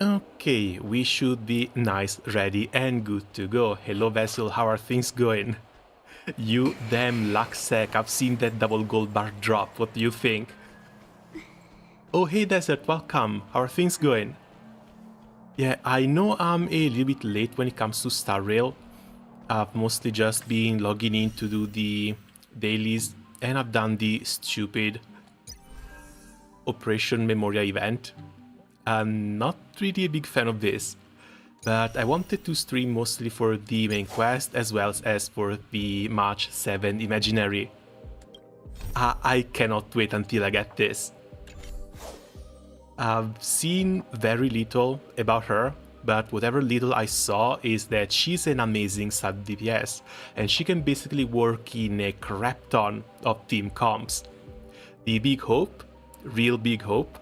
Okay, we should be nice, ready, and good to go. Hello Vessel, how are things going? You damn luck sack, I've seen that double gold bar drop, what do you think? Oh hey Desert, welcome, how are things going? Yeah, I know I'm a little bit late when it comes to Star Rail. I've mostly just been logging in to do the dailies, and I've done the stupid Operation Memoria event. I'm not really a big fan of this, but I wanted to stream mostly for the main quest as well as for the March 7 Imaginary. I cannot wait until I get this. I've seen very little about her, but whatever little I saw is that she's an amazing sub DPS, and she can basically work in a crap ton of team comps. The big hope, real big hope,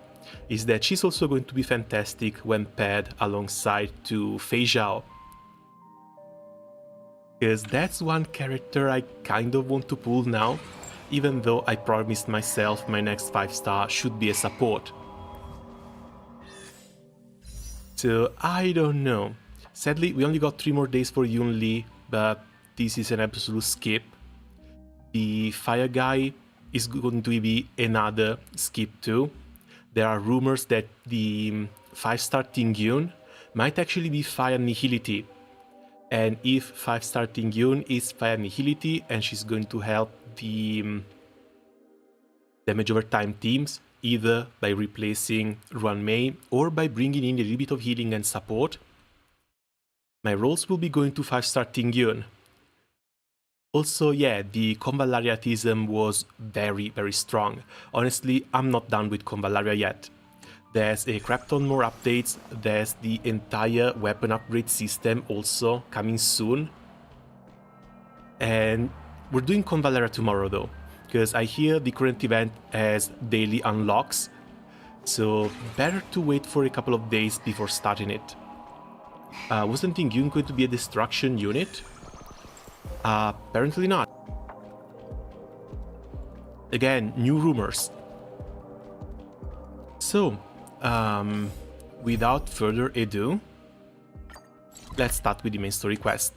is that she's also going to be fantastic when paired alongside to Fei Zhao. Because that's one character I kind of want to pull now, even though I promised myself my next 5-star should be a support. So I don't know. Sadly, we only got 3 more days for Yun Li, but this is an absolute skip. The Fire Guy is going to be another skip too. There are rumors that the 5-star Ting Yun might actually be Fire Nihility. And if 5-star Ting Yun is Fire Nihility and she's going to help the damage over time teams, either by replacing Ruan Mei or by bringing in a little bit of healing and support, my roles will be going to 5-star Ting Yun. Also, yeah, the Convalariatism was very, very strong. Honestly, I'm not done with Convalaria yet. There's a crap ton more updates, there's the entire weapon upgrade system also coming soon. And we're doing Convalaria tomorrow though, because I hear the current event has daily unlocks, so better to wait for a couple of days before starting it. Wasn't Ting Yun going to be a destruction unit? Apparently not. Again, new rumors. So, without further ado, let's start with the main story quest.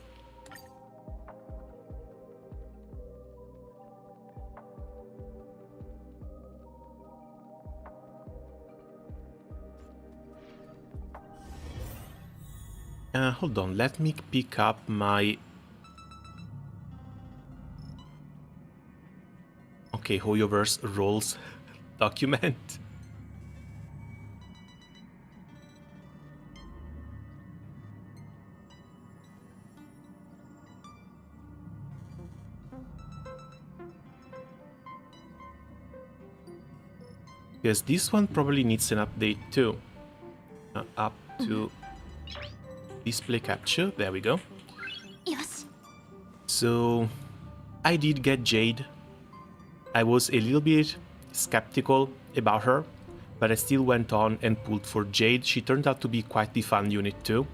Hold on, let me pick up my... Okay, Hoyoverse roles document. Because this one probably needs an update too. Up to display capture, there we go. Yes. So, I did get Jade. I was a little bit skeptical about her, but I still went on and pulled for Jade. She turned out to be quite the fun unit too.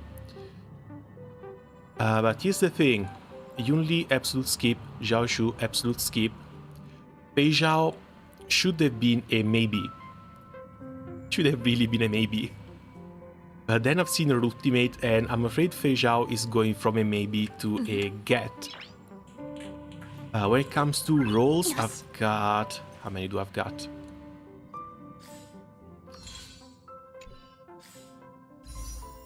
But here's the thing. Yun Li, absolute skip. Zhao Shu, absolute skip. Fei Zhao should have been a maybe. Should have really been a maybe. But then I've seen her ultimate, and I'm afraid Fei Zhao is going from a maybe to a get. When it comes to rolls, yes. I've got... How many do I've got?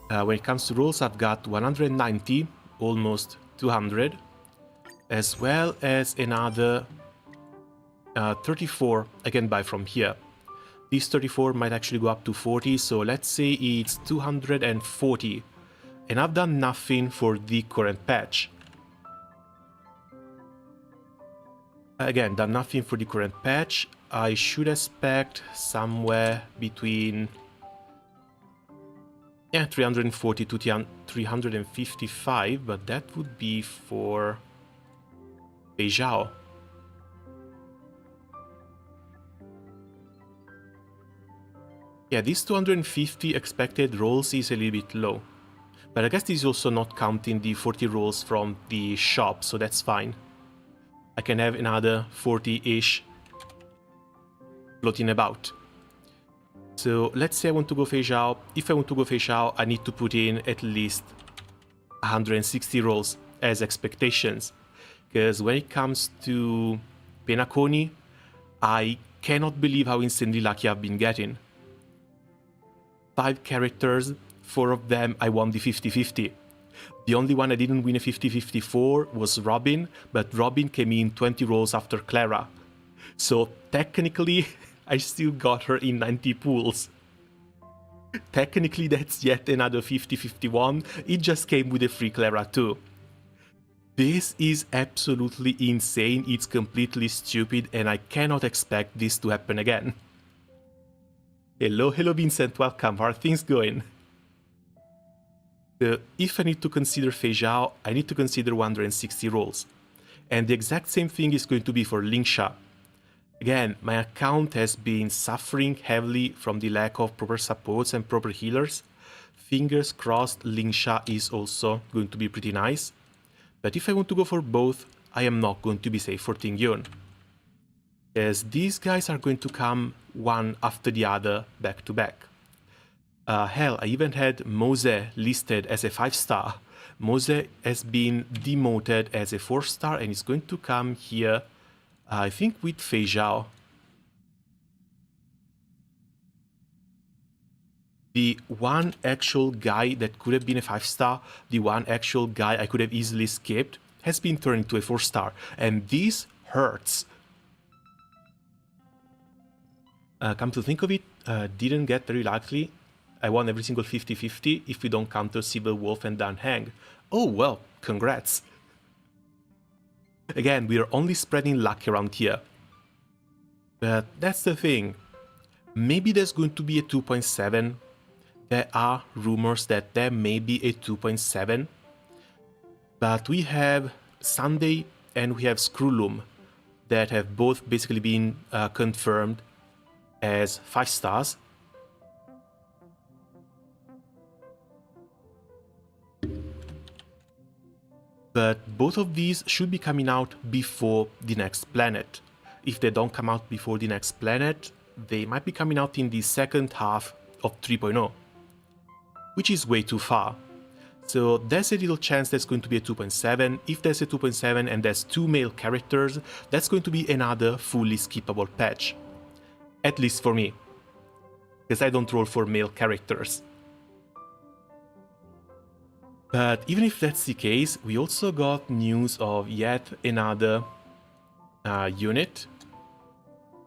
When it comes to rolls, I've got 190, almost 200, as well as another 34 I can buy from here. These 34 might actually go up to 40, so let's say it's 240. And I've done nothing for the current patch. Again, done nothing for the current patch. I should expect somewhere between 340 to 355, but that would be for Fei Zhao. Yeah, this 250 expected rolls is a little bit low. But I guess this is also not counting the 40 rolls from the shop, so that's fine. I can have another 40-ish floating about. So let's say I want to go Fei Zhao. If I want to go Fei Zhao, I need to put in at least 160 rolls as expectations. Because when it comes to Penacony, I cannot believe how insanely lucky I've been getting. 5 characters, 4 of them I won the 50-50. The only one I didn't win a 50-50 for was Robin, but Robin came in 20 rolls after Clara. So technically, I still got her in 90 pools. Technically, that's yet another 50-51. It just came with a free Clara too. This is absolutely insane, it's completely stupid, and I cannot expect this to happen again. Hello Vincent, welcome, how are things going? If I need to consider Fei Zhao, I need to consider 160 rolls. And the exact same thing is going to be for Lingsha. Again, my account has been suffering heavily from the lack of proper supports and proper healers. Fingers crossed Lingsha is also going to be pretty nice. But if I want to go for both, I am not going to be safe for Tingyun. As these guys are going to come one after the other, back to back. Hell, I even had Mose listed as a 5-star. Mose has been demoted as a 4-star and is going to come here, I think with Fei Zhao. The one actual guy that could have been a 5-star, the one actual guy I could have easily skipped, has been turned into a 4-star, and this hurts. Come to think of it, didn't get very lucky. I won every single 50-50 if we don't counter Civil Wolf and Dan Hang. Oh well, congrats. Again, we are only spreading luck around here. But that's the thing. Maybe there's going to be a 2.7. There are rumors that there may be a 2.7. But we have Sunday and we have Screwloom that have both basically been confirmed as 5-stars. But both of these should be coming out before the next planet. If they don't come out before the next planet, they might be coming out in the second half of 3.0, which is way too far. So there's a little chance there's going to be a 2.7. If there's a 2.7 and there's 2 male characters, that's going to be another fully skippable patch. At least for me, because I don't roll for male characters. But even if that's the case, we also got news of yet another unit.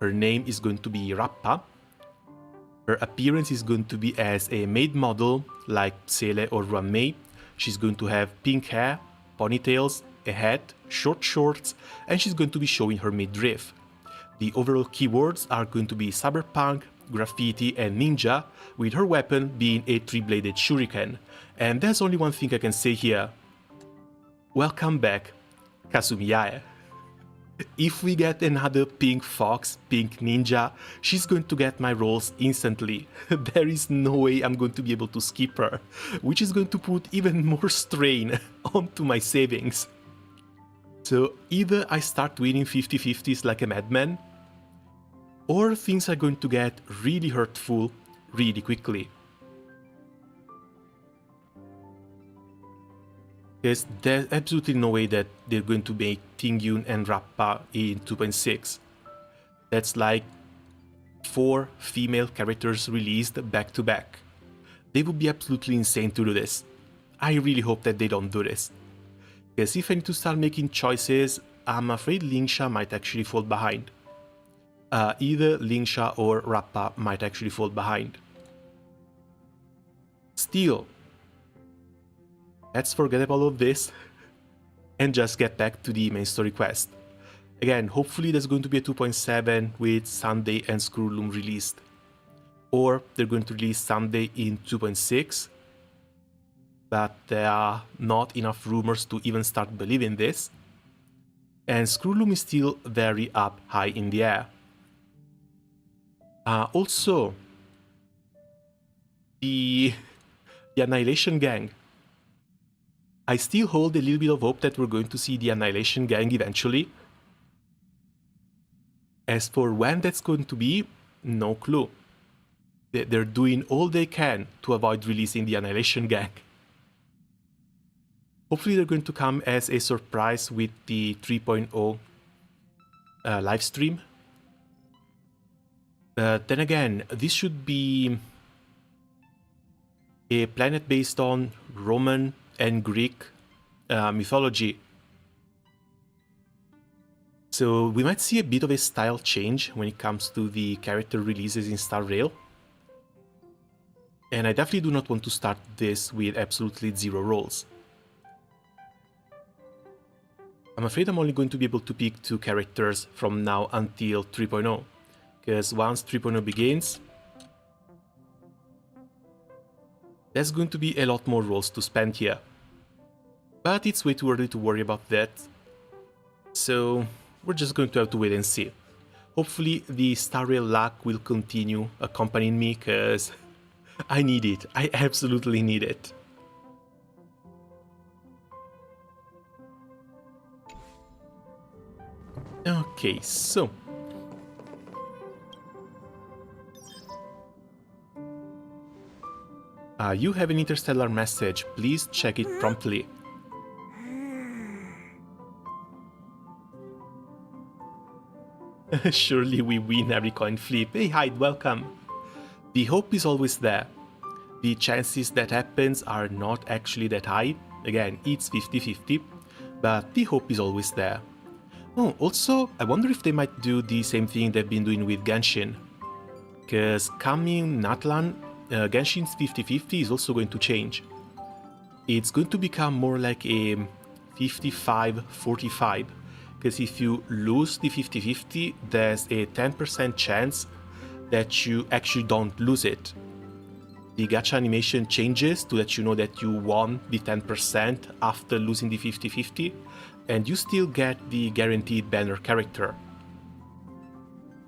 Her name is going to be Rappa. Her appearance is going to be as a maid model like Sele or Ruanmei. She's going to have pink hair, ponytails, a hat, short shorts, and she's going to be showing her midriff. The overall keywords are going to be cyberpunk, graffiti and ninja, with her weapon being a 3-bladed shuriken. And there's only one thing I can say here. Welcome back, Kasumiyae. If we get another pink fox, pink ninja, she's going to get my rolls instantly. There is no way I'm going to be able to skip her, which is going to put even more strain onto my savings. So either I start winning 50-50s like a madman, or things are going to get really hurtful really quickly. Because there's absolutely no way that they're going to make Tingyun and Rappa in 2.6. That's like 4 female characters released back to back. They would be absolutely insane to do this. I really hope that they don't do this. Because if I need to start making choices, I'm afraid Lingsha might actually fall behind. Either Lingsha or Rappa might actually fall behind. Still, let's forget about all of this and just get back to the main story quest. Again, hopefully there's going to be a 2.7 with Sunday and Screwloom released. Or they're going to release Sunday in 2.6. But there are not enough rumors to even start believing this. And Screwloom is still very up high in the air. Also, the Annihilation Gang. I still hold a little bit of hope that we're going to see the Annihilation Gang eventually. As for when that's going to be, no clue. They're doing all they can to avoid releasing the Annihilation Gang. Hopefully they're going to come as a surprise with the 3.0 live stream. But then again, this should be a planet based on Roman and Greek mythology. So we might see a bit of a style change when it comes to the character releases in Star Rail. And I definitely do not want to start this with absolutely 0 rolls. I'm afraid I'm only going to be able to pick 2 characters from now until 3.0, because once 3.0 begins, there's going to be a lot more rolls to spend here. But it's way too early to worry about that, so we're just going to have to wait and see. Hopefully the Star Rail luck will continue accompanying me, because I need it. I absolutely need it. Okay, so you have an interstellar message. Please check it promptly. Surely we win every coin flip. Hey Hyde, welcome. The hope is always there. The chances that happens are not actually that high. Again, it's 50-50, but the hope is always there. Oh, also, I wonder if they might do the same thing they've been doing with Genshin. Because coming Natlan, Genshin's 50-50 is also going to change. It's going to become more like a 55-45. Because if you lose the 50-50, there's a 10% chance that you actually don't lose it. The gacha animation changes to let you know that you won the 10% after losing the 50-50, and you still get the guaranteed banner character.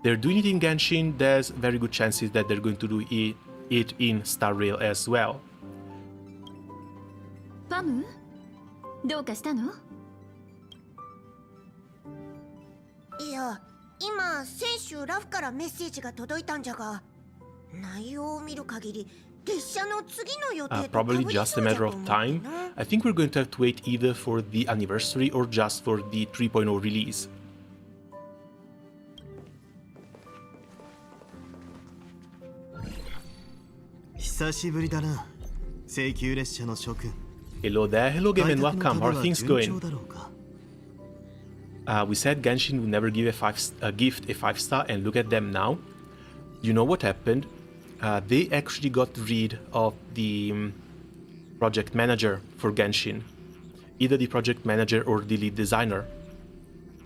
They're doing it in Genshin, there's very good chances that they're going to do it in Star Rail as well. Pamu? どうかしたの? いや、今先週ラフからメッセージが届いたんじゃが、内容を見る限り列車の次の予定と Probably just a matter of time. I think we're going to have to wait either for the anniversary or just for the 3.0 release. Hello there, hello game and welcome. How are things going? We said Genshin would never give a gift a 5-star, and look at them now. You know what happened? They actually got rid of the project manager for Genshin. Either the project manager or the lead designer.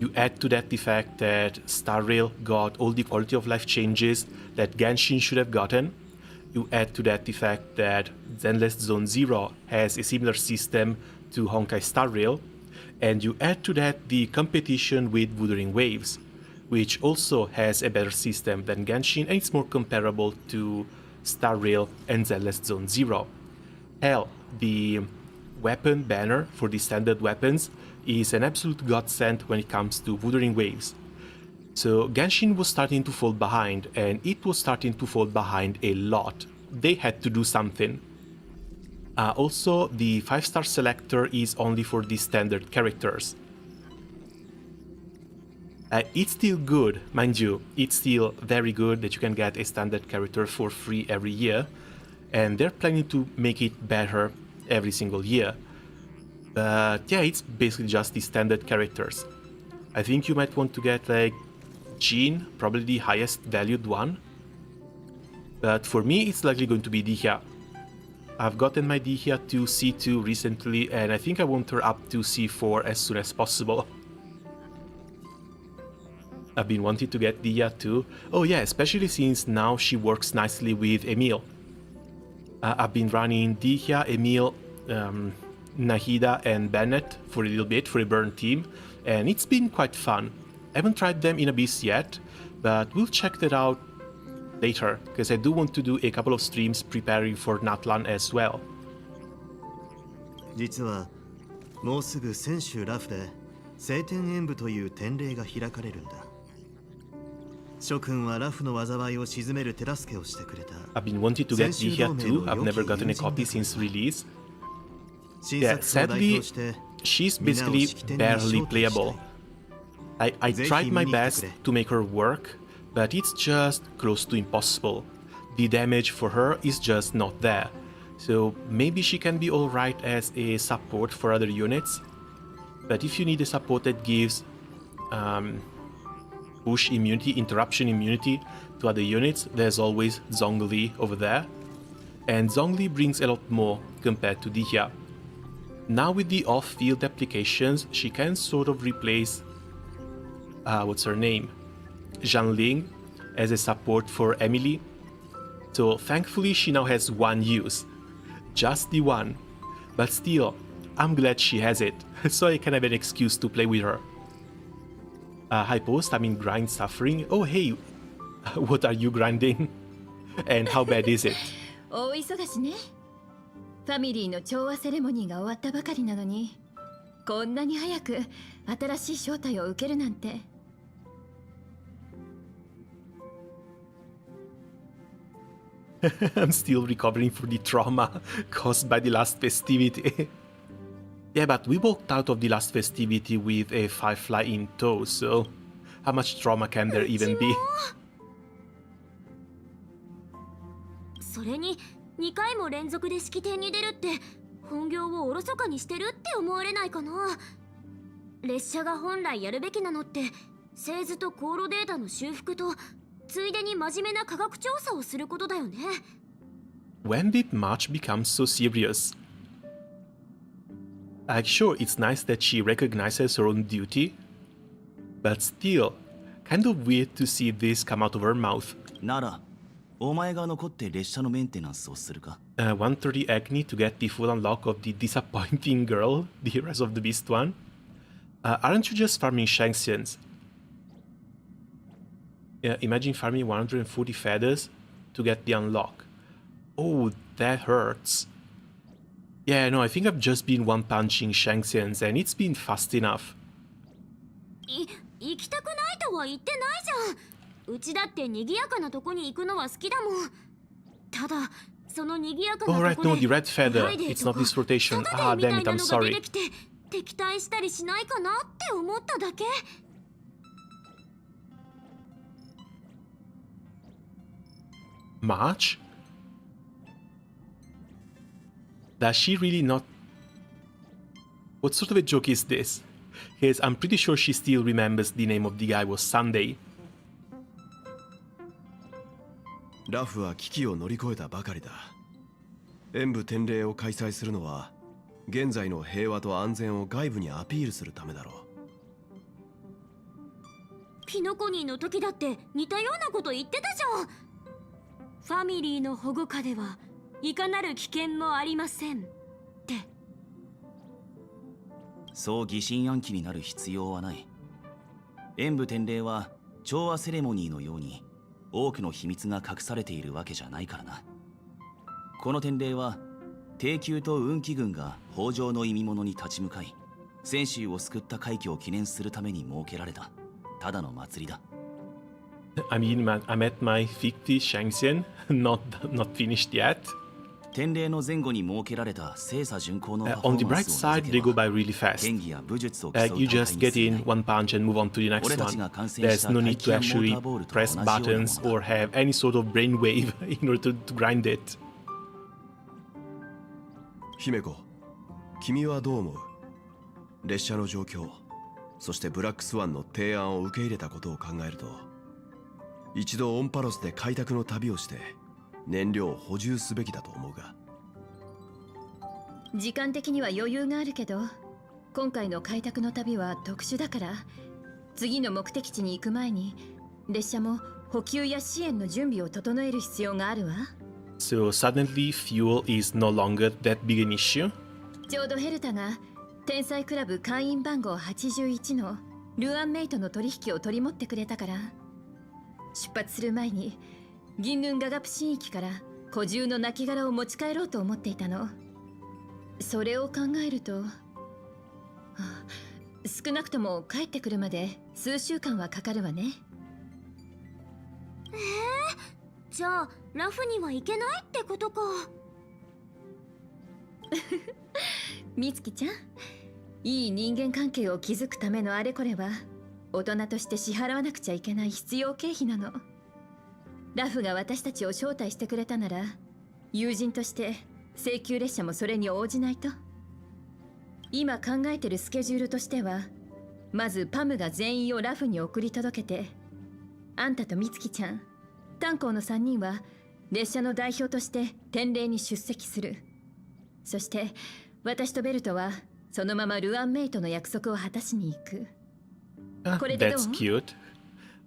You add to that the fact that Star Rail got all the quality of life changes that Genshin should have gotten. You add to that the fact that Zenless Zone Zero has a similar system to Honkai Star Rail. And you add to that the competition with Wuthering Waves, which also has a better system than Genshin, and it's more comparable to Star Rail and Zenless Zone Zero. Hell, the weapon banner for the standard weapons is an absolute godsend when it comes to Wuthering Waves. So Genshin was starting to fall behind, and it was starting to fall behind a lot. They had to do something. Also, the 5-star selector is only for the standard characters. It's still good, mind you, it's still very good that you can get a standard character for free every year, and they're planning to make it better every single year. But yeah, it's basically just the standard characters. I think you might want to get like Jean, probably the highest valued one. But for me, it's likely going to be Dihya. I've gotten my Dihya to C2 recently, and I think I want her up to C4 as soon as possible. I've been wanting to get Dihya too. Oh yeah, especially since now she works nicely with Emil. I've been running Dihya, Emil, Nahida and Bennett for a little bit for a burn team, and it's been quite fun. I haven't tried them in Abyss yet, but we'll check that out later, because I do want to do a couple of streams preparing for Natlan as well. 実はもうすぐ先週ラフで晴天演舞という典礼が開かれるんだ。諸君はラフの災いを鎮める手助けをしてくれた。 I've been wanting to get Dihya too. I've never gotten a copy since release. Yeah, sadly, she's basically barely playable. I tried my best to make her work, but it's just close to impossible. The damage for her is just not there. So maybe she can be alright as a support for other units. But if you need a support that gives push immunity, interruption immunity to other units, there's always Zhongli over there. And Zhongli brings a lot more compared to Dihya. Now with the off-field applications, she can sort of replace, what's her name? Zhanling as a support for Emily. So thankfully she now has one use. Just the one. But still, I'm glad she has it, so I can have an excuse to play with her. Hi post, I'm in grind suffering. Oh hey, what are you grinding? And how bad is it? 大忙しね。ファミリーの調和セレモニーが終わったばかりなのに、こんなに早く新しい招待を受けるなんて。I'm still recovering from the trauma caused by the last festivity. Yeah, but we walked out of the last festivity with a firefly in tow, so how much trauma can there even be? それに2回も連続で式典に出るって本業をおろそかにしてるって思われないかな。列車が本来やるべきなのって製図と航路データの修復とついでに真面目な科学調査をすることだよね。 When did March become so serious? Like, sure, it's nice that she recognizes her own duty, but still, kind of weird to see this come out of her mouth. なら、お前が残って列車のメンテナンスをするか。130 Agni to get the full unlock of the disappointing girl, the Rise of the Beast one. Aren't you just farming Shanxians? Yeah, imagine farming 140 feathers to get the unlock. Oh, that hurts. Yeah, no, I think I've just been one-punching Shanxians and it's been fast enough. 行きたくないとは言ってないじゃん。うちだって賑やかなとこに行くのは好きだもん。ただ、その賑やかなとこ Oh, で right, no, the red feather. It's not this rotation. Ah, damn it, I'm sorry. 敵対したりしないかなって思っただけ。March? Does she really not... What sort of a joke is this? Because I'm pretty sure she still remembers the name of the guy was Sunday. ラフは危機を乗り越えたばかりだ。演武典礼を開催するのは現在の平和と安全を外部にアピールするためだろう。ピノコニーの時だって似たようなこと言ってたじゃん。ファミリーの保護下ではいかなる危険もありませんって。そう疑心暗鬼になる必要はない。演武典礼は調和セレモニーのように多くの秘密が隠されているわけじゃないからな。この典礼は帝宮と運気軍が豊穣の意味物に立ち向かい、泉州を救った快挙を記念するために設けられたただの祭りだ。I mean, I'm at my 50 Shangxian, not finished yet. 典礼の前後に設けられた精査巡行のパフォ On ー the マン bright スを side, they go by really fast. 剣技や武術を競う大会 You に just get 過ぎな in い。 one punch and move on to the next one. There's no need to actually press buttons or have any sort of brainwave in order to grind it. 姫子、君はどう思う？列車の状況、そしてブラックスワンの提案を受け入れたことを考えると、一度オンパロスで開拓の旅をして燃料を補充すべきだと思うが。時間的には余裕があるけど、今回の開拓の旅は特殊だから、次の目的地に行く前に列車も補給や支援の準備を整える必要があるわ。So suddenly fuel is no longer that big an issue? ちょうどヘルタが天才クラブ会員番号81のルアンメイトの取引を取り持ってくれたから、出発する前に銀ヌンガガプ神域から古獣の亡骸を持ち帰ろうと思っていたの。それを考えると、少なくとも帰ってくるまで数週間はかかるわね。じゃあラフには行けないってことか。美月ちゃん、いい人間関係を築くためのあれこれは大人として支払わなくちゃいけない必要経費なの。ラフが私たちを招待してくれたなら、友人として請求列車もそれに応じないと。今考えてるスケジュールとしては、まずパムが全員をラフに送り届けて、あんたと美月ちゃん、炭鉱の3人は列車の代表として典礼に出席する。そして私とベルトはそのままルアンメイトの約束を果たしに行く。これでどう？ That's cute.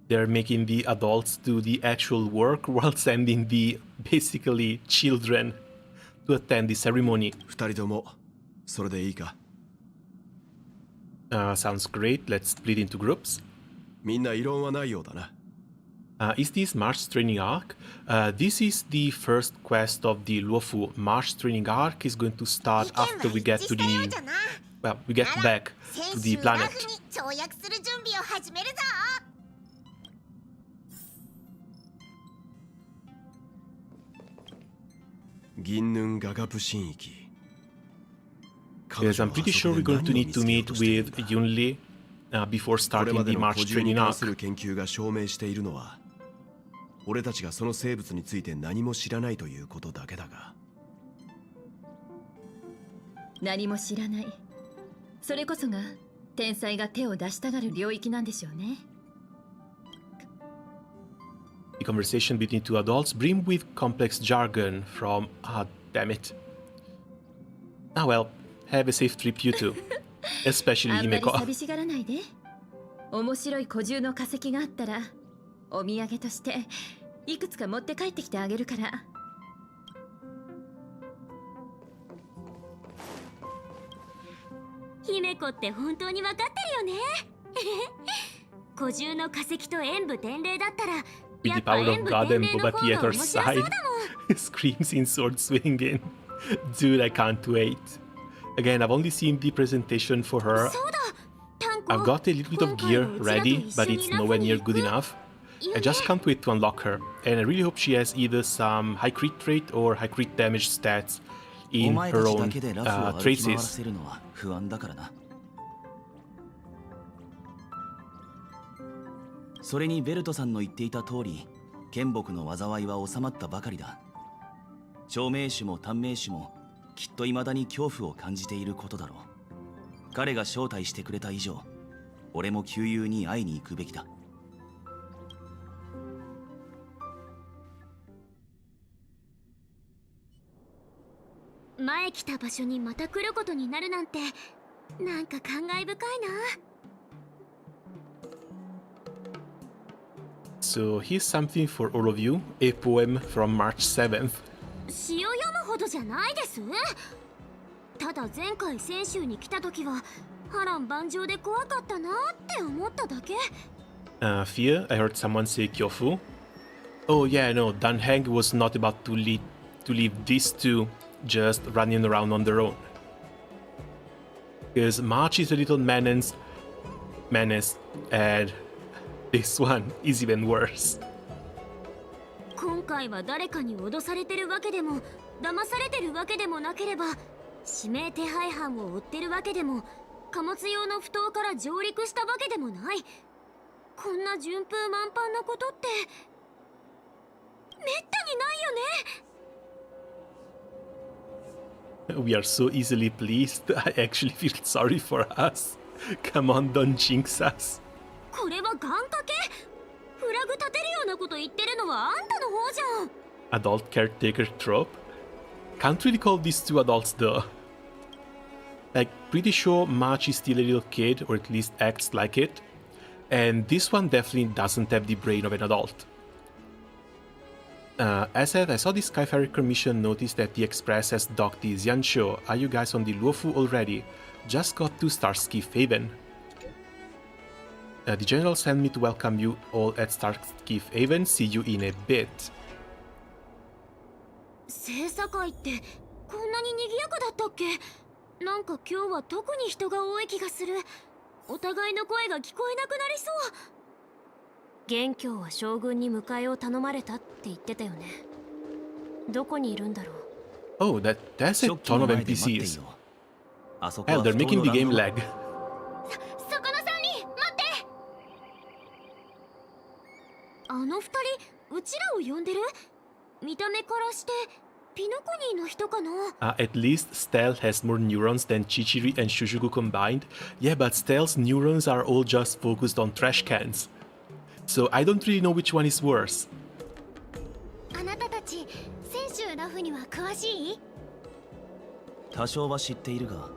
They're making the adults do the actual work while sending the basically children to attend the ceremony. 二人ともそれでいいか？ Sounds great. Let's split into groups. みんな異論はないようだな。Is this March training arc? This is the first quest of the Luofu. March training arc is going to start after we get to the... Well, we get back to the planet. 跳躍する準備を始めるぞ。銀ヌガガプ神域。 Yes, I'm pretty sure we're going to need to meet with Yunli before これ starting まで the の March 古獣に training 関す arc. る研究が証明しているのは、俺たちがその生物について何も知らないということだけだが。何も知らない。それこそが天才が手を出したがる領域なんでしょうね。The conversation between two adults brim with complex jargon from... Ah, damn it. Ah well, have a safe trip you two. Especially あんまり Himeko. 寂しがらないで。面白い古獣の化石があったらお土産としていくつか持って帰ってきてあげるから。姫子って本当に分かってるよね。古獣の化石と演武天霊だったら With や the っぱ power 演 of 武 God 天 and 霊の Boba 方 Tea が at 面 our 白そうだ side. もん。Screams in sword swinging. Dude, I can't wait. Again, I've only seen the presentation for her. そうだ、炭鉱。 I've got a little bit of gear ready, but it's nowhere near good enough. I just can't wait to unlock her, and I really hope she has either some high crit rate or high crit damage stats お in 前た her ちだ own けでラフを歩き回ら traces. せるのは不安だからな。それにベルトさんの言っていた通り、剣木の災いは収まったばかりだ。長命種も短命種もきっと未だに恐怖を感じていることだろう。彼が招待してくれた以上、俺も旧友に会いに行くべきだ。前来た場所にまた来ることになるなんて、なんか感慨深いな。So here's something for all of you, a poem from March 7th. 詩を読むほどじゃないです。ただ前回泉州に来た時は波乱万丈で怖かったなって思っただけ。Fear, I heard someone say Kyofu. Oh yeah, no, Danheng was not about to leave these two just running around on their own. Because March is a little menace, and this one is even worse. 今回は誰かに脅されてるわけでも騙されてるわけでもなければ、指名手配犯を追ってるわけでも、貨物用の埠頭から上陸したわけでもない。こんな順風満帆なことってめったにないよね。 We are so easily pleased. I actually feel sorry for us. Come on, don't jinx us. これは願掛け？フラグ立てるようなこと言ってるのはあんたの方じゃん。 Adult caretaker trope? Can't really call these two adults though. Like, pretty sure March is still a little kid, or at least acts like it. And this one definitely doesn't have the brain of an adult. As said, I saw the Skyfarer Commission notice that the Express has docked the Xianzhou. Are you guys on the Luofu already? Just got to Starskiff Haven. The General sent me to welcome you all at Starskiff Haven. See you in a bit. 聖査会ってこんなに賑やかだったっけ？なんか今日は特に人が多い気がする。お互いの声が聞こえなくなりそ元凶は将軍に迎えを頼まれたって言ってたよね。どこにいるんだろう。 Oh, that's a 直帰 ton の of 前で待ってい NPCs. よう。あそこ Hell, は they're 不当 making の the 乱 game 動 lag. そこの3人待って。あの2人うちらを呼んでる？見た目からしてピノコニーの人かな。 At least Stell has more neurons than Chichiri and Shushuku combined. Yeah, but Stell's neurons are all just focused on trash cans. So I don't really know which one is worse. あなたたち先週ラフには詳しい？多少は知っているが、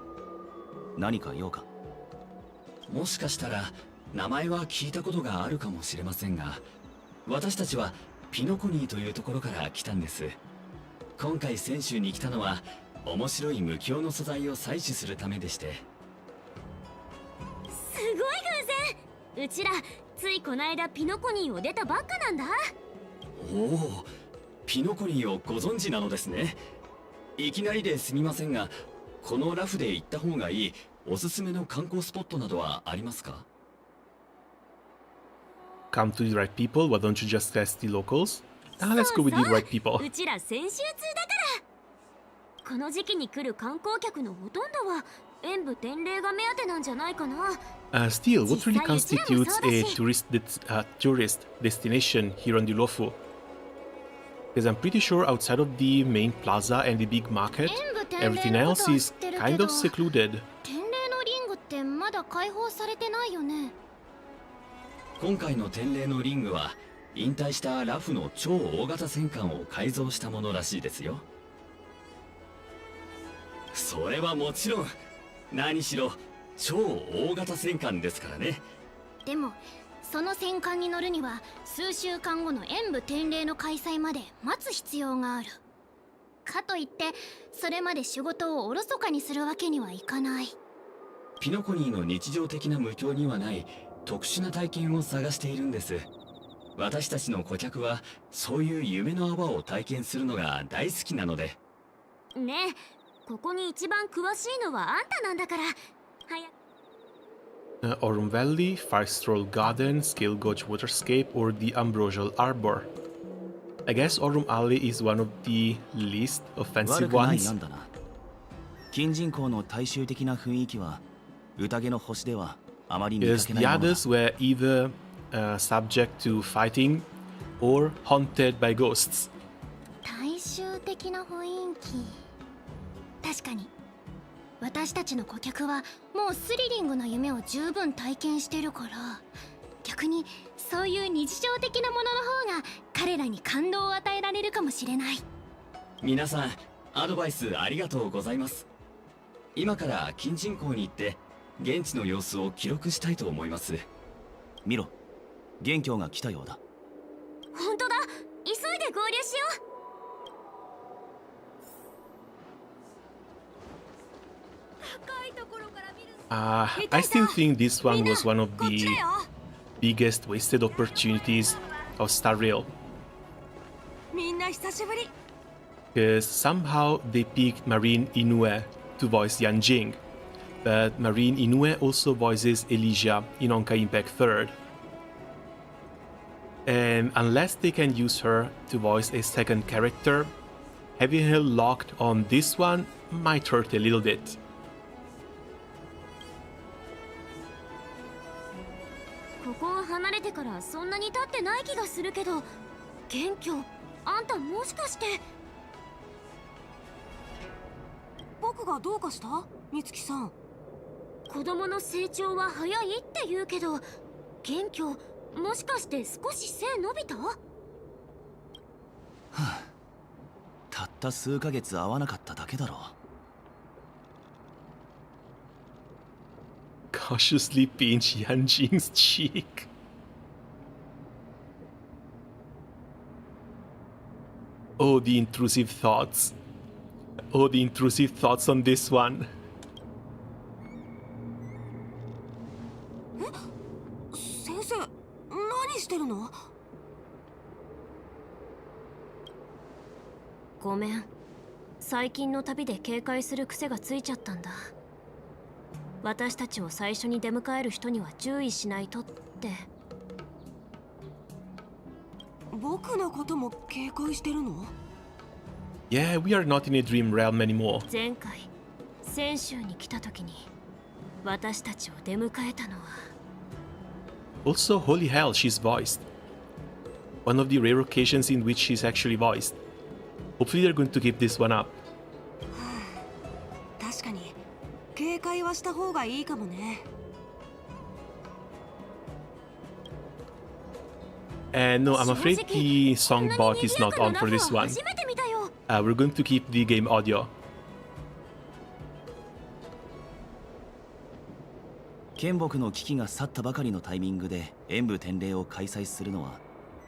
何か用か？もしかしたら名前は聞いたことがあるかもしれませんが、私たちはピノコニーというところから来たんです。今回泉州に来たのは面白い無形の素材を採取するためでして。すごい偶然。うちらついこの間ピノコニーを出たばっかなんだ。おお、ピノコニーをご存知なのですね。いきなりですみませんが、このラフで行った方がいいおすすめの観光スポットなどはありますか？ Come to the right people, why don't you just test the locals? Let's go with the right people. うちら先週通だから。この時期に来る観光客のほとんどは演武天霊が目当てなんじゃないかな。Still, what really constitutes a tourist destination here on the Luofu? Because I'm pretty sure outside of the main plaza and the big market, everything else is kind of secluded. 天霊のリングってまだ開放されてないよね。今回の天霊のリングは引退したラフの超大型戦艦を改造したものらしいですよ。それはもちろん、何しろ超大型戦艦ですからね。でもその戦艦に乗るには数週間後の演武天霊の開催まで待つ必要がある。かといってそれまで仕事をおろそかにするわけにはいかない。ピノコニーの日常的な無境にはない特殊な体験を探しているんです。私たちの顧客はそういう夢の泡を体験するのが大好きなので。ねえ、ここに一番詳しいのはあんたなんだから。Aurum Valley, Firestroll Garden, Scale Gorge Waterscape, or the Ambrosial Arbor. I guess Aurum Alley is one of the least 悪 offensive くない ones. 案だな。近人口の大衆的な雰囲気は宴の星ではあまり見か Because け the ないものだ。 others were either subject to fighting or haunted by ghosts. 大衆的な雰囲気。確かに私たちの顧客はもうスリリングな夢を十分体験してるから、逆にそういう日常的なものの方が彼らに感動を与えられるかもしれない。皆さんアドバイスありがとうございます。今から近人港に行って現地の様子を記録したいと思います。見ろ、元凶が来たようだ。本当だ、急いで合流しよう。I still think this one was one of the biggest wasted opportunities of Star Rail. みんな久しぶり。 Because somehow they picked Marine Inoue to voice Yan Jing. But Marine Inoue also voices Elysia in Honkai Impact 3rd. And unless they can use her to voice a second character, having her locked on this one might hurt a little bit. ここを離れてからそんなに経ってない気がするけど、元凶、あんたもしかして。僕がどうかした？美月さん。子供の成長は早いって言うけど、元凶、もしかして少し背伸びた？たった数ヶ月会わなかっただけだろう。Cautiously pinch Yan Jing's cheek. Oh, the intrusive thoughts. Oh, the intrusive thoughts on this one. 先生、何してるの？ごめん。最近の旅で警戒する癖がついちゃったんだ。私たちを最初に出迎える人には注意しないとって。僕のことも警戒してるの？ Yeah, we are not in a dream realm anymore. 前回泉州に来た時に私たちを出迎えたのは Also, holy hell, she's voiced. One of the rare occasions in which she's actually voiced. Hopefully they're going to keep this one up. 確かに警戒はした方がいいかもね。And no, I'm afraid the song bot is not on for this one. 初めて見たよ。 We're going to keep the game audio. 剣木の危機が去ったばかりのタイミングで演武典礼を開催するのは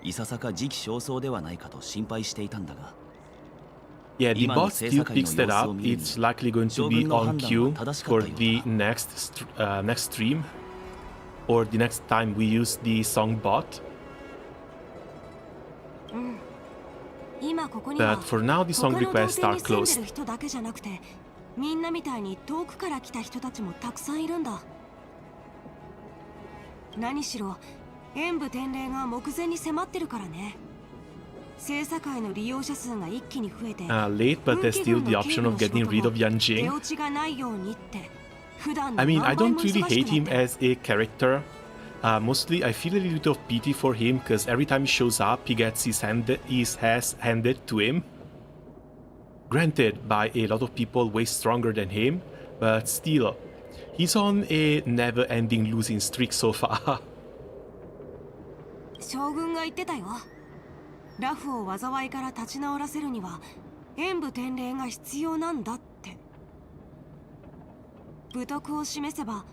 いささか時期尚早ではないかと心配していたんだが Yeah, the bot still picks that up. It's likely going to be on cue for the next stream or the next time we use the song bot. 今ここには But for now, the song 他の童 requests 貞 are に住んで closed. る人だけじゃなくて、みんなみたいに遠くから来た人たちもたくさんいるんだ。何しろ演武典礼が目前に迫ってるからね。聖査会の利用者数が一気に増えて、 Late, but there's still the option of getting rid of Yan 出 Jing. 落ちがないようにって普段の I mean, I 何倍 don't も really 忙し hate くな him って as a character. Mostly, I feel a little bit of pity for him because every time he shows up, he gets his ass handed to him. Granted, by a lot of people way stronger than him, but still, he's on a never-ending losing streak so far. 将軍が言ってたよ。ラフを災いから立ち直らせるには演武典礼が必要なんだって。武徳を示せば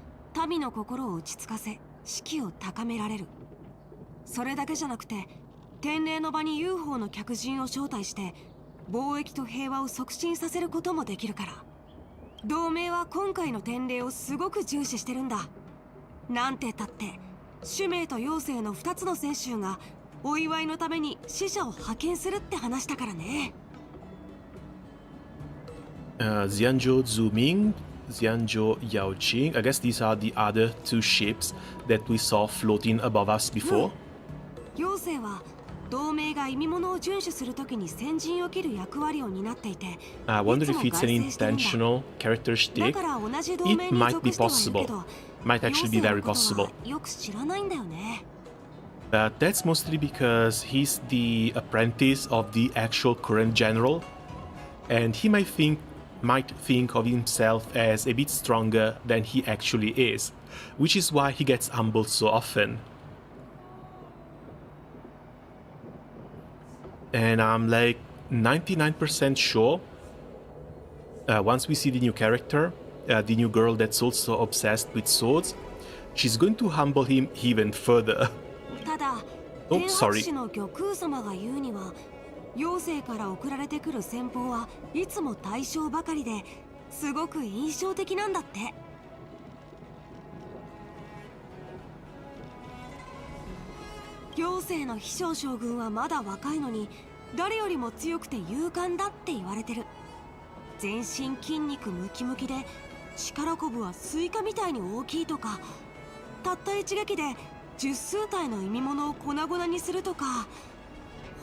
民の心を打ちつかせ士気を高められる。それだけじゃなくて典礼の場に UFO の客人を招待して貿易と平和を促進させることもできるから、同盟は今回の典礼をすごく重視してるんだ。なんて言ったって主命と妖精の2つの選手がお祝いのために使者を派遣するって話したからね。Xianzhou Zuming, Xianzhou Yaoqing. I guess these are the other two ships that we saw floating above us before. 妖精は同盟が意味物を遵守するときに先陣を切る役割を担っていて、 I wonder if it's an intentional character だ shtick. から同じ同 It 盟に might 属 be してはいるけ possible. ど、 Might actually be 妖精 very のこと possible. はよく知らないんだよね。But that's mostly because he's the apprentice of the actual current general, and he might think of himself as a bit stronger than he actually is, which is why he gets humbled so often. And I'm like 99% sure, once we see the new character, the new girl that's also obsessed with swords, she's going to humble him even further. ただ、 Oh, 天 sorry. 白氏の玉空様が言うには、妖精から送られてくる戦法はいつも大将ばかりですごく印象的なんだって。妖精の飛翔将軍はまだ若いのに誰よりも強くて勇敢だって言われてる。全身筋肉ムキムキで力こぶはスイカみたいに大きいとか、たった一撃で十数体の意味物を粉々にするとか。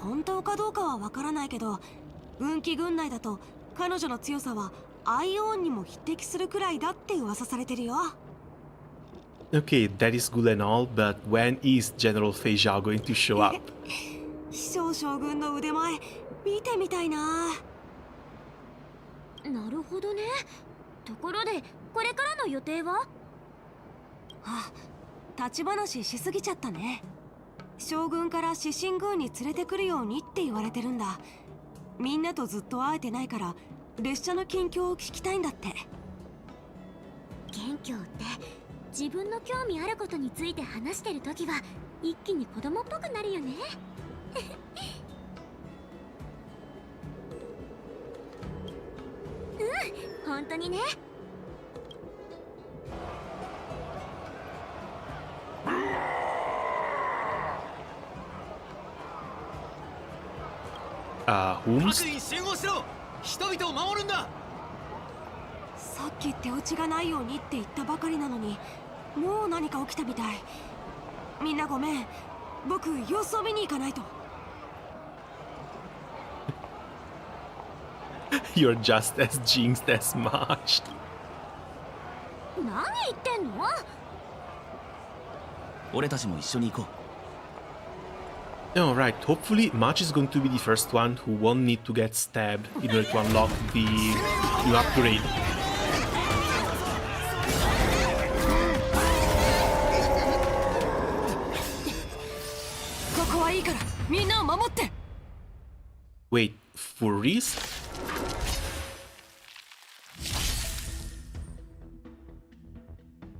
本当かどうかはわからないけど、運気軍内だと彼女の強さはアイオーンにも匹敵するくらいだって噂されてるよ。 Okay, that is good and all, but when is General Fei Zhao going to show up? 飛翔将軍の腕前見てみたいな。なるほどね。ところでこれからの予定は？あ、立ち話しすぎちゃったね。将軍から獅神宮に連れてくるようにって言われてるんだ。みんなとずっと会えてないから列車の近況を聞きたいんだって。謙虚って自分の興味あることについて話してるときは一気に子供っぽくなるよね。うん、本当にね。Whom? 各員集合しろ。人々を守るんだ。さっき手落ちがないようにって言ったばかりなのに、もう何か起きたみたい。みんなごめん、僕様子を見に行かないと。You're just as jinxed as March. 何言ってんの？俺たちも一緒に行こう。 Alright, hopefully March is going to be the first one who won't need to get stabbed in order to unlock the new upgrade. ここはいいからみんなを守って。 Wait, Furies?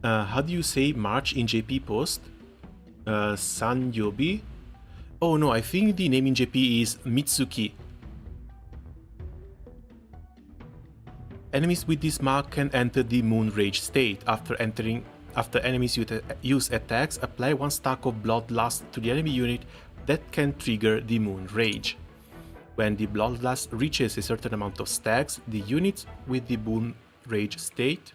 How do you say March in JP post? Sanyobi? Oh no, I think the name in JP is Mitsuki. Enemies with this mark can enter the Moon Rage state. After enemies use attacks, apply 1 stack of Bloodlust to the enemy unit that can trigger the Moon Rage. When the Bloodlust reaches a certain amount of stacks, the units with the Moon Rage state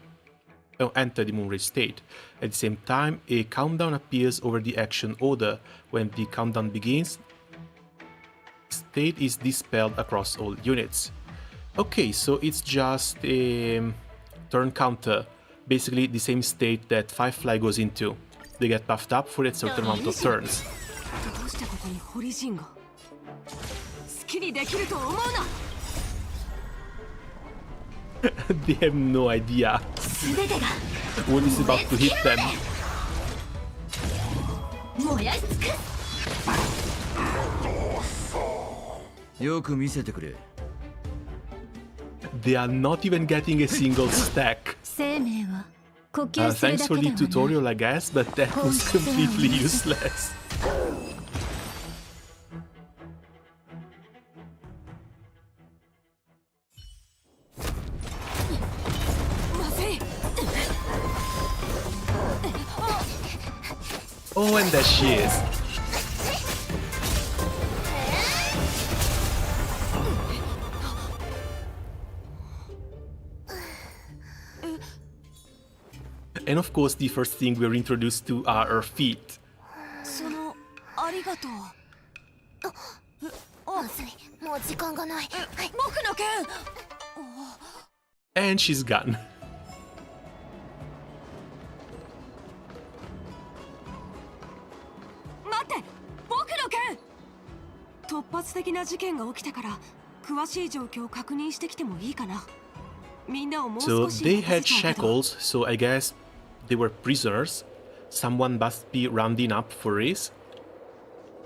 enter the Moon Rage state. At the same time, a countdown appears over the action order. When the countdown begins, state is dispelled across all units. Okay, so it's just a turn counter, basically the same state that Firefly goes into. They get buffed up for a certain amount of turns. どうしてここに堀陣が？好きにできると思うな。 They have no idea what is about to hit them. よく見せてくれ。 They are not even getting a single stack. 生命は呼吸する Thanks だ for け the だわね。 tutorial, I guess, but that was completely useless. まずい。 Oh, and there she is. And of course, the first thing we're introduced to are her feet. そのありがとう。まずい、もう時間がない。僕の剣。 And she's gone. 待って、僕の剣。突発的な事件が起きたから詳しい状況を確認してきてもいいかな。みんなをもう So 少し they 待た had せておくと。 shackles, so I guess they were prisoners. Someone must be rounding up for this.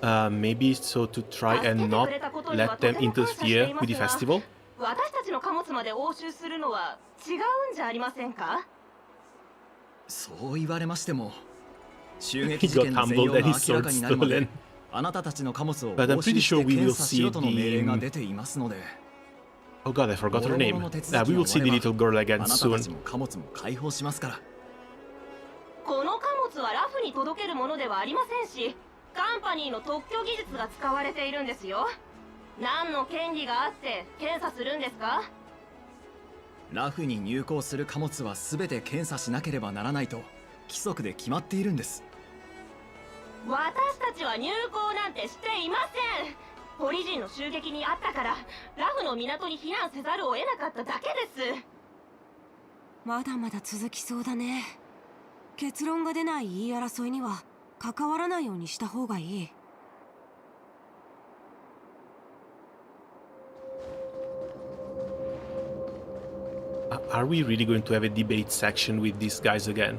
Maybe so to try and not let them interfere with the festival. 私たちの貨物まで押収するのは違うんじゃありませんか？そう言われましても、襲撃 He 事 got 件の全 humbled 容 and が his 明ら sword かになるまで stolen. あなたたちの貨物を But I'm 押収 pretty して sure we will 検査しろ see との命令が the... 出ていますので、 Oh god, I forgot her 諸 name. 々の手続 We き will が see 終 the われ little ば girl あ again なたた soon. ちも貨物も解放しますから。この貨物はラフに届けるものではありませんし、カンパニーの特許技術が使われているんですよ。何の権利があって検査するんですか？ラフに入港する貨物は全て検査しなければならないと規則で決まっているんです。私たちは入港なんてしていません。ポリ人の襲撃にあったからラフの港に避難せざるを得なかっただけです。まだまだ続きそうだね。結論が出ない言い争いには関わらないようにした方がいい。 Are we really going to have a debate section with these guys again?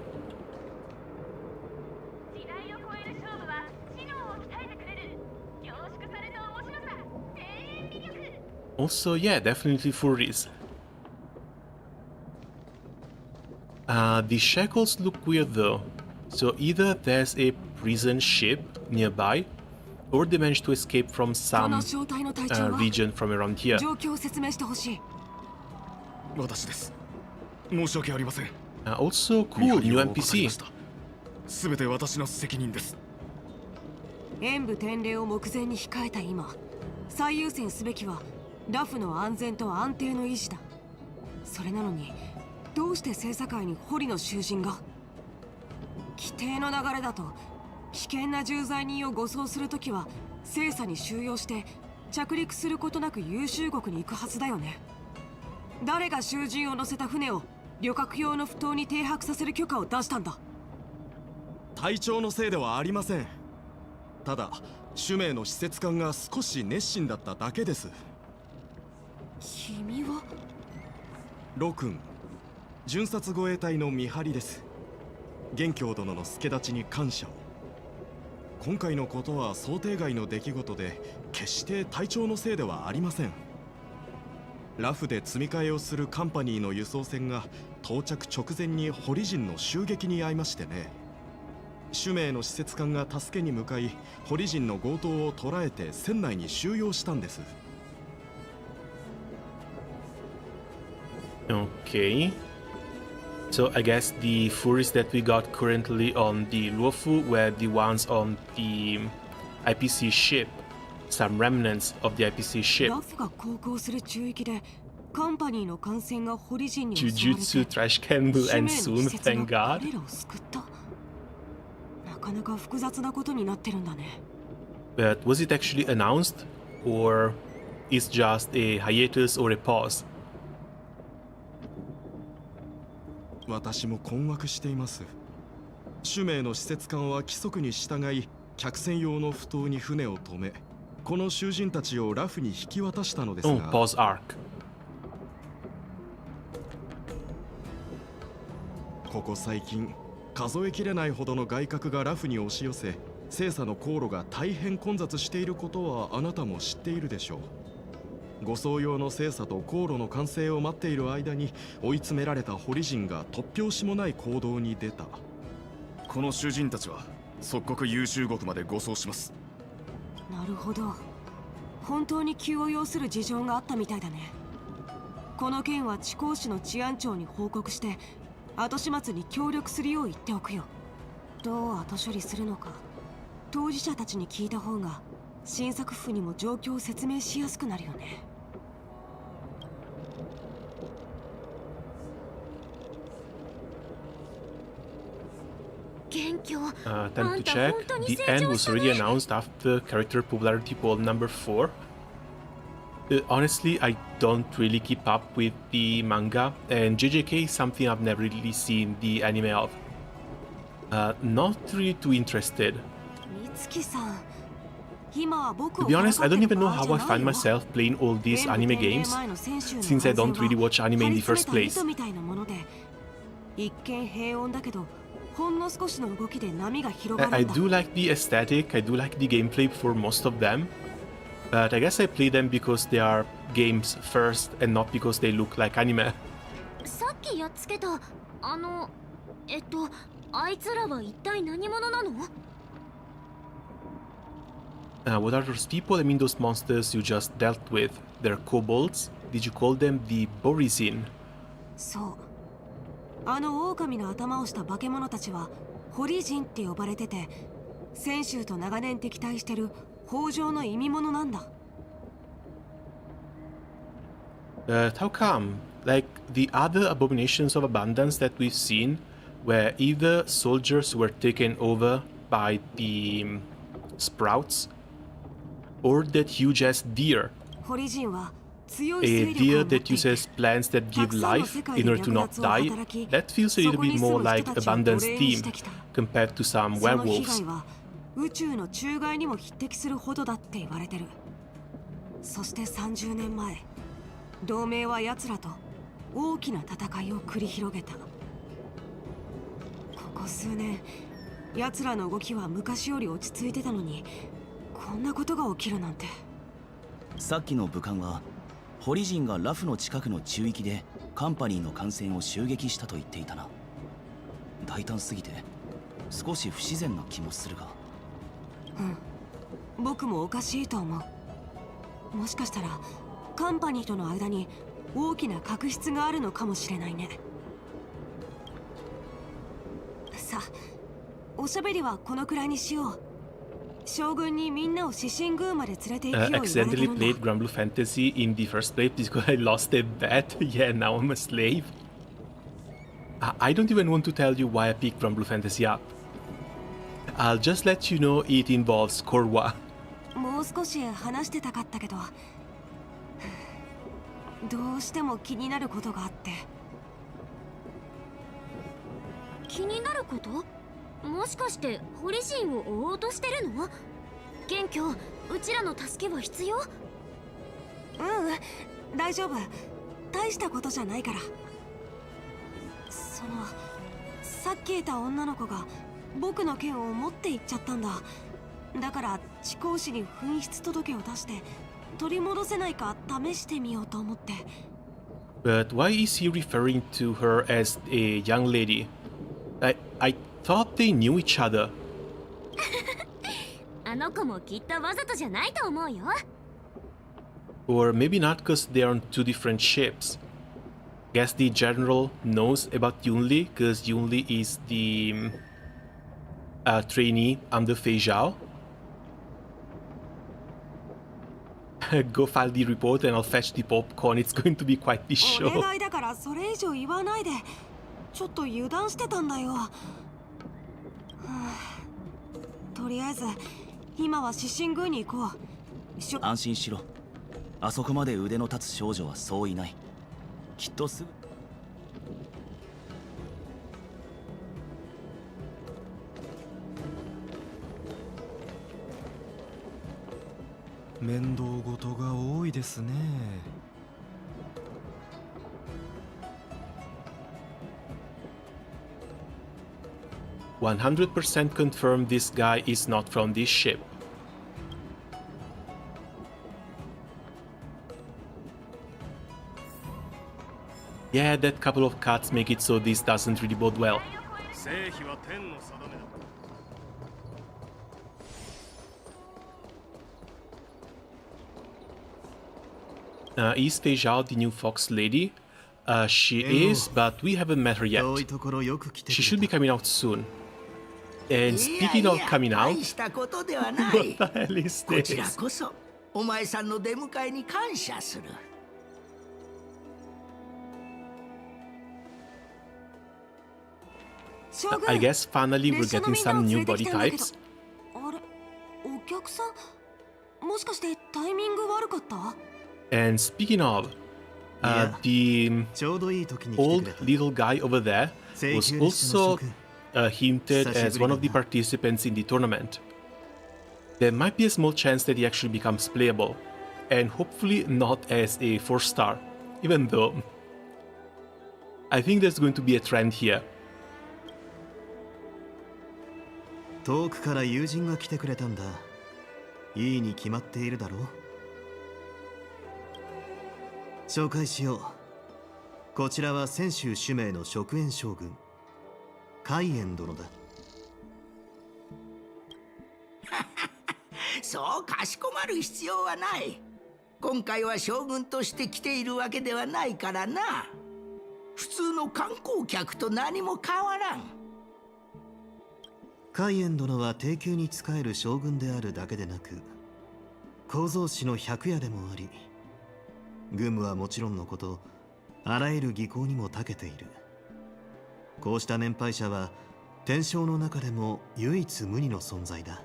時代を超える勝負は知能を鍛えてくれる。凝縮された面白さ、永遠魅力。 Also, yeah, definitely Furies. The shackles look weird though. So either there's a prison ship nearby, or they managed to escape from こ some の正体の隊長は region from around here. 状況を説明してほしい。私です。申し訳ありません。 Also, 見 cool, 張り new を怠りま NPC. した。すべて私の責任です。演武典礼を目前に控えた今、最優先すべきはラフの安全と安定の維持だ。それなのにどうして政査会に捕虜の囚人が？規定の流れだと危険な重罪人を護送するときは政査に収容して着陸することなく優秀国に行くはずだよね。誰が囚人を乗せた船を旅客用の埠頭に停泊させる許可を出したんだ？隊長のせいではありません。ただ主命の施設官が少し熱心だっただけです。君は？ロ君、巡察護衛隊の見張りです。元凶殿の助立ちに感謝を。今回のことは想定外の出来事で、決して隊長のせいではありません。ラフで積み替えをするカンパニーの輸送船が到着直前に堀人の襲撃に遭いましてね。主命の施設官が助けに向かい、堀人の強盗を捕らえて船内に収容したんです。Okay. So I guess the furies that we got currently on the Luofu were the ones on the IPC ship. Some remnants of the IPC ship. ラフが航行する中域でカンパニーの艦船が堀人に襲われて、 Jujutsu trash can will end soon, thank God. 彼らを救った。なかなか複雑なことになってるんだね。But was it actually announced, or is just a hiatus or a pause? 私も困惑しています。主命の施設官は規則に従い、客船用の埠頭に船を止め、この囚人たちをラフに引き渡したのですが、pause arc. ここ最近、数えきれないほどの外角がラフに押し寄せ、精査の航路が大変混雑していることはあなたも知っているでしょう。護送用の精査と航路の完成を待っている間に、追い詰められた堀人が突拍子もない行動に出た。この囚人たちは即刻優秀国まで護送します。なるほど。本当に急を要する事情があったみたいだね。この件は地高市の治安庁に報告して後始末に協力するよう言っておくよ。どう後処理するのか当事者たちに聞いた方が新作府にも状況を説明しやすくなるよね。Time to check. The end was already announced after character popularity poll number 4. Honestly, I don't really keep up with the manga, and JJK is something I've never really seen the anime of. Not really too interested. To be honest, I don't even know how I find myself playing all these anime games, since I don't really watch anime in the first place. I do like the aesthetic, I do like the gameplay for most of them, but I guess I play them because they are games first and not because they look like anime. さっきやっつけたあいつらは一体何者なの？ What are those people? I mean those monsters you just dealt with. They're kobolds? Did you call them the Borizin? そう。あの狼の頭をした化け物たちは堀人って呼ばれてて、泉州と長年敵対してる北条の意味物なんだ。How come? Like the other abominations of abundance that we've seen, where either soldiers were taken over by the sprouts, or that huge ass deer. 堀人は A deer that uses plants that give life in order to not die. That feels a little bit more like Abundance theme compared to some werewolves. 宇宙の中外にも匹敵するほどだって言われてる。そして30年前、同盟は奴らと大きな戦いを繰り広げた。ここ数年、奴らの動きは昔より落ち着いてたのに、こんなことが起きるなんて。さっきの武官は堀人がラフの近くの中域でカンパニーの艦船を襲撃したと言っていたな。大胆すぎて少し不自然な気もするが。僕もおかしいと思う。もしかしたらカンパニーとの間に大きな確執があるのかもしれないね。さあ、おしゃべりはこのくらいにしよう。将軍にみんなを獅子宮まで連れて行くよう言われてるんだ。Accidentally played Granblue Fantasy in the first place because I lost a bet. Yeah, now I'm a slave. I don't even want to tell you why I picked Granblue Fantasy up. I'll just let you know it involves Korwa. もう少し話してたかったけど、どうしても気になることがあって。気になること？もしかしてホリジンを追おうとしてるの？元凶、うちらの助けは必要？大丈夫。大したことじゃないから。さっきいた女の子が僕の剣を持って行っちゃったんだ。だから地高士に紛失届を出して取り戻せないか試してみようと思って。 But why is he referring to her as a young lady? I thought they knew each other. あの子もきっとわざとじゃないと思うよ。 Or maybe not because they're on two different ships. Guess the general knows about Yunli because Yunli is the trainee under Fei Zhao. Go file the report and I'll fetch the popcorn. It's going to be quite the show. お願いだからそれ以上言わないで。ちょっと油断してたんだよ。とりあえず今は獅子宮に行こう。安心しろ。あそこまで腕の立つ少女はそういない。きっとすぐ。面倒事が多いですね。100% confirmed this guy is not from this ship. Yeah, that couple of cuts make it so this doesn't really bode well. Is Fei Zhao the new fox lady? She is, but we haven't met her yet. She should be coming out soon. And speaking of coming out, what the hell is this? I guess finally we're getting some new body types. あれ、お客さん？もしかしてタイミング悪かった？ And speaking of, the old little guy over there was also hinted as one of the participants in the tournament. There might be a small chance that he actually becomes playable, and hopefully not as a 4-star, even though I think there's going to be a trend here. 遠くから友人が来てくれたんだ。いいに決まっているだろう。紹介しよう。こちらは泉州主命の食塩将軍海塩殿だ。そうかしこまる必要はない。今回は将軍として来ているわけではないからな。普通の観光客と何も変わらん。海塩殿は低級に仕える将軍であるだけでなく、構造師の百夜でもあり、軍務はもちろんのこと、あらゆる技巧にも長けている。こうした年配者は天正の中でも唯一無二の存在だ。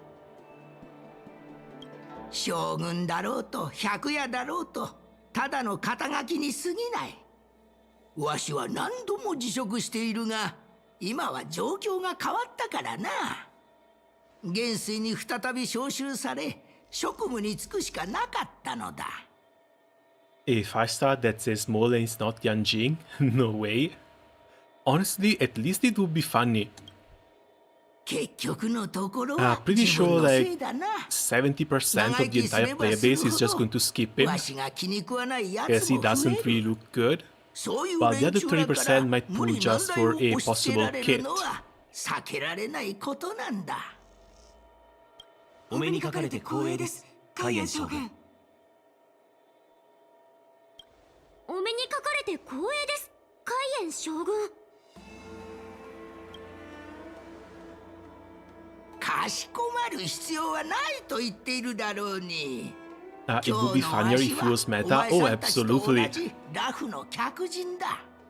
将軍だろうと百夜だろうと、ただの肩書きに過ぎない。わしは何度も辞職しているが、今は状況が変わったからな。元帥に再び召集され、職務に就くしかなかったのだ。A 5-star that says more than it's not Yanjing? No way. Honestly, at least it would be funny. Pretty sure like 70% of the entire player base is just going to skip him, as he doesn't really look good, while the other 30% might pull just for a possible kit. お目にかかれて光栄です、海塩将軍。お目にかかれて光栄です、海塩将軍。かしこまる必要はないと言っているだろうに。It would be funnier if he was meta. Oh, absolutely.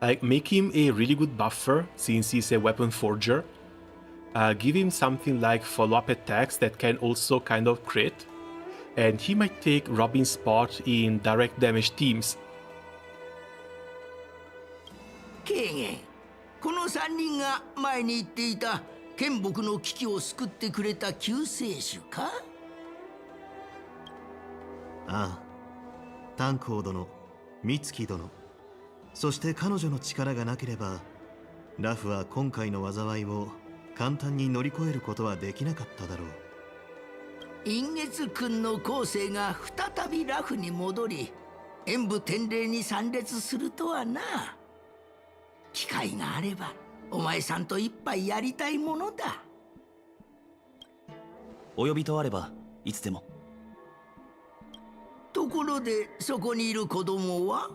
Like, make him a really good buffer since he's a weapon forger. Give him something like follow-up attacks that can also kind of crit. And he might take Robin's spot in direct damage teams. 軽減。この3人が前に言っていた剣木の危機を救ってくれた救世主か？ああ、炭鉱殿、美月殿、そして彼女の力がなければラフは今回の災いを簡単に乗り越えることはできなかっただろう。陰月君の後世が再びラフに戻り演武天霊に参列するとはな。機会があればお前さんと一杯やりたいものだ。お呼びとあればいつでも。ところでそこにいる子供は？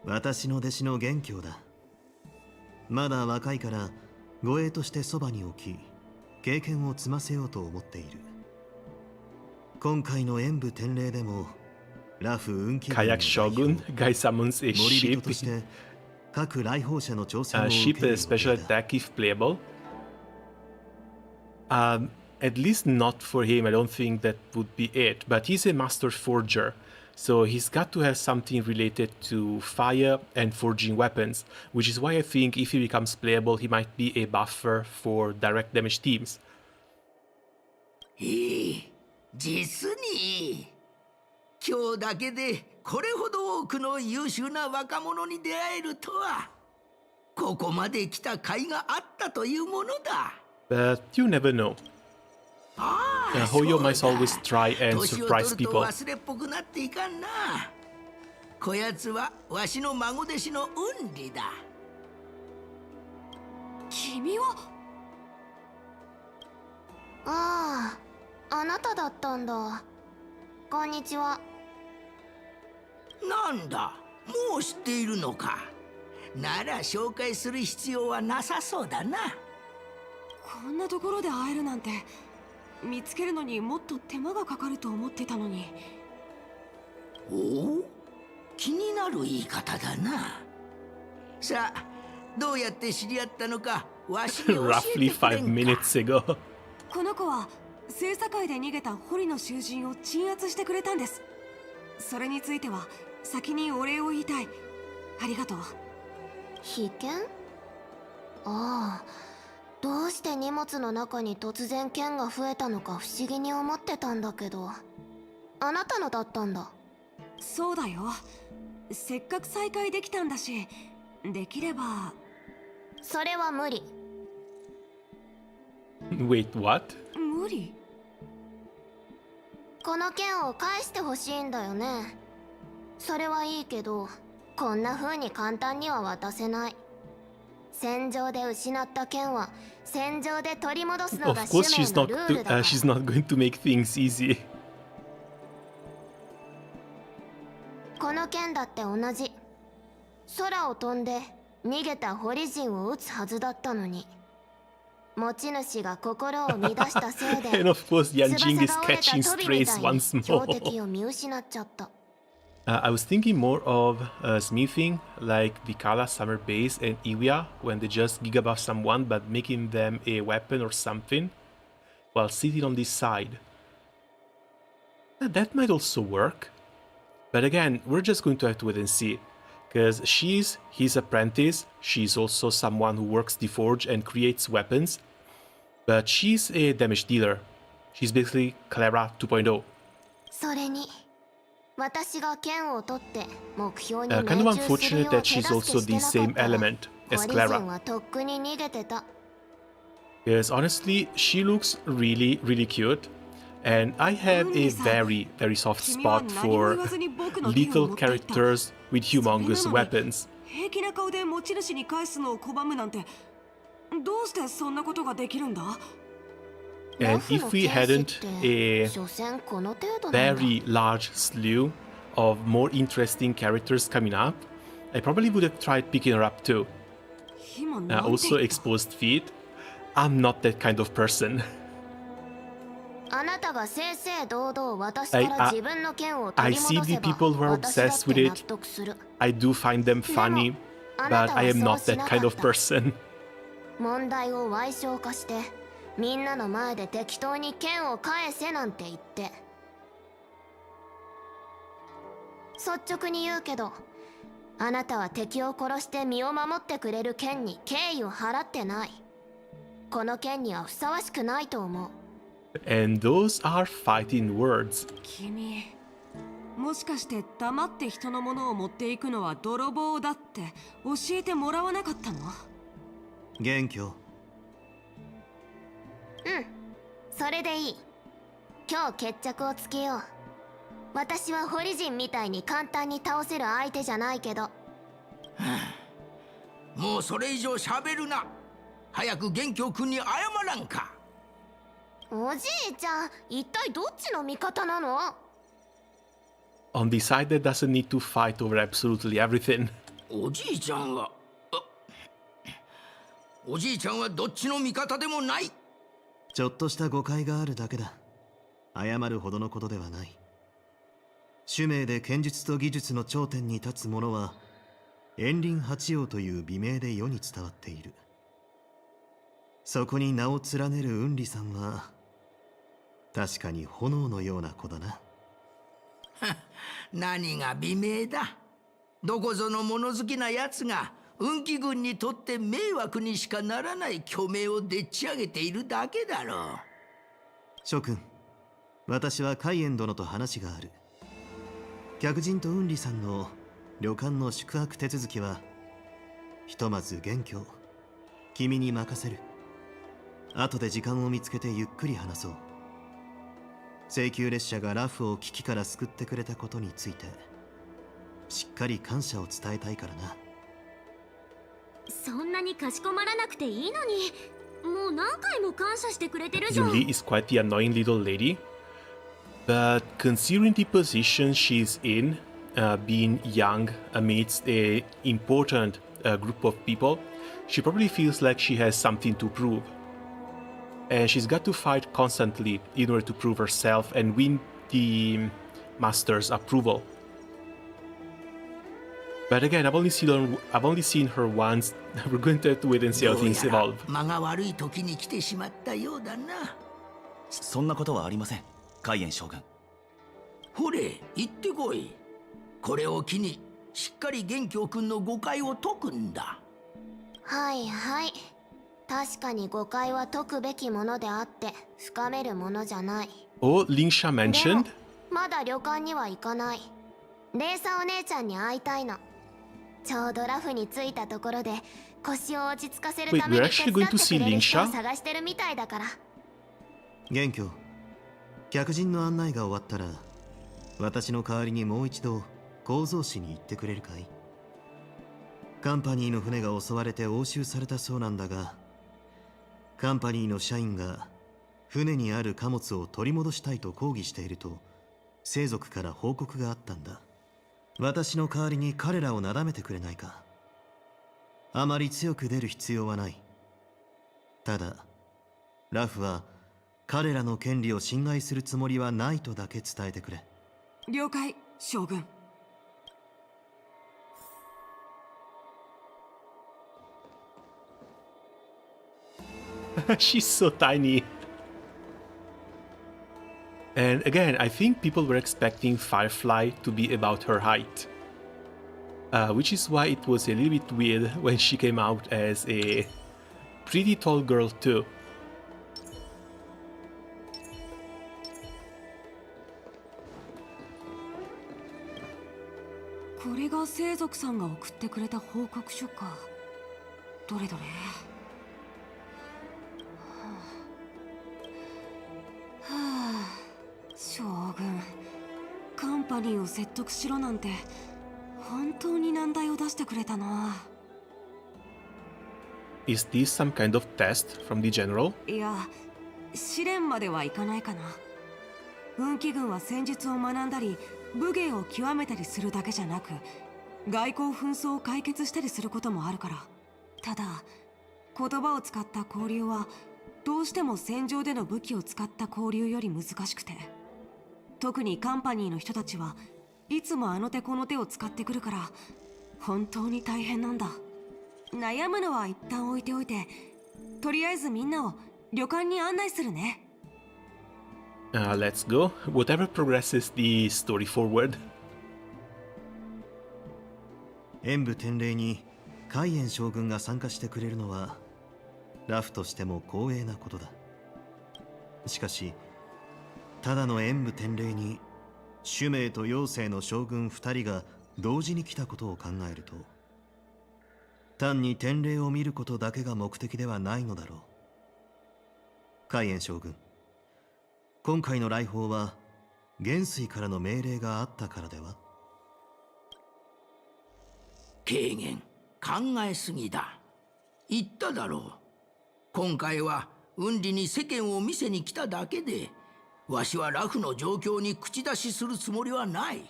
私の弟子の元凶だ。まだ若いから護衛としてそばに置き経験を積ませようと思っている。今回の演武天霊でもラフ運気 Kayak Shogun, guy summons a 森 ship. 人として各来訪者の挑戦を A 受 ship ける a special 予定だ。 attack if playable. At least not for him, I don't think that would be it. But he's a master forger, so he's got to have something related to fire and forging weapons, which is why I think if he becomes playable, he might be a buffer for direct damage teams. いい、実にいい。今日だけでこれほど多くの優秀な若者に出会えるとは、ここまで来た甲斐があったというものだ。But you never know. Hoyo might always try and 年を surprise 取ると people. 忘れっぽくなっていかんな。こやつはわしの孫弟子の運理だ。君は？ああ、あなただったんだ。こんにちは。なんだ、もう知っているのか。なら紹介する必要はなさそうだな。こんなところで会えるなんて、見つけるのにもっと手間がかかると思ってたのに。おお、気になる言い方だな。さあ、どうやって知り合ったのかわしに教え Roughly てくれ 5 ん minutes か。 ago. この子は聖査会で逃げた堀の囚人を鎮圧してくれたんです。それについては先にお礼を言いたい。ありがとう。被験？ああ、どうして荷物の中に突然剣が増えたのか不思議に思ってたんだけど、あなたのだったんだ。そうだよ。せっかく再会できたんだし、できれば。それは無理。Wait, what? 無理？この剣を返してほしいんだよね。それはいいけど、こんな風に簡単には渡せない。戦場で失った剣は戦場で取り戻すの Of が course 使命 she's の not ルールだから。she's not going to make things easy. この剣だって同じ。空を飛んで逃げた堀人を撃つはずだったのに、持ち主が心を乱したせいで And of course 翼 Yanjing is が折れた catching トビみ strays たいに once 標 more. 的を見失っちゃった。I was thinking more of smithing, like Vikala Summer Base and Iwia, when they just gigabuff someone but making them a weapon or something, while sitting on this side. That might also work. But again, we're just going to have to wait and see. Because she's his apprentice, she's also someone who works the forge and creates weapons. But she's a damage dealer. She's basically Clara 2.0. それに私が剣を取って目標に Kind 命 of 中するよ unfortunate う that 手 she's 助 also け the してな same かったら element as 堀 Clara. 人はとっくに逃げてた。 Because honestly, she looks really, really cute. And I have a very, very soft spot for little characters with humongous weapons. 平気な顔で持ち主に返すのを拒むなんて、どうしてそんなことができるんだ？ And if we hadn't a 所詮この程度なんだ。 very large slew of more interesting characters coming up, I probably would have tried picking her up too. 今なんて言った？ Also exposed feet. I'm not that kind of person. あなたが正々堂々私から自分の剣を取 I り see 戻 the せば people who are 私だっ obsessed with て納 it. 得する。 I do find them funny, but I am not that kind of person. 問題を矮小化してみんなの前で適当に剣を返せなんて言って、率直に言うけど、あなたは敵を殺して身を守ってくれる剣に敬意を払ってない。この剣にはふさわしくないと思う。 And those are fighting words. 君、もしかして黙って人のものを持っていくのは泥棒だって教えてもらわなかったの？元凶。それでいい。今日決着をつけよう。私はホリジンみたいに簡単に倒せる相手じゃないけど。もうそれ以上喋るな。早く元凶君に謝らんか。おじいちゃん、一体どっちの味方なの？ On the side that doesn't need to fight over absolutely everything. おじいちゃんはどっちの味方でもない。ちょっとした誤解があるだけだ。謝るほどのことではない。主命で剣術と技術の頂点に立つ者は炎輪八王という美名で世に伝わっている。そこに名を連ねる雲里さんは確かに炎のような子だな。何が美名だ。どこぞの物好きな奴が運気軍にとって迷惑にしかならない虚名をでっち上げているだけだろう。諸君、私は海燕殿と話がある。客人と雲里さんの旅館の宿泊手続きはひとまず元凶、君に任せる。後で時間を見つけてゆっくり話そう。請求列車がラフを危機から救ってくれたことについてしっかり感謝を伝えたいからな。そんなにかしこまらなくていいのに、もう何回も感謝してくれてるじゃん。Yuli is quite the annoying little lady, but considering the position she's in, being young amidst an important group of people, she probably feels like she has something to prove. And she's got to fight constantly in order to prove herself and win the master's approval. But again, I've only seen her once. We're going to have to wait and see how things evolve. 間が悪い時に来てしまったようだな。そんなことはありません、海燕将軍。ほれ、行ってこい。これを機にしっかり元凶君の誤解を解くんだ。はいはい。確かに誤解は解くべきものであって深めるものじゃない。Oh, Lingsha mentioned? まだ旅館には行かない。レイサお姉ちゃんに会いたいの。ちょうどラフに着いたところで腰を落ち着かせるために手伝ってくれる人を探してるみたいだから。元凶、客人の案内が終わったら私の代わりにもう一度構造市に行ってくれるかい？カンパニーの船が襲われて押収されたそうなんだが、カンパニーの社員が船にある貨物を取り戻したいと抗議していると生族から報告があったんだ。私の代わりに彼らをなだめてくれないか？あまり強く出る必要はない。ただラフは彼らの権利を侵害するつもりはないとだけ伝えてくれ。了解、将軍。She's so tiny. And again, I think people were expecting Firefly to be about her height. Which is why it was a little bit weird when she came out as a pretty tall girl too. これが生族さんが送ってくれた報告書か。どれどれ。将軍、カンパニーを説得しろなんて本当に難題を出してくれたな。Is this some kind of test from the general? いや、試練まではいかないかな。運気軍は戦術を学んだり武芸を極めたりするだけじゃなく、外交紛争を解決したりすることもあるから。ただ言葉を使った交流はどうしても戦場での武器を使った交流より難しくて、特にカンパニーの人たちはいつもあの手この手を使ってくるから本当に大変なんだ。悩むのは一旦置いておいて、とりあえずみんなを旅館に案内するね。Let's go. Whatever progresses the story forward. 演武典礼に海燕将軍が参加してくれるのはラフとしても光栄なことだ。しかしただの演武典礼に主命と妖精の将軍2人が同時に来たことを考えると、単に典礼を見ることだけが目的ではないのだろう。海燕将軍、今回の来訪は元帥からの命令があったからでは？軽減、考えすぎだ。言っただろう。今回は雲里に世間を見せに来ただけで、わしはラフの状況に口出しするつもりはない。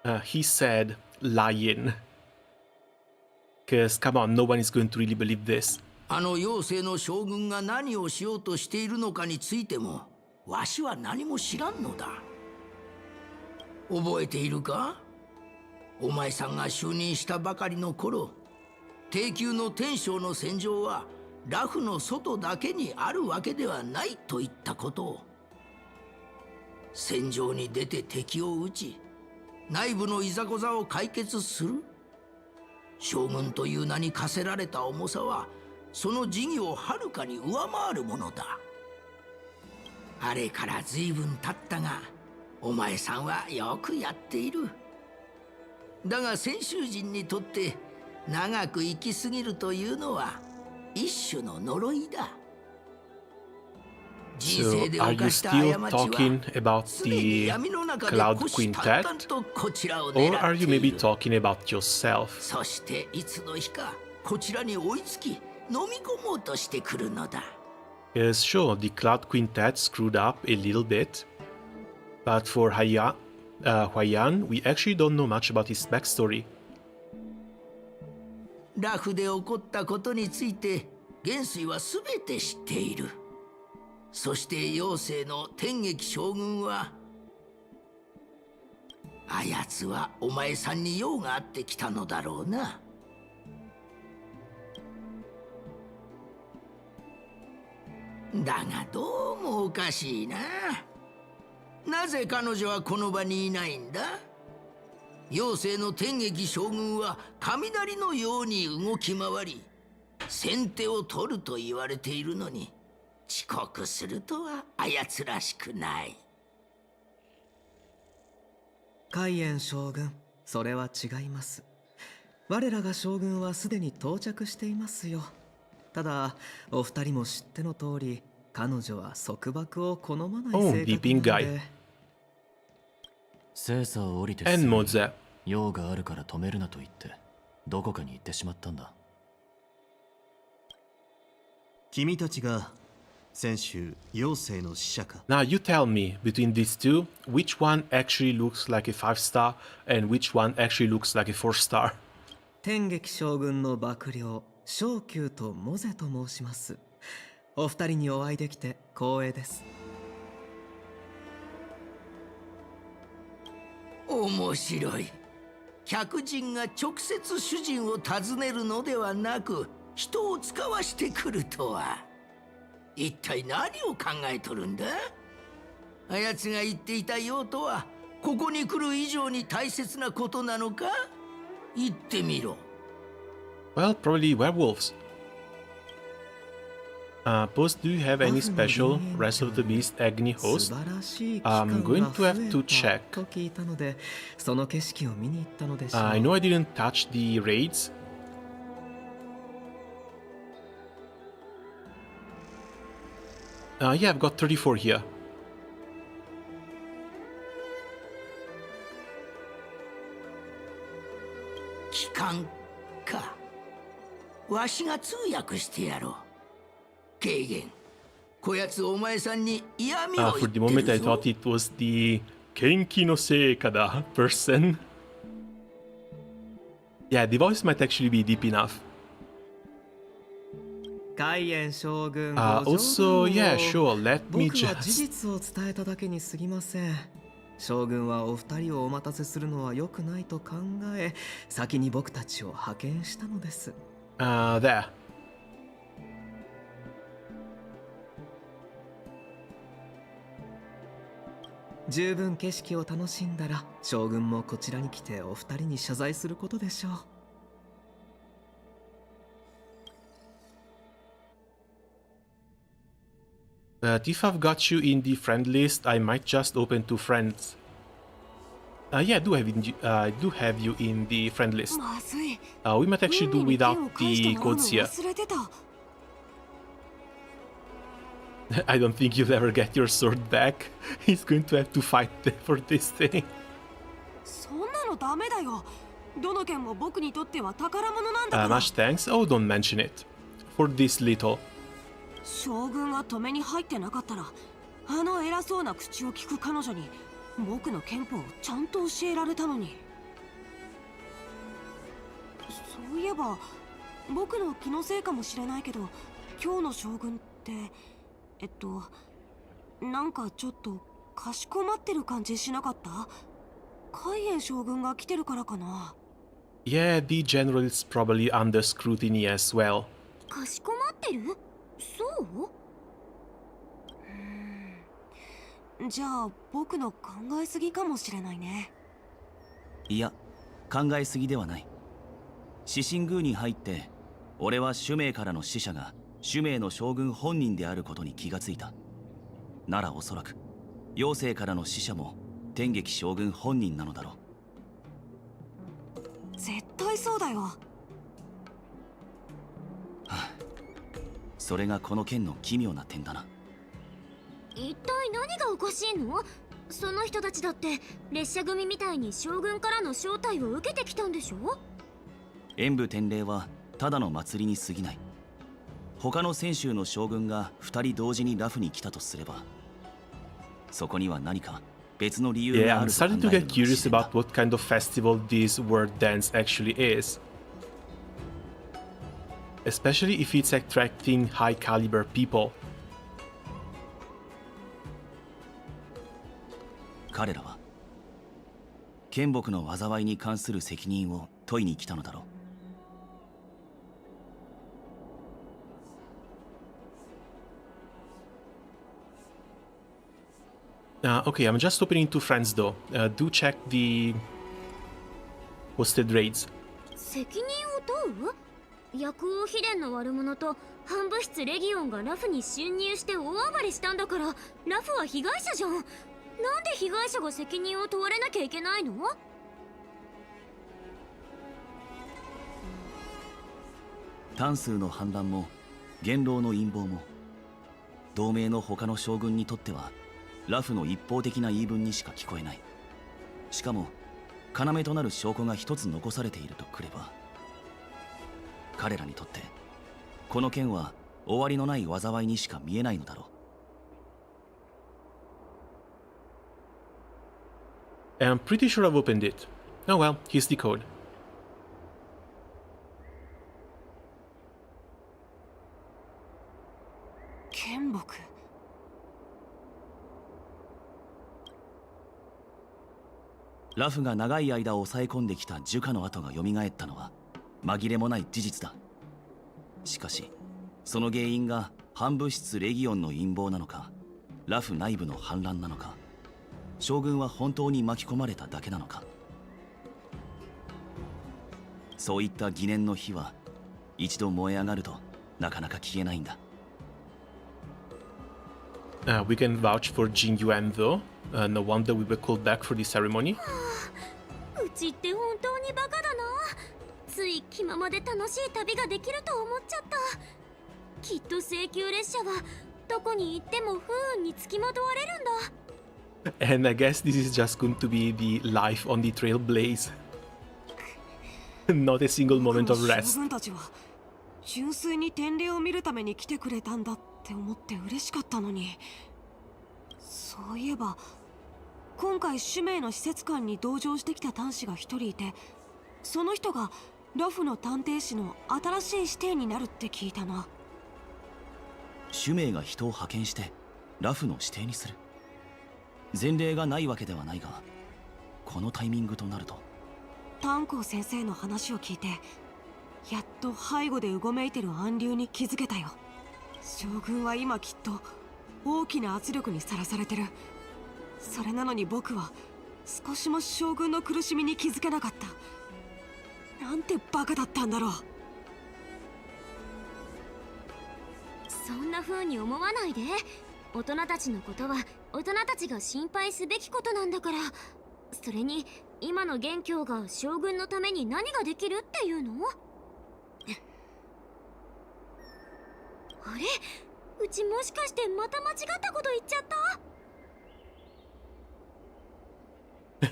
He said lion. Because, come on, no one is going to really believe this. あの妖精の将軍が何をしようとしているのかについても、わしは何も知らんのだ。覚えているか？お前さんが就任したばかりの頃、低級の天将の戦場はラフの外だけにあるわけではないと言ったことを。戦場に出て敵を撃ち、内部のいざこざを解決する。将軍という名に課せられた重さは、その事業をはるかに上回るものだ。あれから随分経ったが、お前さんはよくやっている。だが先州人にとって長く生きすぎるというのは一種の呪いだ。 So, are you still talking about the Cloud Quintet? Or are you maybe talking about yourself? そしていつの日かこちらに追いつき飲み込もうとしてくるのだ。 Yes, sure, the Cloud Quintet screwed up a little bit. But for Huayan, we actually don't know much about his backstory. ラフで起こったことについて元帥は全て知っている。そして妖精の天撃将軍は、あやつはお前さんに用があってきたのだろうな。だがどうもおかしいな。なぜ彼女はこの場にいないんだ？妖精の天撃将軍は雷のように動き回り、先手を取ると言われているのに、遅刻するとはあやつらしくない。海燕将軍、それは違います。我らが将軍はすでに到着していますよ。ただお二人も知っての通り、彼女は束縛を好まない性格なので。精査を降りてすぐ用があるから止めるなと言ってどこかに行ってしまったんだ。君たちが先週妖精の使者か。 Now you tell me, between these two, which one actually looks like a 5-star and which one actually looks like a 4-star? 天撃将軍の幕僚昇級とモゼと申します。お二人にお会いできて光栄です。面白い。客人が直接主人を訪ねるのではなく、人を使わしてくるとは。一体何を考えとるんだ？あやつが言っていた用途はここに来る以上に大切なことなのか？言ってみろ。 Well, probably werewolves. Post, do you have any special Rest of the Beast Agni host? I'm going to have to check. I know I didn't touch the raids. Yeah, I've got 34 here. 機関か。わしが通訳してやろう。軽減。こやつお前さんに嫌味を言ってるぞ。 For the moment I thought it was the Kenki no Seikada person. Yeah, the voice might actually be deep enough. Also, yeah, sure, let me just... 事実を伝えただけに過ぎません。将軍はお二人をお待たせするのは良くないと考え、先に僕たちを派遣したのです。There. 十分景色を楽しんだら将軍もこちらに来てお二人に謝罪することでしょう。But if I've got you in the friend list, I might just open to friends. Yeah, I do have you in the friend list. We might actually do without the codes here. I don't think you'll ever get your sword back. He's going to have to fight for this thing. Much thanks. Oh, don't mention it. For this little. 将軍が止めに入ってなかったら、あの偉そうな口を聞く彼女に僕の憲法をちゃんと教えられたのに。そういえば僕の気のせいかもしれないけど、今日の将軍ってなんかちょっとかしこまってる感じしなかった？海燕将軍が来てるからかな。 Yeah, the general is probably under scrutiny as well. かしこまってる？そう？じゃあ僕の考えすぎかもしれないね。いや、考えすぎではない。獅神宮に入って俺は主命からの使者が主命の将軍本人であることに気がついた。ならおそらく妖精からの使者も天撃将軍本人なのだろう。絶対そうだよ。それがこの件の奇妙な点だな。一体何がおかしいの？その人たちだって列車組みたいに将軍からの招待を受けてきたんでしょ？演武典礼はただの祭りに過ぎない。他の泉州の将軍が2人同時にラフに来たとすれば、そこには何か別の理由 Yeah, があ I'm ると考 starting to える get のかも curious しれんな。 about what kind of festival this word dance actually is. Especially if it's attracting high caliber people. 彼らは剣木の災いに関する責任を問いに来たのだろう。Okay, I'm just opening two friends though. Do check the hosted raids. 責任を問う？薬王秘伝の悪者と反物質レギオンがラフに侵入して大暴れしたんだから、ラフは被害者じゃん。なんで被害者が責任を問われなきゃいけないの？単数の反乱も元老の陰謀も同盟の他の将軍にとってはラフの一方的な言い分にしか聞こえない。しかも要となる証拠が一つ残されているとくれば、彼らにとってこの件は終わりのない災いにしか見えないのだろう。 I'm pretty sure I've opened it. Oh well, here's the code. 剣木。ラフが長い間抑え込んできた樹下の跡が蘇ったのは紛れもない事実だ。しかしその原因が反物質レギオンの陰謀なのか、ラフ内部の反乱なのか、将軍は本当に巻き込まれただけなのか。そういった疑念の火は一度燃え上がるとなかなか消えないんだ。We can vouch for Jin Yuan though. No wonder we were called back for the ceremony. うちって本当にバカだな。つい気ままで楽しい旅ができると思っちゃった。きっと請求列車はどこに行っても不運につきまとわれるんだ。 And I guess this is just going to be the life on the trailblaze. Not a single moment of 将 rest. 軍たちは純粋に典礼を見るために来てくれたんだって思って嬉しかったのに。そういえば今回主命の施設官に同乗してきた探士が一人いて、その人がラフの探偵士の新しい師弟になるって聞いたな。主命が人を派遣してラフの指定にする前例がないわけではないが、このタイミングとなると。炭鉱先生の話を聞いてやっと背後でうごめいてる暗流に気づけたよ。将軍は今きっと大きな圧力にさらされてる。それなのに僕は少しも将軍の苦しみに気づけなかった。なんてバカだったんだろう。そんな風に思わないで。大人たちのことは大人たちが心配すべきことなんだから。それに今の元凶が将軍のために何ができるっていうの？あれ、うちもしかしてまた間違ったこと言っちゃった？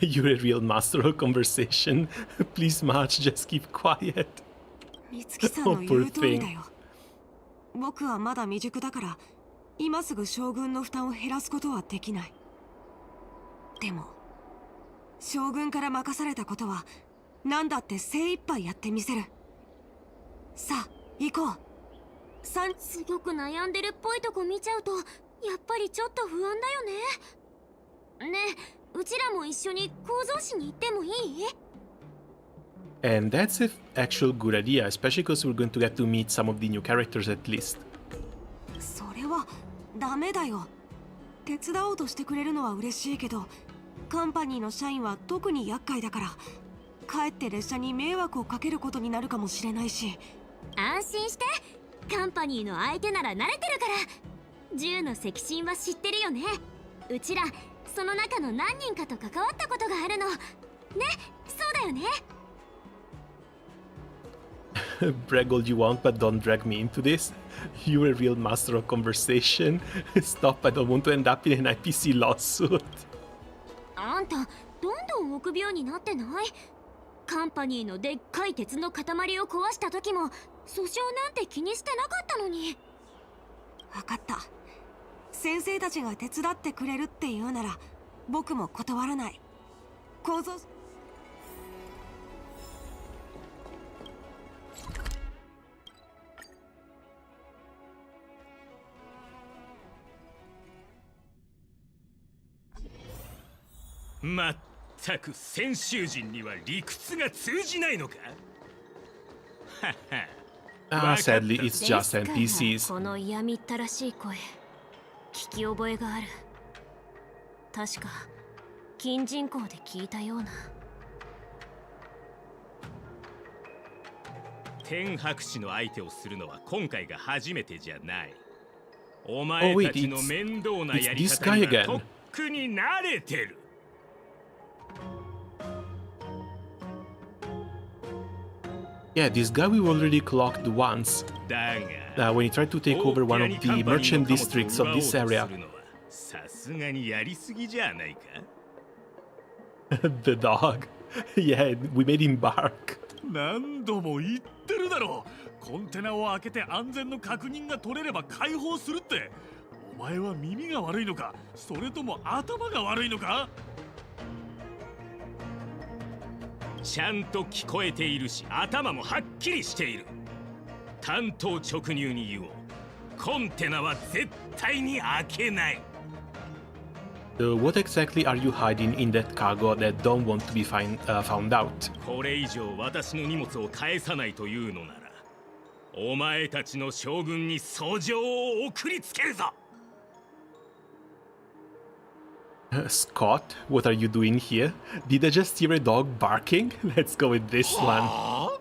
You're a real master of conversation. Please, March, just keep quiet. 美月さんの言う通りだよ。僕はまだ未熟だから今すぐ将軍の負担を減らすことはできない。でも将軍から任されたことは何だって精一杯やってみせる。さあ行こう。すごく悩んでるっぽいとこ見ちゃうとやっぱりちょっと不安だよね。ねえ、うちらも一緒に構造紙に行ってもいい？ And that's an actual good idea, especially because we're going to get to meet some of the new characters at least. それはダメだよ。手伝おうとしてくれるのは嬉しいけど、カンパニーの社員は特に厄介だから、かえって列車に迷惑をかけることになるかもしれないし。安心して、カンパニーの相手なら慣れてるから。銃の赤心は知ってるよね。うちらその中の何人かと関わったことがあるのね。そうだよね。Brag all you want, but don't drag me into this. You're a real master of conversation. Stop, I don't want to end up in an IPC lawsuit. あんた、どんどん臆病になってない？カンパニーのでっかい鉄の塊を壊した時も訴訟なんて気にしてなかったのに。分かった。先生たちが手伝ってくれるって言うなら僕も断らない。構造まったく先衆人には理屈が通じないのか。Sadly, it's just NPCs. この嫌みったらしい声、聞き覚えがある。確か金人口で聞いたような。天白氏の相手をするのは今回が初めてじゃない。お前たちの面倒なやり方にはとっくに慣れてる。Yeah, this guy we've already clocked once. When he tried to take over one of the merchant districts of this area. さすがにやりすぎじゃないか。The dog. Yeah, we made him bark. 何度も言ってるだろう。コンテナを開けて安全の確認が取れれば解放するって。お前は耳が悪いのか、それとも頭が悪いのか？ちゃんと聞こえているし、頭もはっきりしている。単刀直入に言おう。コンテナは絶対に開けない。What exactly are you hiding in that cargo that don't want to be found out? これ以上私の荷物を返さないというのなら、お前たちの将軍に訴状を送りつけるぞ。Scott, what are you doing here? Did I just hear a dog barking? Let's go with this one. こ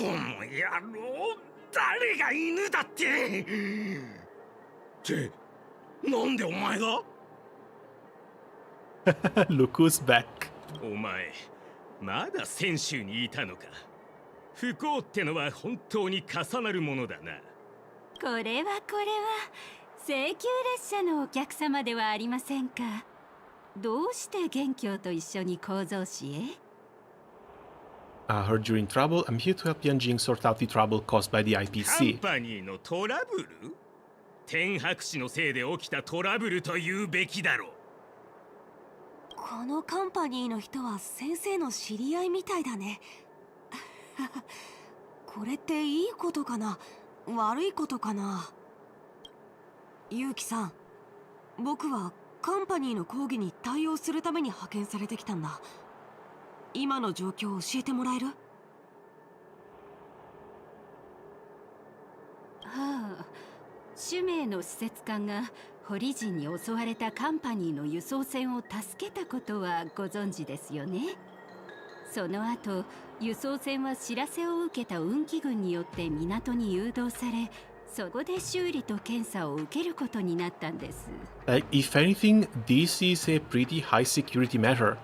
の野郎、誰が犬だって。ってなんでお前が？Look who's back. お前、まだ先週にいたのか。不幸ってのは本当に重なるものだな。これは請求列車のお客様ではありませんか。どうして元凶と一緒に構造紙へ？ Heard you're in trouble. I'm here to help Yanjing sort out the trouble caused by the カン IPC. パニーのトラブル？天白氏のせいで起きたトラブルと言うべきだろう。このカンパニーの人は先生の知り合いみたいだね。これっていいことかな、悪いことかな。ユウキさん、僕はカンパニーの抗議に対応するために派遣されてきたんだ。今の状況を教えてもらえる？はあ、主名の施設官が堀人に襲われたカンパニーの輸送船を助けたことはご存知ですよね。その後、輸送船は知らせを受けた運気軍によって港に誘導され、そこで修理と検査を受けることになったんです。Like, if anything, this is a pretty high security measure.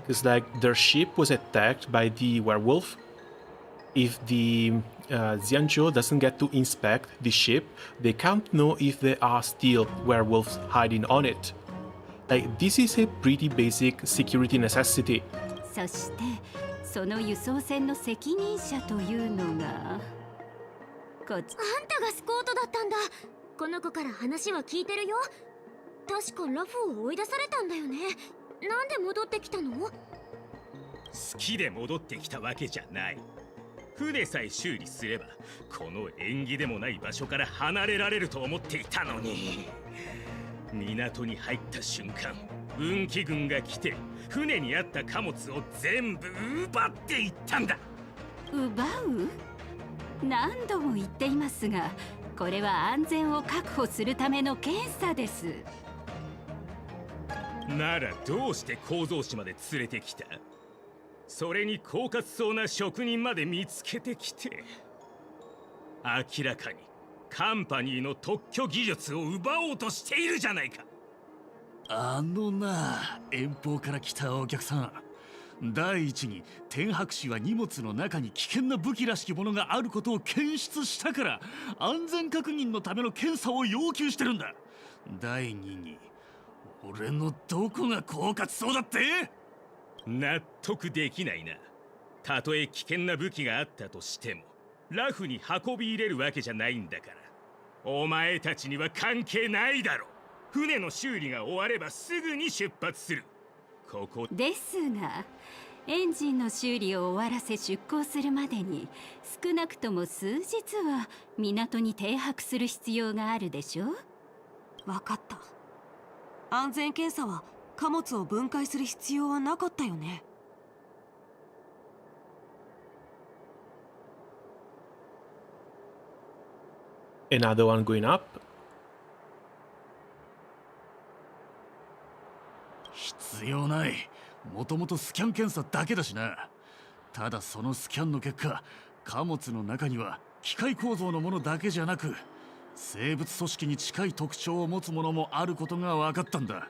Because, like, their ship was attacked by the werewolf. If the Xianzhou doesn't get to inspect the ship, they can't know if there are still werewolves hiding on it. Like, this is a pretty basic security necessity. そして、その輸送船の責任者というのがこっち。あんたがスコートだったんだ。この子から話は聞いてるよ。確かラフを追い出されたんだよね。なんで戻ってきたの？好きで戻ってきたわけじゃない。船さえ修理すればこの縁起でもない場所から離れられると思っていたのに、港に入った瞬間、運気軍が来て船にあった貨物を全部奪っていったんだ。奪う？何度も言っていますが、これは安全を確保するための検査です。ならどうして構造士まで連れてきた？それに狡猾そうな職人まで見つけてきて、明らかにカンパニーの特許技術を奪おうとしているじゃないか。あのな、遠方から来たお客さん、第一に天白氏は荷物の中に危険な武器らしきものがあることを検出したから安全確認のための検査を要求してるんだ。第二に、俺のどこが狡猾そうだって？納得できないな。たとえ危険な武器があったとしてもラフに運び入れるわけじゃないんだから、お前たちには関係ないだろ。船の修理が終わればすぐに出発する。ここですが、エンジンの修理を終わらせ出港するまでに少なくとも数日は港に停泊する必要があるでしょ。わかった。安全検査は貨物を分解する必要はなかったよね。Another one going up. 必要ない。もともとスキャン検査だけだしな。ただそのスキャンの結果、貨物の中には機械構造のものだけじゃなく生物組織に近い特徴を持つものもあることが分かったんだ。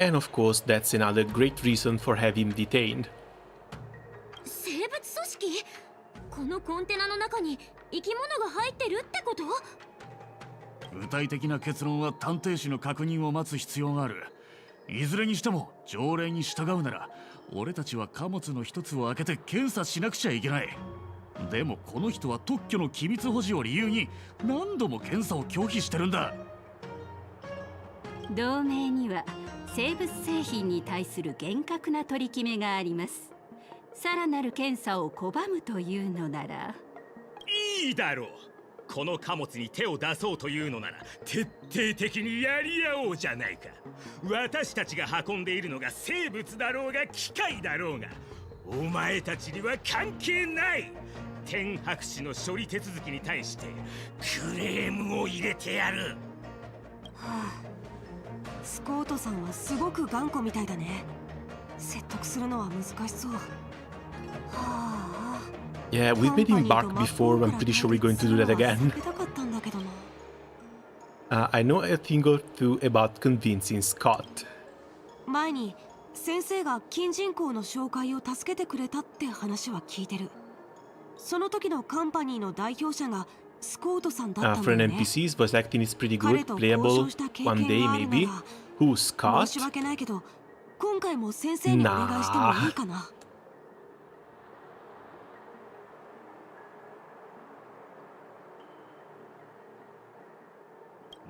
And of course, that's another great reason for having him detained. 生物組織？このコンテナの中に生き物が入ってるってこと？具体的な結論は探偵士の確認を待つ必要がある。いずれにしても条例に従うなら俺たちは貨物の一つを開けて検査しなくちゃいけない。でもこの人は特許の機密保持を理由に何度も検査を拒否してるんだ。同盟には生物製品に対する厳格な取り決めがあります。さらなる検査を拒むというのならいいだろう。この貨物に手を出そうというのなら徹底的にやり合おうじゃないか。私たちが運んでいるのが生物だろうが機械だろうがお前たちには関係ない。天白氏の処理手続きに対してクレームを入れてやる。はあ、スコートさんはすごく頑固みたいだね。説得するのは難しそう。はあ。Yeah, we've made him bark before. I'm pretty sure we're going to do that again. I know a thing or two about convincing Scott. 前に先生が金人口の紹介を助けてくれたって話は聞いてる。その時のカンパニーの代表者がスコートさんだったのよね。For an NPC's voice acting is pretty good, playable one day maybe. Who's Scott? 申し訳ないけど、今回も先生にお願いしてもいいかな。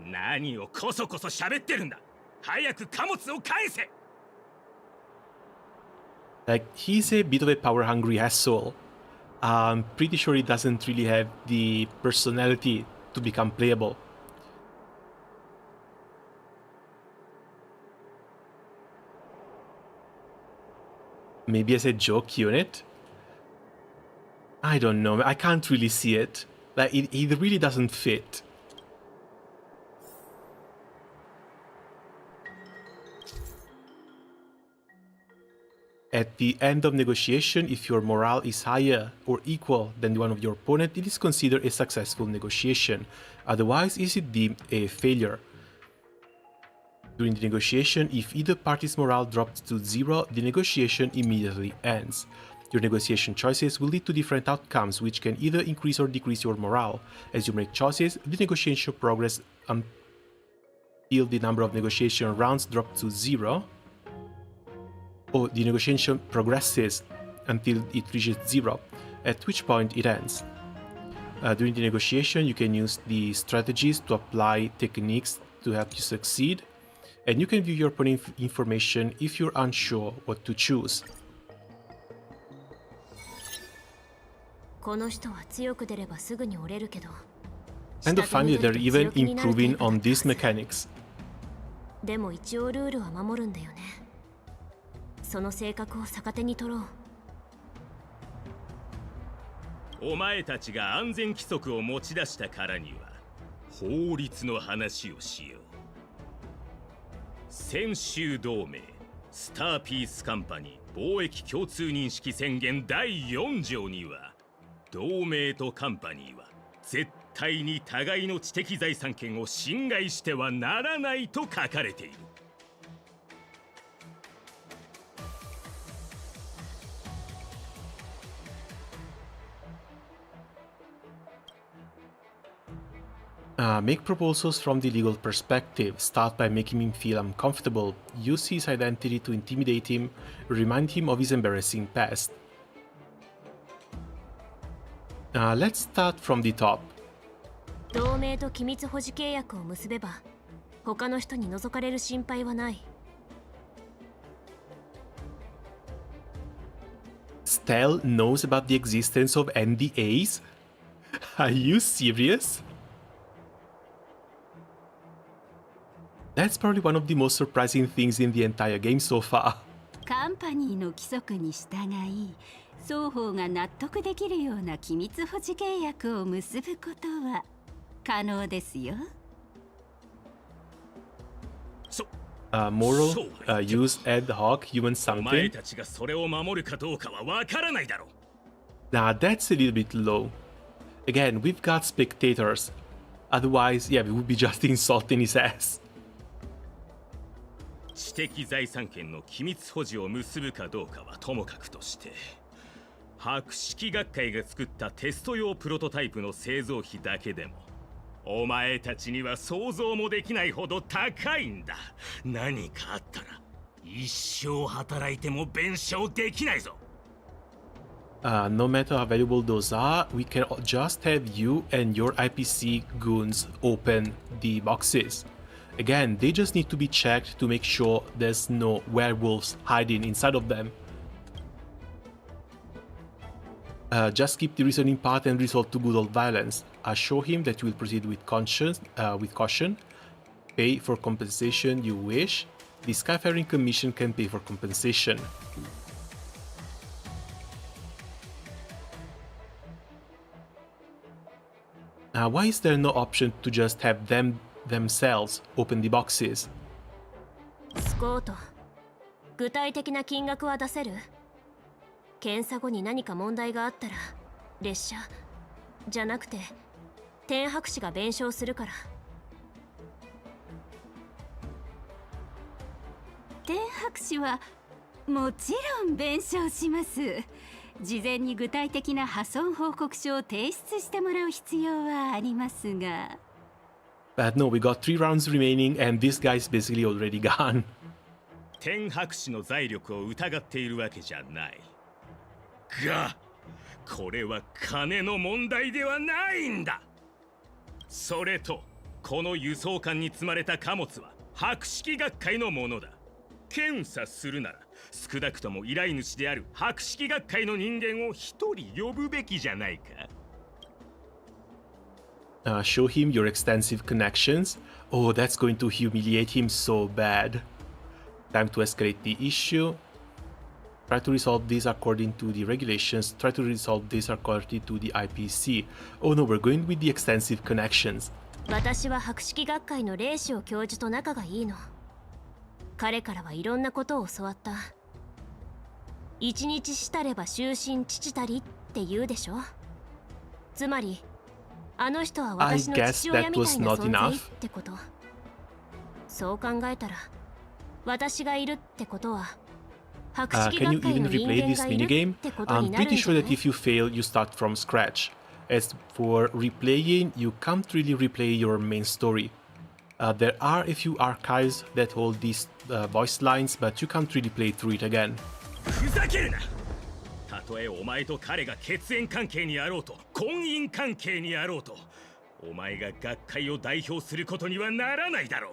何をこそこそ喋ってるんだ。早く貨物を返せ。Like, he's a bit of a power-hungry asshole. I'm pretty sure he doesn't really have the personality to become playable. Maybe as a joke unit? I don't know. I can't really see it. Like, it really doesn't fit. At the end of negotiation, if your morale is higher or equal than the one of your opponent, it is considered a successful negotiation. Otherwise, it is deemed a failure. During the negotiation, if either party's morale drops to 0, the negotiation immediately ends. Your negotiation choices will lead to different outcomes, which can either increase or decrease your morale. As you make choices, the negotiation progresses until the number of negotiation rounds drop to 0, or the negotiation progresses until it reaches 0, at which point it ends. During the negotiation, you can use the strategies to apply techniques to help you succeed, and you can view your opponent information if you're unsure what to choose. And finally, they're even improving on these mechanics. でも一応ルールは守るんだよね。その性格を逆手に取ろう。お前たちが安全規則を持ち出したからには法律の話をしよう。専修同盟スターピースカンパニー貿易共通認識宣言第4条には、同盟とカンパニーは絶対に互いの知的財産権を侵害してはならないと書かれている。Make proposals from the legal perspective. Start by making him feel uncomfortable. Use his identity to intimidate him. Remind him of his embarrassing past. Let's start from the top. 同盟と機密保持契約を結べば、他の人に覗かれる心配はない。Stell knows about the existence of NDAs? Are you serious? That's probably one of the most surprising things in the entire game so far. カンパニーの規則に従い、双方が納得できるような機密保持契約を結ぶことは可能ですよ。Moral, use ad hoc human お前 something. たちがそれを守るかどうかはわからないだろう。 Nah, that's a little bit low. Again, we've got spectators. Otherwise, yeah, we would be just insulting his ass. 知的財産権の機密保持を結ぶかどうかはともかくとして、博識学会が作ったテスト用プロトタイプの製造費だけでもお前たちには想像もできないほど高いんだ。何かあったら一生働いても弁償できないぞ。No matter how valuable those are, we can just have you and your IPC goons open the boxes. Again, they just need to be checked to make sure there's no werewolves hiding inside of them. Just keep the reasoning part and resort to good old violence. Assure him that you will proceed with caution. Pay for compensation you wish. The Skyfaring Commission can pay for compensation. Why is there no option to just have them themselves open the boxes? スコート、具体的な金額は出せる？検査後に何か問題があったら、列車じゃなくて天白氏が弁償するから。天白氏はもちろん弁償します。事前に具体的な破損報告書を提出してもらう必要はありますが。But no, we got 3 rounds remaining and this guy's basically already gone. 天白氏の財力を疑っているわけじゃない。が、これは金の問題ではないんだ。それと、この輸送艦に積まれた貨物は博識学会のものだ。検査するなら、少なくとも依頼主である博識学会の人間を一人呼ぶべきじゃないか。Show him your extensive connections. Oh, that's going to humiliate him so bad. Time to escalate the issue. Try to resolve this according to the regulations. Try to resolve this according to the IPC. Oh no, we're going with the extensive connections. 私は博識学会の霊視教授と仲がいいの。彼からはいろんなことを教わった。一日したれば終身父たりって言うでしょ。つまりあの人は私の父親みたいな存在ってこと。そう考えたら私がいるってことは博識 Can you 学会 even の人 replay 間 this がいる minigame? ってことに I'm なるん pretty じゃ sure な that い？ if you fail, you start from scratch. As for replaying, you can't really replay your main story. There are a few archives that hold these voice lines, but you can't really play through it again. ふざけるな。たとえお前と彼が血縁関係にあろうと婚姻関係にあろうと、お前が学会を代表することにはならないだろう。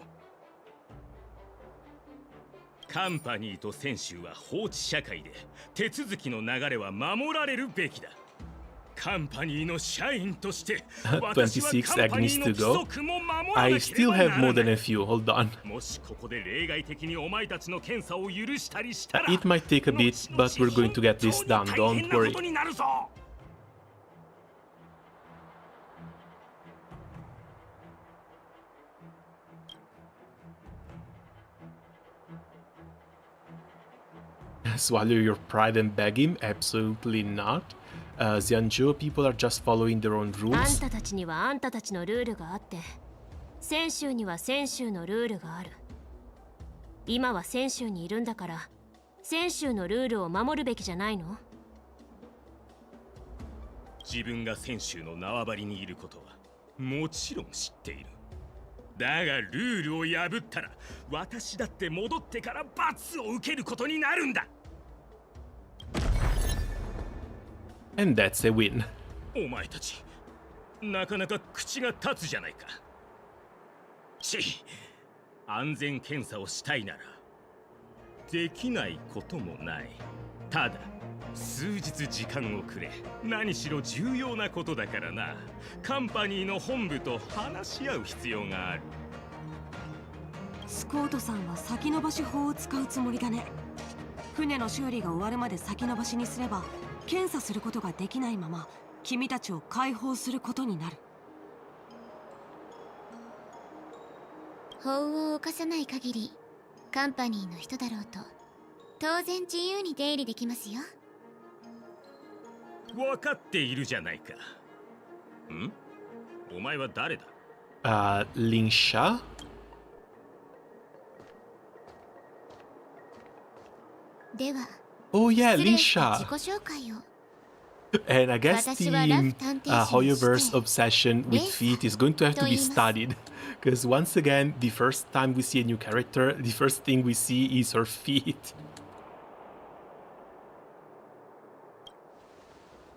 カンパニーと選手は法治社会で手続きの流れは守られるべきだ。カンパニーの社員として私はカンパニーの規則も守ら I なけれ still ばな have ら more な than a い。 few, hold on. もしここで例外的にお前たちの検査を許したりしたら It might take a bit, but we're going to get this done, don't worry. ことになるぞ。Swallow your pride and beg him? Absolutely not. Xianzhou people are just following their own あん rules. たたちにはあんたたちのルールがあって、先週には先週のルールがある。今は先週にいるんだから、先週のルールを守るべきじゃないの？自分が選手の縄張りにいることはもちろん知っている。だがルールを破ったら私だって戻ってから罰を受けることになるんだ。And that's a win. お前たちなかなか口が立つじゃないか。安全検査をしたいならできないこともない。ただ数日時間をくれ。何しろ重要なことだからな。カンパニーの本部と話し合う必要がある。スコートさんは先延ばし法を使うつもりだね。船の修理が終わるまで先延ばしにすれば検査することができないまま君たちを解放することになる。法を犯さない限りカンパニーの人だろうと当然自由に出入りできますよ。分かっているじゃないか。ん？お前は誰だ？Lingsha? では、 Oh yeah, 失礼して Lingsha. 自己紹介を。 And I guess 私はラフ Team 探偵士の Hoyoverse 使徒 obsession with feet is going to have to be studied. Because once again, the first time we see a new character, the first thing we see is her feet.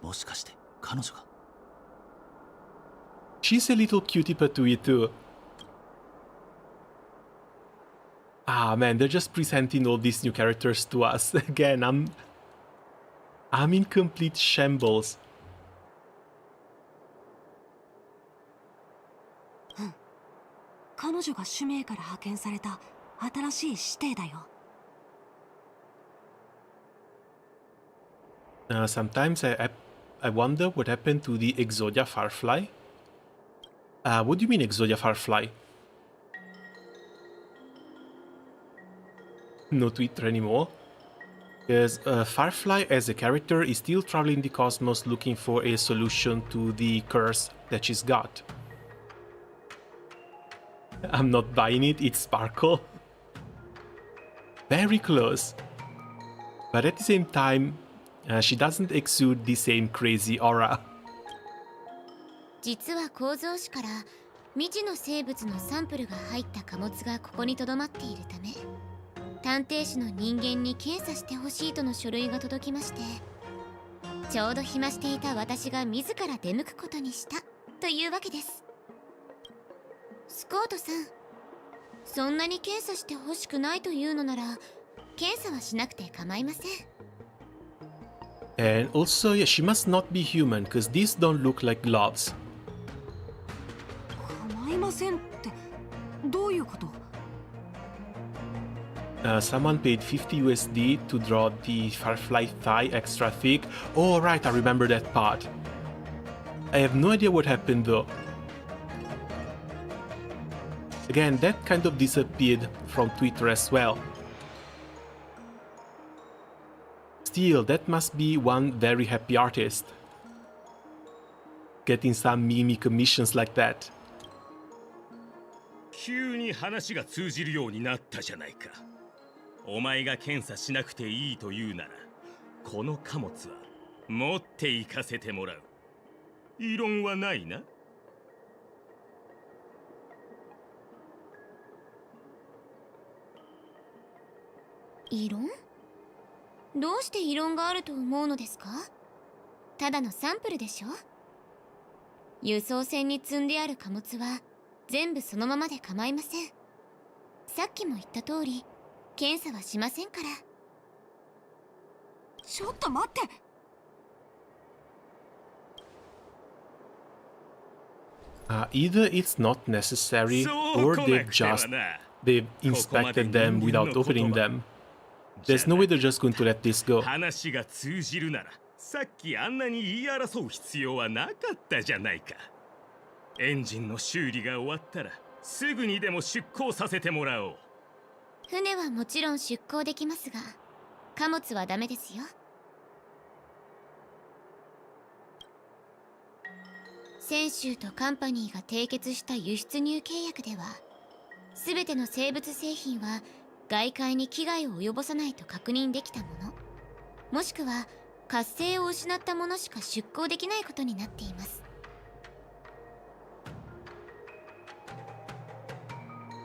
もしかして彼女が She's a little cutie patooey too. Ah man, they're just presenting all these new characters to us. Again, I'm in complete shambles. 彼女が使命から派遣された新しい指定だよ。Sometimes I wonder what happened to the Exodia Firefly. What do you mean Exodia Firefly? No Twitter anymore. Because Firefly as a character is still traveling the cosmos looking for a solution to the curse that she's got. I'm not buying it, it's Sparkle. Very close. But at the same time, she doesn't exude the same crazy aura. 実は構造紙から未知の生物のサンプルが入った貨物がここに留まっているため、探偵士の人間に検査してほしいとの書類が届きまして、ちょうど暇していた私が自ら出向くことにしたというわけです。スコートさん、そんなに検査してほしくないというのなら検査はしなくて構いません。 And also, yeah, she must not be human, because these don't look like gloves. 構いませんってどういうこと？ Someone paid 50 USD to draw the Firefly thigh extra thick. Oh right, I remember that part. I have no idea what happened though. Again, that kind of disappeared from Twitter as well. still, that must be one very happy artist. Getting some mimi commissions like that. 急に話が通じるようになったじゃないか。お前が検査しなくていいというなら、この貨物は持って行かせてもらう。異論はないな。異論？どうして異論があると思うのですか？ただのサンプルでしょ。輸送船に積んである貨物は全部そのままで構いません。さっきも言った通り、検査はしませんから。ちょっと待って。Either it's not necessary or they've inspected them without opening them. There's no way they're just going to let this go. 話が通じるなら、さっきあんなに言い争う必要はなかったじゃないか。エンジンの修理が終わったらすぐにでも出港させてもらおう。船はもちろん出港できますが、貨物はダメですよ。泉州とカンパニーが締結した輸出入契約では、すべての生物製品は外界に危害を及ぼさないと確認できたもの、もしくは活性を失ったものしか出港できないことになっています。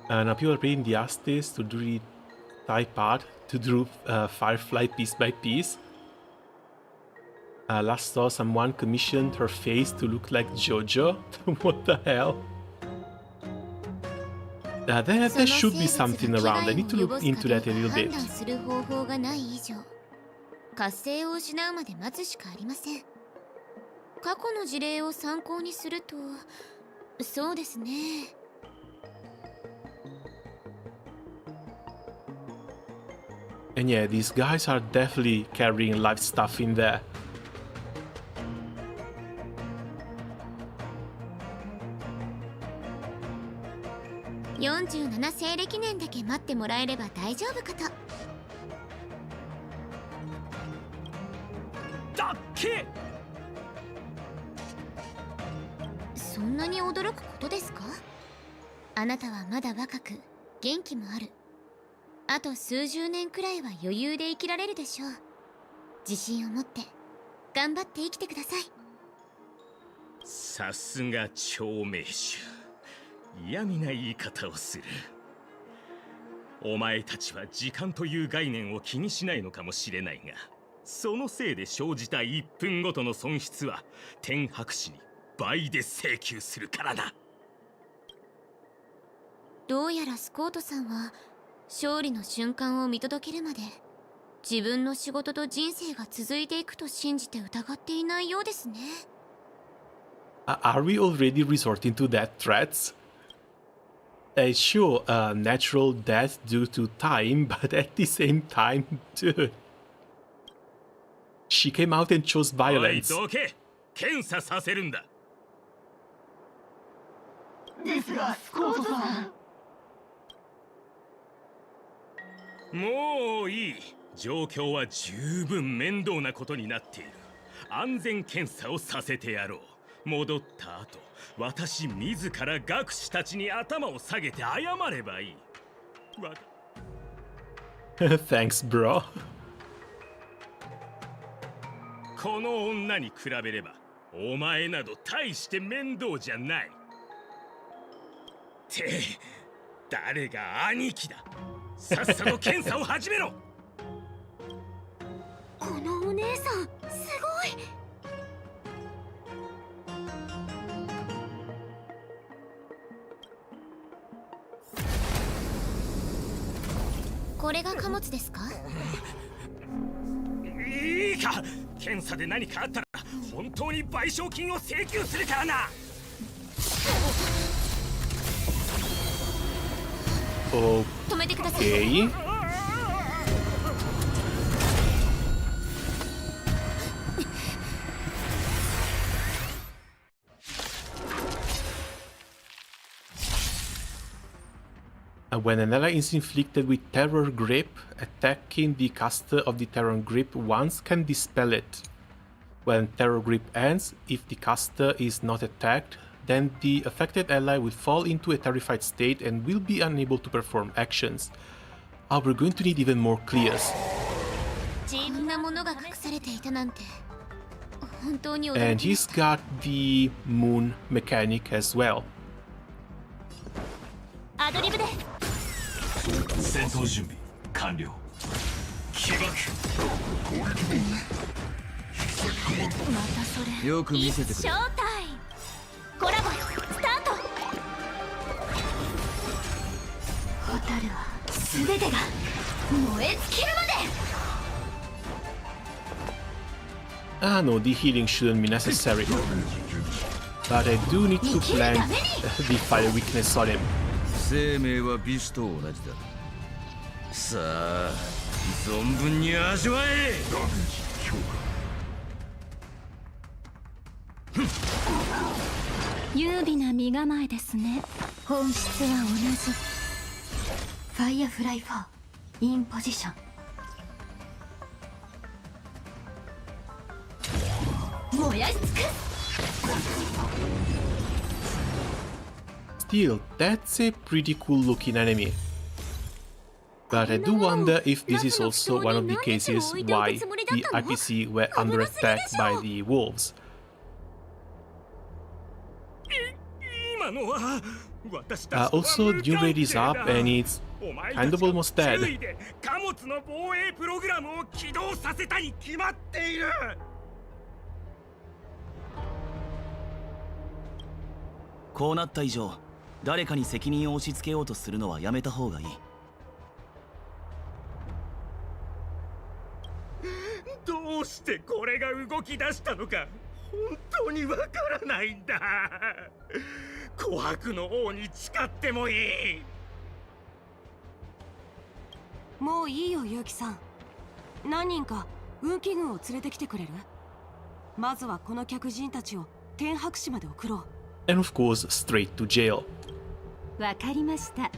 Now people are paying the Astes to do the Thai part, to do Firefly piece by piece. Last saw someone commissioned her face to look like Jojo. What the hell? There should be something around. I need to look into that a little bit. する方法がない以上、活性を失うまで待つしかありません。過去の事例を参考にすると、そうですね。And yeah, these guys are definitely carrying live stuff in there. 47西暦年だけ待ってもらえれば大丈夫かと。だっけ！そんなに驚くことですか？あなたはまだ若く元気もある。あと数十年くらいは余裕で生きられるでしょう。自信を持って頑張って生きてください。さすが長命種。嫌味な言い方をする。お前たちは時間という概念を気にしないのかもしれないが、そのせいで生じた1分ごとの損失は天白氏に倍で請求するからな。どうやらスコートさんは勝利の瞬間を見届けるまで自分の仕事と人生が続いていくと信じて疑っていないようですね。Are we already resorting to death threats? Sure, natural death due to time, but at the same time, dude. She came out and chose violence. おい、どけ！検査させるんだ。ですが、スコートさん。もういい。状況は十分面倒なことになっている。安全検査をさせてやろう。戻った後、私自ら学士たちに頭を下げて謝ればいい。Thanks, bro. この女に比べれば、お前など大して面倒じゃない。って誰が兄貴だ。さっさと検査を始めろ。このお姉さん、すごい。これが貨物ですか？いいか、検査で何かあったら本当に賠償金を請求するからな。止めてください。When an ally is inflicted with Terror Grip, attacking the caster of the Terror Grip once can dispel it. When Terror Grip ends, if the caster is not attacked, then the affected ally will fall into a terrified state and will be unable to perform actions. We're going to need even more clears. And he's got the moon mechanic as well. 戦闘準備完了。起爆。またそれ。よく見せてくれ。正体。コラボスタート。蛍は全てが燃え尽きるまで。No, the healing shouldn't be necessary. But I do need to plant the fire weakness on him. 生命は美酒と同じだ。さあ、存分に味わえ。優美な身構えですね。本質は同じ。ファイアフライ4インポジション。燃やし尽くす。 Still, that's a pretty cool looking enemy. But I do wonder if this is also one of the cases why the IPC were under attack by the wolves. Also, Dune Raid is up and it's kind of almost dead. 貨物の防衛プログラムを起動させたに決まっている。こうなった以上、誰かに責任を押し付けようとするのはやめた方がいい。どうしてこれが動き出したのか本当にわからないんだ。琥珀の王に誓ってもいい。もういいよ結城さん。何人か運気軍を連れてきてくれる？まずはこの客人たちを天白市まで送ろう。 And of course, straight to jail. わかりました。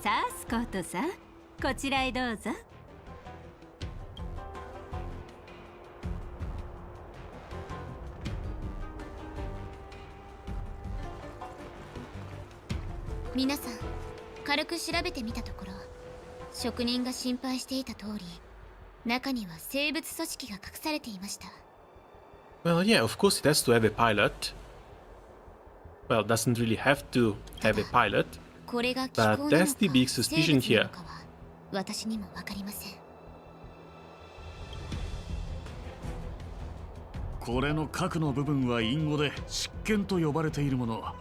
さあスコートさん、こちらへどうぞ。皆さん、軽く調べてみたところ、職人が心配していた通り、中には生物組織が隠されていました。Well, yeah, of course it has to have a pilot. Well, doesn't really have to have a pilot. But that's the big suspicion here. 私にもわかりません。これの核の部分は隠語で執権と呼ばれているもの。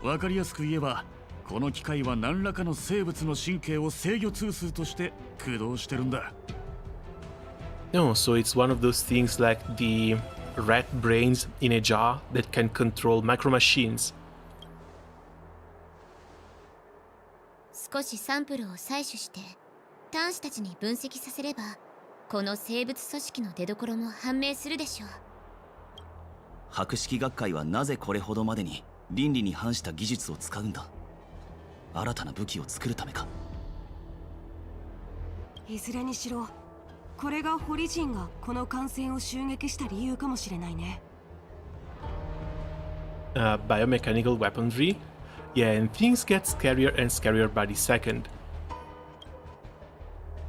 わかりやすく言えば、この機械は何らかの生物の神経を制御通数として駆動してるんだ。No, so it's one of those things like the rat brains in a jar that can control micro machines. 少しサンプルを採取して端子たちに分析させれば、この生物組織の出所も判明するでしょう。博識学会はなぜこれほどまでに倫理に反した技術を使うんだ。新たな武器を作るためか。いずれにしろ、これがホリジンがこの艦船を襲撃した理由かもしれないね。Biomechanical weaponry. Yeah, and things get scarier and scarier by the second.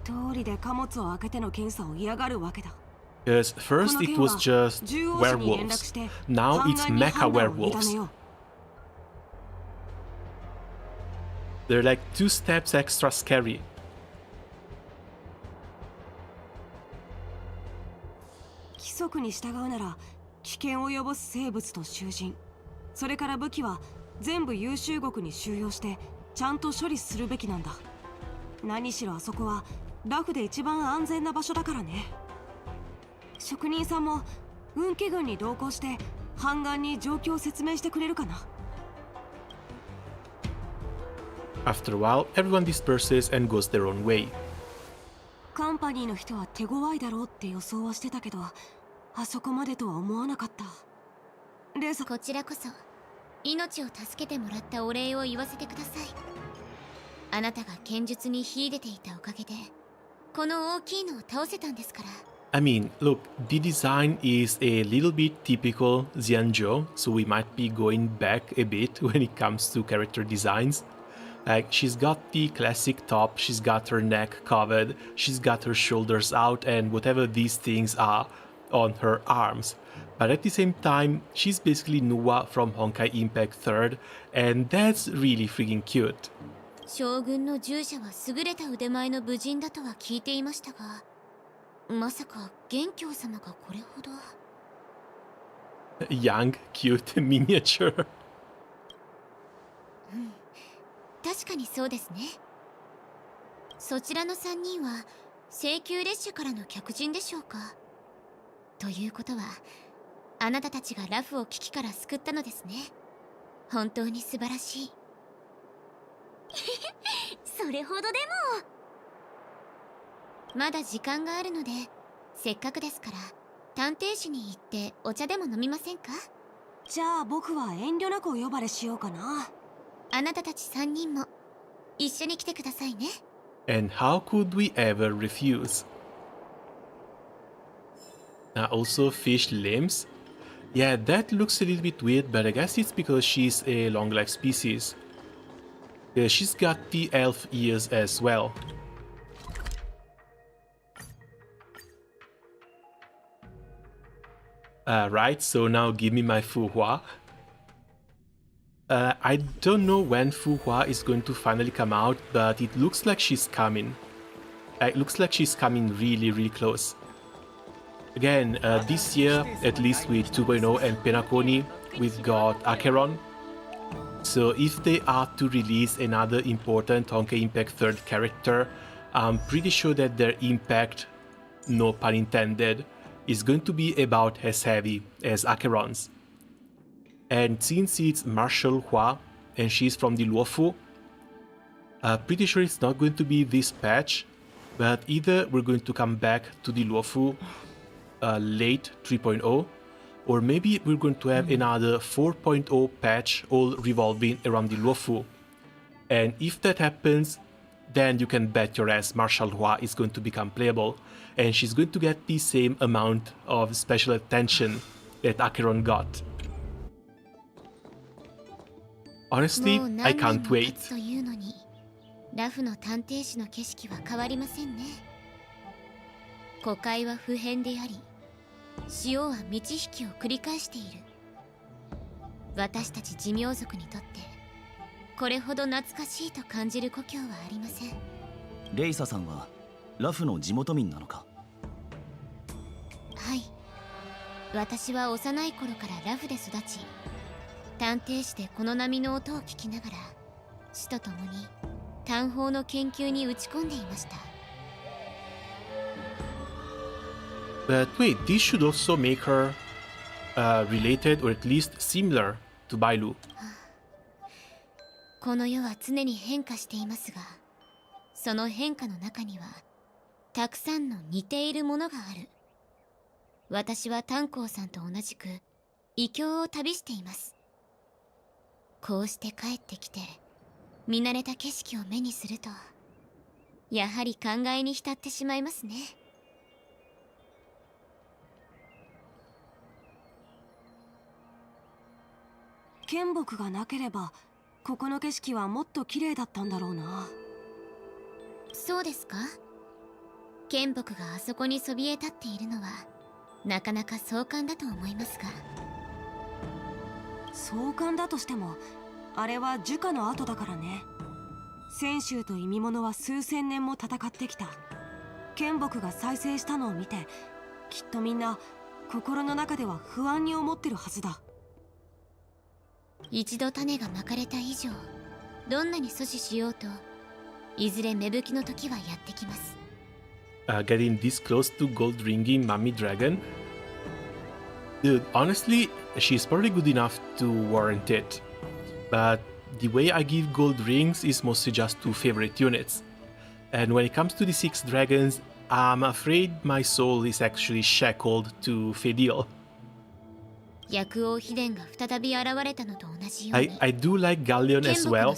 通りで貨物を開けての検査を嫌がるわけだ。Because first it was just werewolves. Now it's mecha werewolves. They're like 2 steps extra scary. 規則に従うなら危険を及ぼす生物と囚人、それから武器は全部優秀国に収容してちゃんと処理するべきなんだ。何しろあそこはラフで一番安全な場所だからね。職人さんも運気軍に同行して半岸に状況を説明してくれるかな。After a while, everyone disperses and goes their own way. カンパニーの人は手強いだろうって予想はしてたけど、あそこまでとは思わなかった。こちらこそ命を助けてもらったお礼を言わせてください。あなたが剣術に秀でていたおかげでこの大きいのを倒せたんですから。 I mean, look, the design is a little bit typical Xianzhou, so we might be going back a bit when it comes to character designs. Like, she's got the classic top, she's got her neck covered, she's got her shoulders out, and whatever these things are on her arms. But at the same time, she's basically Nuwa from Honkai Impact 3rd, and that's really freaking cute. 将軍の従者は優れた腕前の武人だとは聞いていましたが、まさか元凶様がこれほど。Young, cute, miniature. うん、確かにそうですね。そちらの3人は請求列車からの客人でしょうか。ということは、あなたたちがラフを危機から救ったのですね。本当に素晴らしい。それほどでも。まだ時間があるので、せっかくですから探偵士に行ってお茶でも飲みませんか。じゃあ僕は遠慮なくお呼ばれしようかな。あなたたち3人も一緒に来てくださいね。 And how could we ever refuse? Also fish limbs? Yeah, that looks a little bit weird, but I guess it's because she's a long life species. She's got the elf ears as well. Right, so now give me my Fu Hua. I don't know when Fu Hua is going to finally come out, but it looks like she's coming. It looks like she's coming really close. Again, this year, at least with 2.0 and Penacony, we've got Acheron. So if they are to release another important Honkai Impact 3rd character, I'm pretty sure that their impact, no pun intended, is going to be about as heavy as Acheron's. And since it's Marshal Hua and she's from the Luofu, pretty sure it's not going to be this patch, but either we're going to come back to the Luofu late 3.0, or maybe we're going to have another 4.0 patch all revolving around the Luofu. And if that happens, then you can bet your ass Marshal Hua is going to become playable, and she's going to get the same amount of special attention that Acheron got. Honestly, I can't wait. ラフの探偵士の景色は変わりませんね。誤解は不変であり、潮は満ち引きを繰り返している。私たち寿命族にとってこれほど懐かしいと感じる故郷はありません。レイサさんはラフの地元民なのか。はい、私は幼い頃からラフで育ち、探偵士でこの波の音を聞きながら死とともに探訪の研究に打ち込んでいました。 But wait, this should also make her related or at least similar to Bailu. この世は常に変化していますが、その変化の中にはたくさんの似ているものがある。私は炭鉱さんと同じく異境を旅しています。こうして帰ってきて見慣れた景色を目にすると、やはり考えに浸ってしまいますね。剣木がなければここの景色はもっと綺麗だったんだろうな。そうですか。剣木があそこにそびえ立っているのはなかなか壮観だと思いますが。壮観だとしてもあれは樹花の跡だからね。泉州と忌み物は数千年も戦ってきた。剣木が再生したのを見て、きっとみんな心の中では不安に思ってるはずだ。一度種がまかれた以上、どんなに阻止しようと、いずれ芽吹きの時はやってきます。Getting this close to gold ringing Mummy Dragon? Dude, honestly, she's probably good enough to warrant it. But the way I give gold rings is mostly just to favorite units. And when it comes to the 6 dragons, I'm afraid my soul is actually shackled to Fadil. 逆王秘伝が再び現れたのと同じように I do like Galleon as well,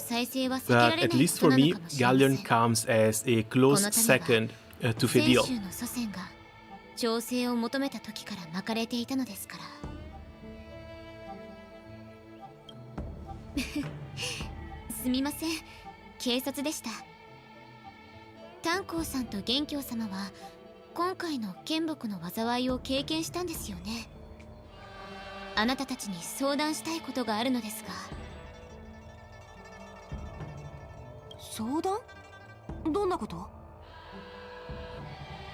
but at least for me, Galleon comes as a close second to 泉 Fedil. 州の祖先が調整を求めた時から巻かれていたのですからすみません、警察でした。炭鉱さんと元凶様は今回の剣木の災いを経験したんですよね。あなたたちに相談したいことがあるのですが。相談？どんなこと？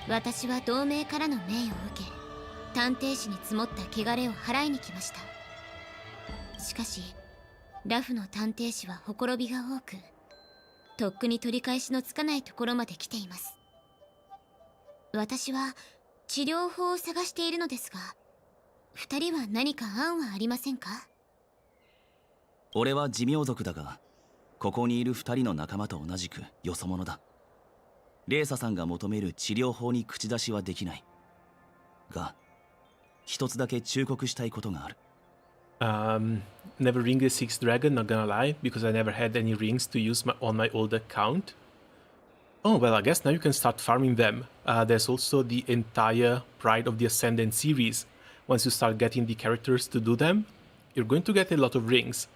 私は同盟からの命を受け、探偵士に積もった汚れを払いに来ました。しかしラフの探偵士はほころびが多く、とっくに取り返しのつかないところまで来ています。私は治療法を探しているのですが、二人は何か案はありませんか？俺は寿命族だが、ここにいる二人の仲間と同じくよそ者だ。レーサさんが求める治療法に口出しはできないが、一つだけ忠告したいことがある。Never ring the sixth dragon, not gonna lie, because I never had any rings to use on my old account. Oh, well, I guess now you can start farming them. There's also the entire Pride of the Ascendant series. Once you start getting the characters to do them, you're going to get a lot of rings.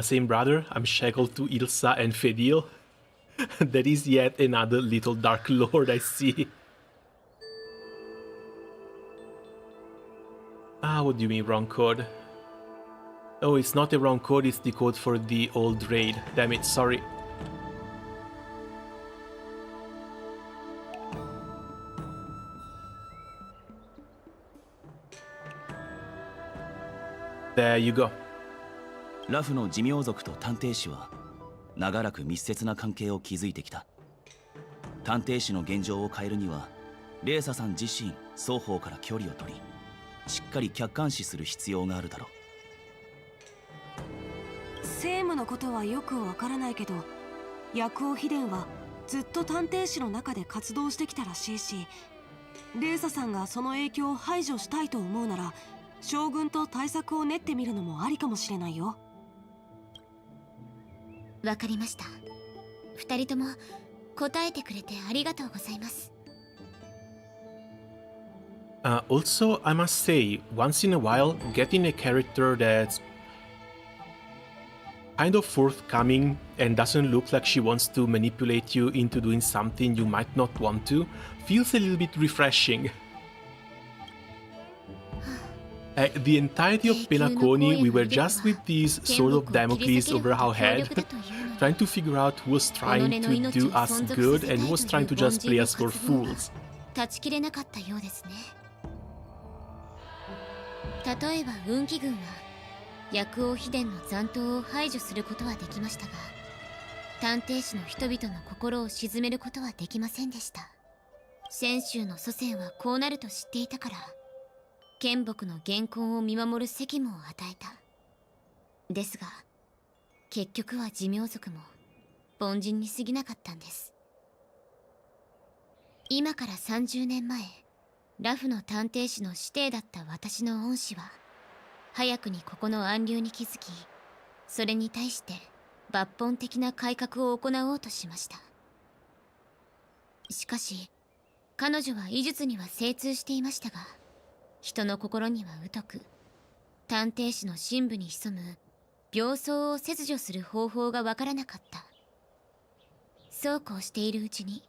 Same brother, I'm shackled to Ilsa and Fedil. That is yet another little Dark Lord I see. What do you mean wrong code? Oh, it's not a wrong code, it's the code for the old raid. Damn it, sorry. There you go. ラフの寿命族と探偵士は長らく密接な関係を築いてきた。探偵士の現状を変えるにはレーサさん自身双方から距離を取り、しっかり客観視する必要があるだろう。政務のことはよくわからないけど、薬王秘伝はずっと探偵士の中で活動してきたらしいし、レーサさんがその影響を排除したいと思うなら、将軍と対策を練ってみるのもありかもしれないよ。わかりました。二人とも答えてくれてありがとうございます。Also, I must say, once in a while, getting a character that's kind of forthcoming and doesn't look like she wants to manipulate you into doing something you might not want to feels a little bit refreshing. The entirety of Penacony, we were just with these sword of Damocles over our head, trying to figure out who was trying to do us good and who was trying to just play us for fools. 断ち切れなかったようですね。例えば運気軍は薬王秘伝の残党を排除することはできましたが、探偵士の人々の心を鎮めることはできませんでした。泉州の祖先はこうなると知っていたから、剣木の元寇を見守る責務を与えた。ですが結局は寿命族も凡人に過ぎなかったんです。今から30年前、ラフの探偵士の師弟だった私の恩師は早くにここの暗流に気づき、それに対して抜本的な改革を行おうとしました。しかし彼女は医術には精通していましたが、人の心には疎く、探偵士の深部に潜む病巣を切除する方法がわからなかった。そうこうしているうちに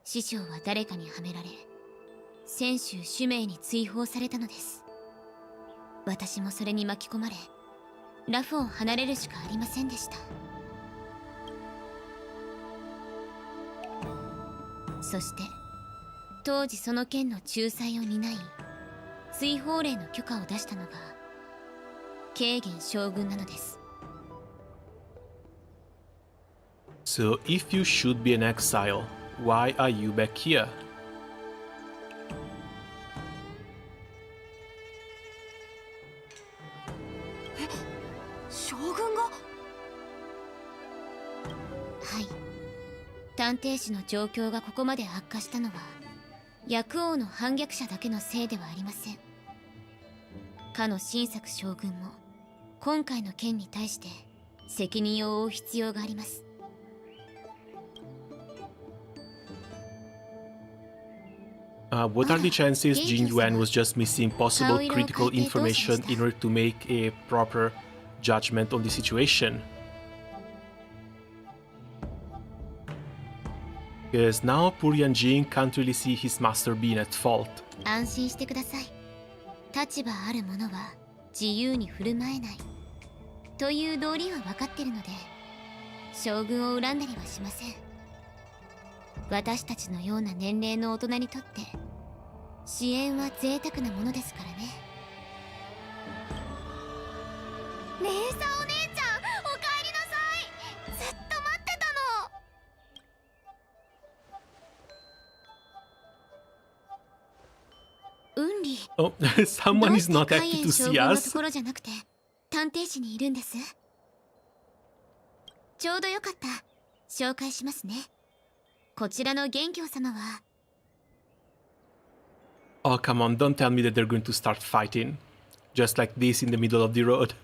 師匠は誰かにはめられ、泉州主命に追放されたのです。私もそれに巻き込まれ、ラフを離れるしかありませんでした。そして当時その件の仲裁を担い、追放令の許可を出したのが慶元将軍なのです。 So if you should be an exile, why are you back here? 将軍が？はい。探偵士の状況がここまで悪化したのは薬王の反逆者だけのせいではありません。かの新作将軍も今回の件に対して責任を負う必要があります。What are the chances Jin Yuan was just missing possible critical information in order to make a proper judgment on the situation? Because now poor Yan Jin can't really see his master being at fault. 安心してください。立場ある者は自由に振る舞えないという道理は分かってるので、将軍を恨んだりはしません。私たちのような年齢の大人にとって支援は贅沢なものですからね。レイサお姉ちゃん、おかえりなさい。ずっと待ってたの。ウンリ Oh, someone is not happy to 将 see 軍の us. ところじゃなくて探偵士にいるんです。ちょうどよかった。紹介しますね。こちらの元凶様は Oh, come on, don't tell me that they're going to start fighting. Just like this in the middle of the road.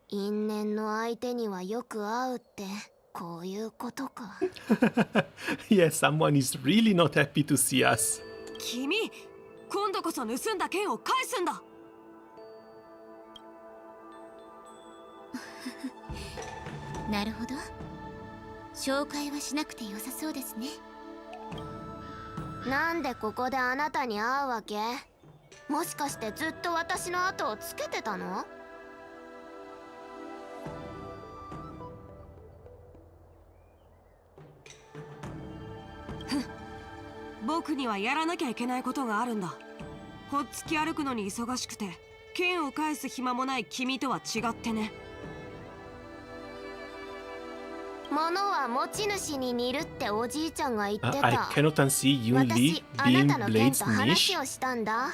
因縁の相手にはよく会うってこういうことか。Yeah, someone is really not happy to see us. 君、今度こそ盗んだ剣を返すんだ。なるほど。紹介はしなくて良さそうですね。なんでここであなたに会うわけ？もしかしてずっと私の後をつけてたの？僕にはやらなきゃいけないことがあるんだ。ほっつき歩くのに忙しくて剣を返す暇もない君とは違ってね。物は持ち主に似るっておじいちゃんが言ってた。 I cannot unsee Yun Li 私、あ being なたの剣 Blade's と話 niche. をしたんだ。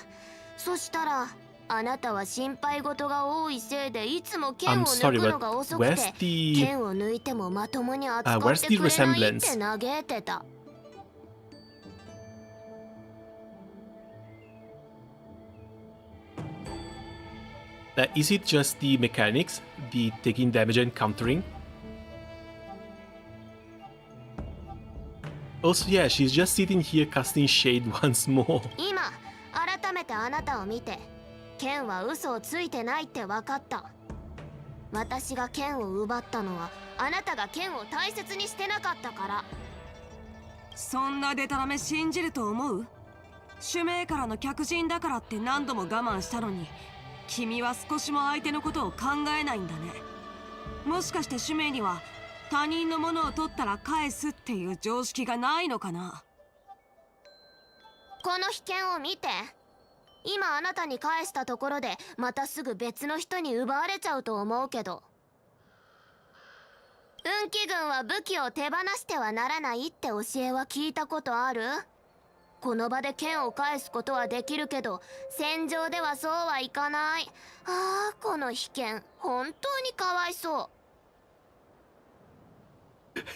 そしたらあなたは心配事が多いせいでいつも剣を I'm sorry, 抜くのが but 遅くて where's the 剣を抜いてもまともに扱っ where's て the くれないって resemblance? 嘆いてた。Is it just the mechanics, the taking damage and countering? Also, yeah, she's just sitting here casting shade once more. 今改めてあなたを見て剣は嘘をついてないって分かった。私が剣を奪ったのはあなたが剣を大切にしてなかったから。そんなデタラメ信じると思う？主命からの客人だからって何度も我慢したのに君は少しも相手のことを考えないんだね。もしかして主命には他人のものを取ったら返すっていう常識がないのかな？この被験を見て。今あなたに返したところでまたすぐ別の人に奪われちゃうと思うけど。運気軍は武器を手放してはならないって教えは聞いたことある？この場で剣を返すことはできるけど戦場ではそうはいかない。ああ、この被験本当にかわいそう。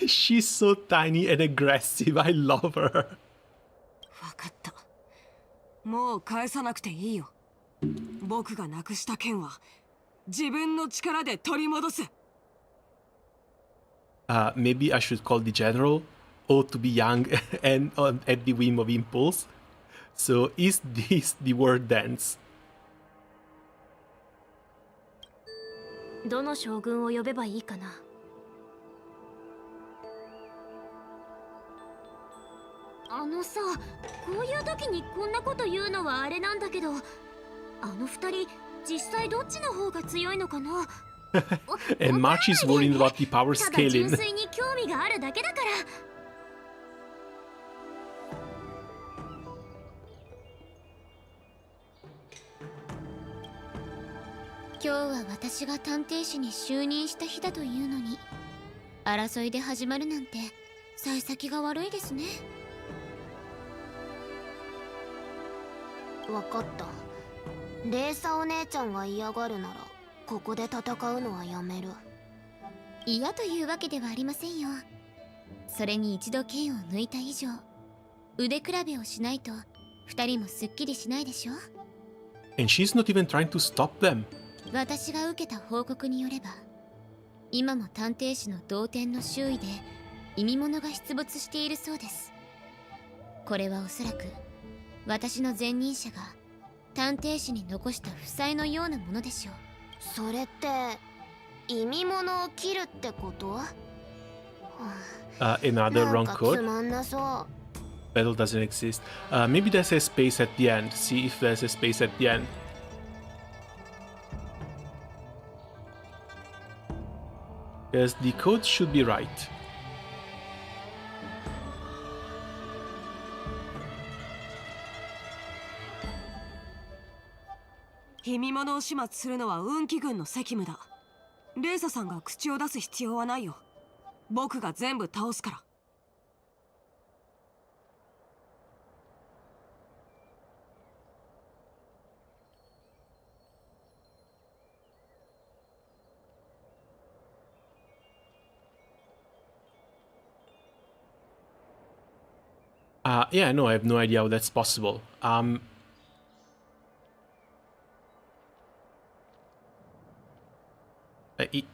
She's so tiny and aggressive. I love her. 分かった。もう返さなくていいよ。僕がなくした剣は自分の力で取り戻す。Maybe I should call the general. Oh, to be young and at the whim of impulse. So is this the word dance? どの将軍を呼べばいいかな。あのさ、こういう時にこんなこと言うのはあれなんだけど、あの二人実際どっちの方が強いのかな。And March is worried about the power ただ純 scaling. 粋に興味があるだけだから。今日は私が探偵士に就任した日だというのに、争いで始まるなんて幸先が悪いですね。わかった。レイサお姉ちゃんが嫌がるならここで戦うのはやめる。嫌というわけではありませんよ。それに一度剣を抜いた以上腕比べをしないと二人もすっきりしないでしょ。And she's not even trying to stop them. 私が受けた報告によれば、今も探偵士の同点の周囲で意味物が出没しているそうです。これはおそらく私の前任者が探偵士に残した負債のようなものでしょう。それって意味物を切るってこと？ Another wrong つ code. まんなそう。 Battle doesn't exist. Maybe there's a space at the end. See if there's a space at the end. Yes, the code should be right. 意味物を始末するのは運気軍の責務だ。レーサさんが口を出す必要はないよ。僕が全部倒すから。Yeah, no, I have no idea how that's possible.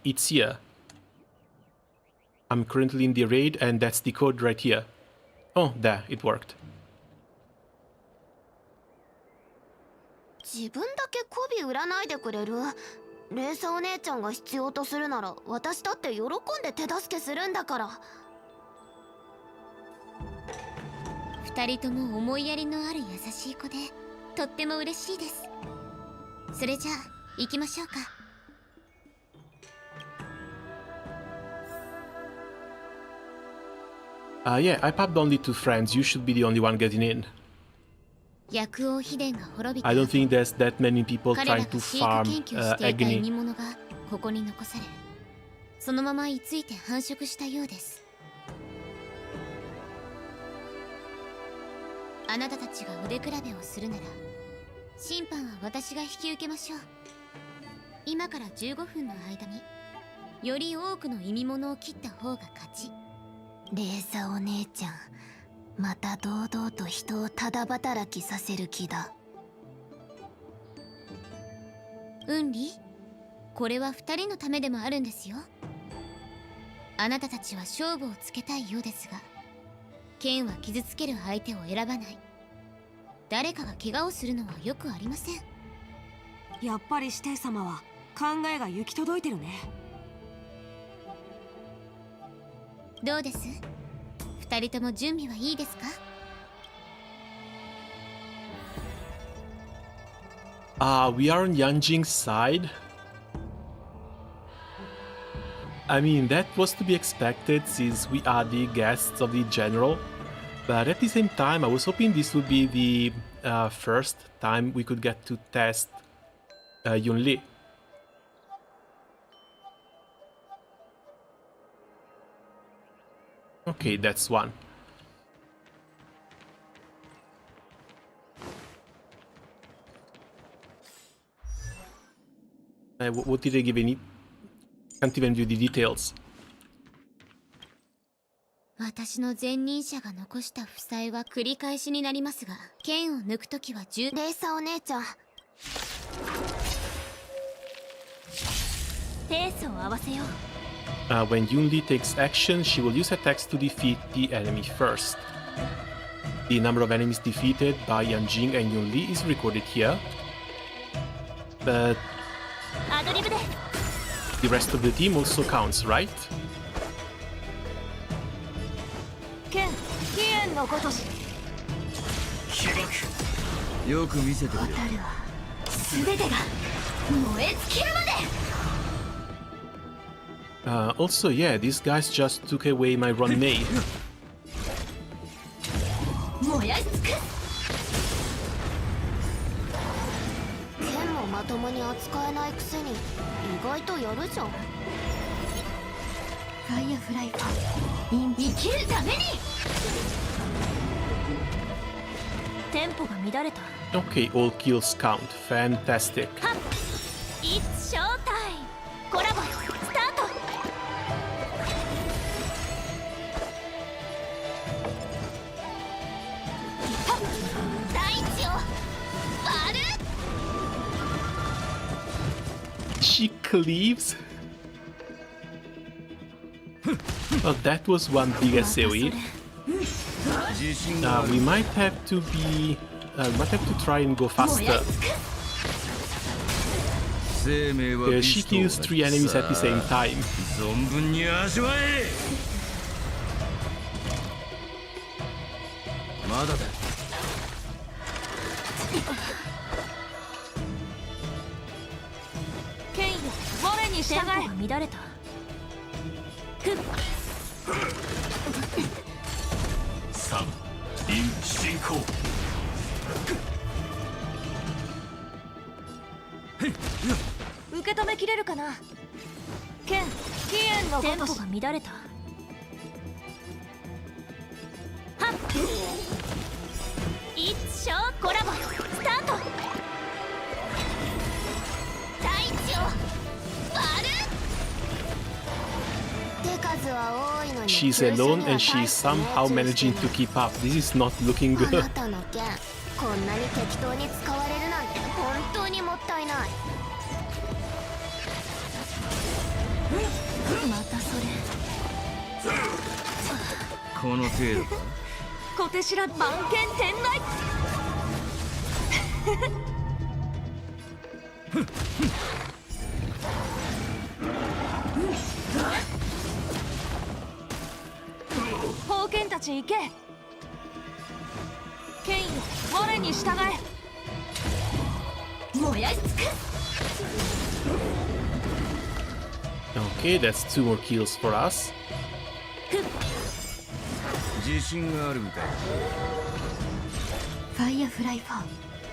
It's here. I'm currently in the raid, and that's the code right here. Oh, there, it worked. 自分だけ媚び売らないでくれる？レーサお姉ちゃんが必要とするなら私だって喜んで手助けするんだから。二人とも思いやりのある優しい子でとっても嬉しいです。それじゃあ行きましょうか。Yeah, I popped only 2 friends. You should be the only one getting in. 薬王秘伝が滅びた。 I don't think there's that many people 彼ら trying が to 飼育 farm 研究していた意味 Agony. 物がここに残され、そのまま居ついて繁殖したようです。あなたたちが腕比べをするなら、審判は私が引き受けましょう。今から15分の間により多くの意味物を切った方が勝ち。レーサお姉ちゃん、また堂々と人をただ働きさせる気だ。うんり、これは二人のためでもあるんですよ。あなたたちは勝負をつけたいようですが、剣は傷つける相手を選ばない。誰かが怪我をするのはよくありません。やっぱり指定様は考えが行き届いてるね。どうです？二人とも準備はいいですか？We are on Yanjing's side. I mean, that was to be expected since we are the guests of the general. But at the same time, I was hoping this would be the first time we could get to test Yunli. Okay, that's one. What did they give any? Can't even view the details. 私の前任者が残した負債は繰り返しになりますが、剣を抜くときはレーサお姉ちゃん、ペースを合わせよう。When Yunli takes action, she will use attacks to defeat the enemy first. The number of enemies defeated by Yanjing and Yunli is recorded here. But the rest of the team also counts, right? 剣、飛燕のごとし。よく見せてくれ。すべてが燃え尽きるまで。Also, yeah, these guys just took away my run May. 燃やし尽くす。剣もまともに扱えないくせに意外とやるじゃん。ファイアフライは生きるために。テンポが乱れた。Okay, all kills count. Fantastic. It's showtime! コラボスタート。大地を割る。she cleaves. Well, that was one big SAOE. We might have to try and go faster. She kills 3 enemies at the same time. She's alone and she's somehow managing to keep up. This is not looking good. こんなに適当に使われるなんて本当にもったいない。またそれ。この程度か。小手白番犬天内。宝剣たち行け。剣よ、我に従え。燃やし尽くす。Okay, that's 2 more kills for us. 自信があるみたい。ファイアフライ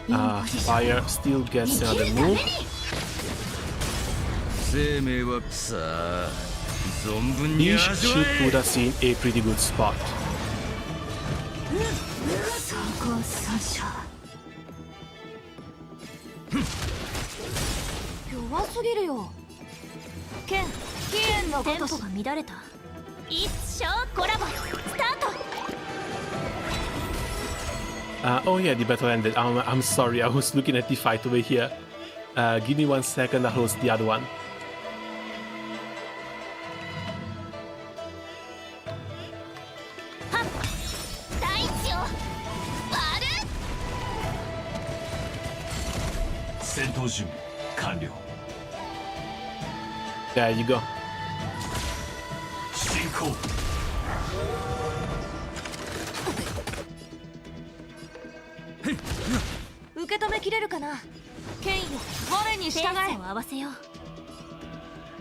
Fire still gets another move. 生命はさあ存分に This 味わ should え。 put us in a pretty good spot. 弱すぎるよ。剣、飛燕のごとし。テンポが乱れた。一生コラボスタート。Oh yeah, the battle ended. I'm sorry, I was looking at the fight over here. Give me 1 second, I'll host the other one. 大地を割る。戦闘準備完了。 There you go. 進行。受け止めきれるかな。剣よ、我に従え。ペースを合わせよう。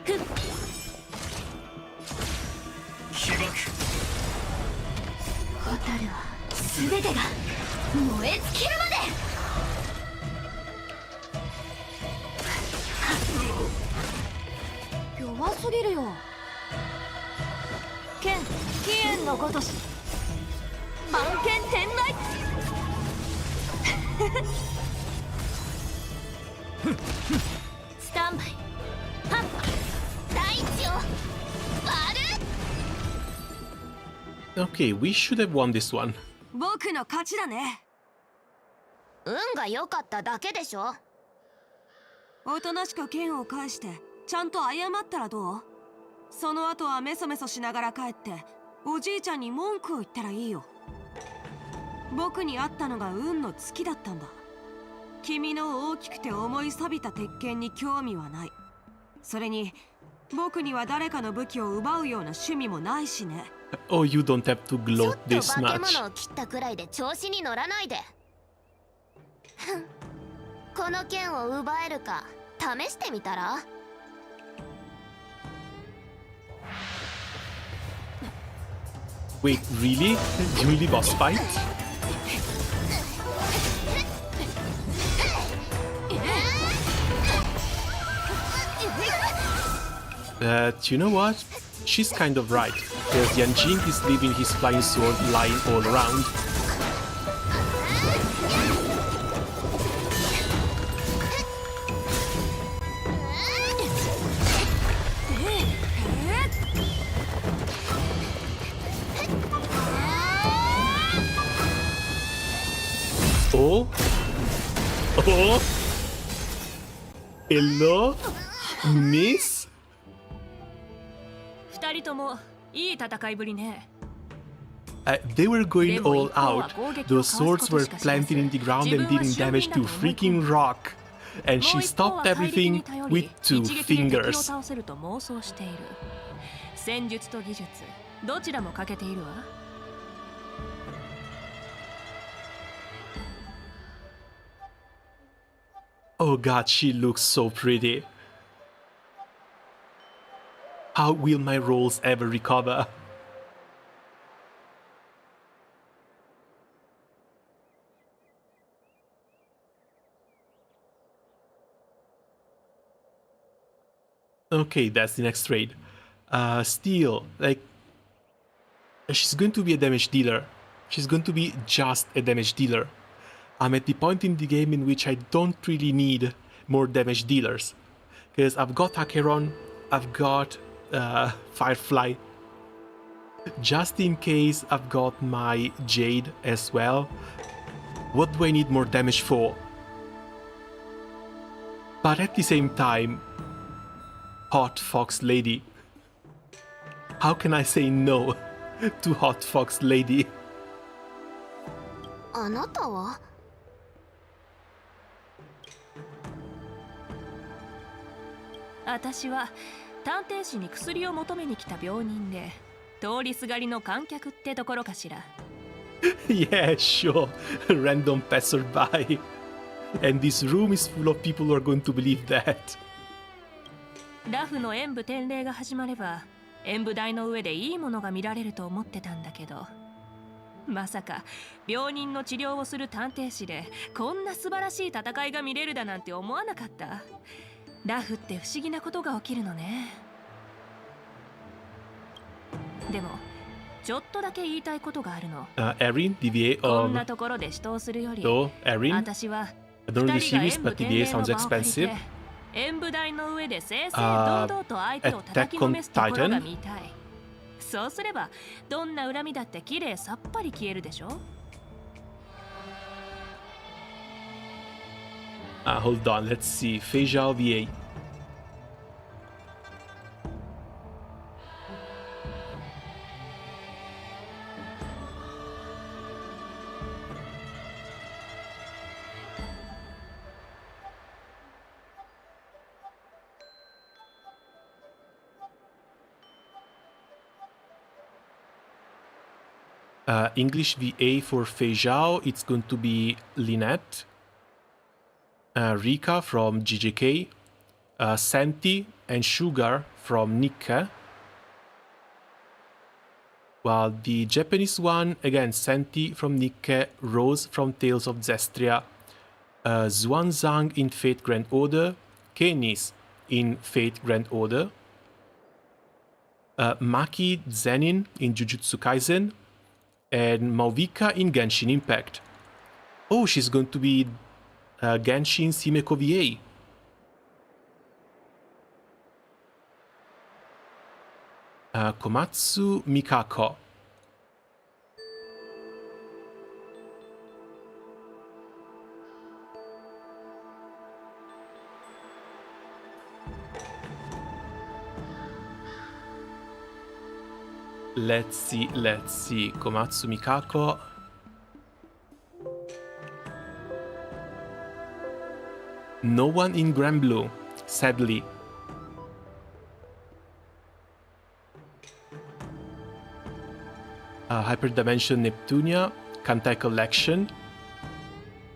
起爆。ホタルは全てが燃え尽きるまで。弱すぎるよ。剣、飛燕のごとし。番剣天内。スタンバイ。はっ。大地を割る。 Okay, we should have won this one. 僕の勝ちだね。運が良かっただけでしょ。おとなしく剣を返してちゃんと謝ったらどう？その後はメソメソしながら帰っておじいちゃんに文句を言ったらいいよ。僕に会ったのが運の尽きだったんだ。君の大きくて重い錆びた鉄剣に興味はない。それに僕には誰かの武器を奪うような趣味もないしね。Oh, you don't have to ちょ gloat っと this 化け much. 物を切ったくらいで調子に乗らないで。ふん、この剣を奪えるか試してみたら。Wait, really? Really boss fight? You know what? She's kind of right, because Yanjing is leaving his flying sword lying all around. Oh? Oh? Hello? Miss? 二人ともいい戦いぶりね。 They were going all out. Those swords were planted in the ground and dealing damage to freaking rock. And she stopped everything with 2 fingers. 倒せると妄想している。戦術と技術、どちらも欠けているわ。 Oh god, she looks so pretty. How will my rolls ever recover? Okay, that's the next trade. Still, like, she's going to be a damage dealer. She's going to be just a damage dealer. I'm at the point in the game in which I don't really need more damage dealers. Because I've got Acheron, I've got Firefly. Just in case I've got my Jade as well. What do I need more damage for? But at the same time, Hot Fox Lady. How can I say no to Hot Fox Lady? あなたは？私は探偵士に薬を求めに来た病人で、通りすがりの観客ってところかしら。Yeah, sure. Random passerby. And this room is full of people who are going to believe that. ラフの演武典礼が始まれば、演武台の上でいいものが見られると思ってたんだけど、まさか病人の治療をする探偵士でこんな素晴らしい戦いが見れるだなんて思わなかった。ラフって不思議なことが起きるのね。でもちょっとだけ言いたいことがあるの。Erin, DVA こん of... なところで死闘するより、 So, Erin, 私は I don't really 二人が serious, 演武 but 典 DVA 礼 sounds の場を借り expensive. て演武台の上で正々堂々と相手を叩きのめすところが見たい。そうすればどんな恨みだってきれいさっぱり消えるでしょ。Hold on, let's see. Feijao VA. English VA for Feijao, it's going to be Lynette, Rika from GJK, Santi and Sugar from Nikke. While the Japanese one, again, Santi from Nikke, Rose from Tales of Zestria, Xuanzang in Fate Grand Order, Kenis in Fate Grand Order, Maki Zenin in Jujutsu Kaisen, and Mauvika in Genshin Impact. Oh, she's going to be Genshin's Himeko VA. Komatsu Mikako. Let's see. Komatsu Mikako. No one in Grand Blue, sadly. Hyperdimension Neptunia, Kantai Collection.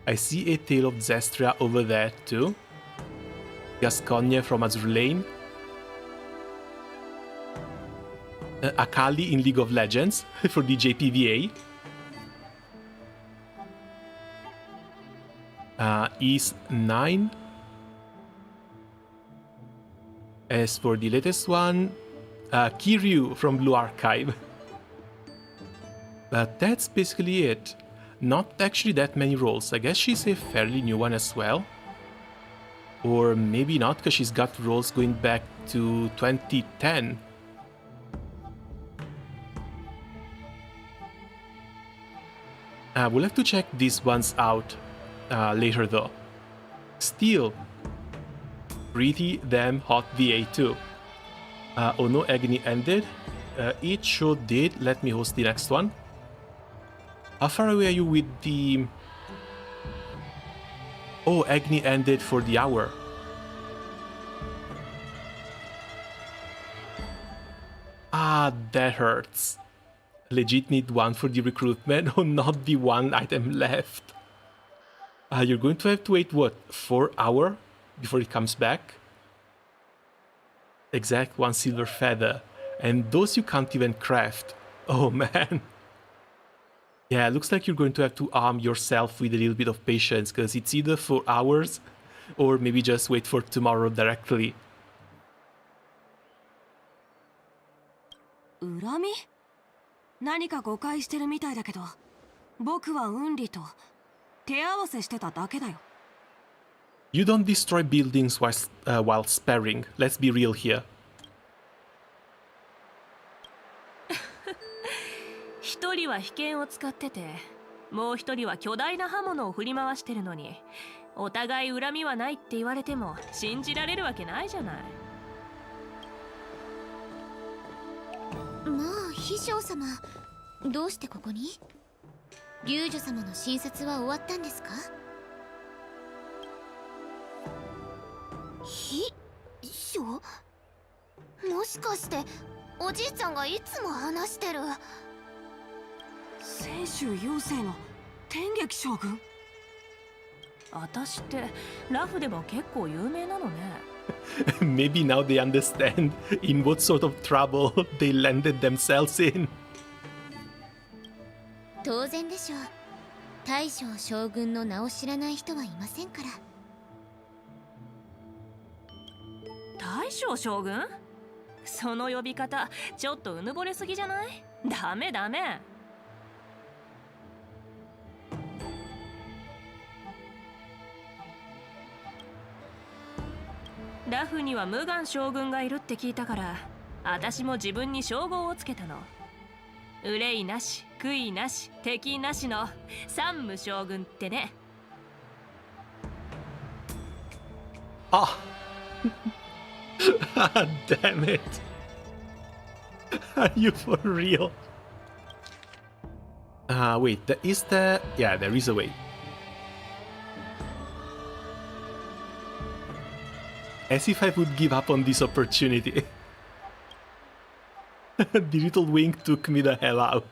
I see a Tale of Zestria over there too. Gascogne from Azur Lane. Akali in League of Legends for the JPVA. East 9. As for the latest one, Kiryu from Blue Archive. But that's basically it. Not actually that many roles. I guess she's a fairly new one as well. Or maybe not, because she's got roles going back to 2010. We'll have to check these ones out later though. Still, Pretty damn hot VA2. Oh no, Agony ended. It sure did. Let me host the next one. How far away are you with the... Oh, Agony ended for the hour. Ah, that hurts. Legit need one for the recruitment. Oh, not the one item left. You're going to have to wait, what, 4 hours before it comes back? Exact 1 silver feather. And those you can't even craft. Oh, man. Yeah, looks like you're going to have to arm yourself with a little bit of patience, because it's either 4 hours or maybe just wait for tomorrow directly. 恨み？何か誤解してるみたいだけど、僕はウンリと手合わせしてただけだよ。You don't destroy buildings while sparing. Let's be real here. 一人は秘剣を使ってて、もう一人は巨大な刃物を振り回してるのに、お互い恨みはないって言われても信じられるわけないじゃない。まあ秘書様、どうしてここに？龍女様の診察は終わったんですか？秘書？もしかしておじいちゃんがいつも話してる泉州妖精の天撃将軍？私ってラフでも結構有名なのね。Maybe now they understand in what sort of trouble they landed themselves in. 当然でしょう。大将将軍の名を知らない人はいませんから。大将将軍？その呼び方ちょっとうぬぼれすぎじゃない？ダメダメ。ラフには無眼将軍がいるって聞いたから、私も自分に称号をつけたの。憂いなし、悔いなし、敵なしの三無将軍ってね。あDamn it. Are you for real? Wait, is there... Yeah, there is a way. As if I would give up on this opportunity. The little wink took me the hell out.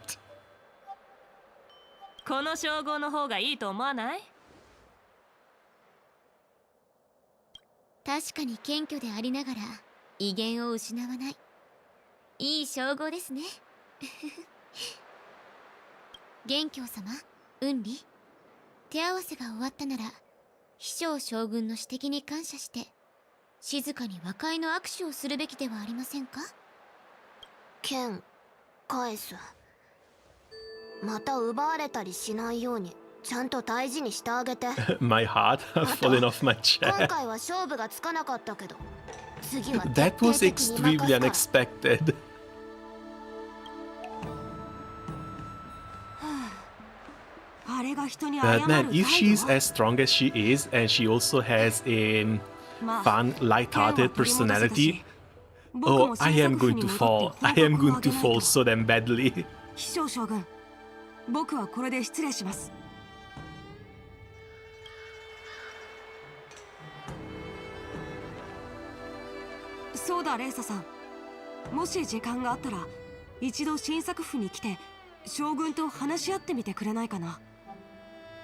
この称号の方がいいと思わない？確かに謙虚でありながら威厳を失わない。いい称号ですね。元凶様、雲里、手合わせが終わったなら、秘書将軍の指摘に感謝して、静かに和解の握手をするべきではありませんか？剣、返す。また奪われたりしないように、ちゃんと大事にしてあげて。My heart fallen off my chair. 今回は勝負がつかなかったけど、次は That was extremely unexpected. Man, if she's as strong as she is, and she also has a fun, light-hearted personality, oh, I am going to fall. I am going to fall so damn badly. 秘書将軍、僕はこれで失礼します。そうだ、レイサさん。もし時間があったら、一度新作府に来て、将軍と話し合ってみてくれないかな。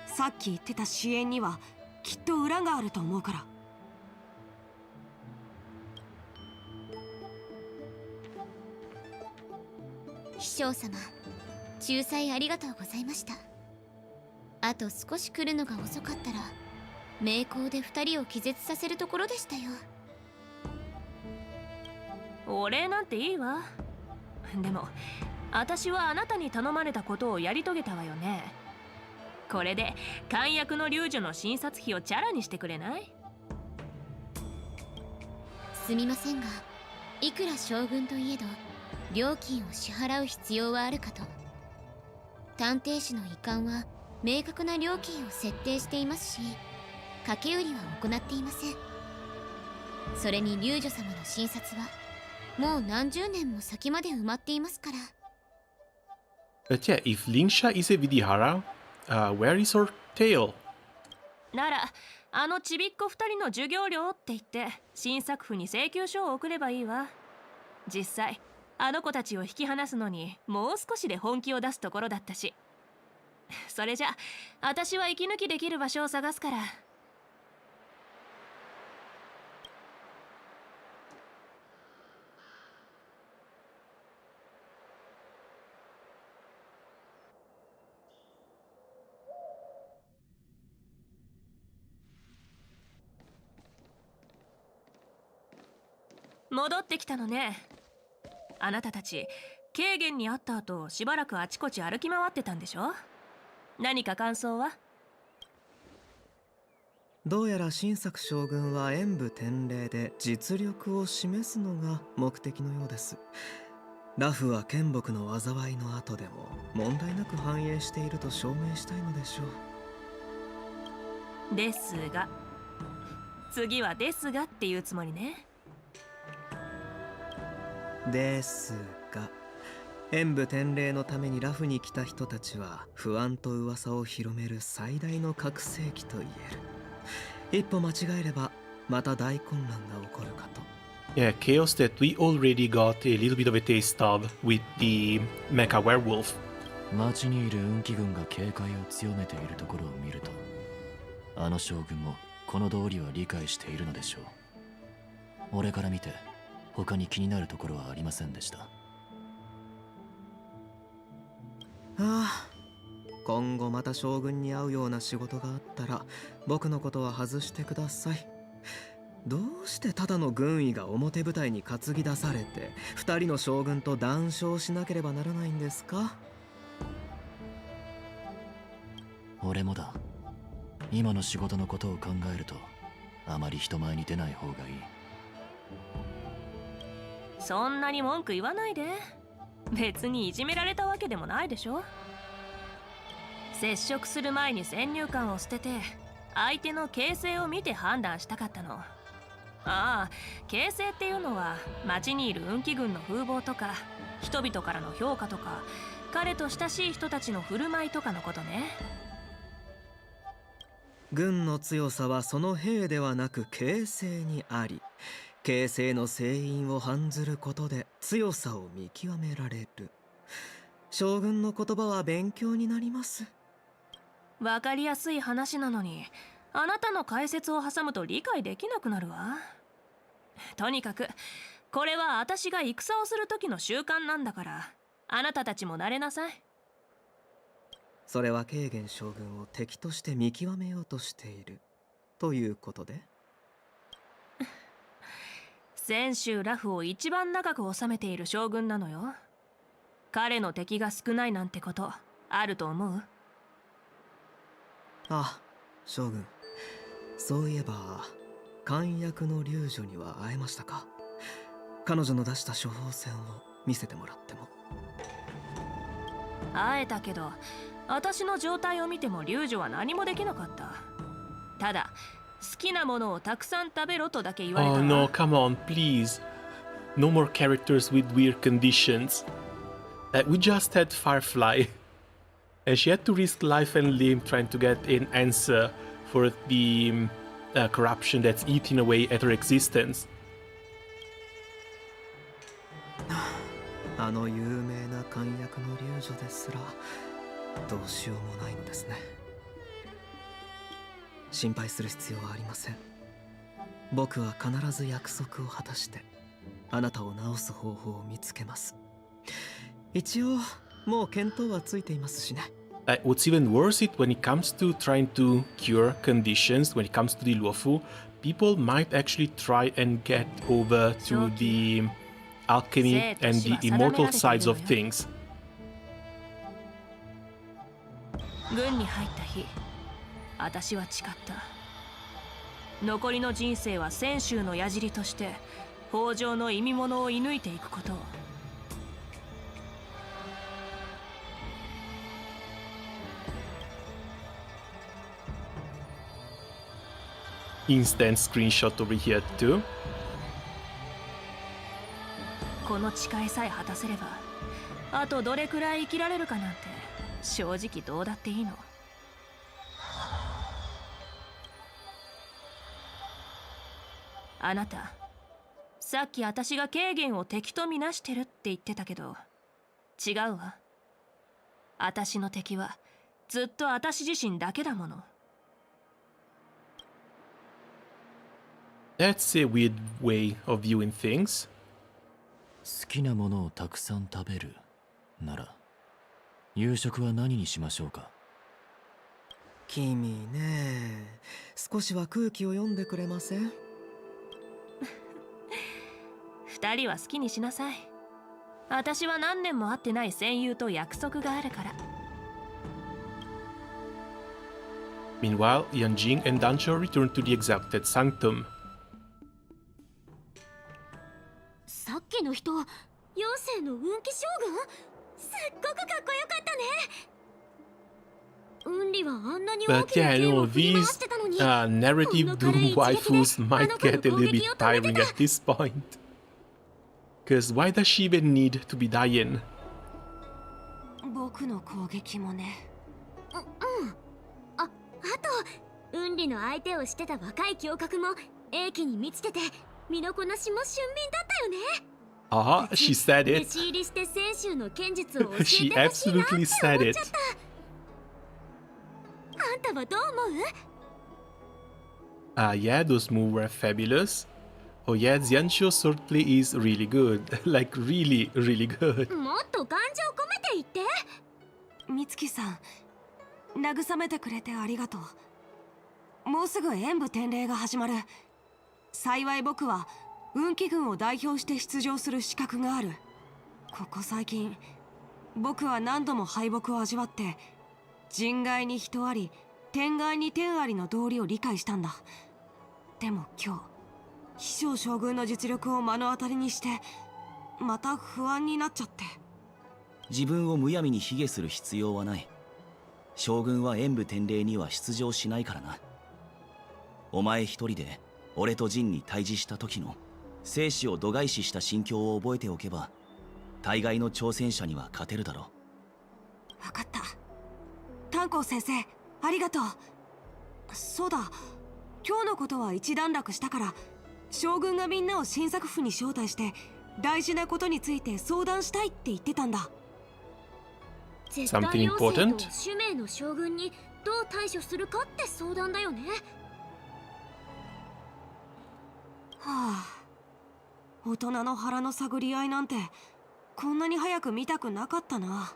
さっき言ってた支援には、きっと裏があると思うから。秘書様、仲裁ありがとうございました。あと少し来るのが遅かったら、名工で2人を気絶させるところでしたよ。お礼なんていいわ。でも私はあなたに頼まれたことをやり遂げたわよね。これで漢訳の龍女の診察費をチャラにしてくれない？すみませんが、いくら将軍といえど料金を支払う必要はあるかと。探偵士の遺憾は明確な料金を設定していますし、掛け売りは行っていません。それに龍女様の診察はもう何十年も先まで埋まっていますから。 But yeah, if Lingsha is a Vidihara, where is her tail? ならあのちびっこ2人の授業料って言って新作府に請求書を送ればいいわ。実際あの子たちを引き離すのにもう少しで本気を出すところだったし。それじゃ私は息抜きできる場所を探すから。戻ってきたのね。あなたたち軽減に会った後しばらくあちこち歩き回ってたんでしょ。何か感想は？どうやら新作将軍は演武天礼で実力を示すのが目的のようです。ラフは剣木の災いの後でも問題なく繁栄していると証明したいのでしょう。ですが次はですがっていうつもりね。ですが演武天礼のためにラフに来た人たちは不安と噂を広める最大の拡声器と言える。一歩間違えればまた大混乱が起こるかと。Yeah, chaos that we already got a little bit of a taste of with the Mecha Werewolf. 町にいる運気軍が警戒を強めているところを見ると、あの将軍もこの道理は理解しているのでしょう。俺から見て他に気になるところはありませんでした。ああ、今後また将軍に会うような仕事があったら僕のことは外してください。どうしてただの軍医が表舞台に担ぎ出されて二人の将軍と談笑しなければならないんですか？俺もだ。今の仕事のことを考えるとあまり人前に出ない方がいい。そんなに文句言わないで。別にいじめられたわけでもないでしょ。接触する前に先入観を捨てて相手の形勢を見て判断したかったの。ああ、形勢っていうのは町にいる運気軍の風貌とか人々からの評価とか彼と親しい人たちの振る舞いとかのことね。軍の強さはその兵ではなく形勢にあり、形勢の正因を判ずることで強さを見極められる。将軍の言葉は勉強になります。わかりやすい話なのにあなたの解説を挟むと理解できなくなるわ。とにかくこれは私が戦をする時の習慣なんだからあなたたちも慣れなさい。それは軽減将軍を敵として見極めようとしているということで。泉州ラフを一番長く治めている将軍なのよ。彼の敵が少ないなんてことあると思う？あ、将軍、そういえば漢役の龍女には会えましたか？彼女の出した処方箋を見せてもらっても。会えたけど私の状態を見ても龍女は何もできなかった。ただ好きなものをたくさん食べろとだけ言われたわ。 Oh no, come on, please. No more characters with weird conditions. We just had Firefly. And she had to risk life and limb trying to get an answer for the corruption that's eating away at her existence. あの有名な漢役の龍女ですらどうしようもないのですね。心配する必要はありません。僕は必ず約束を果たしてあなたを治す方法を見つけます。一応もう見当はついていますしね。What's even worse is when it comes to trying to cure conditions, when it comes to the Luofu, people might actually try and get over to the alchemy and the immortal sides of things. 軍に入った日、私は誓った。残りの人生は泉州の矢尻として北条の意味物を射抜いていくことを。instant screenshot over here too. この誓いさえ果たせれば、あとどれくらい生きられるかなんて正直どうだっていいの。あなた、さっき私が軽減を敵とみなしてるって言ってたけど、違うわ。私の敵はずっと私自身だけだもの。That's a weird way of viewing things. 好きなものをたくさん食べるなら夕食は何にしましょうか。君ね、少しは空気を読んでくれません？二人は好きにしなさい。私は何年も会ってない戦友と約束があるから。Meanwhile, Yanjing and Dancho return to the exalted sanctum. さっきの人、妖精の運気将軍？すっごくかっこよかったね。運理はあんなに大 But きな yeah, 剣を no, 振り回 these してたのに、 narrative Doom waifus might get a little bit tiring at this point. Cause why does she even need to be dying? 僕の攻撃もね。あと、運理の相手をしてた若い侠客も英気に満ちてて、身のこなしも俊敏だったよね。She said 弟 it. 子入りして仙州の剣術を教えてほし She いなって absolutely 思 said っ it. ちゃった。あんたはどう思う？ Yeah, those moves were fabulous. Oh yeah, Xianqiu certainly is really good. Like, really, really good. もっと感情込めて言って。美月さん、慰めてくれてありがとう。もうすぐ演武典礼が始まる。幸い僕は運気軍を代表して出場する資格がある。ここ最近、僕は何度も敗北を味わって、人外に人あり、天外に天ありの道理を理解したんだ。でも今日、飛翔将軍の実力を目の当たりにして、また不安になっちゃって。自分をむやみに卑下する必要はない。将軍は演武典礼には出場しないからな。お前一人で俺と陣に対峙した時の生死を度外視した心境を覚えておけば、大概の挑戦者には勝てるだろう。分かった。炭鉱先生、ありがとう。そうだ、今日のことは一段落したから、将軍がみんなを新作府に招待して大事なことについて相談したいって言ってたんだ。絶対妖精と主命の将軍にどう対処するかって相談だよね。はあ、大人の腹の探り合いなんてこんなに早く見たくなかったな。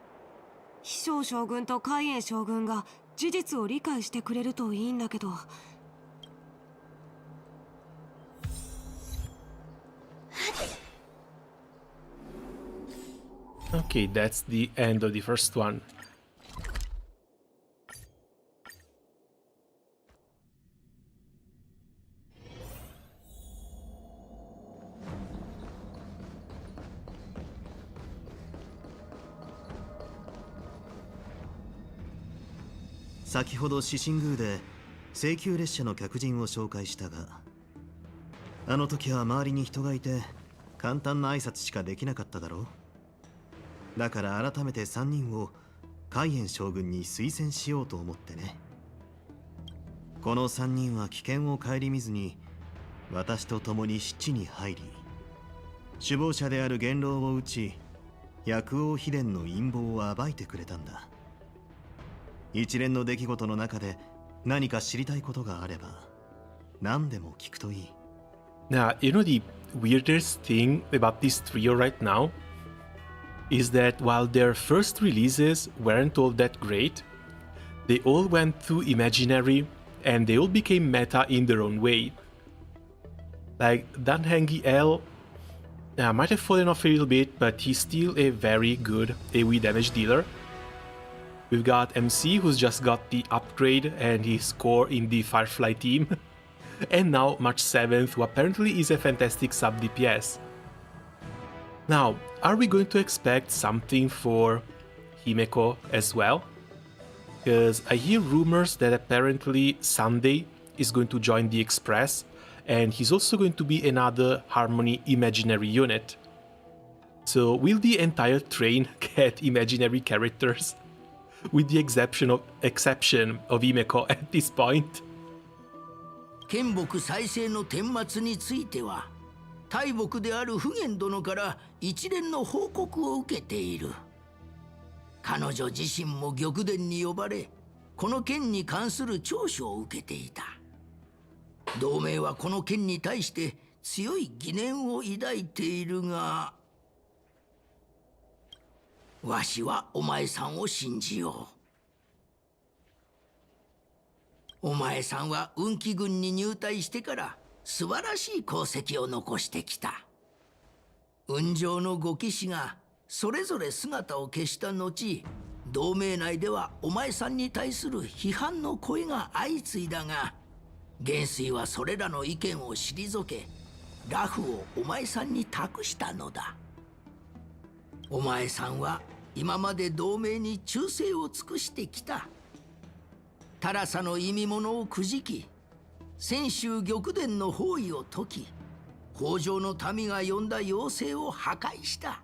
飛翔将軍と海燕将軍が事実を理解してくれるといいんだけど。Okay, that's the end of the first one.「先ほど獅神宮で請求列車の客人を紹介したが、あの時は周りに人がいて簡単な挨拶しかできなかっただろう。だから改めて3人を海燕将軍に推薦しようと思ってね。この3人は危険を顧みずに私と共に七地に入り、首謀者である元老を討ち、薬王秘伝の陰謀を暴いてくれたんだ。一連の出来事の中で何か知りたいことがあれば何でも聞くといい。 Now, you know the weirdest thing about this trio right now is that while their first releases weren't all that great, they all went through imaginary and they all became meta in their own way. Like, Danhengi L might have fallen off a little bit, but he's still a very good AoE damage dealer. We've got MC, who's just got the upgrade and his core in the Firefly team. And now March 7th, who apparently is a fantastic sub DPS. Now, are we going to expect something for Himeko as well? Because I hear rumors that apparently Sunday is going to join the Express, and he's also going to be another Harmony imaginary unit. So will the entire train get imaginary characters? With the exception of Himeko at this point. 剣木再生の顛末については大木である普賢殿から一連の報告を受けている。彼女自身も玉殿に呼ばれこの件に関する聴取を受けていた。同盟はこの件に対して強い疑念を抱いているが、わしはお前さんを信じよう。お前さんは運気軍に入隊してから素晴らしい功績を残してきた。雲上の5騎士がそれぞれ姿を消した後、同盟内ではお前さんに対する批判の声が相次いだが、元帥はそれらの意見を退け、ラフをお前さんに託したのだ。お前さんは今まで同盟に忠誠を尽くしてきた。タラサの意味物をくじき、泉州玉殿の包囲を解き、北条の民が呼んだ妖精を破壊した。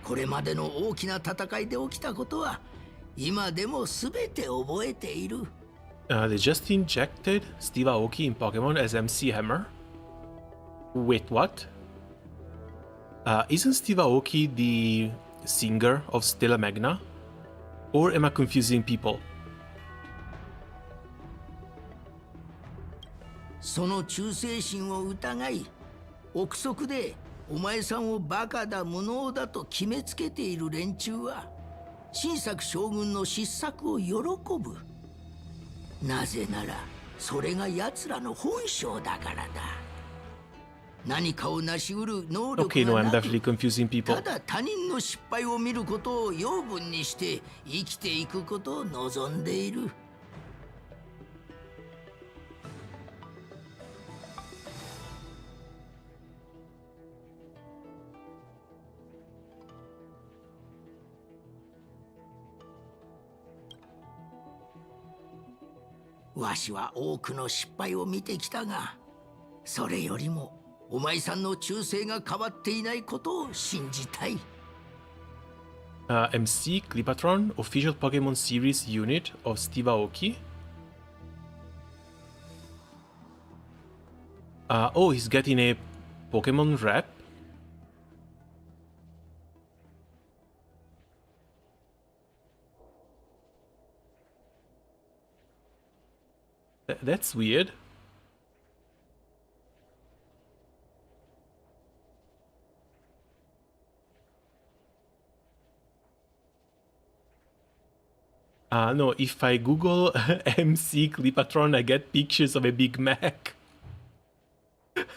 これまでの大きな戦いで起きたことは今でも全て覚えている。They just injected Steve Aoki in Pokemon as MC Hammer? Wait, what? Isn't Steve Aoki the singer of Stella Magna? Or am I confusing people? その忠誠心を疑い、憶測でお前さんをバカだ無能だと決めつけている連中は新作将軍の失策を喜ぶ。なぜならそれが奴らの本性だからだ。何かを成し得る能力がなく、ただ他人の失敗を見ることを養分にして生きていくことを望んでいる。わしは多くの失敗を見てきたが、それよりもお前さんの忠誠が変わっていないことを信じたい。MC Clipatron, official Pokemon series unit of Steve Aoki. Oh, he's getting a Pokemon rep. That's weird. No, if I Google MC Clipatron, I get pictures of a Big Mac.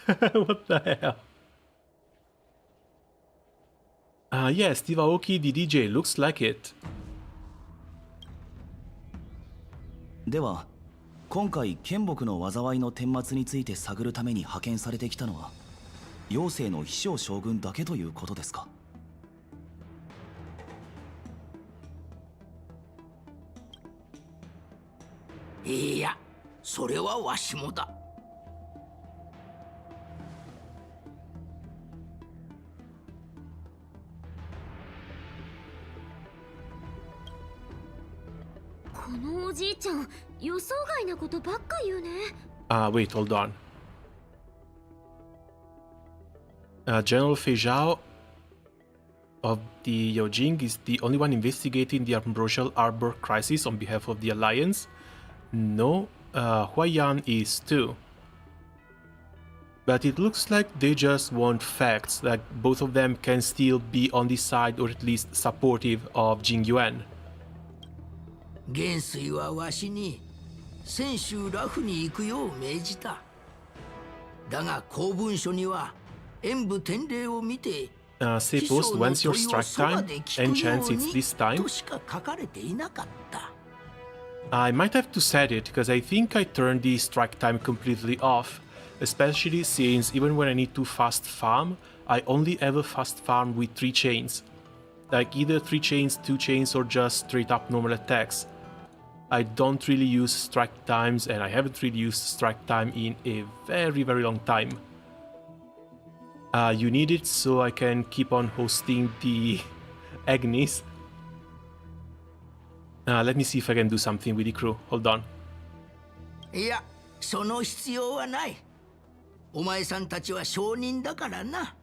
What the hell? Yeah, Steve Aoki, the DJ, looks like it. では、今回剣木の災いの顛末について探るために派遣されてきたのは妖精の飛翔将軍だけということですか？いや、それはわしもだ。このおじいちゃん、予想外なことばっか言うね。Wait, hold on. General Fei Zhao of the Yojing is the only one investigating the Ambrosial Arbor crisis on behalf of the Alliance. No, Huayan is too. But it looks like they just want facts, like both of them can still be on the side or at least supportive of Jing Yuan. 元帥はわしに泉州ラフに行くよう命じた。だが公文書には演武典礼を見て Say post when's your strike time and chance it's this time. としか書かれていなかった。I might have to set it because I think I turned the strike time completely off, especially since even when I need to fast farm, I only ever fast farm with 3 chains. Like either 3 chains, 2 chains, or just straight up normal attacks. I don't really use strike times, and I haven't really used strike time in a very, very long time. You need it so I can keep on hosting the Agnes. Let me see if I can do something with the crew. Hold on. いや、その必要はない。お前さんたちは証人だからな。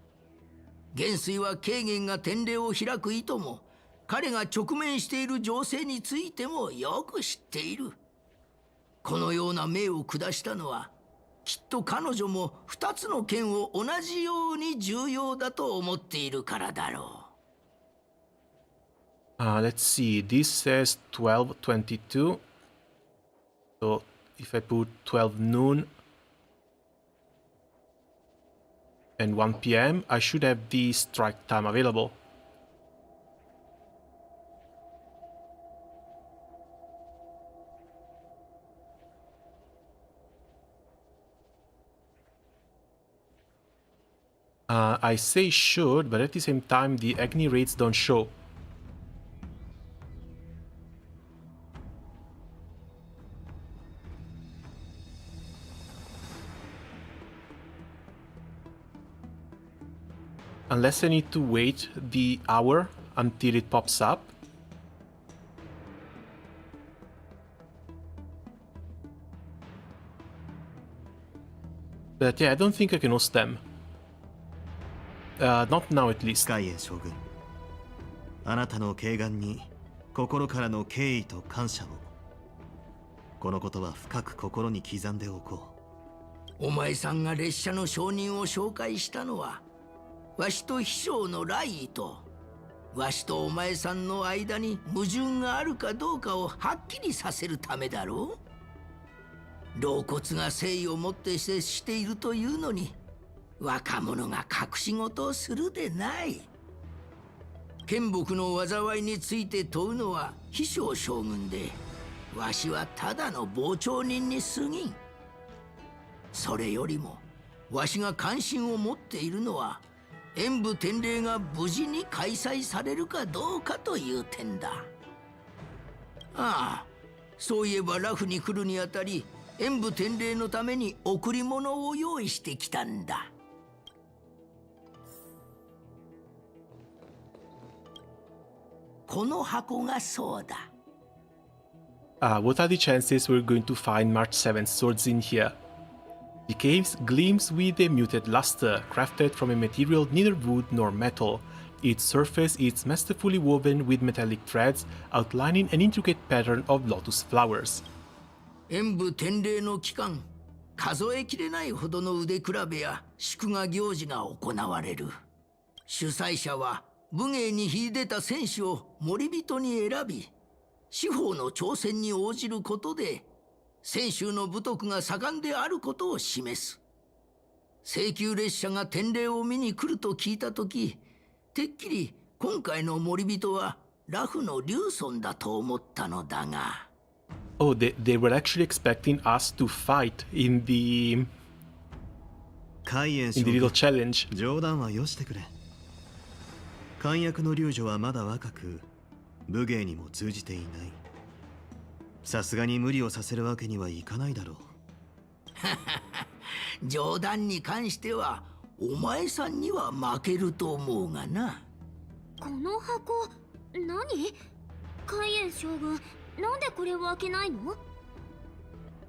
元帥は軽減が典礼を開く意図も、彼が直面している情勢についてもよく知っている。このような命を下したのは、きっと彼女も2つの剣を同じように重要だと思っているからだろう。Let's see. This says 12:22. So if I put 12 noon and 1 p.m., I should have the strike time available. I say should, but at the same time the Agni rates don't show. Unless I need to wait the hour until it pops up. But yeah, I don't think I can host them. Not now at least. 海援将軍、あなたの慶願に心からの敬意と感謝を。このことは深く心に刻んでおこう。お前さんが列車の証人を紹介したのは、わしと秘書の来意と、わしとお前さんの間に矛盾があるかどうかをはっきりさせるためだろう。老骨が誠意を持って接しているというのに、若者が隠し事をするでない。剣木の災いについて問うのは秘書将軍で、わしはただの傍聴人に過ぎん。それよりもわしが関心を持っているのは、演武典礼が無事に開催されるかどうかという点だ。ああ、そういえばラフに来るにあたり、演武典礼のために贈り物を用意してきたんだ。この箱がそうだ。What are the chances we're going to find March 7th swords in here? The case gleams with a muted luster, crafted from a material neither wood nor metal. Its surface is masterfully woven with metallic threads, outlining an intricate pattern of lotus flowers. 演武典礼の期間、数えきれないほどの腕比べや祝賀行事が行われる。主催者は武芸に秀でた戦士を守人に選び、司法の挑戦に応じることで、戦衆の武徳が盛んであることを示す。請求列車が典礼を見に来ると聞いたとき、てっきり今回の守人はラフのリューソンだと思ったのだが。Oh, they were actually expecting us to fight in the little challenge. 冗談はよしてくれ。漢訳の流女はまだ若く、武芸にも通じていない。さすがに無理をさせるわけにはいかないだろう。冗談に関してはお前さんには負けると思うがな。この箱何？海援将軍、なんでこれを開けないの？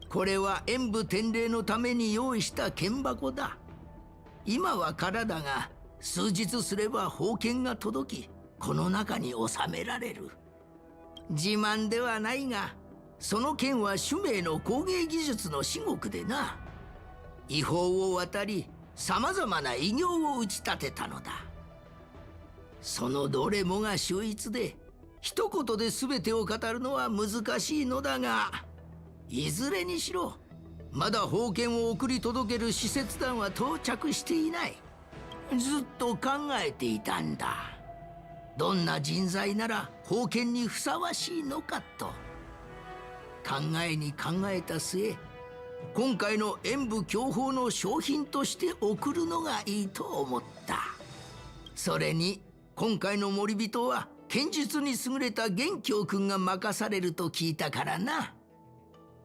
これは演武典礼のために用意した剣箱だ。今は空だが、数日すれば宝剣が届き、この中に収められる。自慢ではないが、その剣は主命の工芸技術の至極でな。違法を渡り、さまざまな偉業を打ち立てたのだ。そのどれもが秀逸で、一言で全てを語るのは難しいのだが、いずれにしろ、まだ宝剣を送り届ける使節団は到着していない。ずっと考えていたんだ。どんな人材なら宝剣にふさわしいのかと。考えに考えた末、今回の演武享保の商品として送るのがいいと思った。それに今回の守人は剣術に優れた元凶君が任されると聞いたからな。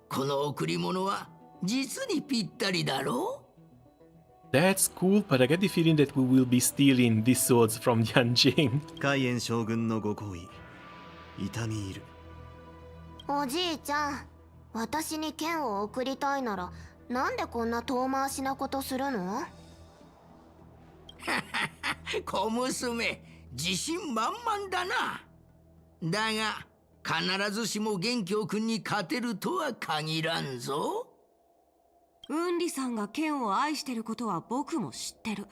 この贈り物は実にぴったりだろう。 That's cool, but I get the feeling that we will be stealing these swords from Yanjing. 海燕将軍のご好意、痛み入る。おじいちゃん、私に剣を贈りたいならなんでこんな遠回しなことするの？小娘、自信満々だな。だが必ずしも元凶君に勝てるとは限らんぞ。ウンリさんが剣を愛してることは僕も知ってる。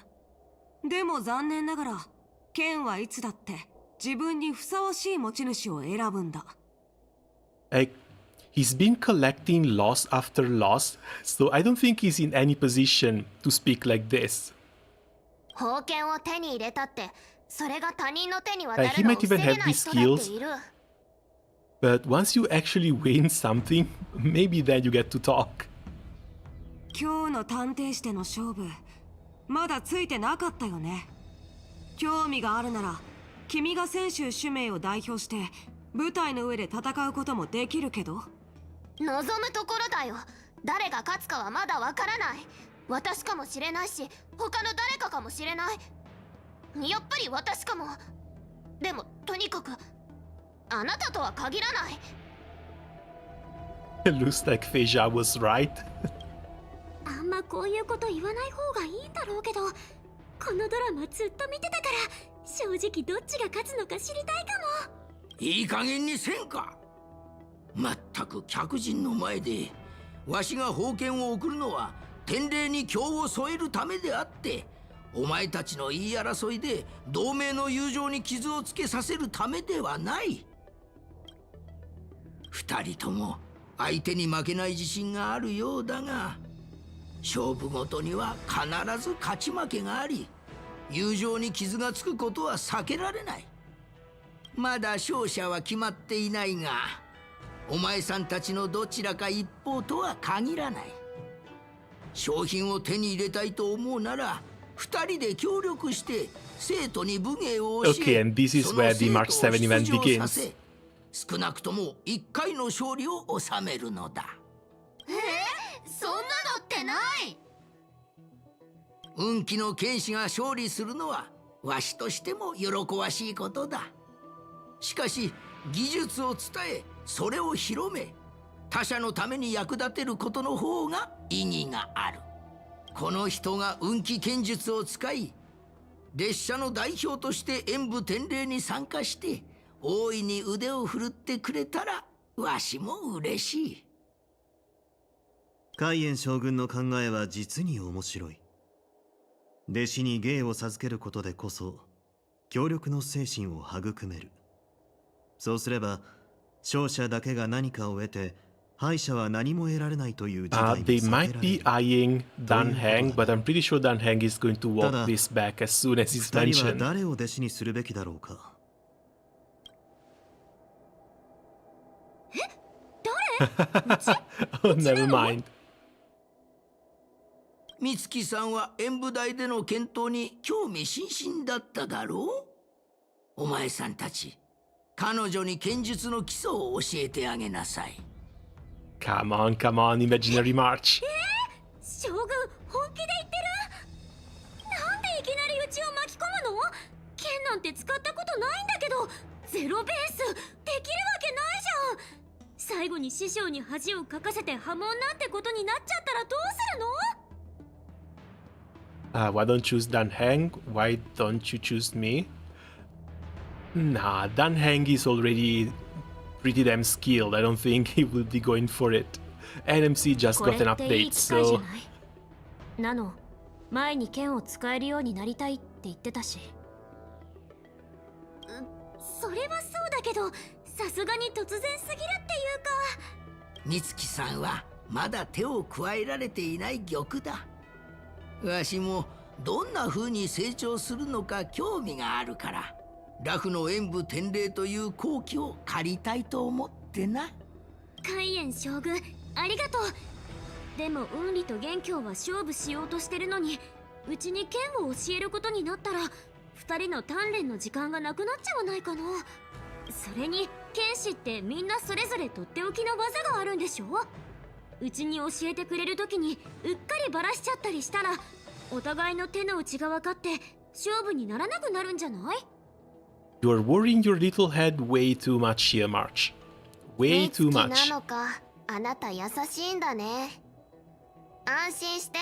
でも残念ながら剣はいつだって自分にふさわしい持ち主を選ぶんだ。Like, he's been collecting loss after loss, so I don't think he's in any position to speak like this. 宝剣を手に入れたってそれが他人の手に渡る He のを might 防 even げ have ない these 人だって skills, いる。 but once you actually win something, maybe then you get to talk. 今日の探偵士での勝負、まだついてなかったよね。興味があるなら君が選手主名を代表して舞台の上で戦うこともできるけど。望むところだよ。誰が勝つかはまだわからない。私かもしれないし他の誰かかもしれない。やっぱり私かも。でもとにかくあなたとは限らない。 Looks like Feja was right. あんまこういうこと言わない方がいいんだろうけど、このドラマずっと見てたから正直どっちが勝つのか知りたいかも。いい加減にせんか。まったく客人の前でわしが宝剣を贈るのは天霊に興を添えるためであって、お前たちの言い争いで同盟の友情に傷をつけさせるためではない。二人とも相手に負けない自信があるようだが、勝負ごとには必ず勝ち負けがあり、友情に傷がつくことは避けられない。まだ勝者は決まっていないが、お前さんたちのどちらか一方とは限らない。商品を手に入れたいと思うなら、二人で協力して生徒に武芸を教え、 Okay, and this is where the March 7 event その生徒を出場さ begins. せ、少なくとも一回の勝利を収めるのだ。そんなのってない。運気の剣士が勝利するのはわしとしても喜ばしいことだ。しかし技術を伝え、それを広め、他者のために役立てることの方が意義がある。この人が運気剣術を使い、列車の代表として演武典礼に参加して大いに腕を振るってくれたらわしも嬉しい。海燕将軍の考えは実に面白い。弟子に芸を授けることでこそ協力の精神を育める。そうすれば勝者だけが何かを得て敗者は何も得られないという時代に They 避けられ might る。 be eyeing Danheng, but I'm pretty sure Danheng is going to walk this back as soon as he's 二人は mentioned. 誰を弟子にするべきだろうか。Oh, never mind. 美月さんは演武台での検討に興味津々だっただろう。お前さんたち、彼女に剣術の基礎を教えてあげなさい。 Come on, imaginary March. 将軍本気で言ってる？なんでいきなりうちを巻き込むの？剣なんて使ったことないんだけど、ゼロベースできるわけないじゃん。最後に師匠に恥をかかせて破門なんてことになっちゃったらどうするの？Why don't you choose Danheng? Why don't you choose me? Nah, Danheng is already pretty damn skilled. I don't think he will be going for it. NMC just got an これっていい update, 機会じゃ so ない？ナノ、前に剣を使えるようになりたいって言ってたし。それはそうだけど、さすがに突然すぎるっていうか。美月さんはまだ手を加えられていない玉だ。わしもどんな風に成長するのか興味があるから、ラフの演武典礼という好機を借りたいと思ってな。海燕将軍、ありがとう。でも雲里と元凶は勝負しようとしてるのに、うちに剣を教えることになったら2人の鍛錬の時間がなくなっちゃわないかな。それに剣士ってみんなそれぞれとっておきの技があるんでしょ。うちに教えてくれる時にうっかりバラしちゃったりしたら、お互いの手の内が分かって勝負にならなくなるんじゃない？ You're worrying your little head way too much here, March. Way too な much. のか、あなた優しいんだね。安心して、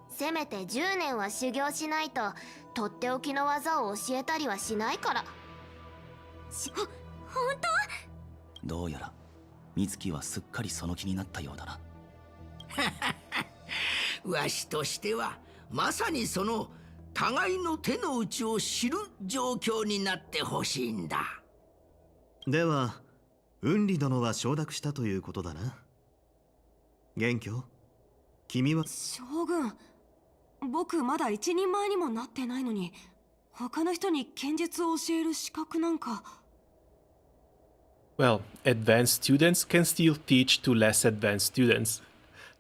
せめて10年は修行しないととっておきの技を教えたりはしないから。本当？どうやら美月はすっかりその気になったようだな。わしとしてはまさにその互いの手の内を知る状況になってほしいんだ。では雲里殿は承諾したということだな。元凶、君は。将軍、僕まだ一人前にもなってないのに、他の人に剣術を教える資格なんか。Well, advanced students can still teach to less advanced students.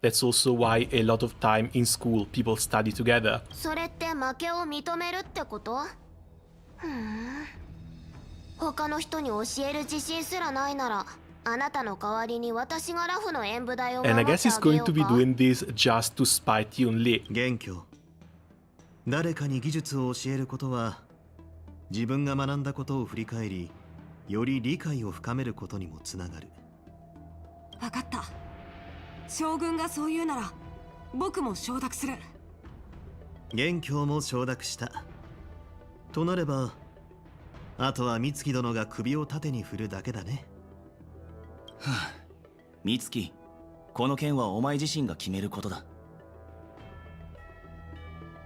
That's also why a lot of time in school people study together. それって負けを認めるってこと？他の人に教える自信すらないなら、あなたの代わりに私がラフの演舞台を守 And っ I て guess あ he's げよ going う to be か。 doing this just to spite Yunli. 元凶、誰かに技術を教えることは自分が学んだことを振り返り、より理解を深めることにもつながる。分かった。将軍がそう言うなら僕も承諾する。元凶も承諾した。となればあとは美月殿が首を縦に振るだけだね。美月、この件はお前自身が決めることだ。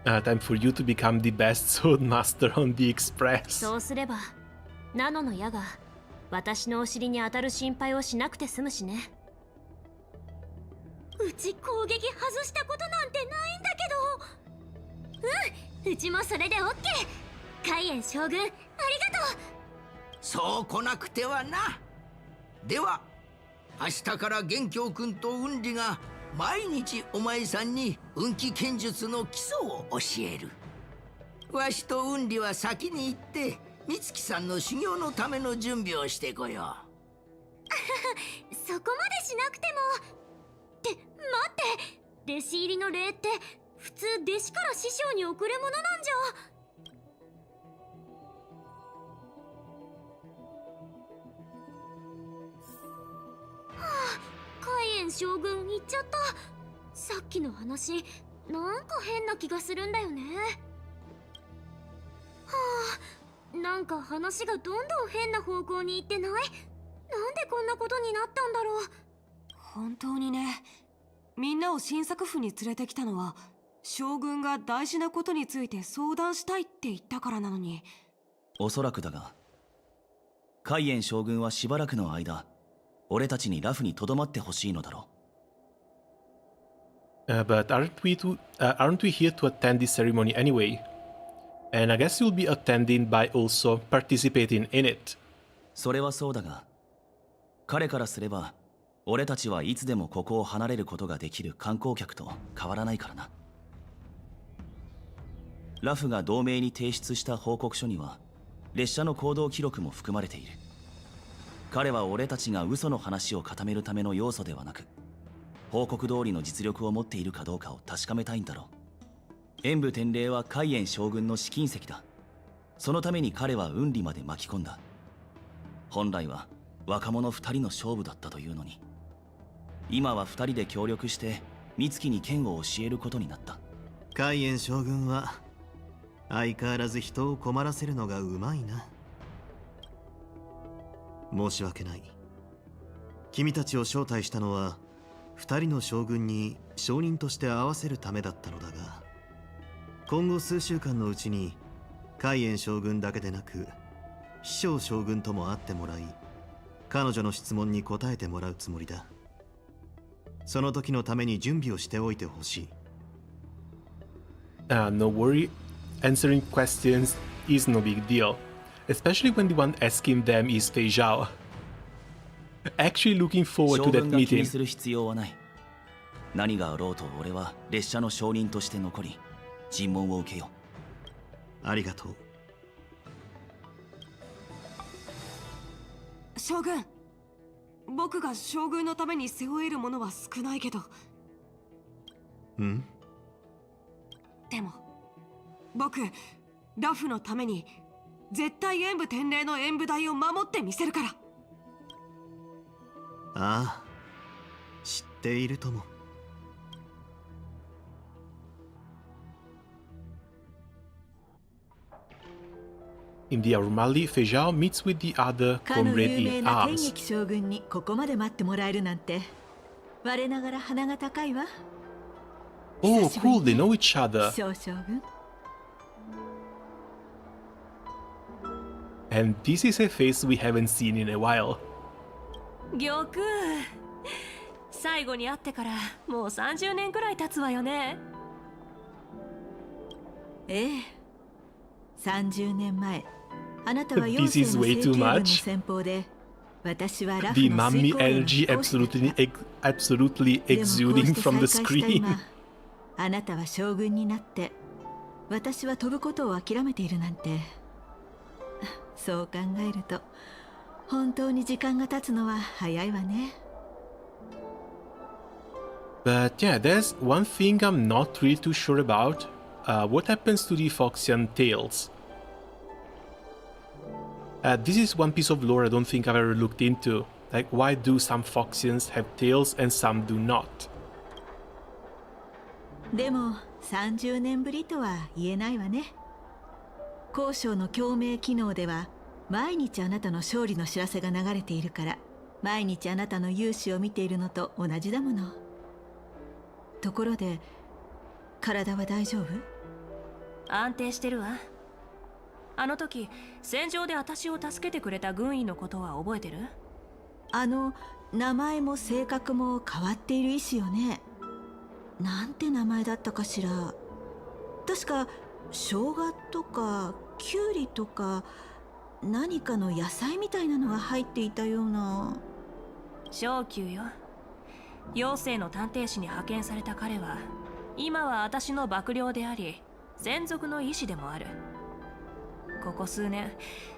Time for you to become the best sword master on the Express. そうすればナノの矢が私のお尻に当たる心配をしなくて済むしね。うち攻撃外したことなんてないんだけど。うちもそれで OK。 海燕将軍ありがとう。そう来なくてはな。では明日から元凶君と雲里が毎日お前さんに運気剣術の基礎を教える。わしと雲里は先に行って美月さんの修行のための準備をしてこよう。そこまでしなくても。って待って、弟子入りの礼って普通弟子から師匠に贈るものなんじゃ。海燕将軍言っちゃった。さっきの話なんか変な気がするんだよね。なんか話がどんどん変な方向に行ってない？なんでこんなことになったんだろう。本当にね。みんなを新作府に連れてきたのは将軍が大事なことについて相談したいって言ったからなのに。おそらくだが、海燕将軍はしばらくの間俺たちにラフにとどまってほしいのだろう。But aren't we here to attend this ceremony anyway? And I guess you'll be attending by also participating in it. それはそうだが、彼からすれば俺たちはいつでもここを離れることができる観光客と変わらないからな。ラフが同盟に提出した報告書には列車の行動記録も含まれている。彼は俺たちが嘘の話を固めるための要素ではなく、報告通りの実力を持っているかどうかを確かめたいんだろう。演武天霊は海燕将軍の試金石だ。そのために彼は雲里まで巻き込んだ。本来は若者2人の勝負だったというのに、今は2人で協力して美月に剣を教えることになった。海燕将軍は相変わらず人を困らせるのがうまいな。申し訳ない。君たちを招待したのは2人の将軍に証人として会わせるためだったのだが、今後数週間のうちに海燕将軍だけでなく飛翔将軍とも会ってもらい、彼女の質問に答えてもらうつもりだ。その時のために準備をしておいてほしい。No worry, answering questions is no big deal, especially when the one asking them is Fei Zhao. Actually looking forward to that 将軍が気に meeting. する必要はない。何があろうと俺は列車の証人として残り尋問を受けよう。ありがとう。将軍、僕が将軍のために背負えるものは少ないけど。ん？でも僕ラフのために絶対演武天霊の演武台を守ってみせるから。ああ、知っているとも。In the Arumali, Fejao meets with the other かの comrade 有名 in な天 arms. 撃将軍にここまで待ってもらえるなんて我ながら鼻が高いわ。 Oh, cool, they know each other. 少将軍。 And this is a face we haven't seen in a while. 玉空、最後に会ってからもう30年くらい経つわよね。ええ、30年前、あなたは4 This 世 is の way 請 too 求軍の much. 先方で、私はラフ The の mummy 水耕園の energy 講師だった absolutely でもこう exuding して from 再 the 会した screen. 今、あなたは将軍になって、私は飛ぶことを諦めているなんて。そう考えると、本当に時間が経つのは早いわね。 But yeah, there's one thing I'm not really too sure about. What happens to the Foxian tails? This is one piece of lore I don't think I've ever looked into. Like, why do some Foxians have tails and some do not? でも30年ぶりとは言えないわね。交渉の共鳴機能では毎日あなたの勝利の知らせが流れているから、毎日あなたの勇姿を見ているのと同じだもの。ところで体は大丈夫？安定してるわ。あの時戦場で私を助けてくれた軍医のことは覚えてる？名前も性格も変わっている医師よね。なんて名前だったかしら。確か生姜とかきゅうりとか何かの野菜みたいなのが入っていたような。小宮よ。妖精の探偵士に派遣された彼は今は私の幕僚であり専属の医師でもある。ここ数年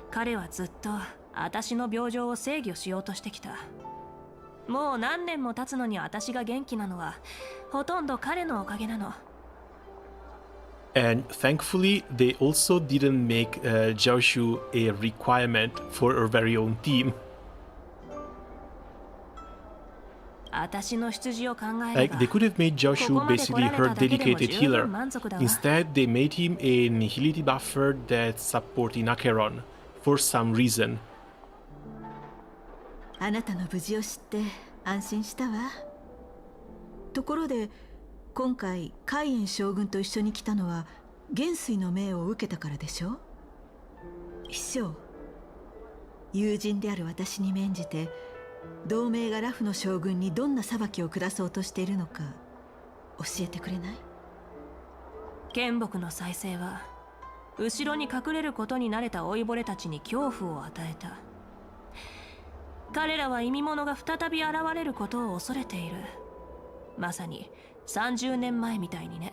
彼はずっと私の病状を制御しようとしてきた。もう何年も経つのに私が元気なのはほとんど彼のおかげなの。And thankfully, they also didn't make Jiaoshu a requirement for her very own team. 私の出自を考えれば Like, they could have made Jiaoshu basically her dedicated healer. Instead, they made him a nihility buffer that's supporting Acheron for some reason. あなたの無事を知って安心したわ。ところで今回海燕将軍と一緒に来たのは元帥の命を受けたからでしょ？秘書、友人である私に免じて同盟がラフの将軍にどんな裁きを下そうとしているのか教えてくれない？剣木の再生は後ろに隠れることに慣れた老いぼれたちに恐怖を与えた。彼らは意味物が再び現れることを恐れている。まさに30年前みたいにね。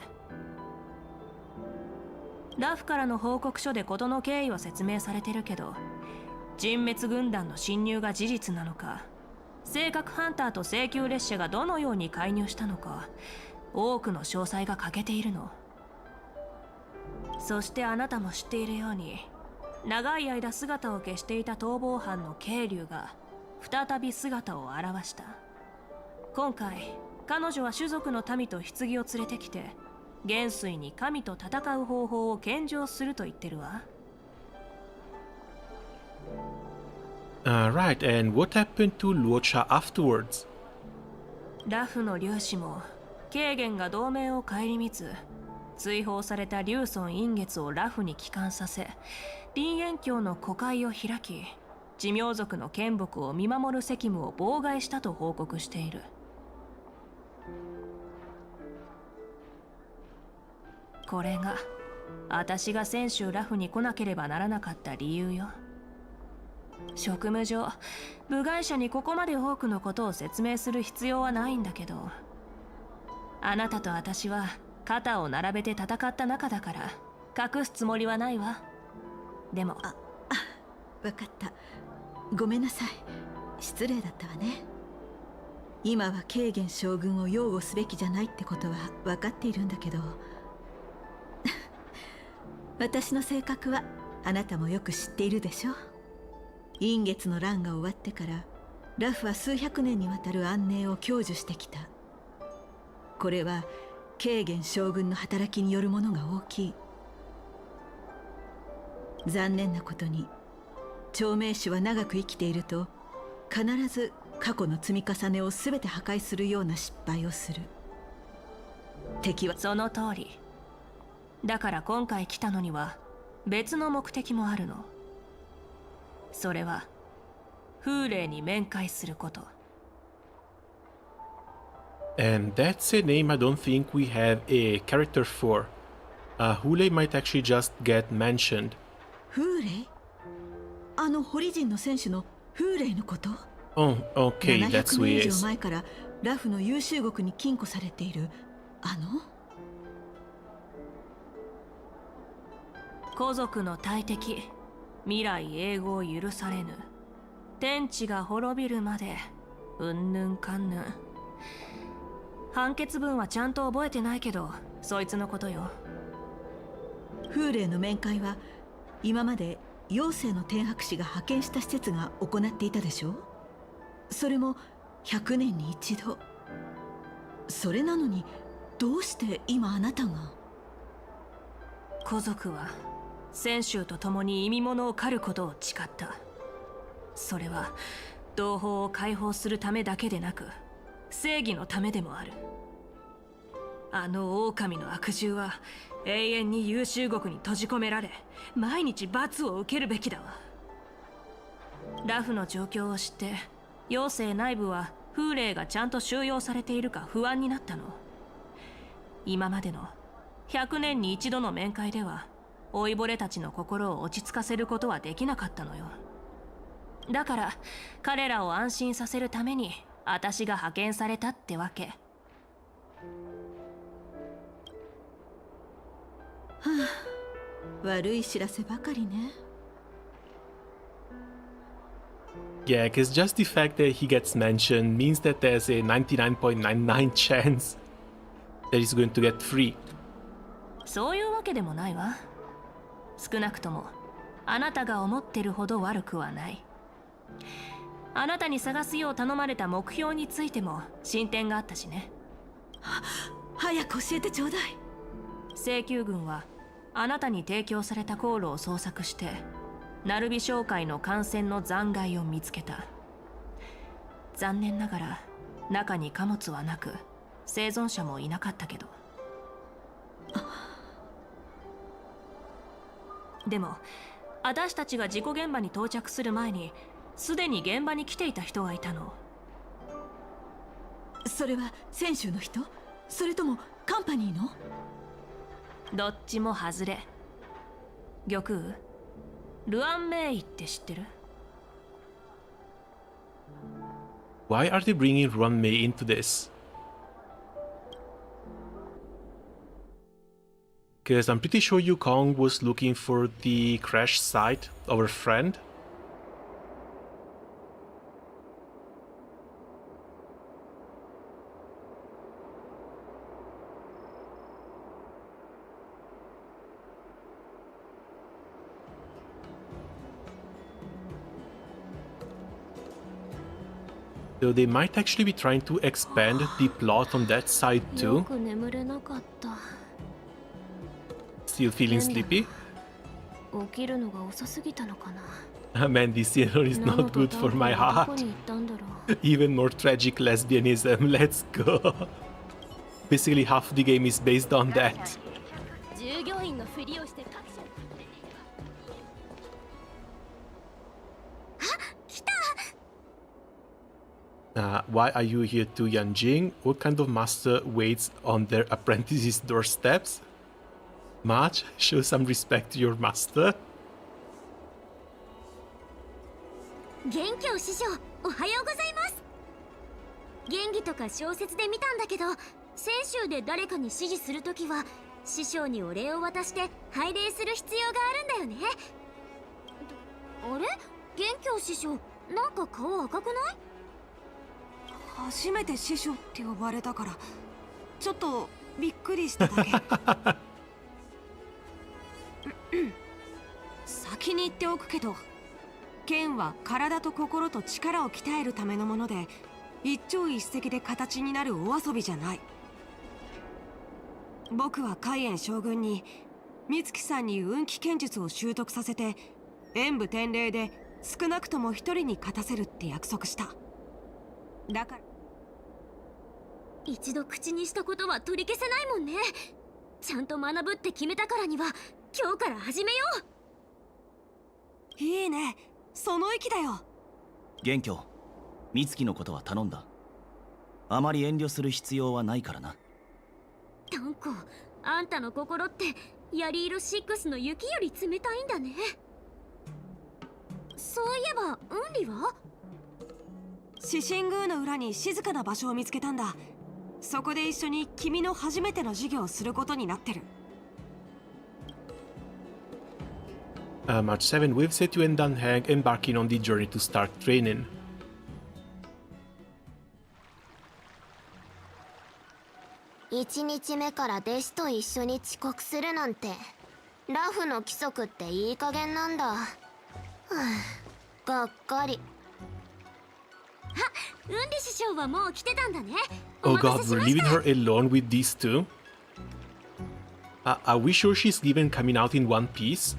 ラフからの報告書で事の経緯は説明されてるけど、人滅軍団の侵入が事実なのか、正確ハンターと請求列車がどのように介入したのか、多くの詳細が欠けているの。そしてあなたも知っているように、長い間姿を消していた逃亡犯の渓流が再び姿を現した。今回彼女は種族の民と棺を連れてきて元帥に神と戦う方法を献上すると言ってるわ。Right, and what happened to Luocha afterwards? ラフの粒子も軽減が同盟を顧みず、追放された竜尊陰月をラフに帰還させ、林縁教の古会を開き、寿命族の剣木を見守る責務を妨害したと報告している。これが私が先週ラフに来なければならなかった理由よ。職務上部外者にここまで多くのことを説明する必要はないんだけど、あなたと私は肩を並べて戦った仲だから隠すつもりはないわ。でも分かった。ごめんなさい。失礼だったわね。今は軽減将軍を擁護すべきじゃないってことは分かっているんだけど私の性格はあなたもよく知っているでしょ。陰月の乱が終わってからラフは数百年にわたる安寧を享受してきた。これは軽減将軍の働きによるものが大きい。残念なことに長命種は長く生きていると必ず過去の積み重ねを全て破壊するような失敗をする。敵はその通りだから今回来たのには別の目的もあるの。それは風霊に面会すること。 And that's a name I don't think we have a character for. Hule might actually just get mentioned. 風霊？あのホリジンの選手の風霊のこと？ Oh, okay, that's who 700 年 he 以上 is. 前からラフの優秀国に禁錮されているあの？古族の大敵、未来永劫許されぬ、天地が滅びるまでうんぬんかんぬん。判決文はちゃんと覚えてないけど、そいつのことよ。風霊の面会は今まで妖精の天白氏が派遣した施設が行っていたでしょ。それも100年に一度。それなのにどうして今あなたが？古族は泉州と共に意味物を狩ることを誓った。それは同胞を解放するためだけでなく正義のためでもある。あの狼の悪獣は永遠に優秀国に閉じ込められ毎日罰を受けるべきだわ。ラフの状況を知って妖精内部は風霊がちゃんと収容されているか不安になったの。今までの100年に一度の面会では老いぼれたちの心を落ち着かせることはできなかったのよ。だから彼らを安心させるために私が派遣されたってわけ。はあ、悪い知らせばかりね。Yeah, because just the fact that he gets mentioned means that there's a 99.99 chance that he's going to get free. そういうわけでもないわ。少なくともあなたが思ってるほど悪くはない。あなたに探すよう頼まれた目標についても進展があったしね。早く教えてちょうだい。請求軍はあなたに提供された航路を捜索してナルビ商会の艦船の残骸を見つけた。残念ながら中に貨物はなく生存者もいなかったけど。でも私たちが事故現場に到着する前にすでに現場に来ていた人がいたの。それは泉州の人？それともカンパニーの？どっちも外れ。玉空、ルアンメイって知ってる？ Why are they bringing Runmei into this? Because I'm pretty sure Yukong was looking for the crash site of her friend. So they might actually be trying to expand the plot on that side too. Still feeling sleepy? Man, this serial is not good for my heart. Even more tragic lesbianism, let's go. Basically half the game is based on that. Why are you here too, Yanjing? What kind of master waits on their apprentices' doorsteps? March, show some respect to your master. 元気を師匠、おはようございます。元気とか小説で見たんだけど、泉州で誰かに指示するときは師匠にお礼を渡して拝礼する必要があるんだよね。あれ？元気を師匠、なんか顔赤くない？初めて師匠って呼ばれたからちょっとびっくりしただけ。先に言っておくけど、剣は体と心と力を鍛えるためのもので、一朝一夕で形になるお遊びじゃない。僕は海燕将軍に美月さんに運気剣術を習得させて、演武天霊で少なくとも一人に勝たせるって約束した。だから一度口にしたことは取り消せないもんね。ちゃんと学ぶって決めたからには今日から始めよう。いいね、その意気だよ。元凶、美月のことは頼んだ。あまり遠慮する必要はないからな。タンコ、あんたの心って槍色6の雪より冷たいんだね。そういえばウンリは？獅神宮の裏に静かな場所を見つけたんだ。そこで一緒に君の初めての授業をすることになってる。March 7, we've set you and Dan Heng embarking on the journey to start training. 1日目から弟子と一緒に遅刻するなんて、ラフの規則っていい加減なんだ。がっかり。ウンリ師匠はもう来てたんだね。 Oh god, we're leaving her alone with these two? Are we sure she's even coming out in one piece?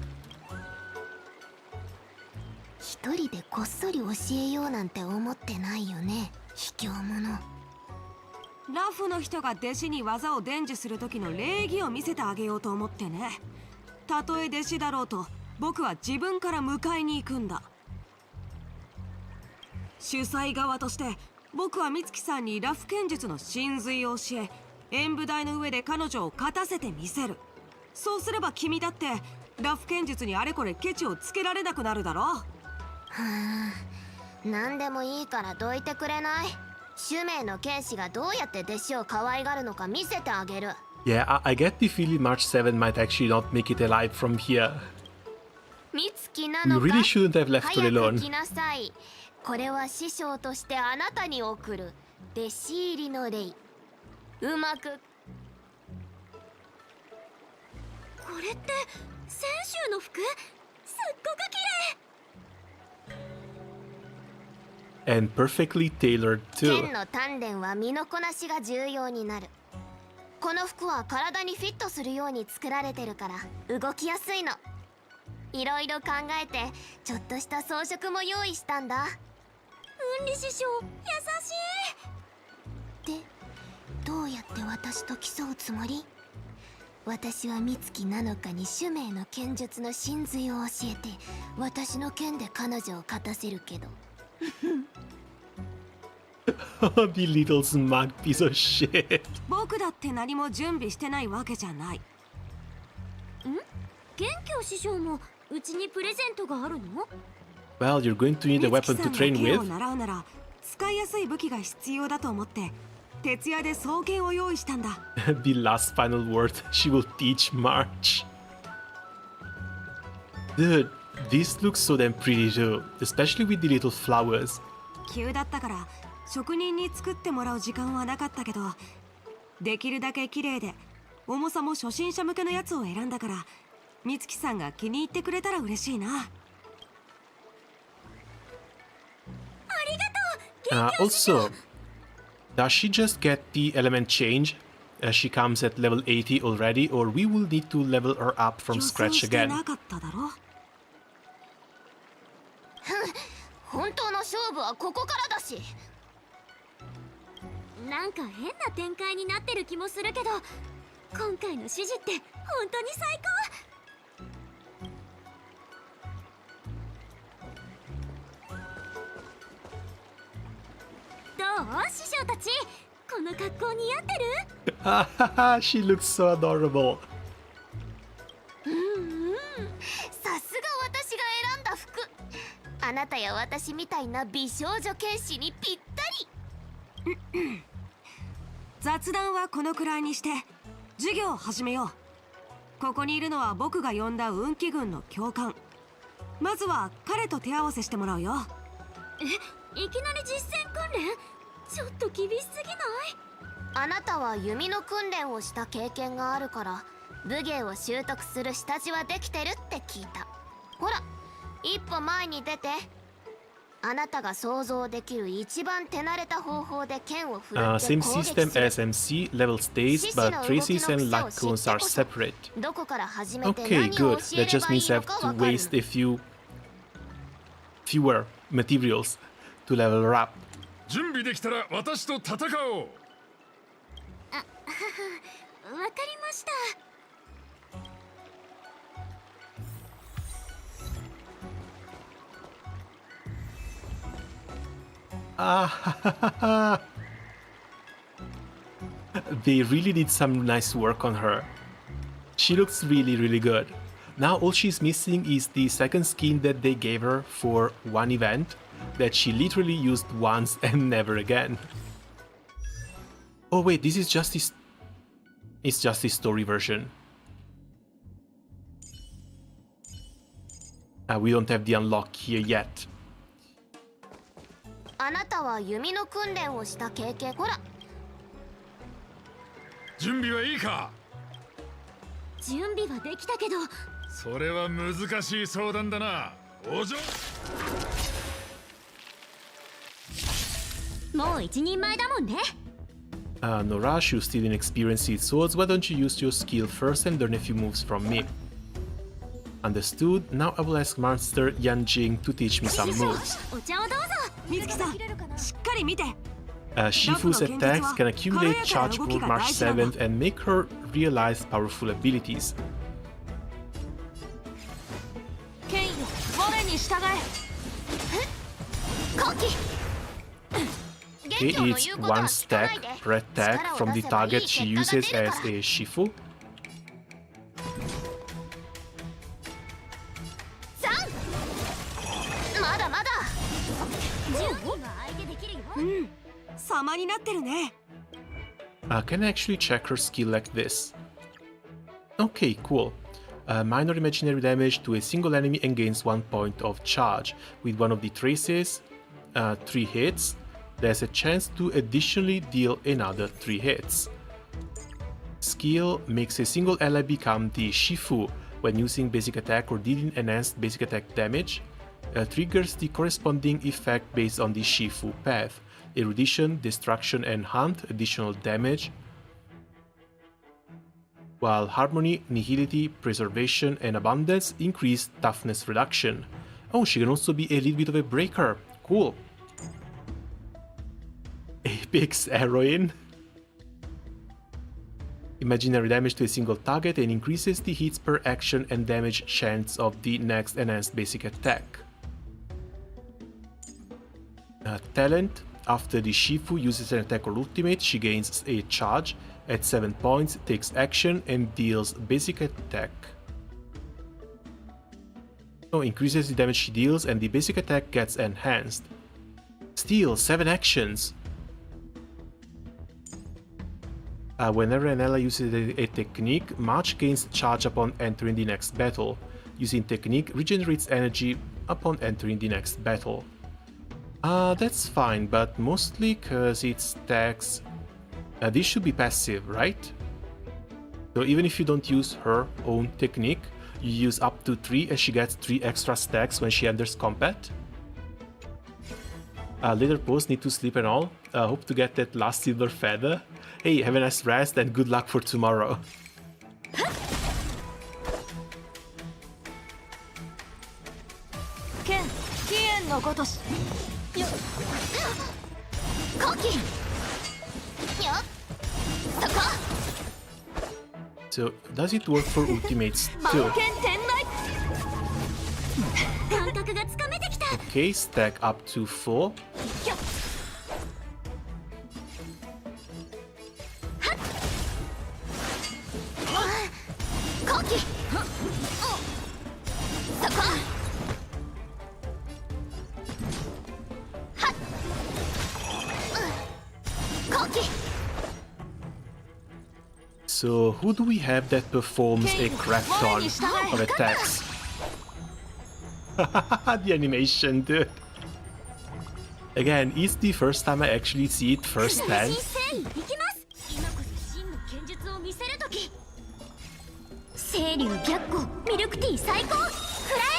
一人でこっそり教えようなんて思ってないよね、卑怯者。ラフの人が弟子に技を伝授する時の礼儀を見せてあげようと思ってね。たとえ弟子だろうと僕は自分から迎えに行くんだ。主催側として僕は美月さんにラフ剣術の真髄を教え、演武台の上で彼女を勝たせてみせる。そうすれば君だってラフ剣術にあれこれケチをつけられなくなるだろ。何でもいいからどいてくれない？主命の剣士がどうやって弟子を可愛がるのか見せてあげる。Yeah, I get the feeling March 7 might actually not make it alive from here. 美月なのか？ You really shouldn't have left her 早 alone. く来なさい。これは師匠としてあなたに送る弟子入りの礼。うまく。これって先週の服？すっごく綺麗。 And perfectly tailored too. 剣の鍛錬は身のこなしが重要になる。この服は体にフィットするように作られてるから動きやすいの。いろいろ考えてちょっとした装飾も用意したんだ。ウンリ師匠、優しい。で、どうやって私と競うつもり？私は美月なのかに主命の剣術の真髄を教えて、私の剣で彼女を勝たせるけど。The little smug piece of shit. 僕だって何も準備してないわけじゃない。元凶師匠もうちにプレゼントがあるの？ Well, you're going to need a weapon to train 剣 with. を習うなら使いやすい武器が必要だと思って徹夜で双剣を用意したんだ。The last final word she will teach March. Dude, this looks so damn pretty too, especially with the little flowers. 急だったから職人に作ってもらう時間はなかったけど、できるだけ綺麗で重さも初心者向けのやつを選んだから、美月さんが気に入ってくれたら嬉しいな。Also, does she just get the element change as she comes at level 80 already, or we will need to level her up from scratch again? 本当の勝負はここからだし。なんか変な展開になってる気もするけど、今回の指示って本当に最高。どう師匠たち、この格好似合ってる？ She looks so adorable. さすが私が選んだ服。あなたや私みたいな美少女剣士にぴったり。雑談はこのくらいにして授業を始めよう。ここにいるのは僕が呼んだ運気軍の教官。まずは彼と手合わせしてもらうよ。いきなり実戦訓練ちょっと厳しすぎない？あなたは弓の訓練をした経験があるから武芸を習得する下地はできてるって聞いた。ほら一歩前に出て。あなたが想像できる一番手慣れた方法で剣を振るって Same system as MC, level stays, but traces and luck cones are separate. どこから始めて Okay, 何を good. 教え That れ just ばい means い I の have か to わかる。 waste fewer materials to level her up. 準備できたら私と戦おう。わかりました。Ah, they really did some nice work on her. She looks really, really good. Now all she's missing is the second skin that they gave her for one event that she literally used once and never again. Oh wait, this is just this... It's just the story version. We don't have the unlock here yet. あなたは弓の訓練をした経験。ほら準備はいいか？準備はできたけど。それは難しい相談だな。お嬢。もう一人前だもんね。No rush, you still inexperienced with swords. Why don't you use your skill first and learn a few moves from me? Understood. Now I will ask Master Yanjing to teach me some moves. お茶をどうぞ。水木さん、しっかり見て。Shifu's attacks can accumulate charge for March 7th and make her realize powerful abilities. ケイン、我に従え。 Okay, it's one stack per attack from the target she uses as a Shifu. Can I actually check her skill like this? Okay, cool. Minor imaginary damage to a single enemy and gains 1 point of charge. With one of the traces, 3 hits, there's a chance to additionally deal another 3 hits. Skill makes a single ally become the Shifu when using basic attack or dealing enhanced basic attack damage. Triggers the corresponding effect based on the Shifu path. Erudition, Destruction and Hunt, additional damage. While Harmony, Nihility, Preservation and Abundance increase toughness reduction. Oh, she can also be a little bit of a breaker. Cool. Apex Heroine. Imaginary damage to a single target and increases the hits per action and damage chance of the next enhanced basic attack. Talent. After the Shifu uses an attack or ultimate, she gains a charge at 7 points, takes action and deals basic attack. So increases the damage she deals and the basic attack gets enhanced. Still, 7 actions. Whenever an ally uses a technique, March gains charge upon entering the next battle. Using technique regenerates energy upon entering the next battle. That's fine, but mostly because it stacks. This should be passive, right? So even if you don't use her own technique, you use up to 3 and she gets 3 extra stacks when she enters combat. Later post, need to sleep and all. Hope to get that last silver feather. Hey, have a nice rest and good luck for tomorrow. Ken, Kien no gotoshi. So, does it work for ultimates too? Okay, stack up to 4. So, who do we have that performs a crap ton of attacks? The animation, dude. Again, it's the first time I actually see it firsthand. 清流逆光ミルクティー最高くら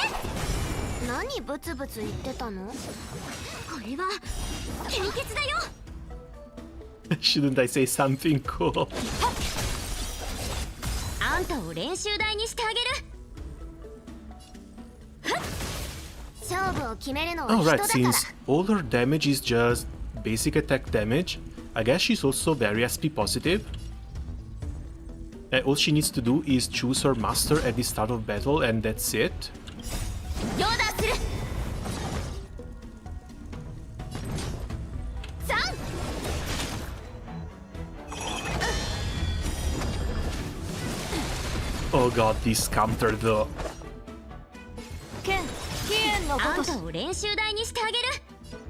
え。何ブツブツ言ってたの？これは献血だよ。Shouldn't I say something cool? あんたを練習台にしてあげる。勝負を決めるのは人だ Alright, から。 since all her damage is just basic attack damage, I guess she's also very SP positive. All she needs to do is choose her master at the start of battle and that's it. ヨーダーする。Oh god, this counter though. ケン、キエンのことあんたを練習台にしてあげる。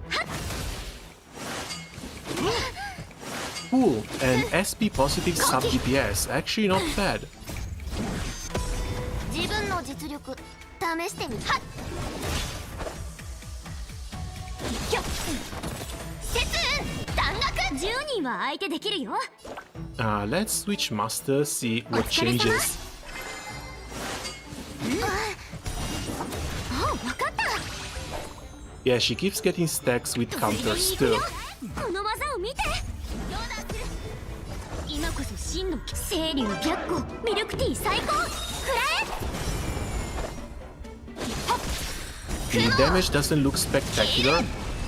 はっ。 Cool, and SP positive sub DPS, actually not bad. 自分の実力試してみ。はっ。ひょっ。節運弾学。10人は相手できるよ。Let's switch master, see what changes. あ、わかった。 Yeah, she keeps getting stacks with counters too. この技を見て。今こそ真の清流逆光ミルクティー最高くらえ。 The damage doesn't look spectacular,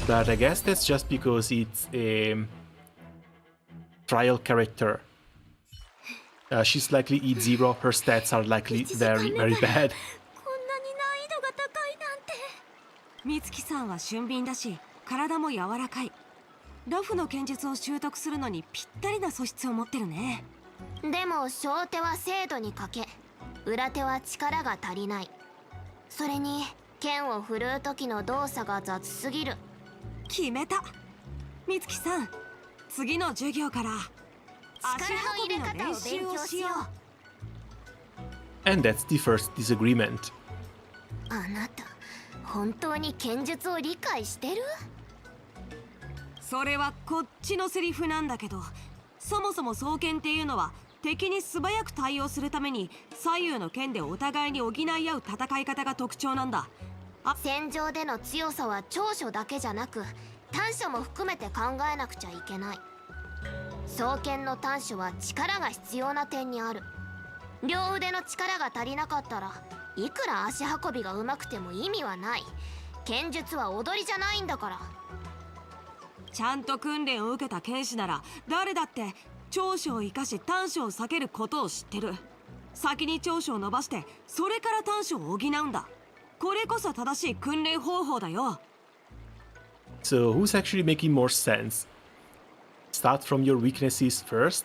but I guess that's just because it's a trial character. She's likely E0, her stats are likely very, very bad. こんなに難易度が高いなんて。美月さんは俊敏だし体も柔らかい。ラフの剣術を習得するのにぴったりな素質を持ってるね。でも小手は精度に欠け、裏手は力が足りない。それに剣を振るう時の動作が雑すぎる。決めた。美月さん、次の授業から足運びの練習をしよう。And that's the first disagreement. あなた、本当に剣術を理解してる？それはこっちのセリフなんだけど、そもそも双剣っていうのは敵に素早く対応するために左右の剣でお互いに補い合う戦い方が特徴なんだ。戦場での強さは長所だけじゃなく短所も含めて考えなくちゃいけない。双剣の短所は力が必要な点にある。両腕の力が足りなかったらいくら足運びが上手くても意味はない。剣術は踊りじゃないんだから。ちゃんと訓練を受けた剣士なら誰だって長所を生かし短所を避けることを知ってる。先に長所を伸ばしてそれから短所を補うんだ。これこそ正しい訓練方法だよ。 So who's actually making more sense? Start from your weaknesses first,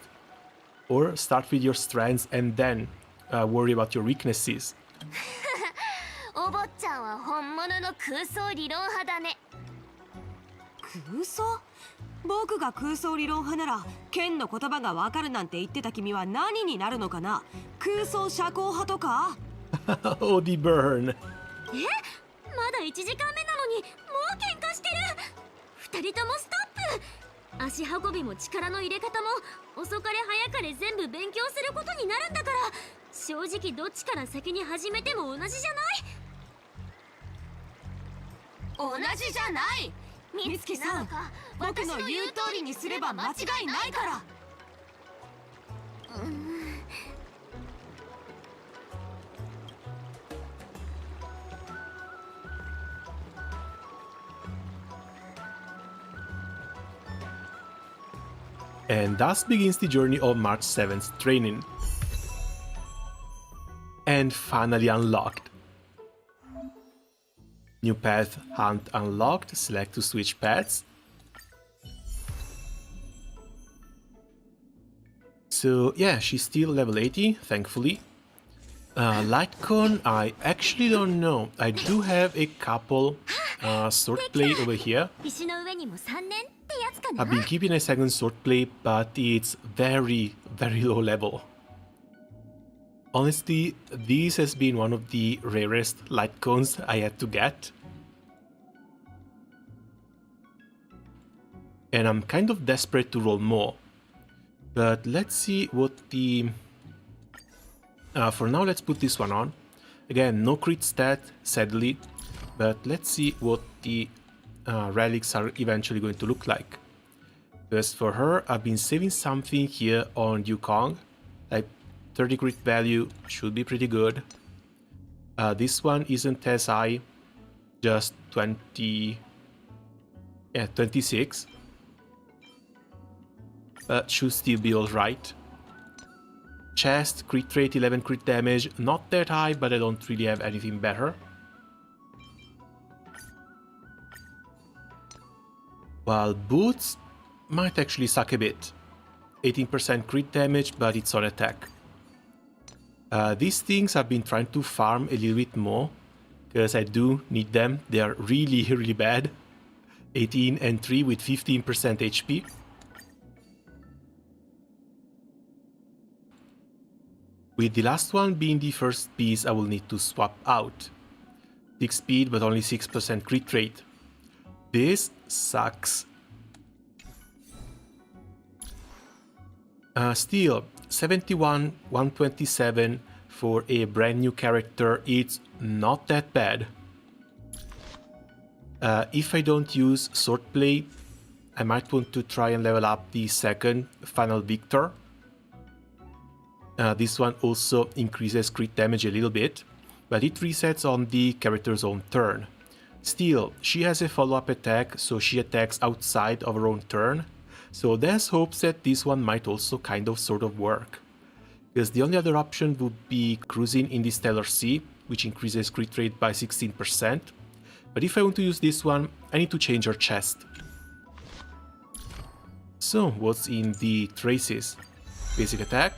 or start with your strengths and then worry about your weaknesses? お坊ちゃんは本物の空想理論派だね。空想？僕が空想理論派なら剣の言葉がわかるなんて言ってた君は何になるのかな？空想社交派とか？ Oh, the burn. まだ1時間目なのにもう喧嘩してる。2人ともストップ。足運びも力の入れ方も遅かれ早かれ全部勉強することになるんだから、正直どっちから先に始めても同じじゃない？同じじゃない。美月さん、僕の言う通りにすれば間違いないから。And thus begins the journey of March 7th training. And finally unlocked. New path hunt unlocked, select to switch paths. So yeah, she's still level 80, thankfully. Lightcon, I actually don't know. I do have a couple swordplay over here. I've been keeping a second swordplay, but it's very, very low level. Honestly, this has been one of the rarest light cones I had to get. and I'm kind of desperate to roll more. But let's see what the... for now, let's put this one on. Again, no crit stat, sadly, but let's see what the relics are eventually going to look like. Because for her, I've been saving something here on Yukong, like 30 crit value should be pretty good. This one isn't as high, just 26. But should still be alright. Chest, crit rate, 11 crit damage, not that high, but I don't really have anything better. While boots might actually suck a bit. 18% crit damage, but it's on attack. These things I've been trying to farm a little bit more, because I do need them. They are really, really bad. 18 and 3 with 15% HP. With the last one being the first piece I will need to swap out. 6 speed but only 6% crit rate. This sucks. Still, 71, 127 for a brand new character, it's not that bad. If I don't use swordplay, I might want to try and level up the second Final Victor. This one also increases crit damage a little bit, but it resets on the character's own turn. Still, she has a follow-up attack, so she attacks outside of her own turn, so there's hopes that this one might also kind of sort of work. Because the only other option would be cruising in the Stellar Sea, which increases crit rate by 16%, but if I want to use this one, I need to change her chest. So, what's in the traces? Basic attack.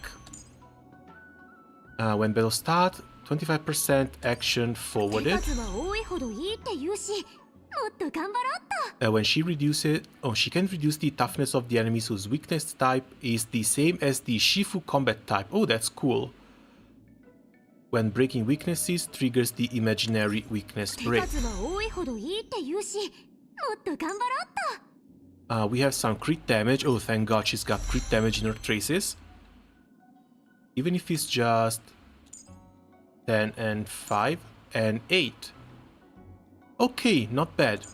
When battle starts, 25% action forwarded. When she reduces, she can reduce the toughness of the enemies whose weakness type is the same as the Shifu combat type. Oh, that's cool. When breaking weaknesses, triggers the imaginary weakness break. We have some crit damage. Oh, thank God she's got crit damage in her traces. Even if it's just 10 and 5 and 8. Okay, not bad.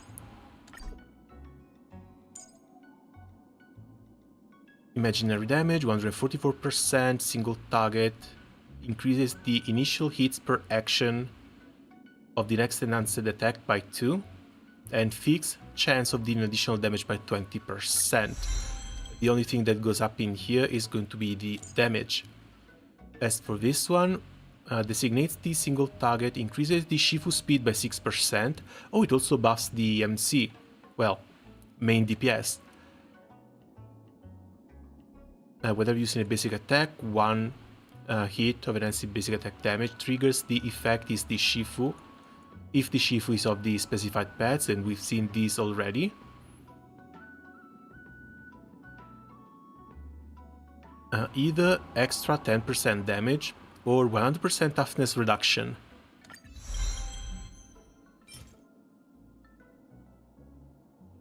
Imaginary damage, 144%, single target. Increases the initial hits per action of the next enhanced attack by 2. And fixed chance of dealing additional damage by 20%. The only thing that goes up in here is going to be the damage. As for this one, designates the single target, increases the Shifu speed by 6%. Oh, it also buffs the MC. Well, main DPS. Whether using a basic attack, one hit of enhanced basic attack damage triggers the effect is the Shifu. If the Shifu is of the specified paths, and we've seen these already. Either extra 10% damage or 100% toughness reduction.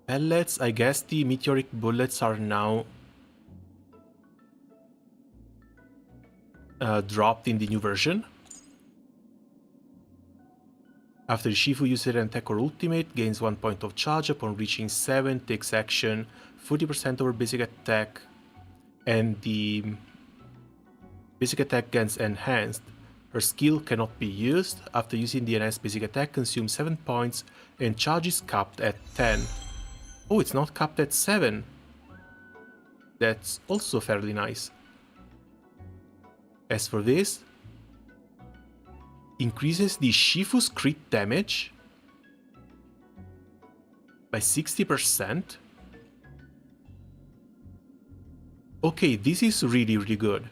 Pellets, I guess the meteoric bullets are now dropped in the new version. After the Shifu uses an attack or ultimate, gains 1 point of charge upon reaching 7, takes action, 40% over basic attack, and the basic attack gets enhanced. Her skill cannot be used. After using the enhanced basic attack, consumes 7 points, and charge is capped at 10. Oh, it's not capped at 7. That's also fairly nice. As for this, increases the Shifu's crit damage by 60%. Okay, this is really, really good.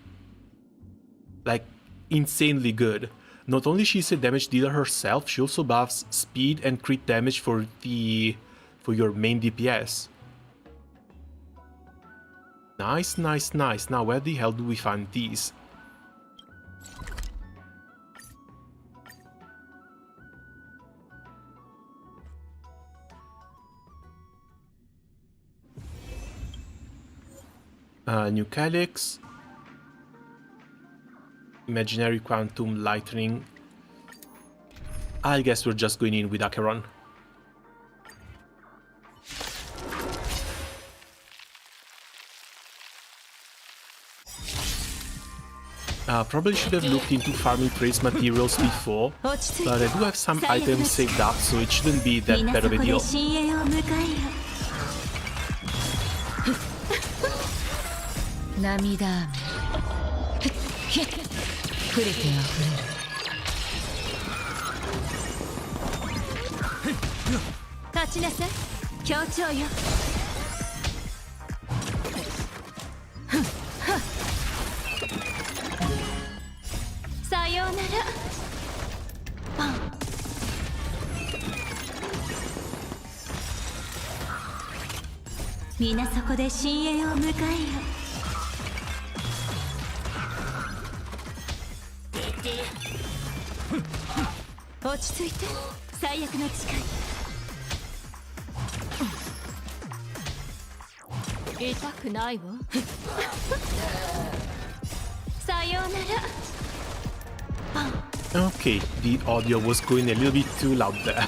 Like, insanely good. Not only she's a damage dealer herself, she also buffs speed and crit damage for your main DPS. Nice, nice, nice. Now, where the hell do we find these? New Calyx. Imaginary Quantum Lightning. I guess we're just going in with Acheron. Probably should have looked into farming trace materials before, but I do have some items saved up, so it shouldn't be that bad of a deal. Okay, the audio was going a little bit too loud there.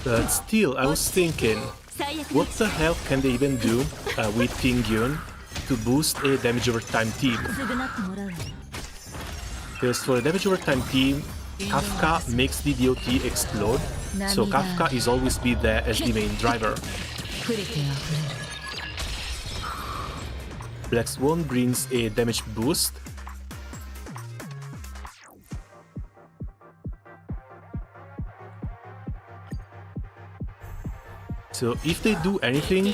But still, I was thinking, what the hell can they even do with Tingyun to boost a damage over time team? Because for a damage over time team, Kafka makes the DOT explode, so Kafka is always be there as the main driver. Black Swan brings a damage boost. So if they do anything,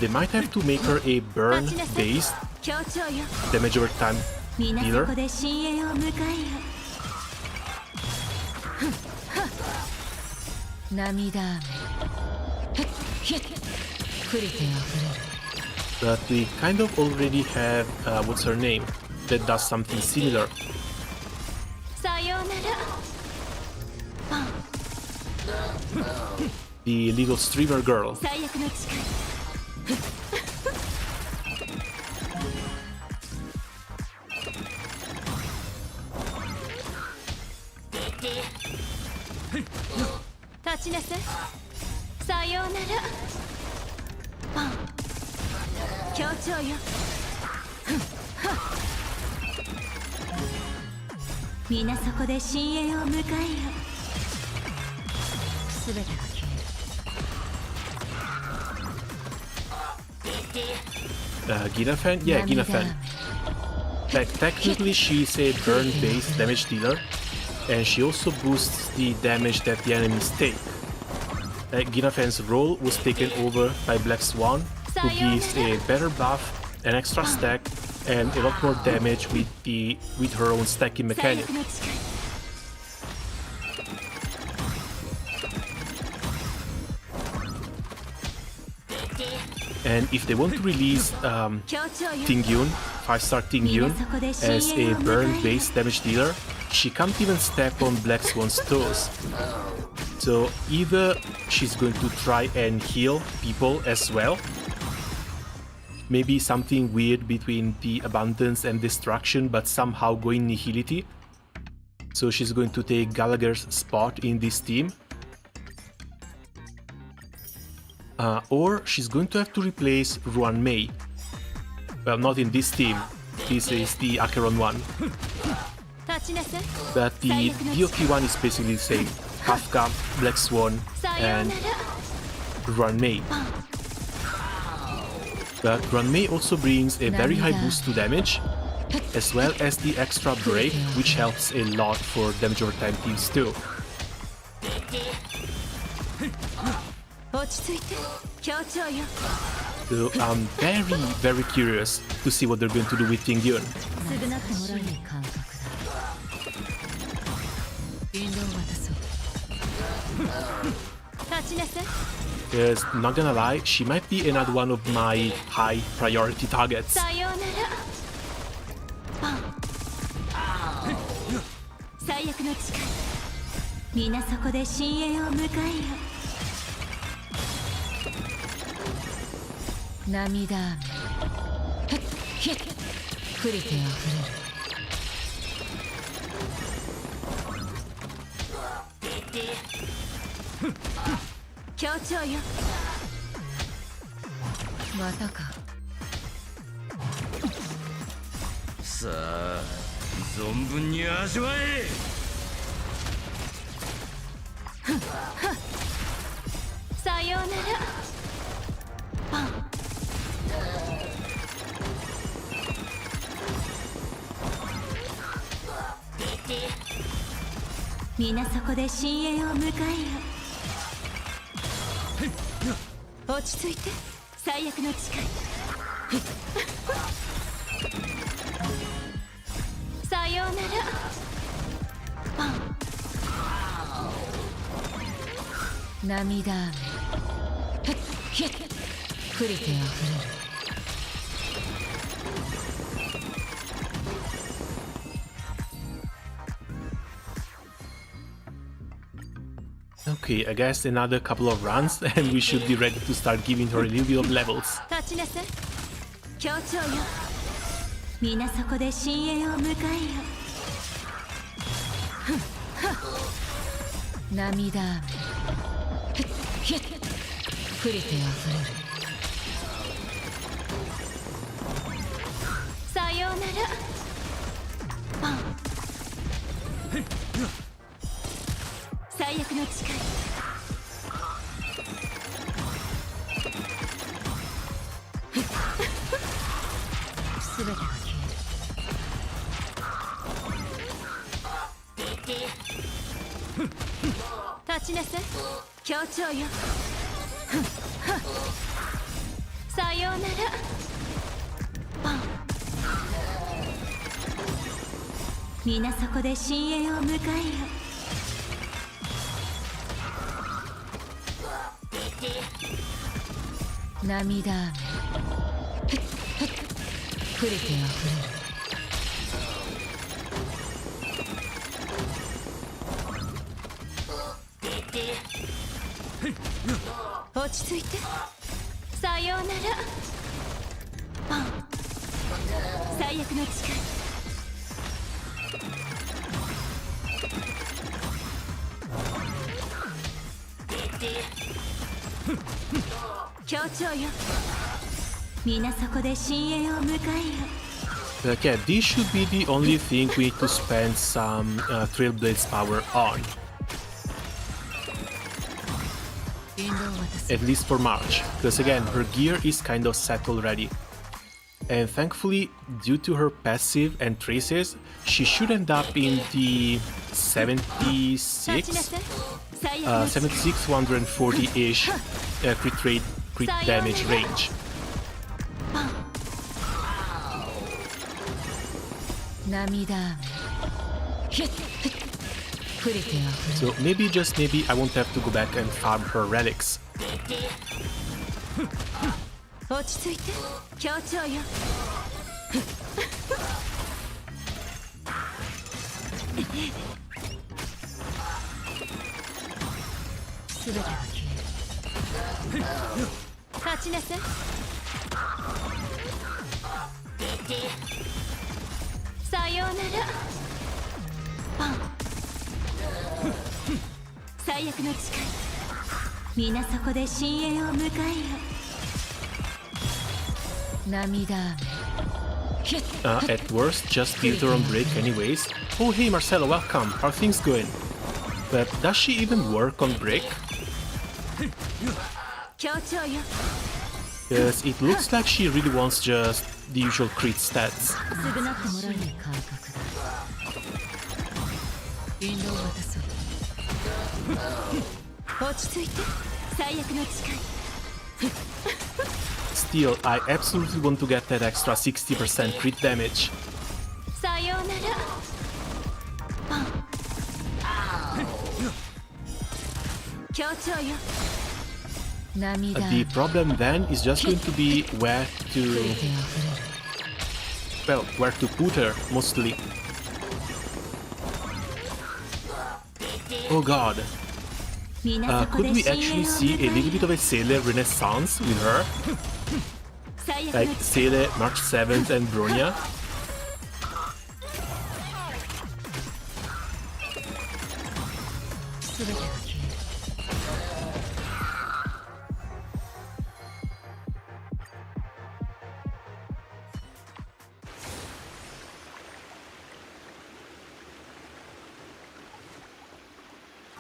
they might have to make her a burn-based damage over time dealer. But we kind of already have, what's her name, that does something similar. The little streamer girl. Ginafan? Yeah, Ginafan. Technically she's a burn-based damage dealer, and she also boosts the damage that the enemies take. Ginafan's role was taken over by Black Swan, who gives a better buff, an extra stack, and a lot more damage with her own stacking mechanic. And if they want to release Tingyun, 5-star Tingyun, as a burn-based damage dealer, she can't even step on Black Swan's toes. So either she's going to try and heal people as well, maybe something weird between the Abundance and Destruction, but somehow going Nihility. So she's going to take Gallagher's spot in this team. Or she's going to have to replace Ruan Mei. Well, not in this team. This is the Acheron one. But the DOT one is basically the same. Kafka, Black Swan, and Ruan Mei. But Ruan Mei also brings a very high boost to damage, as well as the extra break, which helps a lot for damage over time teams too. So I'm very curious to see what they're going to do with Tingyun. Because, not gonna lie, she might be another one of my high priority targets. 最悪の誓い皆そこで深淵を迎えよ涙雨降りてあふれる協調よまたかさあ存分に味わえさようならパン皆そこで深淵を迎えよ落ち着いて最悪の誓いさようならパン涙雨降りてあふれる Okay, I guess another couple of runs and we should be ready to start giving her a little bit of levels. 立ちなさい協調よ皆そこで深淵を迎えよ涙雨降りてあふれる さようならパン最悪の誓い全てが消える 立ちなさい協調よさようならパン皆そこで深淵を迎えよ涙雨降りてあふれる 落ち着いてさようならパン最悪の誓い協調よ皆そこで深淵を迎えよ Okay, this should be the only thing we need to spend some Trailblade's power on. At least for March, because again, her gear is kind of set already. And thankfully, due to her passive and traces, she should end up in the 76 140-ish crit damage range. So maybe, just maybe, I won't have to go back and farm her relics. 落ち着いて協調よ全てが消える 立ちなさいさようならパン最悪の誓い皆そこで深淵を迎えよ涙雨 At worst, just build her on break anyways. Oh hey Marcelo, welcome, how are things going? But does she even work on break? 協調よ Because it looks like she really wants just the usual crit stats. すぐなってもらえない感覚だ引導を渡そう落ち着いて Still, I absolutely want to get that extra 60% crit damage. The problem then is just going to be where to put her, mostly. Oh god. Could we actually see a little bit of a Sailor Renaissance with her? Like Sailor, March 7th and Bronya?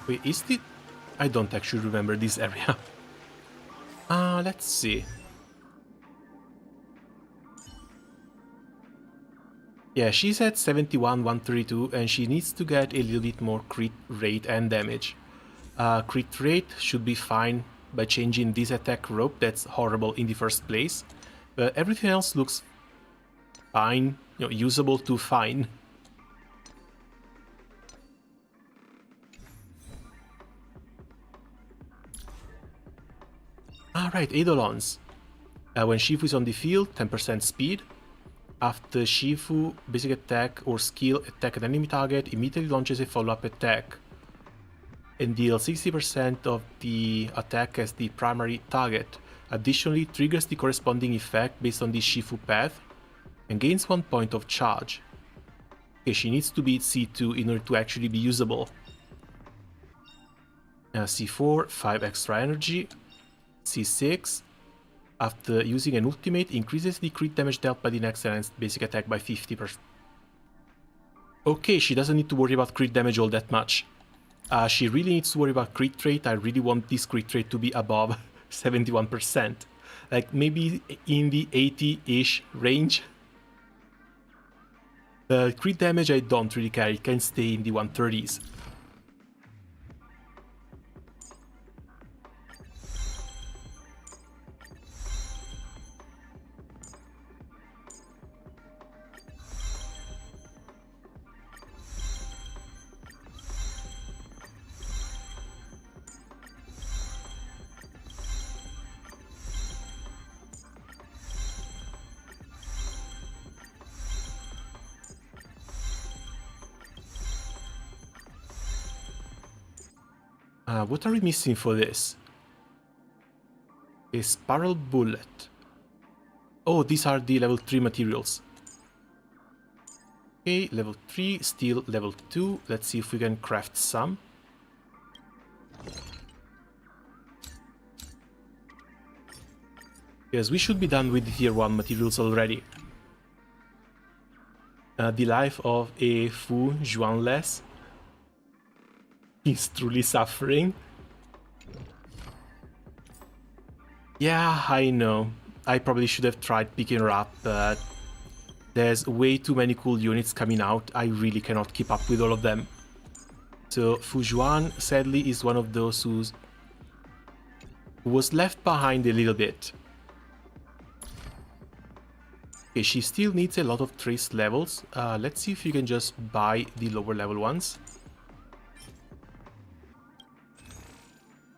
Wait, is it? I don't actually remember this area. Let's see. Yeah, she's at 71, 132, and she needs to get a little bit more crit rate and damage. Crit rate should be fine by changing this attack rope, that's horrible in the first place. But everything else looks fine, you know, usable to fine. Alright, Eidolons. When Shifu is on the field, 10% speed. After Shifu, basic attack or skill attack an enemy target, immediately launches a follow-up attack. And deals 60% of the attack as the primary target. Additionally, triggers the corresponding effect based on the Shifu path, and gains 1 point of charge. Okay, she needs to beat C2 in order to actually be usable. C4, 5 extra energy. C6, after using an ultimate, increases the crit damage dealt by the next enhanced basic attack by 50%. Okay, she doesn't need to worry about crit damage all that much. She really needs to worry about crit rate. I really want this crit rate to be above 71%. Like maybe in the 80-ish range. Crit damage I don't really care, it can stay in the 130s. What are we missing for this? A spiral bullet. Oh, these are the level 3 materials. Okay, level 3, steel level 2. Let's see if we can craft some. Yes, we should be done with the tier 1 materials already. The life of a Fu Juanless. He's truly suffering. Yeah, I know. I probably should have tried picking her up, but there's way too many cool units coming out. I really cannot keep up with all of them. So Fu Juan, sadly, is one of those who was left behind a little bit. Okay, she still needs a lot of trace levels. Let's see if you can just buy the lower level ones.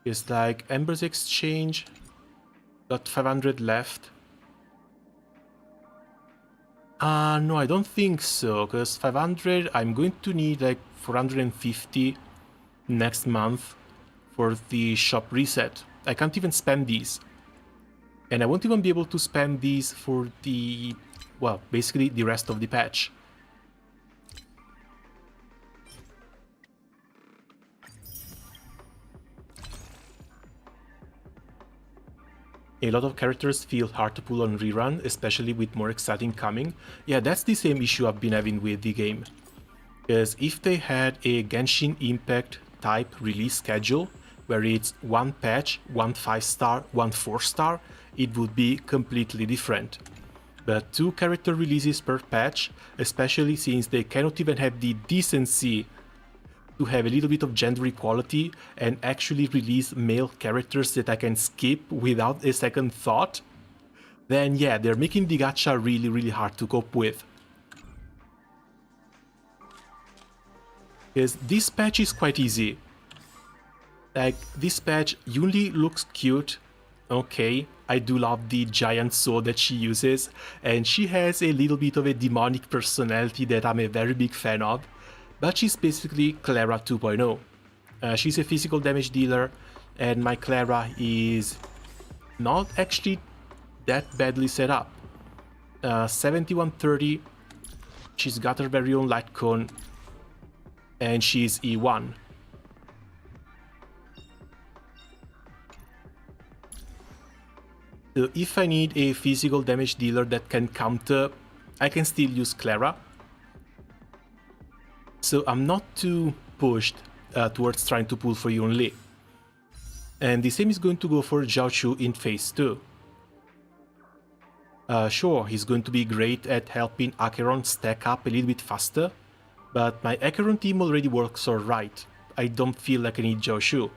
It's like Ember's Exchange. Got 500 left. No, I don't think so, because 500, I'm going to need like 450 next month for the shop reset. I can't even spend these. And I won't even be able to spend these for the, well, basically the rest of the patch. A lot of characters feel hard to pull on rerun, especially with more exciting coming. Yeah, that's the same issue I've been having with the game. Because if they had a Genshin Impact type release schedule, where it's one patch, one 5-star, one 4-star, it would be completely different. But 2 character releases per patch, especially since they cannot even have the decency to have a little bit of gender equality and actually release male characters that I can skip without a second thought, then yeah, they're making the gacha really hard to cope with. Because this patch is quite easy. Like, this patch, Yunli looks cute, okay, I do love the giant sword that she uses, and she has a little bit of a demonic personality that I'm a very big fan of, but she's basically Clara 2.0. She's a physical damage dealer, and my Clara is not actually that badly set up. 7130, she's got her very own light cone, and she's E1. So if I need a physical damage dealer that can counter, I can still use Clara. So I'm not too pushed towards trying to pull for Yunli. And the same is going to go for Zhaochu in phase 2. Sure, he's going to be great at helping Acheron stack up a little bit faster, but my Acheron team already works alright. I don't feel like I need Zhaochu.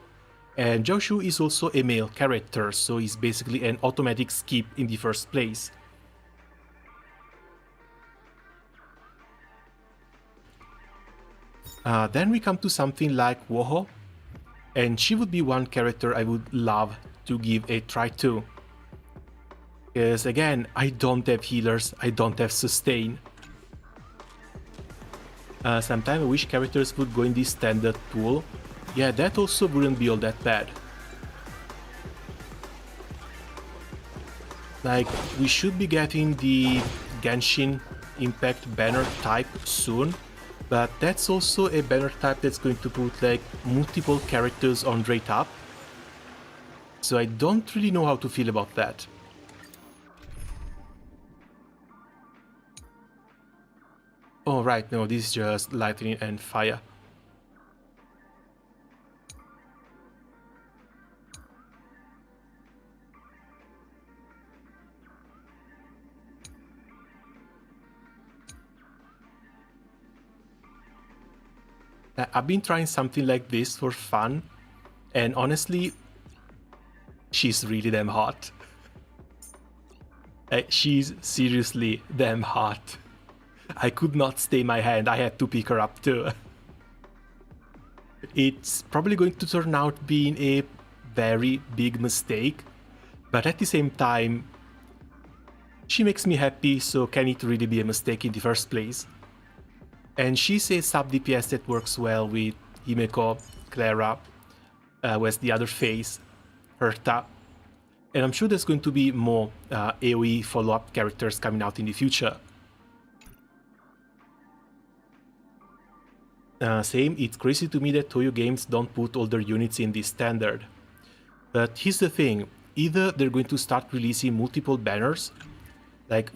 And Zhaochu is also a male character, so he's basically an automatic skip in the first place. Then we come to something like Woho, and she would be one character I would love to give a try to. Because again, I don't have healers, I don't have sustain. Sometimes I wish characters would go in this standard pool. Yeah, that also wouldn't be all that bad. Like, we should be getting the Genshin Impact banner type soon, but that's also a banner type that's going to put like multiple characters on rate up. So I don't really know how to feel about that. Oh right, no, this is just lightning and fire. I've been trying something like this for fun, and honestly, she's really damn hot. She's seriously damn hot. I could not stay my hand, I had to pick her up too. It's probably going to turn out being a very big mistake, but at the same time, she makes me happy, so can it really be a mistake in the first place? And she's a sub DPS that works well with Himeko, Clara, who has the other phase, Herta. And I'm sure there's going to be more AoE follow-up characters coming out in the future. Same, it's crazy to me that Toyo Games don't put all their units in this standard. But here's the thing, either they're going to start releasing multiple banners, like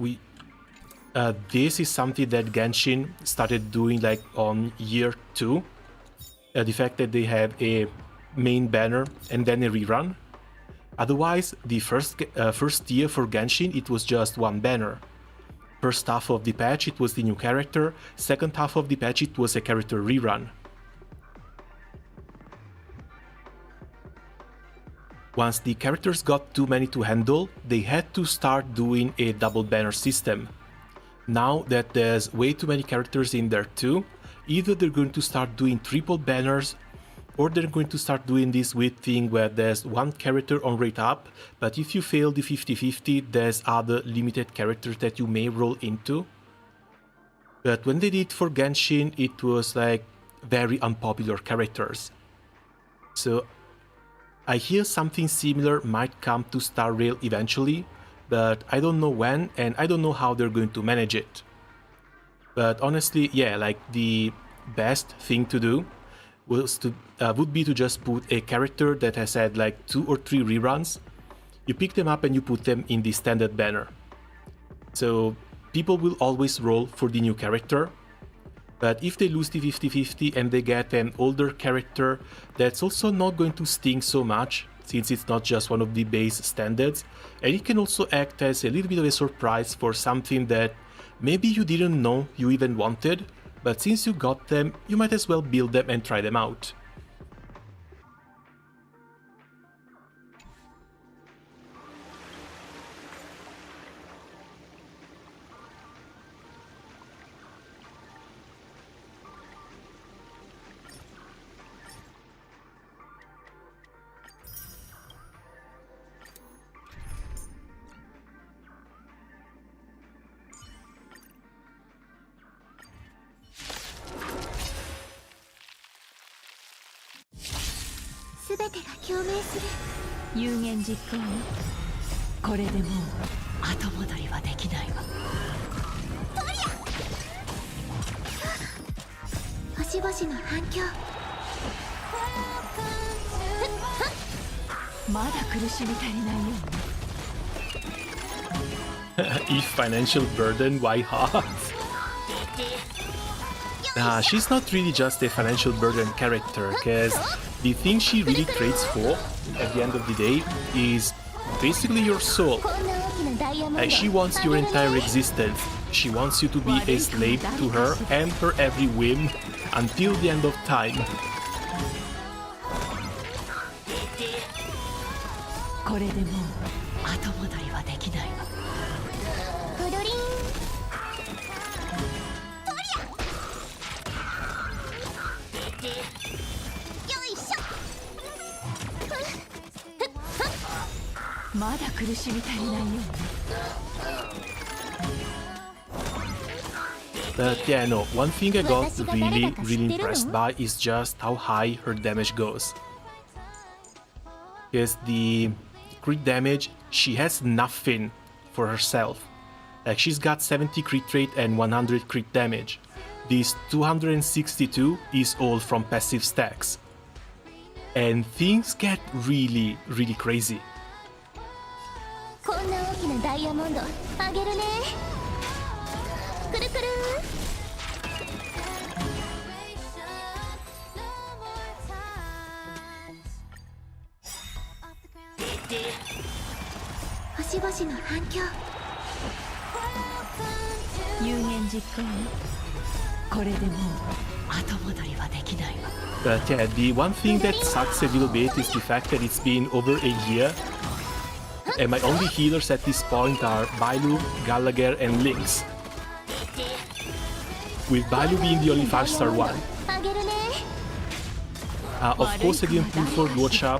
this is something that Genshin started doing like on year 2. The fact that they have a main banner and then a rerun. Otherwise, the first year for Genshin, it was just one banner. First half of the patch, it was the new character. Second half of the patch, it was a character rerun. Once the characters got too many to handle, they had to start doing a double banner system. Now that there's way too many characters in there too, either they're going to start doing triple banners, or they're going to start doing this weird thing where there's one character on rate up, but if you fail the 50-50, there's other limited characters that you may roll into. But when they did for Genshin, it was like very unpopular characters. So I hear something similar might come to Star Rail eventually, but I don't know when, and I don't know how they're going to manage it. But honestly, yeah, like the best thing to do would be to just put a character that has had like 2 or 3 reruns. You pick them up and you put them in the standard banner. So people will always roll for the new character, but if they lose the 50-50 and they get an older character, that's also not going to sting so much, since it's not just one of the base standards, and it can also act as a little bit of a surprise for something that maybe you didn't know you even wanted, but since you got them, you might as well build them and try them out.有言実行よ。これでもう後戻りはできないわ。星々の反響。まだ苦しみ足りないよ。If financial burden, why half? She's not really just a financial burden character, because the thing she really trades for, at the end of the day, is basically your soul. She wants your entire existence. She wants you to be a slave to her and her every whim until the end of time. これでもう後戻りはできないわ。プルリン。まだ苦しみ足りないよ。But yeah, no, one thing I got really impressed by is just how high her damage goes. Because the crit damage, she has nothing for herself. Like, she's got 70 crit rate and 100 crit damage. This 262 is all from passive stacks. And things get really crazy. こんな大きなダイヤモンドあげるね。くるくる。星々の反響。有言実行よ。これでもう後戻りはできないわ。But yeah, the one thing that sucks a little bit is the fact that it's been over a year. And my only healers at this point are Bailu, Gallagher, and Lynx. With Bailu being the only 5-star one. Of course, I didn't pull for Luofu.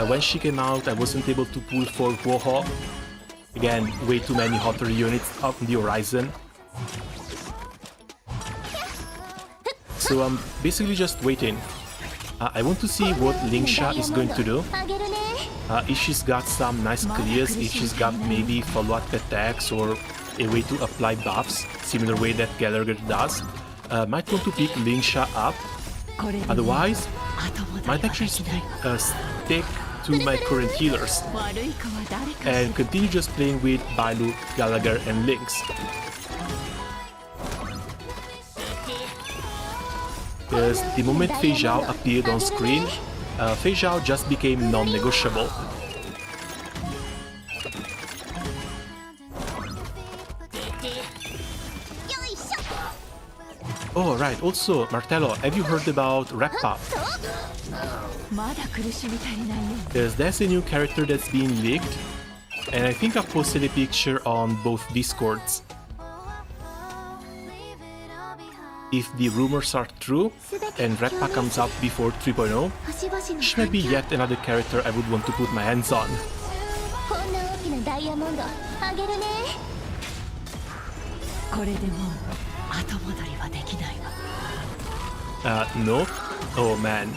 When she came out, I wasn't able to pull for Luofu. Again, way too many hotter units up on the horizon. So I'm basically just waiting. I want to see what Lingsha is going to do. If she's got some nice clears, if she's got maybe follow-up attacks or a way to apply buffs, similar way that Gallagher does. Might want to pick Lingsha up. Otherwise, might actually stick to my current healers and continue just playing with Bailu, Gallagher, and Lynx. Because the moment Fei Zhao appeared on screen, Fei Zhao just became non-negotiable. Oh right, also, Martello, have you heard about Wrap-Up? Because there's a new character that's being leaked, and I think I posted a picture on both Discords. If the rumors are true, and Wrap-Up comes out before 3.0, she may be yet another character I would want to put my hands on. No? Oh man.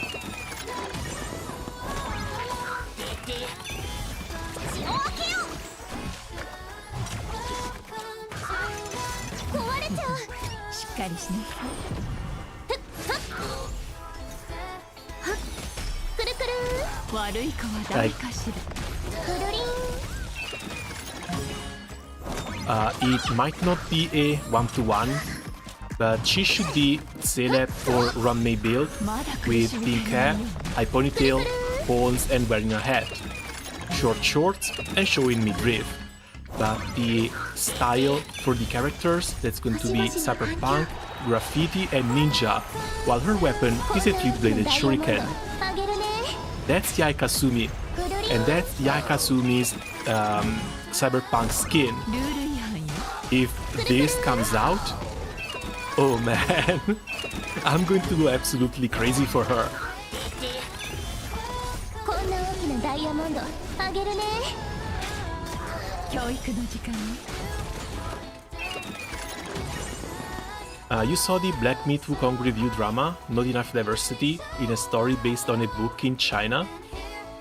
It might not be a 1-to-1, but she should be Celeb or Runmei build with pink hair, high ponytail, horns and wearing a hat, short shorts and showing midriff. But the style for the characters. That's going to be cyberpunk, graffiti, and ninja, while her weapon is a three-bladed shuriken. That's Yae Kasumi, and that's Yae Kasumi's cyberpunk skin. If this comes out, oh man, I'm going to go absolutely crazy for her. You saw the Black Meat Wukong review drama, Not Enough Diversity, in a story based on a book in China.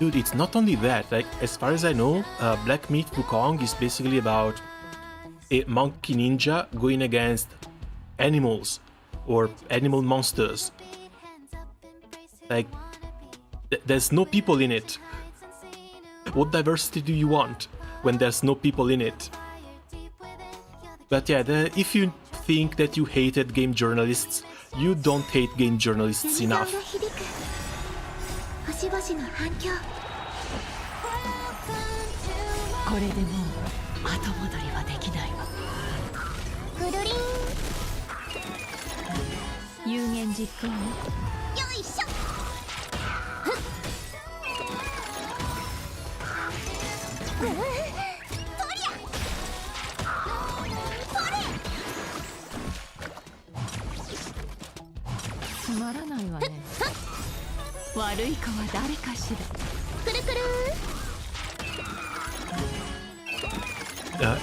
Dude, it's not only that, like, as far as I know, Black Meat Wukong is basically about a monkey ninja going against animals or animal monsters. Like, there's no people in it. What diversity do you want when there's no people in it? But yeah, if you think that you hated game journalists, you don't hate game journalists enough.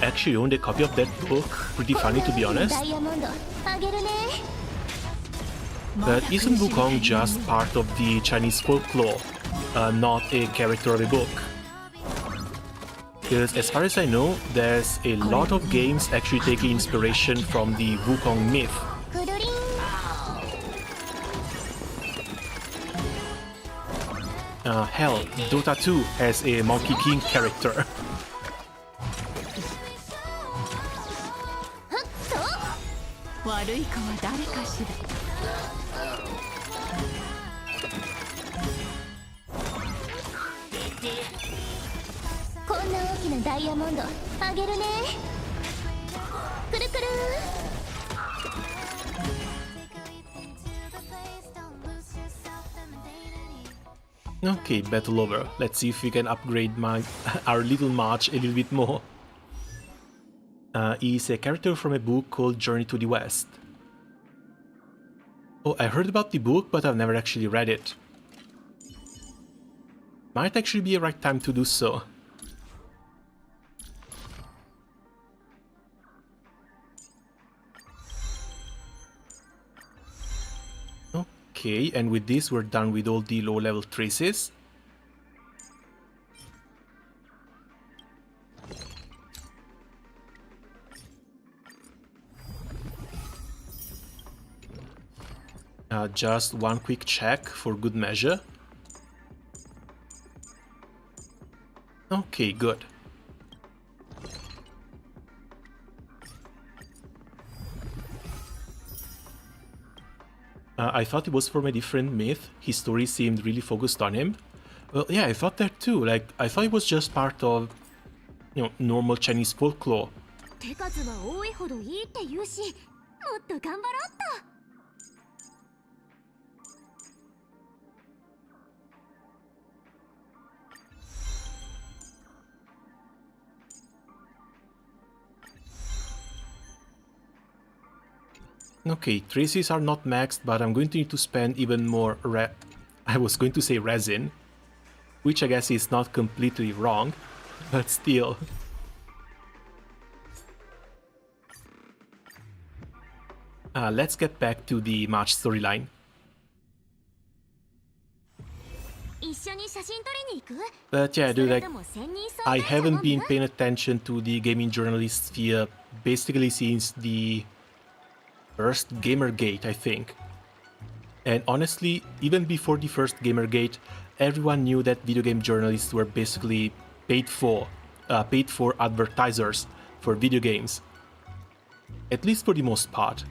Actually owned a copy of that book, pretty funny to be honest. But isn't Wukong just part of the Chinese folklore, not a character of a book? Because as far as I know, there's a lot of games actually taking inspiration from the Wukong myth. Hell, Dota 2 has a Monkey King character. Okay, battle over. Let's see if we can upgrade our little March a little bit more. He's a character from a book called Journey to the West. Oh, I heard about the book, but I've never actually read it. Might actually be a right time to do so. Okay, and with this we're done with all the low-level traces. Just one quick check for good measure. Okay, good. I thought it was from a different myth. His story seemed really focused on him. Well, yeah, I thought that too. Like, I thought it was just part of, you know, normal Chinese folklore. Okay, traces are not maxed, but I'm going to need to spend even more I was going to say resin, which I guess is not completely wrong, but still. Let's get back to the March storyline. But yeah, dude, like, I haven't been paying attention to the gaming journalist sphere basically since the first Gamergate, I think. And honestly, even before the first Gamergate, everyone knew that video game journalists were basically paid for advertisers for video games. At least for the most part.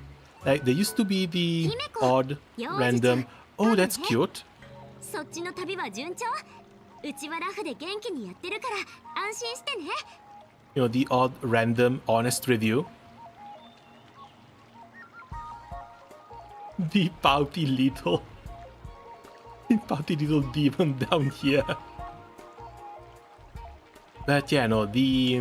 Like, there used to be the odd, random, oh, that's cute. You know, the odd random honest review. The pouty little demon down here. But yeah, no, the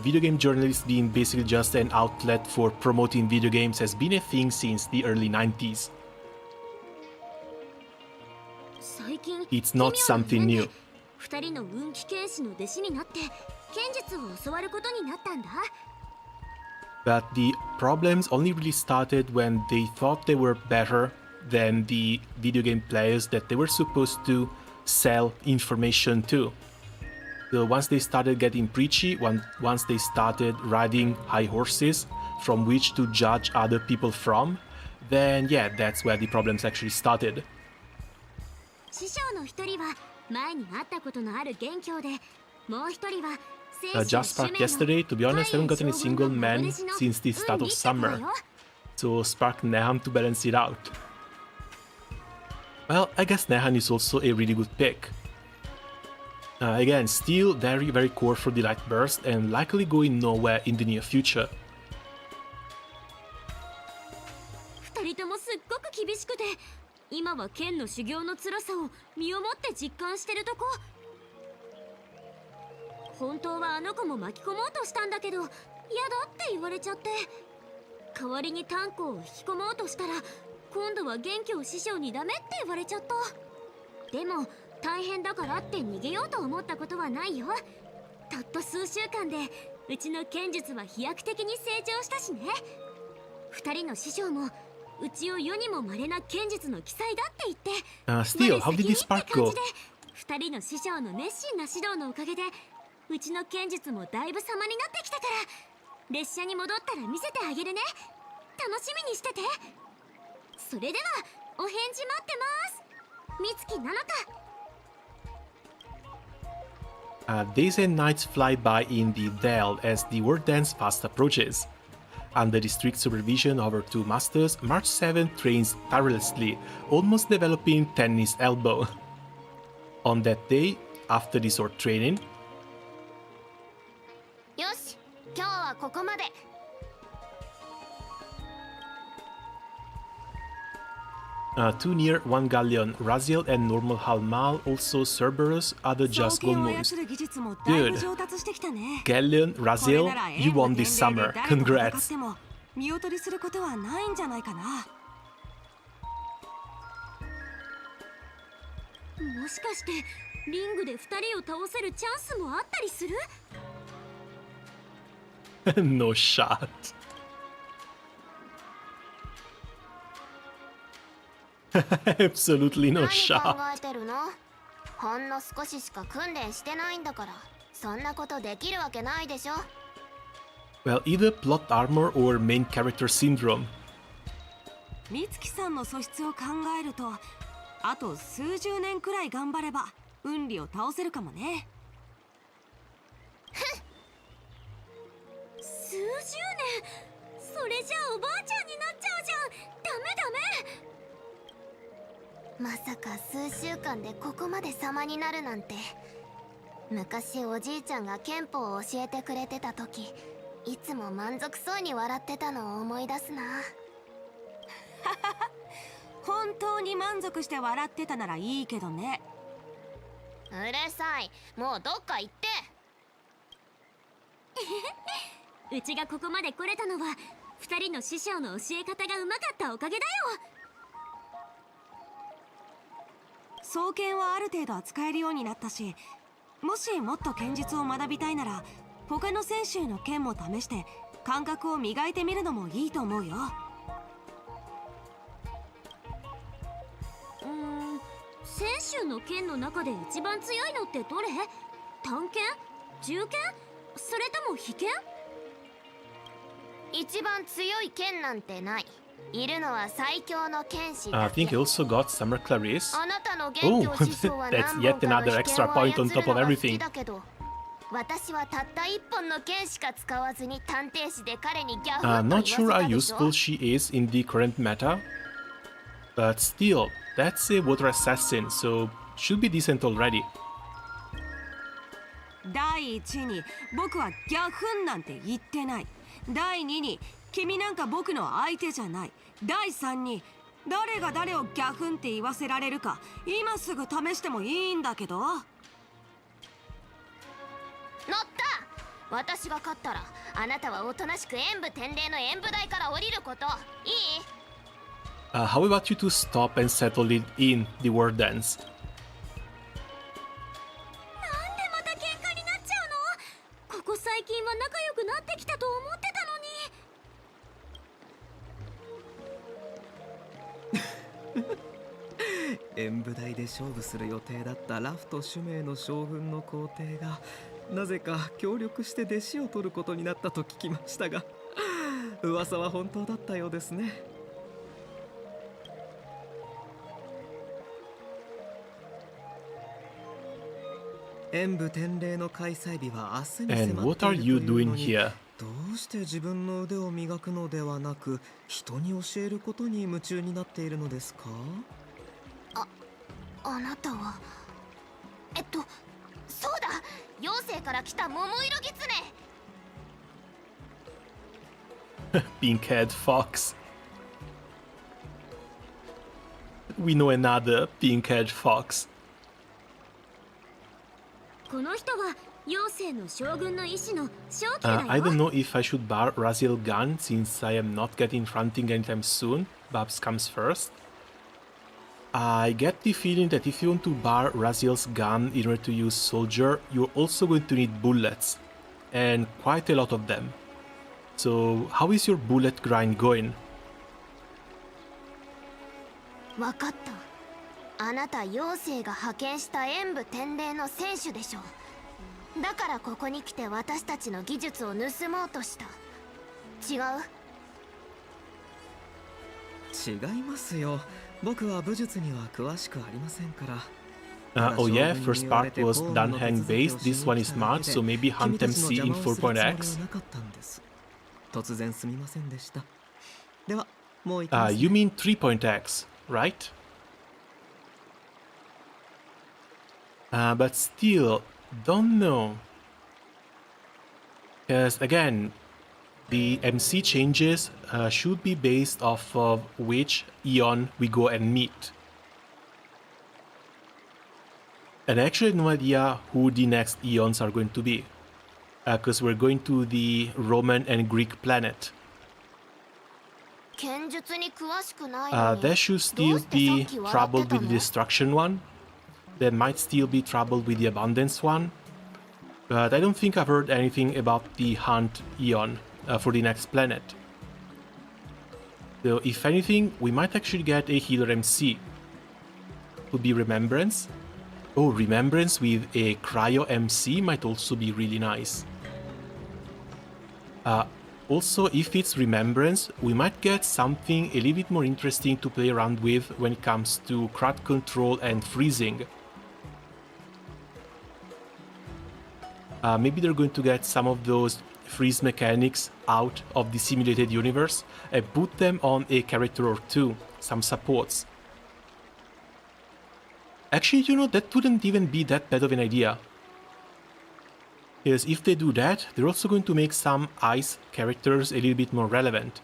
video game journalist being basically just an outlet for promoting video games has been a thing since the early 90s. It's not something new. 2人の運気剣士の弟子になって剣術を教わることになったんだ。 But the problems only really started when they thought they were better than the video game players that they were supposed to sell information to. So once they started getting preachy, once they started riding high horses from which to judge other people from, then yeah, that's where the problems actually started. 師匠の一人は前に会ったことのある元凶で、もう一人は Just Spark yesterday, to be honest, I haven't got any single man since the start of summer. So Spark Nehan to balance it out. Well, I guess Nehan is also a really good pick. Again, still very, very core for the Light Burst and likely going nowhere in the near future. 二人ともすっごく厳しくて、今は剣の修行の辛さを身をもって実感してるとこ。本当はあの子も巻き込もうとしたんだけど、嫌だって言われちゃって、代わりに炭鉱を引き込もうとしたら、今度は元凶師匠にダメって言われちゃった。でも大変だからって逃げようと思ったことはないよ。たった数週間でうちの剣術は飛躍的に成長したしね。二人の師匠もうちを世にも稀な剣術の奇才だって言って、Still, how did this spark go? 二人の師匠の熱心な指導のおかげで、うちの剣術もだいぶ様になってきたから、列車に戻ったら見せてあげるね。楽しみにしてて。それではお返事待ってます。美月なのか。Days and nights fly by in the Dell as the War Dance fast approaches. Under the strict supervision of our two masters, March 7 trains tirelessly, almost developing tennis elbow. On that day, after the sword training, よし、今日はここまで。Two near, one galleon, Raziel and normal Halmal, also Cerberus, other just gold moons. Dude, Galleon, Raziel, you won this summer. Congrats. 見劣りすることはないんじゃないかな。もしかしてリングで2人を倒せるチャンスもあったりする？ No shot. Absolutely no 何 shot. 考えてるの？ほんの少ししか訓練してないんだから、そんなことできるわけないでしょ。Well, either plot armor or main character syndrome. 美月さんの素質を考えると、あと数十年くらい頑張れば雲里を倒せるかもね。数十年？それじゃあおばあちゃんになっちゃうじゃん。ダメダメ。まさか数週間でここまで様になるなんて。昔おじいちゃんが憲法を教えてくれてた時、いつも満足そうに笑ってたのを思い出すな。本当に満足して笑ってたならいいけどね。うるさい、もうどっか行って。うちがここまで来れたのは2人の師匠の教え方がうまかったおかげだよ。双剣はある程度扱えるようになったし、もしもっと剣術を学びたいなら他の選手への剣も試して感覚を磨いてみるのもいいと思うよ。選手の剣の中で一番強いのってどれ？短剣？銃剣？それとも飛剣？一番強い剣なんてない。いるのは最強の剣士 I だけ。 think he also got Summer Clarice. あなたの元 Oh, 凶師匠は that's 何 yet 本かの another 飛 extra 剣を point 操 on る top of のが好 everything. きだけど、私はたった一本の剣しか使わずに探偵士で彼にギャフ Not と言 sure わ how せたでしょ。 useful she is in the current meta, but still, that's a water assassin, so should be decent already. 第一に僕はギャフンなんて言ってない。第二に君なんか僕の相手じゃない。第三に誰が誰をギャフンって言わせられるか今すぐ試してもいいんだけど。乗った。私が勝ったらあなたはおとなしく演武天霊の演武台から降りること。いい？ How about you to stop and settle it in the war dance? なんでまた喧嘩になっちゃうの？ここ最近は仲良くなってきたと思ってたのに。演武台で勝負する予定だったラフと主命の将軍の皇帝がなぜか協力して弟子を取ることになったと聞きましたが、噂は本当だったようですね。演武天霊の開催日は明日に迫っているというのに、 And what are you doing here? どうして自分の腕を磨くのではなく人に教えることに夢中になっているのですか？あなたはそうだ、妖精から来た桃色狐。 Pink-haired fox. We know another pink-haired fox. この人は妖精の将軍の意志の正気だよ。 I don't know if I should bar Raziel gun since I am not getting fronting anytime soon. Babs comes first. I get the feeling that if you want to bar Raziel's gun in order to use soldier, you're also going to need bullets. And quite a lot of them. So how is your bullet grind going? わかった。あなた妖精が派遣した演武天霊の選手でしょ。だからここに来て私たちの技術を盗もうとした。違う？違いますよ。僕は武術には詳しくありませんから。Oh yeah, first part was Danheng based, this one is smart, so maybe Hunt MC in 4.x. 突然すみませんでした。では、もう行き You mean 3.x, right? But still, don't know. Because again, the MC changes should be based off of which Eon we go and meet. And I actually have no idea who the next Eons are going to be. Because we're going to the Roman and Greek planet. 剣術に詳しくないのに。 There should still be trouble with the destruction one. There might still be trouble with the abundance one. But I don't think I've heard anything about the Hunt Eon for the next planet. So if anything, we might actually get a healer MC. Could be Remembrance. Oh, Remembrance with a Cryo MC might also be really nice. Also, if it's Remembrance, we might get something a little bit more interesting to play around with when it comes to crowd control and freezing. Maybe they're going to get some of those freeze mechanics out of the simulated universe and put them on a character or two, some supports. Actually, you know, that wouldn't even be that bad of an idea. Because if they do that, they're also going to make some ice characters a little bit more relevant.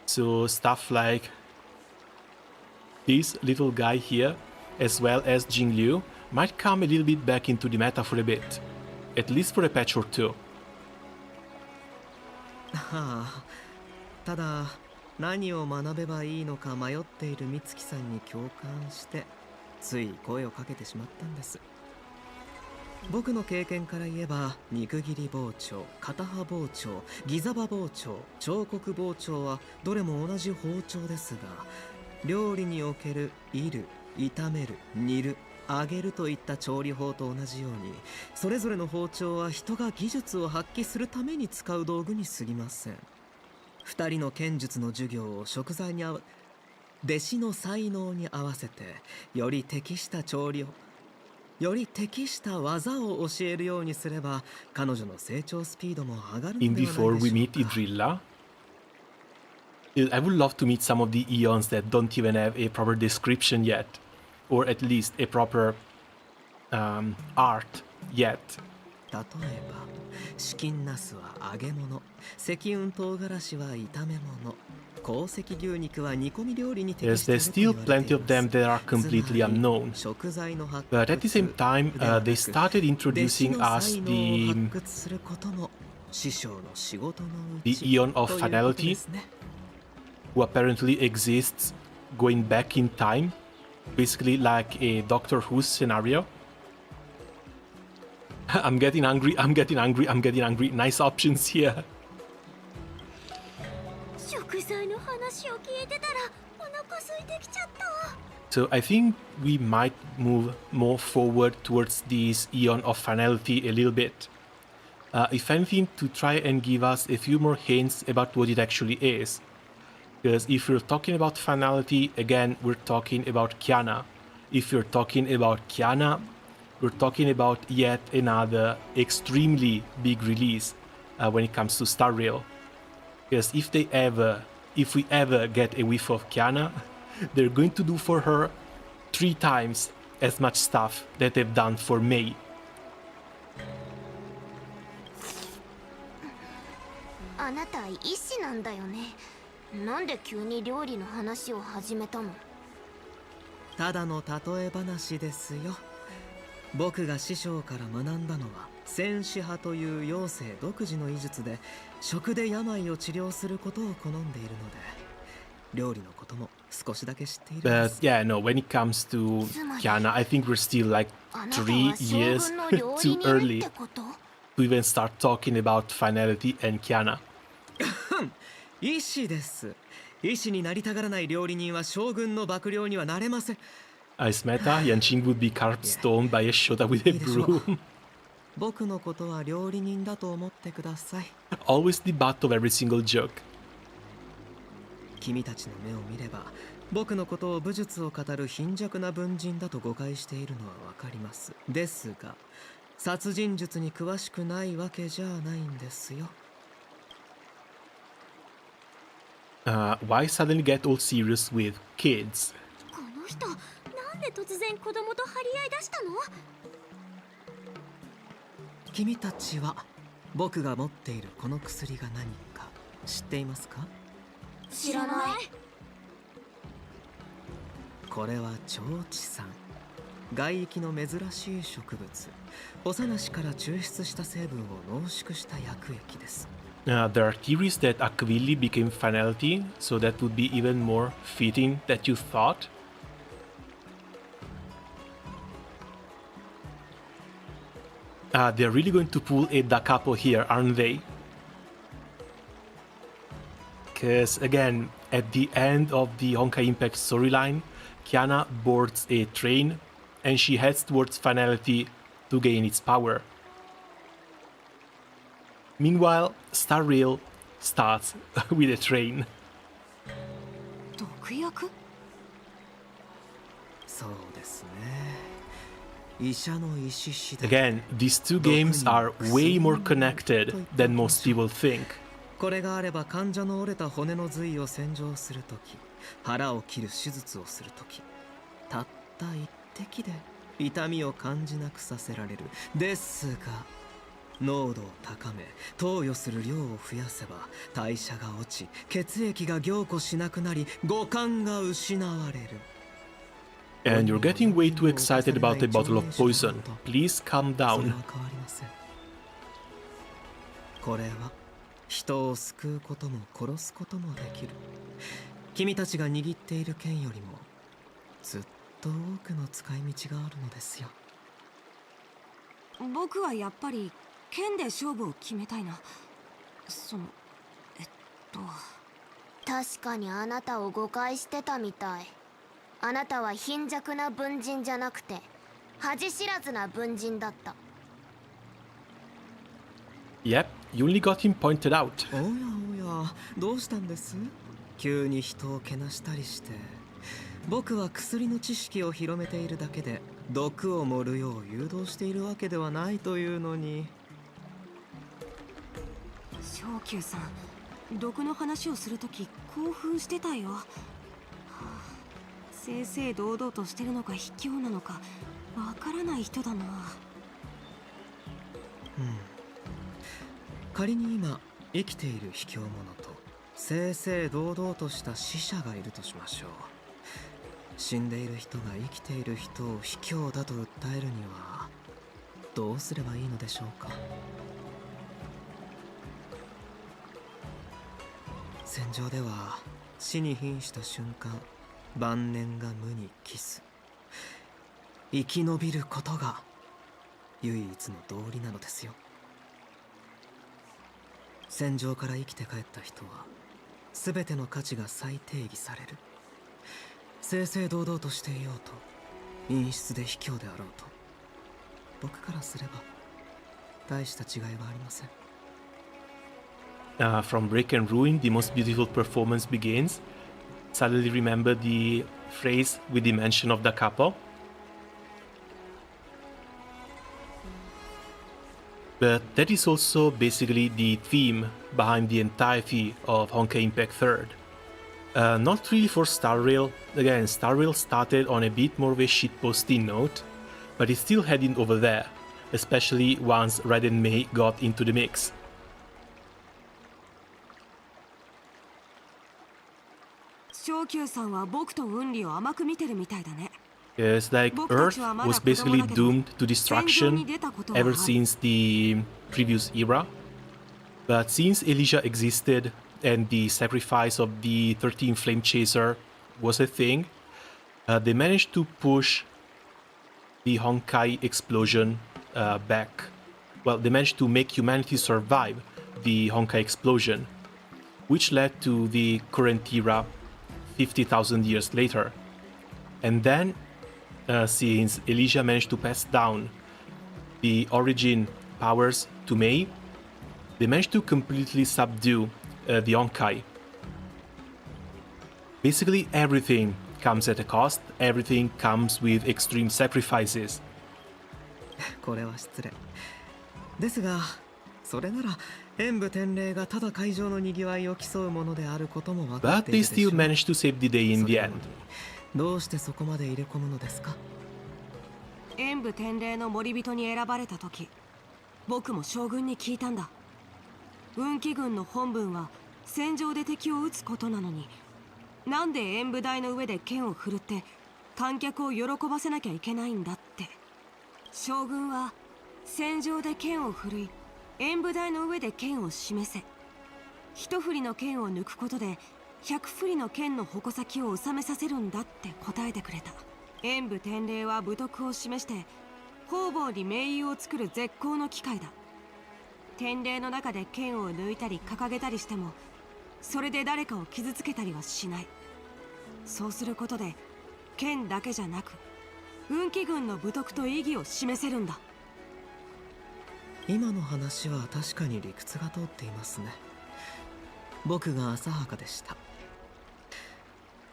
So stuff like this little guy here, as well as Jingliu, might come a little bit back into the meta for a bit. At least for a patch or two. はあ、ただ何を学べばいいのか迷っている美月さんに共感してつい声をかけてしまったんです。僕の経験から言えば肉切り包丁、片刃包丁、ギザ刃包丁、彫刻包丁はどれも同じ包丁ですが、料理における煎る、炒める、煮る、揚げるといった調理法と同じように、それぞれの包丁は人が技術を発揮するために使う道具に過ぎません。二人の剣術の授業を食材に弟子の才能に合わせてより適した調理をより適した技を教えるようにすれば彼女の成長スピードも上がるのではないで In しょう before か。 we meet Idrilla, I would love to meet some of the Eons that don't even have a proper description yet, or at least a proper art yet. 例えばチキンナスは揚げ物、赤雲唐辛子は炒め物、鉱石牛肉は煮込み料理に適 Yes, してい there's ると言 still われています。 plenty of them that are completely unknown. 食材の発 But at the same 掘 time, ではなく they started 弟子 introducing の us 才能を the 発掘することも師匠の仕事のう the ち Eon と of いうことで Finality, すね。 who apparently exists going back in time, basically like a Doctor Who scenario. I'm getting hungry, I'm getting hungry, I'm getting hungry. Nice options here. 食材の話を聞いてたらお腹空いてきちゃった。 So I think we might move more forward towards this Eon of Finality a little bit. If anything, to try and give us a few more hints about what it actually is. Because if we're talking about Finality, again, we're talking about Kiana. If you're talking about Kiana, we're talking about yet another extremely big release when it comes to Star Rail. Because if we ever get a whiff of Kiana, they're going to do for her 3 times as much stuff that they've done for Mei. あなた医師なんだよね。なんで急に料理の話を始めたの？ただの例え話ですよ。僕が師匠から学んだのは戦士派という妖精独自の医術で食で病を治療することを好んでいるので、料理のことも少しだけ知っているんで But す。 yeah, no, when it comes to Kiana, I think we're still like 3 years too early to even start talking about Finality and Kiana. 医師です。医師になりたがらない料理人は将軍の幕僚にはなれません。 As meta, Yanqing would be carved stone by a Shota with a broom. 僕のことは料理人だと思ってください。 Always the butt of every single joke. 君たちの目を見れば、僕のことを武術を語る貧弱な文人だと誤解しているのはわかります。ですが、殺人術に詳しくないわけじゃないんですよ。Why suddenly get all serious with kids? この人、なんで突然子供と張り合い出したの？君たちは僕が持っているこの薬が何か知っていますか？知らない。これは腸地酸。外域の珍しい植物。幼しから抽出した成分を濃縮した薬液です。There are theories that Aquili became Finality, so that would be even more fitting that you thought. They're really going to pull a da capo here, aren't they? Because again, at the end of the Honkai Impact storyline, Kiana boards a train and she heads towards Finality to gain its power. Meanwhile, Star Rail starts with a train. 毒薬？そうですね。医者の意志次第。 Again, these two games are way more connected than most people think. これがあれば患者の折れた骨の髄を洗浄するとき、腹を切る手術をするとき、たった一滴で痛みを感じなくさせられる。ですが、濃度を高め投与する量を増やせば代謝が落ち血液が凝固しなくなり五感が失われる。 And you're getting way too excited about a bottle of poison. Please calm それは down. 変わりません。これは人を救うことも殺すこともできる。君たちが握っている剣よりもずっと多くの使い道があるのですよ。僕はやっぱり剣で勝負を決めたいな。確かにあなたを誤解してたみたい。あなたは貧弱な文人じゃなくて恥知らずな文人だった。 Yep, you only got him pointed out. おやおや、どうしたんです？急に人をけなしたりして。僕は薬の知識を広めているだけで毒を盛るよう誘導しているわけではないというのに。昇級さん、毒の話をするとき興奮してたよ。正々堂々としてるのか卑怯なのかわからない人だな。仮に今生きている卑怯者と正々堂々とした死者がいるとしましょう。死んでいる人が生きている人を卑怯だと訴えるにはどうすればいいのでしょうか。戦場では死に瀕した瞬間、晩年が無に帰す。生き延びることが唯一の道理なのですよ。戦場から生きて帰った人は全ての価値が再定義される。正々堂々としていようと、陰湿で卑怯であろうと、僕からすれば大した違いはありません。From Break and Ruin, the most beautiful performance begins. Suddenly remember the phrase with the mention of the couple. But that is also basically the theme behind the entirety of Honkai Impact 3rd. Not really for Star Rail. Again, Star Rail started on a bit more of a shitposting note, but it's still heading over there, especially once Red and May got into the mix. 昇級さんは僕と雲理を甘く見てるみたいだね。Yes, like Earth was basically doomed to destruction ever since the previous era. But since Elysia existed and the sacrifice of the 13 Flame Chaser was a thing, they managed to push the Honkai explosion back. Well, they managed to make humanity survive the Honkai explosion, which led to the current era 50,000 years later. And then, since Elysia managed to pass down the origin powers to Mei, they managed to completely subdue the Honkai. Basically everything comes at a cost, everything comes with extreme sacrifices. これは失礼ですが、それなら演武天霊がただ会場の賑わいを競うものであることも分かっているでしょう。 But they still managed to save the day in the end. どうしてそこまで入れ込むのですか。演武天霊の森人に選ばれた時、僕も将軍に聞いたんだ。運気軍の本分は戦場で敵を撃つことなのに、なんで演武台の上で剣を振るって観客を喜ばせなきゃいけないんだって。将軍は戦場で剣を振るい、演武台の上で剣を示せ。一振りの剣を抜くことで100振りの剣の矛先を収めさせるんだって答えてくれた。演武天霊は武徳を示して方々に盟友を作る絶好の機会だ。天霊の中で剣を抜いたり掲げたりしても、それで誰かを傷つけたりはしない。そうすることで剣だけじゃなく運気軍の武徳と意義を示せるんだ。今の話は確かに理屈が通っていますね。僕が浅はかでした。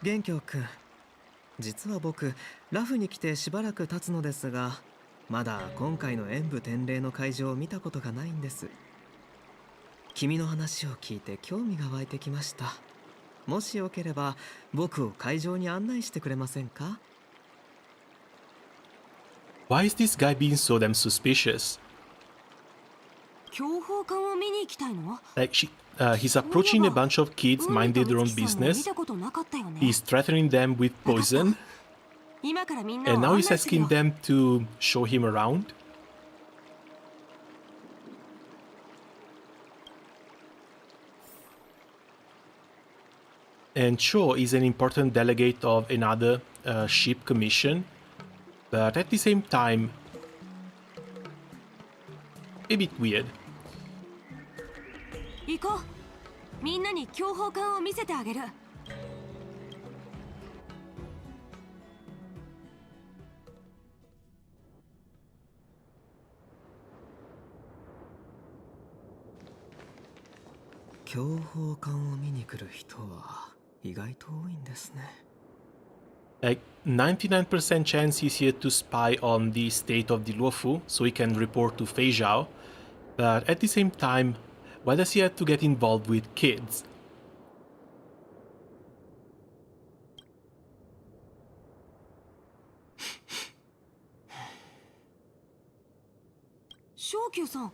元凶くん、実は僕ラフに来てしばらく経つのですが、まだ今回の演武天霊の会場を見たことがないんです。君の話を聞いて興味が湧いてきました。もしよければ僕を会場に案内してくれませんか？ Why is this guy being so damn suspicious? 強砲艦を見に行きたいの？ Like he's approaching a bunch of kids minding their own business. He's threatening them with poison. And now he's asking them to show him around. And Cho is an important delegate of another ship commission, but at the same time, a bit weird. 行こう。みんなに強砲艦を見せてあげる。強砲艦を見に来る人は意外と多いんですね。Like 99% chance he's here to spy on the state of the Luofu so he can report to Fei Zhao, but at the same time, why does he have to get involved with kids? 昇級さん、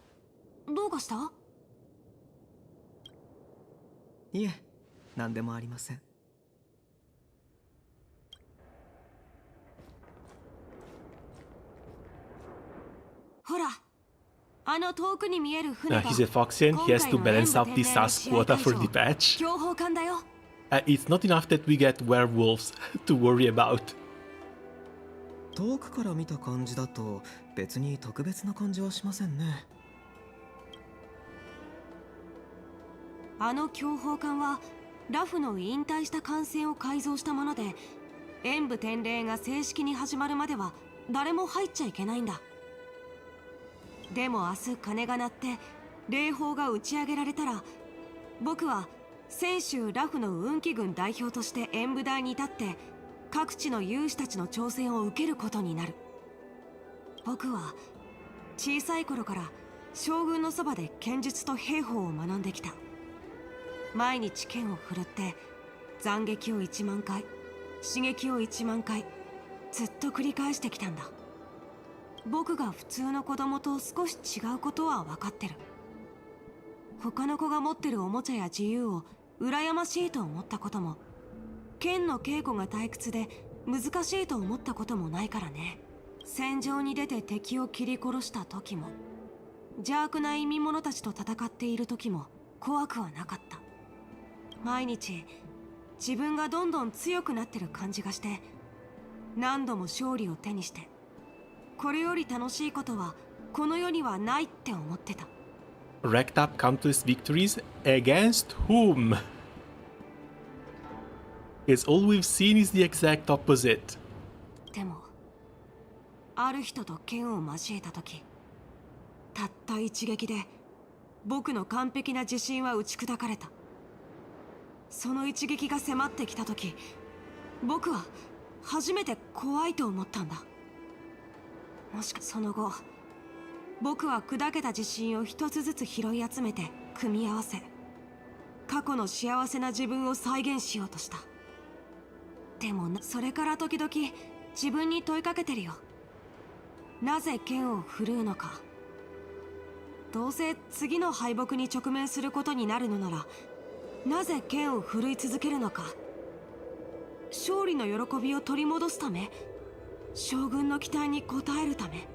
どうかした？いえ、何でもありません。ほら、あの遠くに見える船が He's a Foxian, he has to balance out the SAS quota for the patch. 強砲艦だよ。It's not enough that we get werewolves to worry about. 遠くから見た感じだと別に特別な感じはしませんね。あの強砲艦はラフの引退した艦船を改造したもので、演武典礼が正式に始まるまでは誰も入っちゃいけないんだ。でも明日鐘が鳴って礼砲が打ち上げられたら、僕は泉州ラフの運気軍代表として演武台に立って各地の勇士たちの挑戦を受けることになる。僕は小さい頃から将軍のそばで剣術と兵法を学んできた。毎日剣を振るって斬撃を1万回、刺激を1万回、ずっと繰り返してきたんだ。僕が普通の子供と少し違うことは分かってる。他の子が持ってるおもちゃや自由を羨ましいと思ったことも、剣の稽古が退屈で難しいと思ったこともないからね。戦場に出て敵を切り殺した時も、邪悪な意味者たちと戦っている時も怖くはなかった。毎日自分がどんどん強くなってる感じがして、何度も勝利を手にして、これより楽しいことはこの世にはないって思ってた。 Racked up countless victories against whom? It's all we've seen is the exact opposite. でもある人と剣を交えた時、たった一撃で僕の完璧な自信は打ち砕かれた。その一撃が迫ってきた時、僕は初めて怖いと思ったんだ。もしかその後、僕は砕けた自信を一つずつ拾い集めて組み合わせ、過去の幸せな自分を再現しようとした。でもそれから時々自分に問いかけてるよ。なぜ剣を振るうのか。どうせ次の敗北に直面することになるのなら、なぜ剣を振るい続けるのか。勝利の喜びを取り戻すため、将軍の期待に応えるため。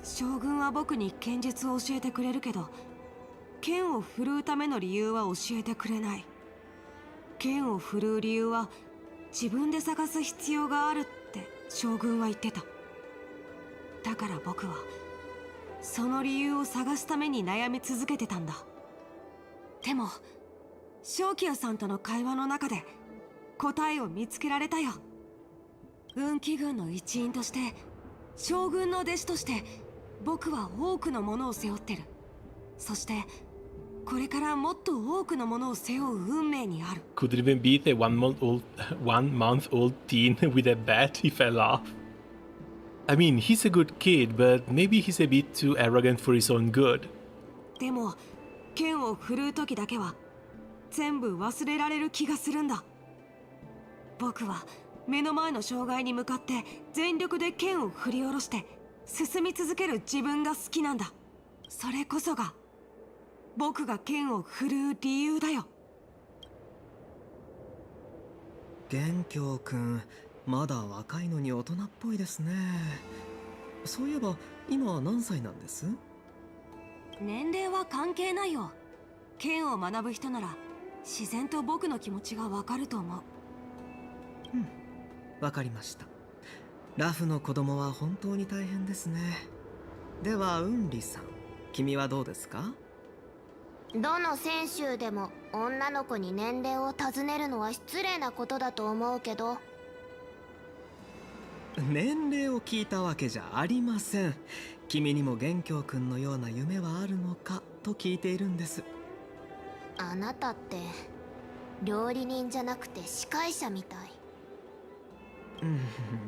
将軍は僕に剣術を教えてくれるけど、剣を振るうための理由は教えてくれない。剣を振るう理由は自分で探す必要があるって将軍は言ってた。だから僕はその理由を探すために悩み続けてたんだ。でも正気さんとの会話の中で答えを見つけられたよ。運気軍の一員として、将軍の弟子として、僕は多くのものを背負ってる。そしてこれからもっと多くのものを背負う運命にある。 Could it even be the one month old teen with a bat he fell off? I mean, he's a good kid, but maybe he's a bit too arrogant for his own good. でも剣を振るう時だけは全部忘れられる気がするんだ。僕は目の前の障害に向かって全力で剣を振り下ろして進み続ける自分が好きなんだ。それこそが僕が剣を振るう理由だよ。元凶くん、まだ若いのに大人っぽいですね。そういえば今は何歳なんです？年齢は関係ないよ。剣を学ぶ人なら自然と僕の気持ちがわかると思う。わかりました。ラフの子供は本当に大変ですね。ではウンリさん、君はどうですか？どの選手でも女の子に年齢を尋ねるのは失礼なことだと思うけど。年齢を聞いたわけじゃありません。君にも元凶くんのような夢はあるのかと聞いているんです。あなたって料理人じゃなくて司会者みたい。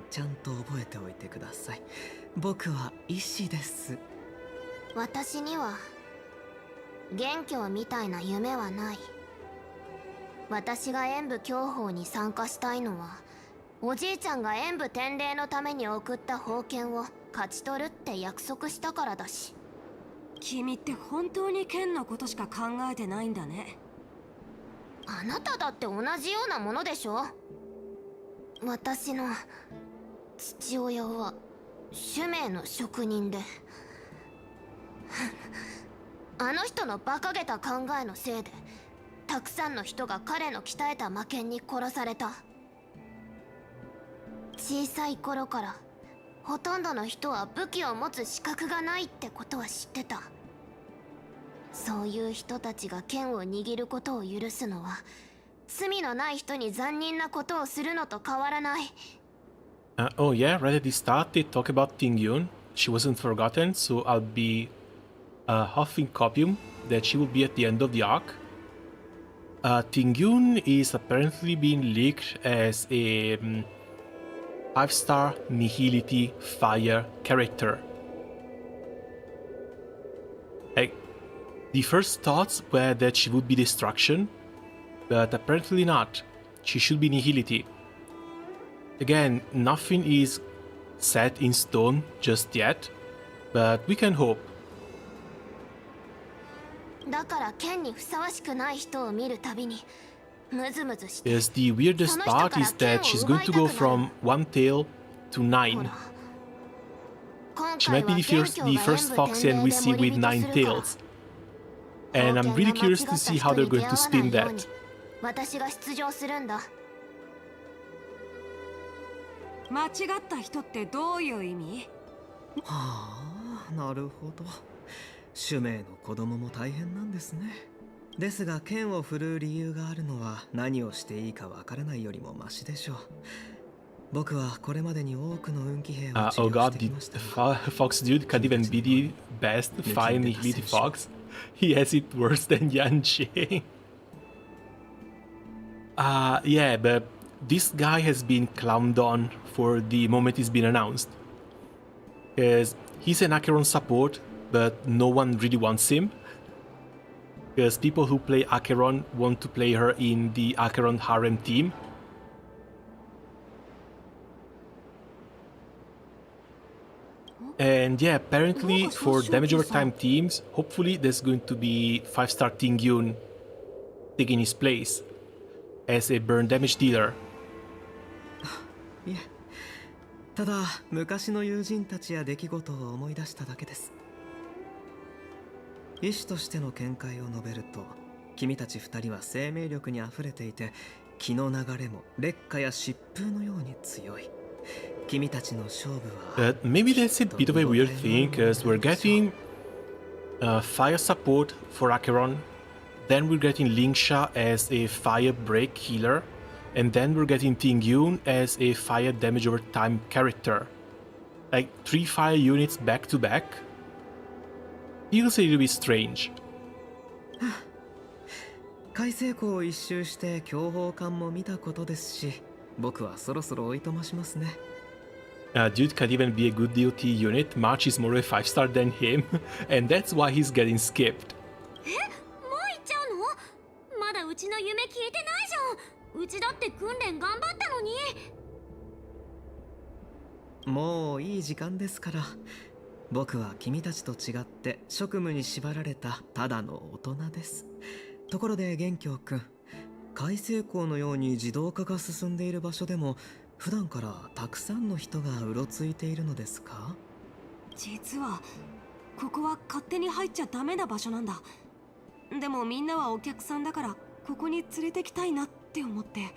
ちゃんと覚えておいてください。僕は医師です。私には元凶みたいな夢はない。私が演武教法に参加したいのは、おじいちゃんが演武典礼のために送った宝剣を勝ち取るって約束したからだし。君って本当に剣のことしか考えてないんだね。あなただって同じようなものでしょ。私の父親は種名の職人であの人の馬鹿げた考えのせいでたくさんの人が彼の鍛えた魔剣に殺された。小さい頃からほとんどの人は武器を持つ資格がないってことは知ってた。そういう人たちが剣を握ることを許すのは罪のない人に残忍なことをするのと変わらない。Oh yeah, right at the start they talk about Tingyun. She wasn't forgotten, so I'll be huffing copium that she will be at the end of the arc. Tingyun is apparently being leaked as a 5-star Nihility Fire character. Like, the first thoughts were that she would be Destruction, but apparently not. She should be Nihility. Again, nothing is set in stone just yet, but we can hope. だから剣にふさわしくない人を見るたびにムズムズして。 Yes, the weirdest part is that she's going to go from 1 tail to 9. She might be the first fox and we see with 9 tails. And I'm really curious to see how they're going to spin that. 私が出場するんだ。間違った人ってどういう意味？はあ、なるほど。種名の子供も大変なんですね。ですが剣を振るう理由があるのは何をしていいかわからないよりもマシでしょう。僕はこれまでに多くの運気兵を治療してきました。Fox dude can't even be the best fine Nihility Fox. He has it worse than Yanjie. Yeah, but this guy has been clowned on for the moment he's been announced. Because he's an Acheron support, but no one really wants him. Because people who play Acheron want to play her in the Acheron Harem team. And yeah, apparently for damage over time teams, hopefully there's going to be 5-star Tingyun taking his place as a burn damage dealer. いえ、ただ昔の友人たちや出来事を思い出しただけです。医師としての見解を述べると、君たち2人は生命力にあふれていて、気の流れも烈火や疾風のように強い。君たちの勝負は。But maybe that's a bit of a weird thing, because we're getting fire support for Acheron, then we're getting Lingsha as a fire break healer, and then we're getting Tingyun as a fire damage over time character. Like 3 fire units back to back. Feels a little bit strange. 海星湖を一周して強砲艦も見たことですし、僕はそろそろおいとましますね。Dude can't even be a good DOT unit. March is more of a 5-star than him, and that's why he's getting skipped. え、もう行っちゃうの？まだうちの夢聞いてないじゃん。うちだって訓練頑張ったのに。もういい時間ですから。僕は君たちと違って職務に縛られたただの大人です。ところで元凶くん、海星港のように自動化が進んでいる場所でも普段からたくさんの人がうろついているのですか？実はここは勝手に入っちゃダメな場所なんだ。でもみんなはお客さんだからここに連れてきたいなって思って。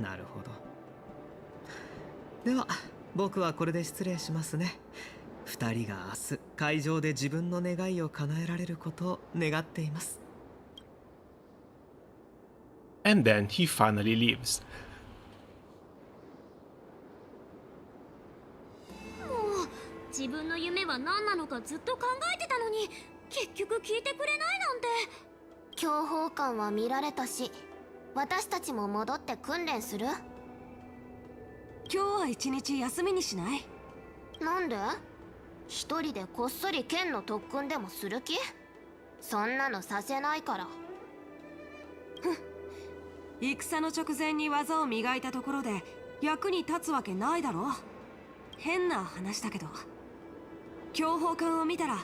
なるほど。では僕はこれで失礼しますね。2人が明日会場で自分の願いを叶えられることを願っています。And then he finally leaves. もう自分の夢は何なのかずっと考えてたのに結局聞いてくれないなんて。強砲艦は見られたし、私たちも戻って訓練する？今日は一日休みにしない？なんで？一人でこっそり剣の特訓でもする気？そんなのさせないから。戦の直前に技を磨いたところで役に立つわけないだろ。変な話だけど、強砲艦を見たら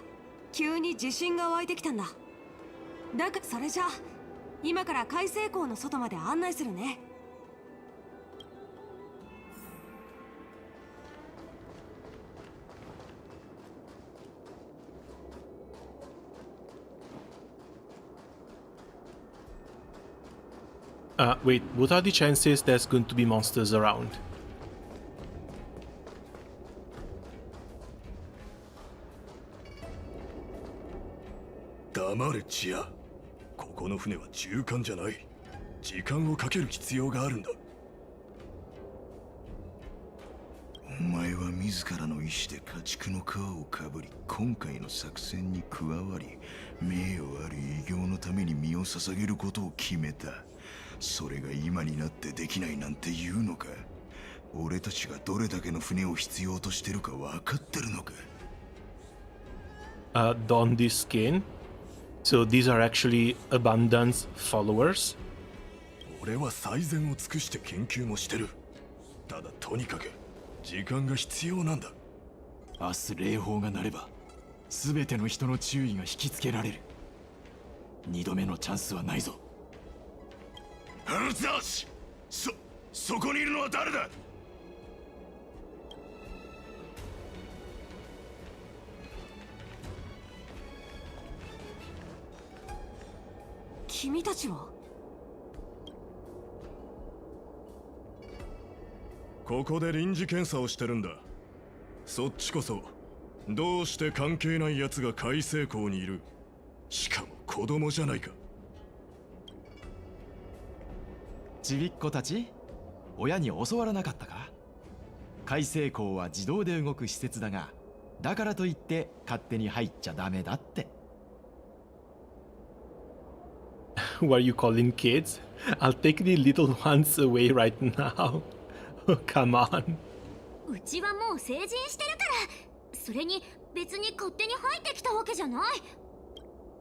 急に自信が湧いてきたんだ。だからそれじゃあ今から海星港の外まで案内するね。Wait, what are the chances there's going to be monsters around? 黙れチア。ここの船は中間じゃない。時間をかける必要があるんだ。お前は自らの意志で家畜の皮をかぶり、今回の作戦に加わり、名誉ある偉業のために身を捧げることを決めた。それが今になってできないなんて言うのか。俺たちがどれだけの船を必要としてるか分かってるのか。Don this skin. So these are actually Abundance followers. 俺は最善を尽くして研究もしてる。ただとにかく時間が必要なんだ。明日礼砲が鳴れば全ての人の注意が引きつけられる。二度目のチャンスはないぞ。アルザーシ、そこにいるのは誰だ。君たちは。ここで臨時検査をしてるんだ。そっちこそどうして関係ない奴が海星港にいる。しかも子供じゃないか。ちびっ子たち、親に教わらなかったか。海星港は自動で動く施設だが、だからといって勝手に入っちゃダメだって。Who are you calling kids? I'll take the little ones away right now. Oh, come on. うちはもう成人してるから。それに別に勝手に入ってきたわけじゃない。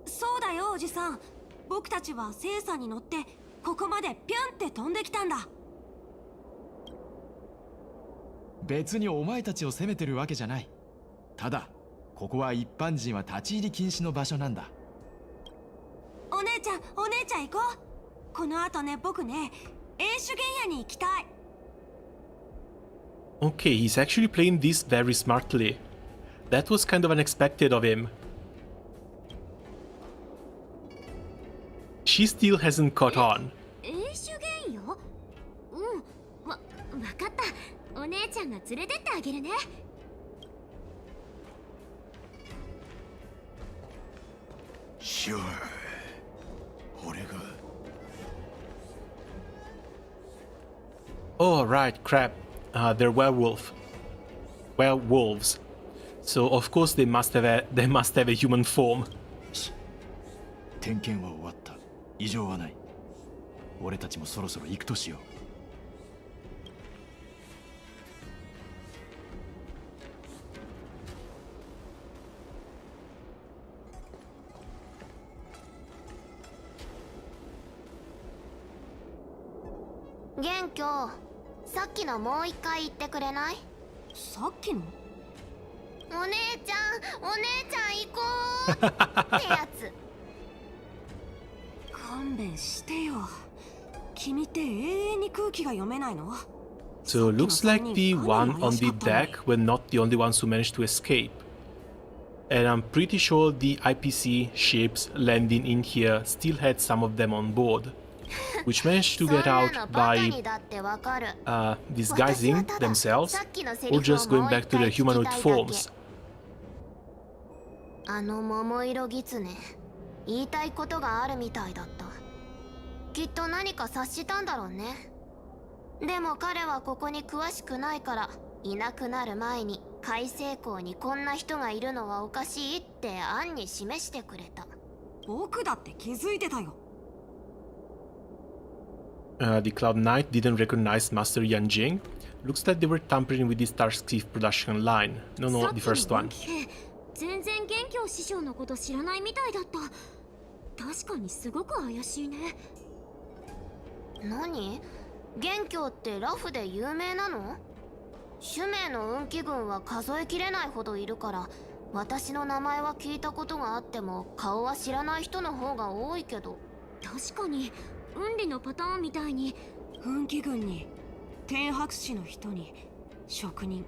そうだよおじさん。僕たちは聖さんに乗ってここまでピュンって飛んできたんだ。別にお前たちを責めてるわけじゃない。ただここは一般人は立ち入り禁止の場所なんだ。お姉ちゃん行こう。この後ね、僕ね、英酒原野に行きたい。Okay, he's actually playing this very smartly. That was kind of unexpected of him. She still hasn't caught on. 英酒原野？わかった。お姉ちゃんが連れてってあげるね。Sure. 俺が。Oh, right, crap. They're werewolves. So of course they must have a human form. 点検は終わった。異常はない。俺たちもそろそろ行くとしよう。元凶、さっきのもう一回言ってくれない？さっきの？お姉ちゃん行こうってやつ。勘弁してよ。君って永遠に空気が読めないの？ So looks like the one on the deck were not the only ones who managed to escape. And I'm pretty sure the IPC ships landing in here still had some of them on board, which managed to get out by disguising themselves or just going back to their humanoid forms. あの桃色狐、言いたいことがあるみたいだった。きっと何か察したんだろうね。でも彼はここに詳しくないから、いなくなる前に海星港にこんな人がいるのはおかしいって案に示してくれた。僕だって気づいてたよ。The Cloud Knight didn't recognize Master Yanjing. Looks like they were tampering with the Starscream production line. No, the first one. 全然元凶師匠のこと知らないみたいだった。確かにすごく怪しいね。何？元凶ってラフで有名なの？種名の運気軍は数えきれないほどいるから、私の名前は聞いたことがあっても顔は知らない人の方が多いけど。確かに運理のパターンみたいに運気軍に天白士の人に職人、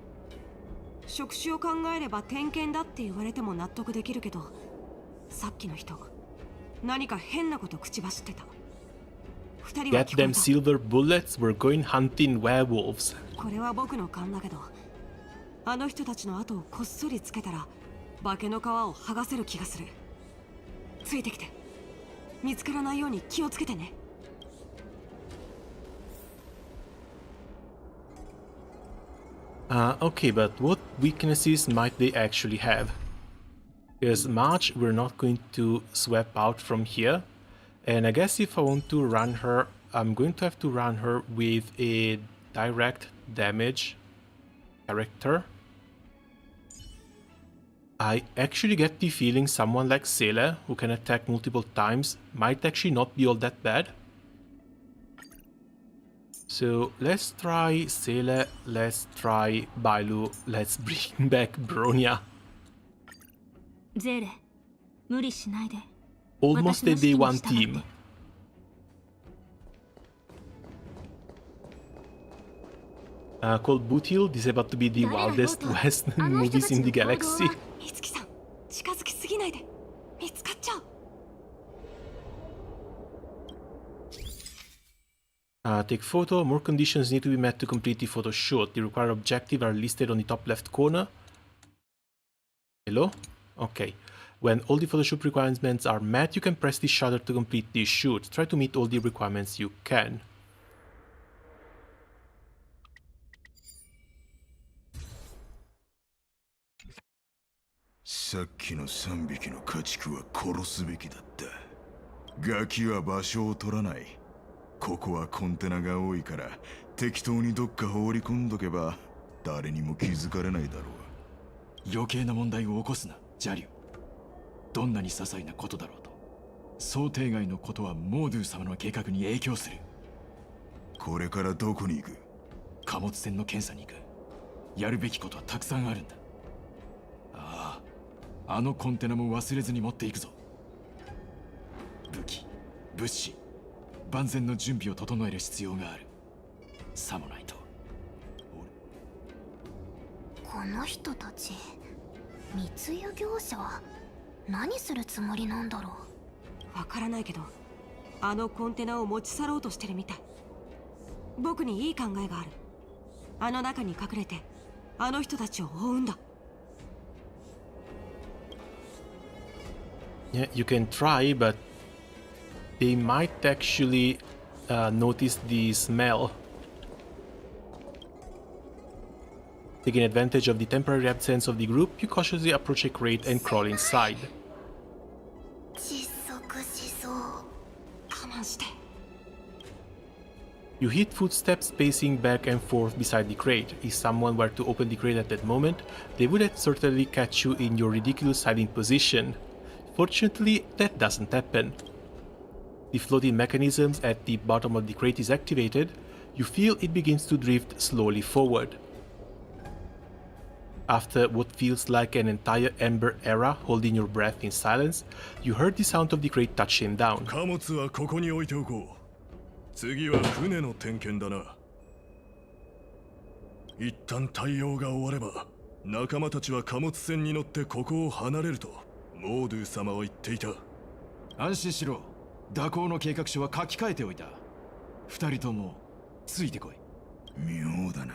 職種を考えれば点検だって言われても納得できるけど、さっきの人何か変なこと口走ってた。二人は Get them silver bullets, we're going hunting werewolves. これは僕の勘だけど、あの人たちの後をこっそりつけたら化けの皮を剥がせる気がする。ついてきて、見つからないように気をつけてね。Okay, but what weaknesses might they actually have? Because March we're not going to swap out from here. And I guess if I want to run her, I'm going to have to run her with a direct damage character. I actually get the feeling someone like Sele, who can attack multiple times, might actually not be all that bad. So let's try Sele, let's try Bailu, let's bring back Bronya. ゼーレ、無理しないで。 Almost a day one team. Called Bootil, this is about to be the wildest west movies in the galaxy. 美月さん、近づきすぎないで。見つかっちゃう。Take photo. More conditions need to be met to complete the photo shoot. The required objectives are listed on the top left corner. Hello? Okay. When all the photoshoot requirements are met, you can press the shutter to complete the shoot. Try to meet all the requirements you can. さっきの3匹の家畜は殺すべきだった。ガキは場所を取らない。ここはコンテナが多いから適当にどっか放り込んどけば誰にも気づかれないだろう。余計な問題を起こすな、ジャリュー。どんなに些細なことだろうと、想定外のことはモードゥ様の計画に影響する。これからどこに行く？貨物船の検査に行く。やるべきことはたくさんあるんだ。ああ、あのコンテナも忘れずに持っていくぞ。武器、物資、万全の準備を整える必要がある。さもないと。この人たち、密輸業者は何するつもりなんだろう。わからないけど、あのコンテナを持ち去ろうとしてるみたい。僕にいい考えがある。あの中に隠れて、あの人たちを追うんだ。Yeah, you can try, but they might actually notice the smell. Taking advantage of the temporary absence of the group, you cautiously approach a crate and crawl inside. 窒息しそう。我慢して。You hear footsteps pacing back and forth beside the crate. If someone were to open the crate at that moment, they would certainly catch you in your ridiculous hiding position. Fortunately, that doesn't happen. The floating mechanism at the bottom of the crate is activated. You feel it begins to drift slowly forward. After what feels like an entire Ember era holding your breath in silence, you heard the sound of the crate touching down. 貨物はここに置いておこう。次は船の点検だな。一旦対応が終われば、仲間たちは貨物船に乗ってここを離れるとモードゥ様は言っていた。安心しろ。蛇行の計画書は書き換えておいた。二人ともついてこい。妙だな。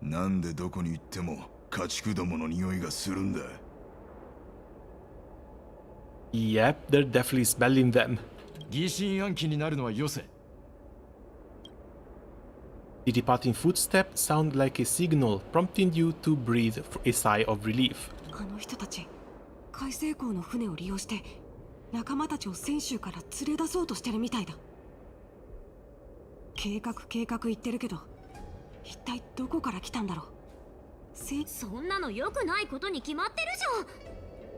なんでどこに行っても家畜どもの匂いがするんだ。Yep, they're definitely smelling them. 疑心暗鬼になるのはよせ。The departing footsteps sound like a signal, prompting you to breathe a sigh of relief. あの人たち、海星港の船を利用して仲間たちを泉州から連れ出そうとしてるみたいだ。計画言ってるけど、一体どこから来たんだろう。そんなの良くないことに決まってるじ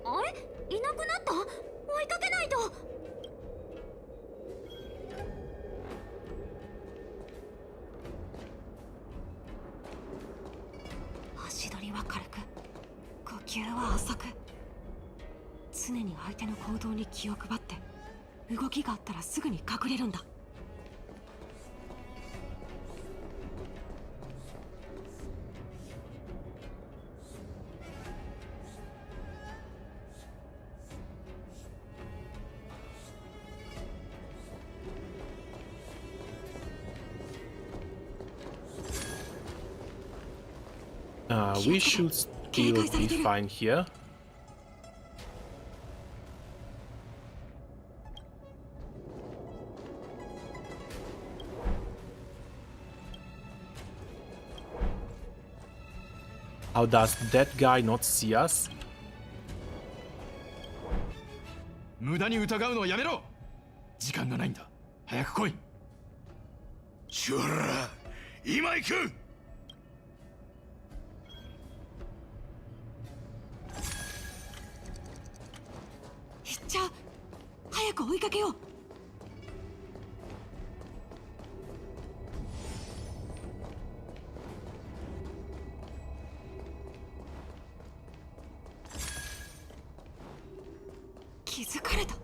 ゃん。あれ、いなくなった？追いかけないと。足取りは軽く、呼球は浅く、常に相手の行動に気を配って動きがあったらすぐに隠れるんだ。We should still be fine here. How does that guy not see us? 無駄に疑うのはやめろ。時間がないんだ。早く来い。ちょら、今行く。行っちゃう。早く追いかけよう。気づかれた。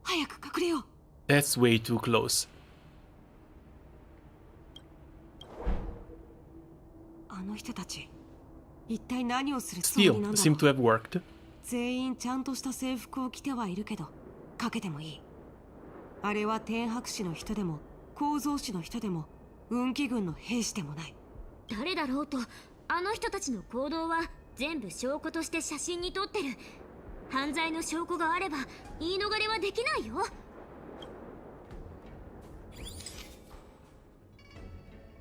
早く隠れよう。That's way too close. あの人たち、一体何をするつもり Still なんだろ seem う。 to have worked. 全員ちゃんとした制服を着てはいるけど、かけてもいい。あれは天白士の人でも構造士の人でも運気軍の兵士でもない。誰だろうと、あの人たちの行動は全部証拠として写真に撮ってる。犯罪の証拠があれば言い逃れはできないよ。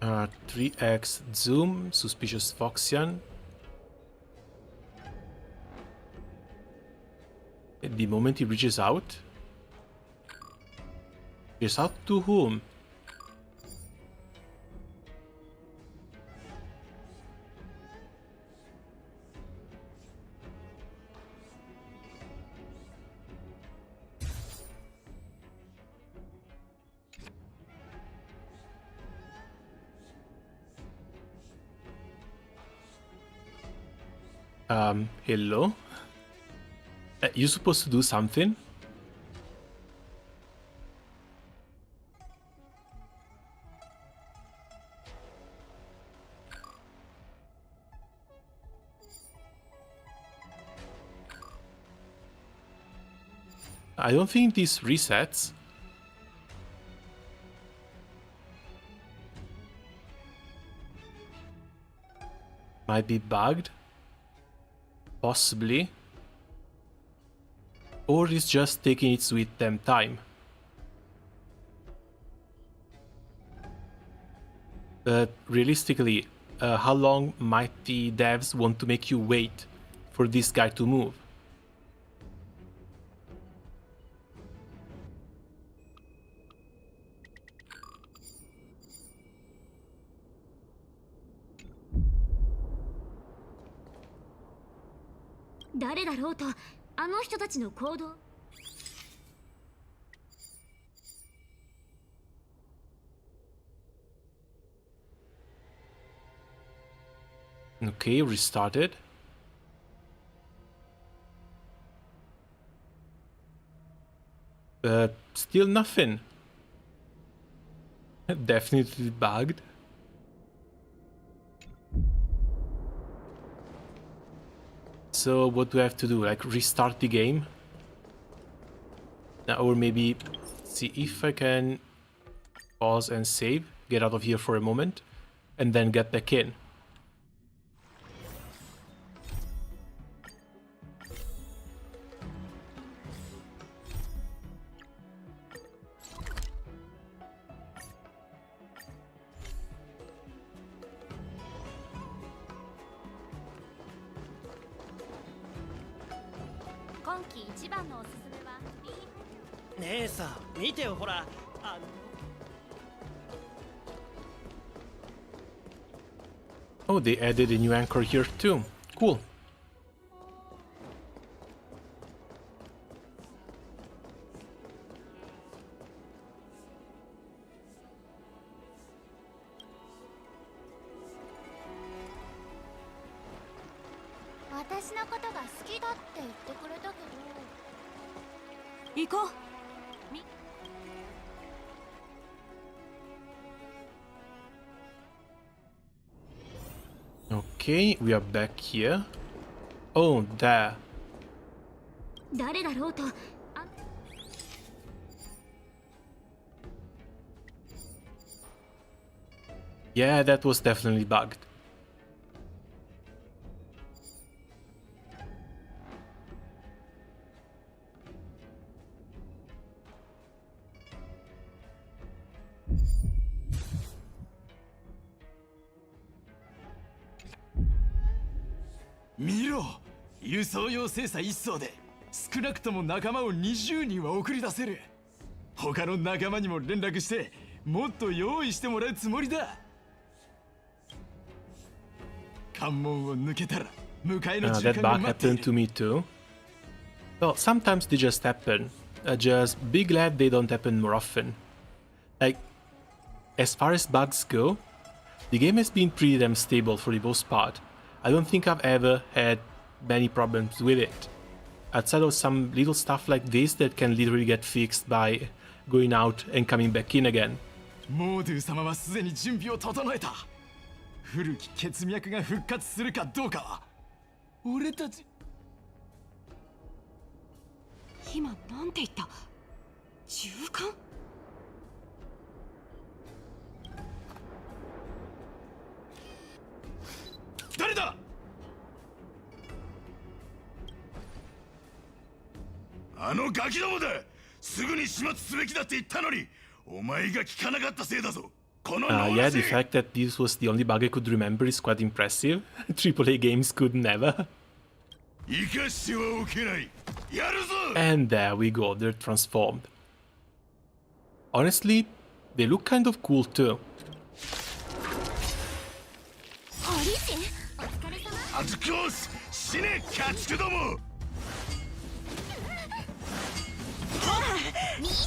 3x zoom, suspicious Foxian. The moment he reaches out to whom? Hello? You supposed to do something? I don't think this resets. Might be bugged. Possibly. Or it's just taking its sweet damn time. But realistically, how long might the devs want to make you wait for this guy to move? .誰だろうと、あの人たちの行動。Okay, restarted. Still nothing. Definitely bugged. So what do I have to do? Like restart the game? Or maybe see if I can pause and save, get out of here for a moment, and then get back in. Oh, they added a new anchor here too. Cool. 私のことが好きだって言ってくれたけ行こう。Okay, we are back here. Oh, there. 誰だろうと、Yeah, that was definitely bugged. Miro! 輸送用精査1艘で少なくとも仲間を20人は送り出せる。他の仲間にも連絡してもっと用意してもらうつもりだ。関門を抜けたら迎えの時 That 間が bug 待ってい happened る。 to me too. Well, sometimes they just happen. Just be glad they don't happen more often. Like, as far as bugs go, the game has been pretty damn stable for the most part. I don't think I've ever had many problems with it. Outside of some little stuff like this that can literally get fixed by going out and coming back in again. モードゥ様はすでに準備を整えた。古き血脈が復活するかどうかは俺たち。今なんて言った？銃艦？誰だ？あのガキどもだ。すぐに始末すべきだって言ったのに、お前が聞かなかったせいだぞ。Yeah, the fact that this was the only bug I could remember is quite impressive. AAA games could never. And there we go, they're transformed. Honestly, they look kind of cool too.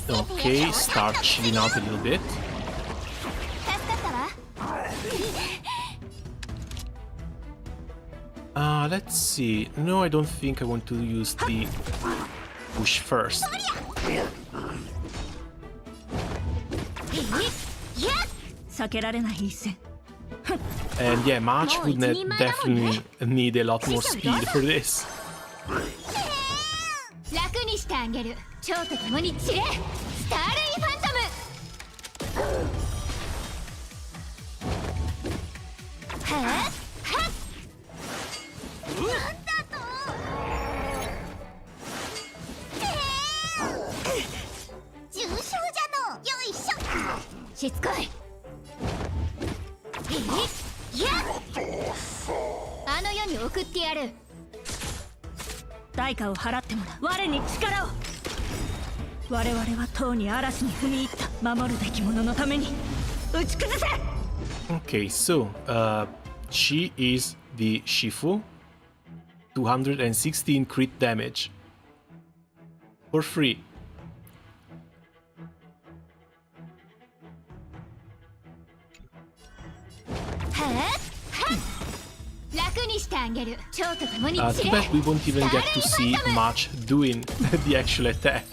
Okay, start chilling out a little bit. Let's see. No, I don't think I want to use the push first. And yeah, March would definitely need a lot more speed for this. Okay, so she is the Shifu. 216 crit damage. For free. Too bad we won't even get to see March doing the actual attack.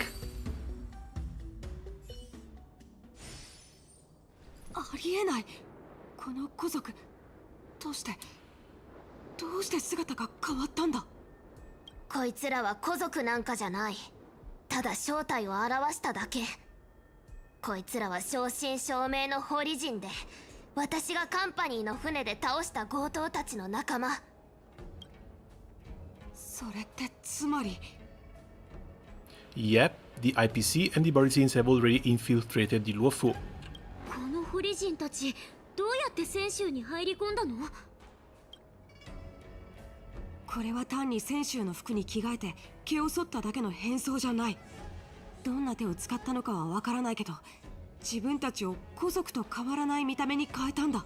ありえない。この古族、どうして姿が変わったんだ。こいつらは古族なんかじゃない。ただ正体を表しただけ。こいつらは正真正銘のホリ人で、私がカンパニーの船で倒した強盗たちの仲間。それってつまり。Yep, the IPC and the Barizines have already infiltrated the Luofu. このホリ人たち、どうやって泉州に入り込んだの？これは単に泉州の服に着替えて毛を剃っただけの変装じゃない。どんな手を使ったのかはわからないけど、自分たちを古族と変わらない見た目に変えたんだ。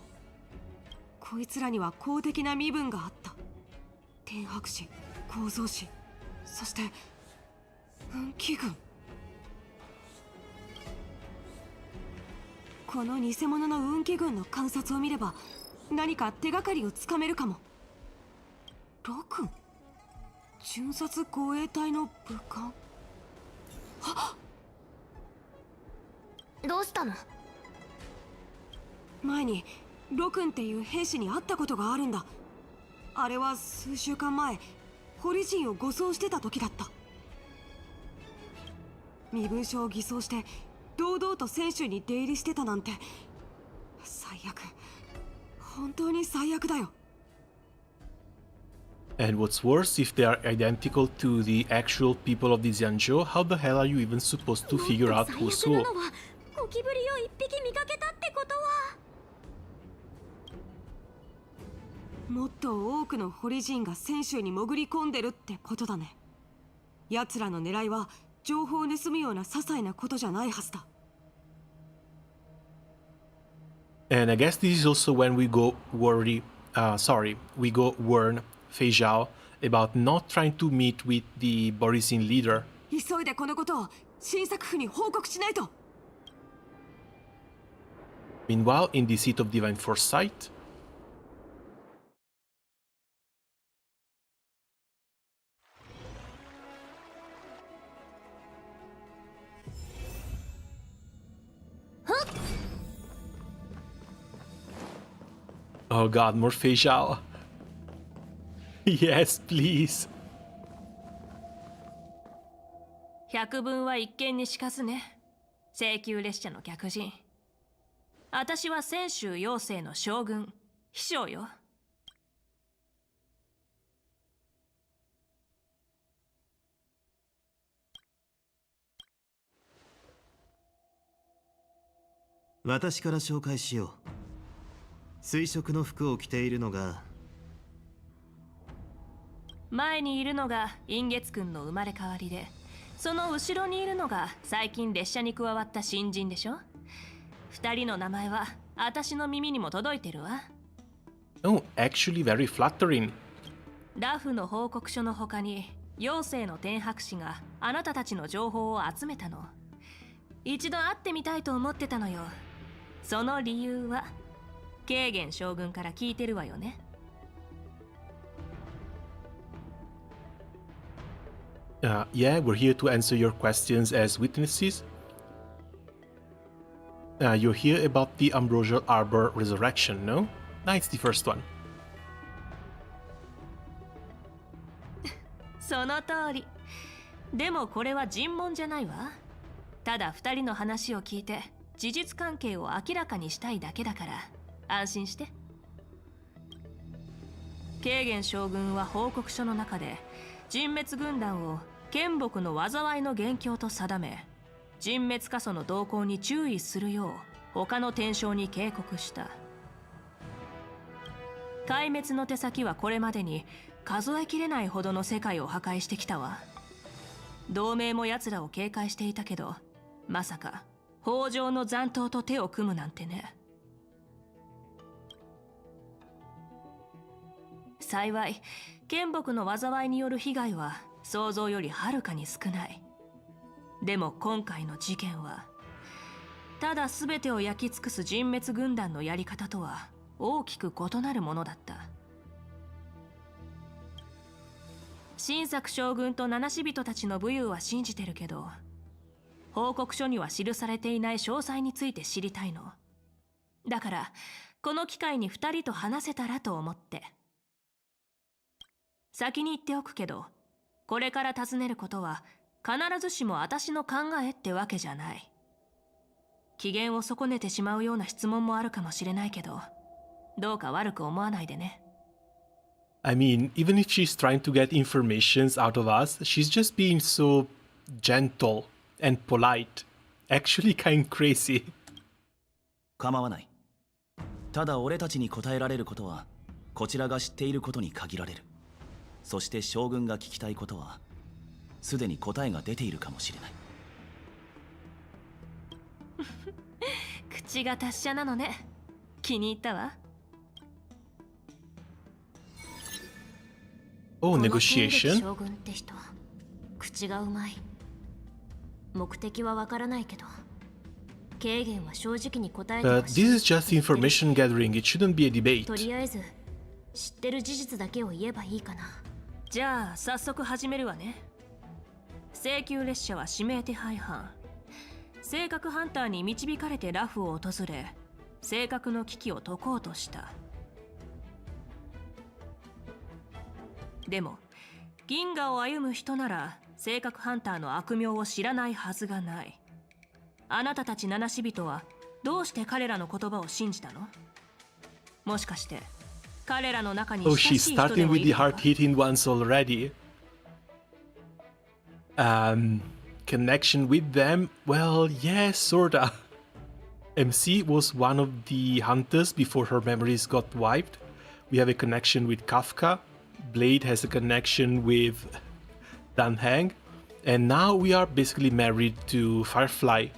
こいつらには公的な身分があった。天白氏、構造氏、そして運気軍。この偽物の運気軍の観察を見れば何か手がかりをつかめるかも。ロ君？巡察護衛隊の武官。どうしたの？前にロ君っていう兵士に会ったことがあるんだ。あれは数週間前、堀陣を護送してた時だった。身分証を偽装して堂々と選手に出入りしてたなんて、最悪、本当に最悪だよ。And what's worse, if they are identical to the actual people of the Xianzhou, how the hell are you even supposed to figure out who's who? ゴキブリを一匹見かけたってことは。もっと多くの堀陣が選手に潜り込んでるってことだね。奴らの狙いは情報を盗むような些細なことじゃないはずだ。And I guess this is also when we go we go warn Fei Zhao about not trying to meet with the Borisin leader. 急いでこのことを新作府に報告しないと。Meanwhile, in the seat of divine foresight, oh god, more Fei Zhao. Yes, please. 百聞は一見にしかずね。請求列車の客人。私は泉州妖精の将軍、秘書よ。私から紹介しよう。水色の服を着ているのが、前にいるのが陰月君の生まれ変わりで、その後ろにいるのが最近列車に加わった新人でしょ。二人の名前は私の耳にも届いてるわ。Oh, actually very flattering. ラフの報告書の他に妖精の天白氏があなたたちの情報を集めたの。一度会ってみたいと思ってたのよ。その理由は慶元将軍から聞いてるわよね。Yeah, we're here to answer your questions as witnesses. You're here about the Ambrosial Arbor resurrection, no? It's the first one. その通り。でもこれは尋問じゃないわ。ただ二人の話を聞いて事実関係を明らかにしたいだけだから安心して。慶元将軍は報告書の中で人滅軍団を剣木の災いの元凶と定め、人滅過疎の動向に注意するよう他の天将に警告した。壊滅の手先はこれまでに数えきれないほどの世界を破壊してきたわ。同盟も奴らを警戒していたけど、まさか北条の残党と手を組むなんてね。幸い剣木の災いによる被害は想像よりはるかに少ない。でも今回の事件はただ全てを焼き尽くす人滅軍団のやり方とは大きく異なるものだった。新作将軍と七死人たちの武勇は信じてるけど、報告書には記されていない詳細について知りたいの。だからこの機会に二人と話せたらと思って。先に言っておくけど、これから尋ねることは必ずしも私の考えってわけじゃない。機嫌を損ねてしまうような質問もあるかもしれないけど、どうか悪く思わないでね。I mean, even if she's trying to get informations out of us, she's just being so gentle and polite. Actually kind crazy. 構わない。ただ俺たちに答えられることはこちらが知っていることに限られる。そして将軍が聞きたいことはすでに答えが出ているかもしれない。口が達者なのね。気に入ったわ。Oh, negotiation? 将軍って人、口がうまい。目的はわからないけど、慶元は正直に答えてほしい。This is just information gathering. It shouldn't be a debate. とりあえず知ってる事実だけを言えばいいかな。じゃあ早速始めるわね。請求列車は指名手配犯。性格ハンターに導かれてラフを訪れ、性格の危機を解こうとした。でも銀河を歩む人なら性格ハンターの悪名を知らないはずがない。あなたたち七死人はどうして彼らの言葉を信じたの？もしかして彼らの中に Oh, 親 she's しい人 starting でも with い the るのか？ hard-hitting ones already. Connection with them? Well, yeah, sorta. MC was one of the hunters before her memories got wiped. We have a connection with Kafka. Blade has a connection with Dan Heng. And now we are basically married to Firefly.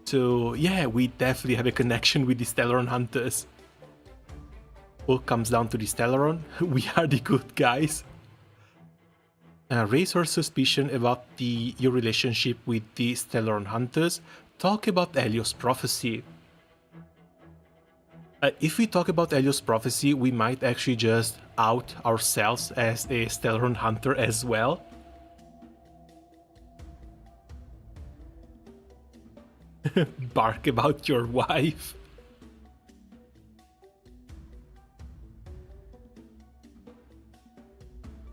So yeah, we definitely have a connection with the Stellaron hunters. All comes down to the Stellaron. We are the good guys. Raise her suspicion about your relationship with the Stellaron hunters. Talk about Helios prophecy. If we talk about Helios prophecy, we might actually just out ourselves as a Stellaron hunter as well. Bark about your wife.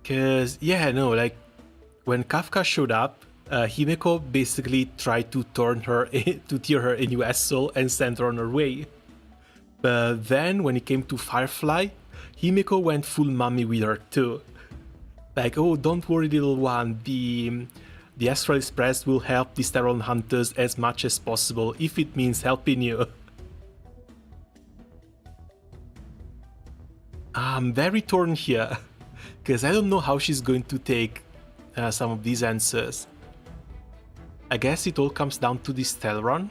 Cause yeah, no, like when Kafka showed up, Himeko basically tried to tear her a new vessel and send her on her way. But then when it came to Firefly, Himeko went full mommy with her too. Like, oh, don't worry, little one, the Astral Express will help the Stellaron hunters as much as possible if it means helping you. I'm very torn here, because I don't know how she's going to take some of these answers. I guess it all comes down to the Stellaron.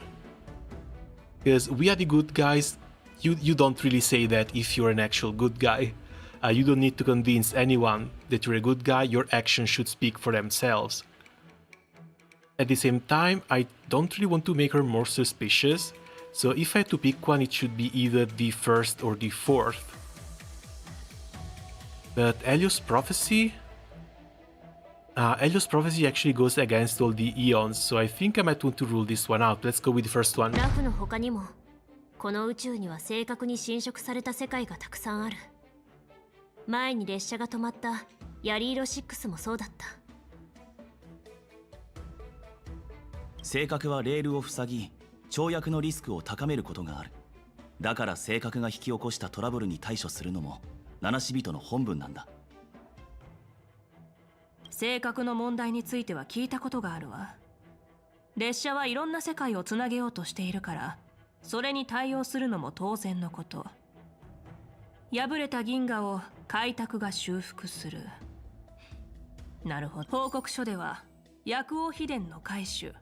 Because we are the good guys, you don't really say that if you're an actual good guy. You don't need to convince anyone that you're a good guy, your actions should speak for themselves. At the same time, I don't really want to make her more suspicious, so if I had to pick one, it should be either the first or the fourth. But Helios prophecy? Helios prophecy actually goes against all the eons, so I think I might want to rule this one out. Let's go with the first one. ラフの他にもこの宇宙には正確に侵食された世界がたくさんある。前に列車が止まったヤリーロ6もそうだった。性格はレールを塞ぎ、跳躍のリスクを高めることがある。だから性格が引き起こしたトラブルに対処するのも七死人の本分なんだ。性格の問題については聞いたことがあるわ。列車はいろんな世界をつなげようとしているから、それに対応するのも当然のこと。破れた銀河を開拓が修復する。なるほど。報告書では薬王秘伝の回収、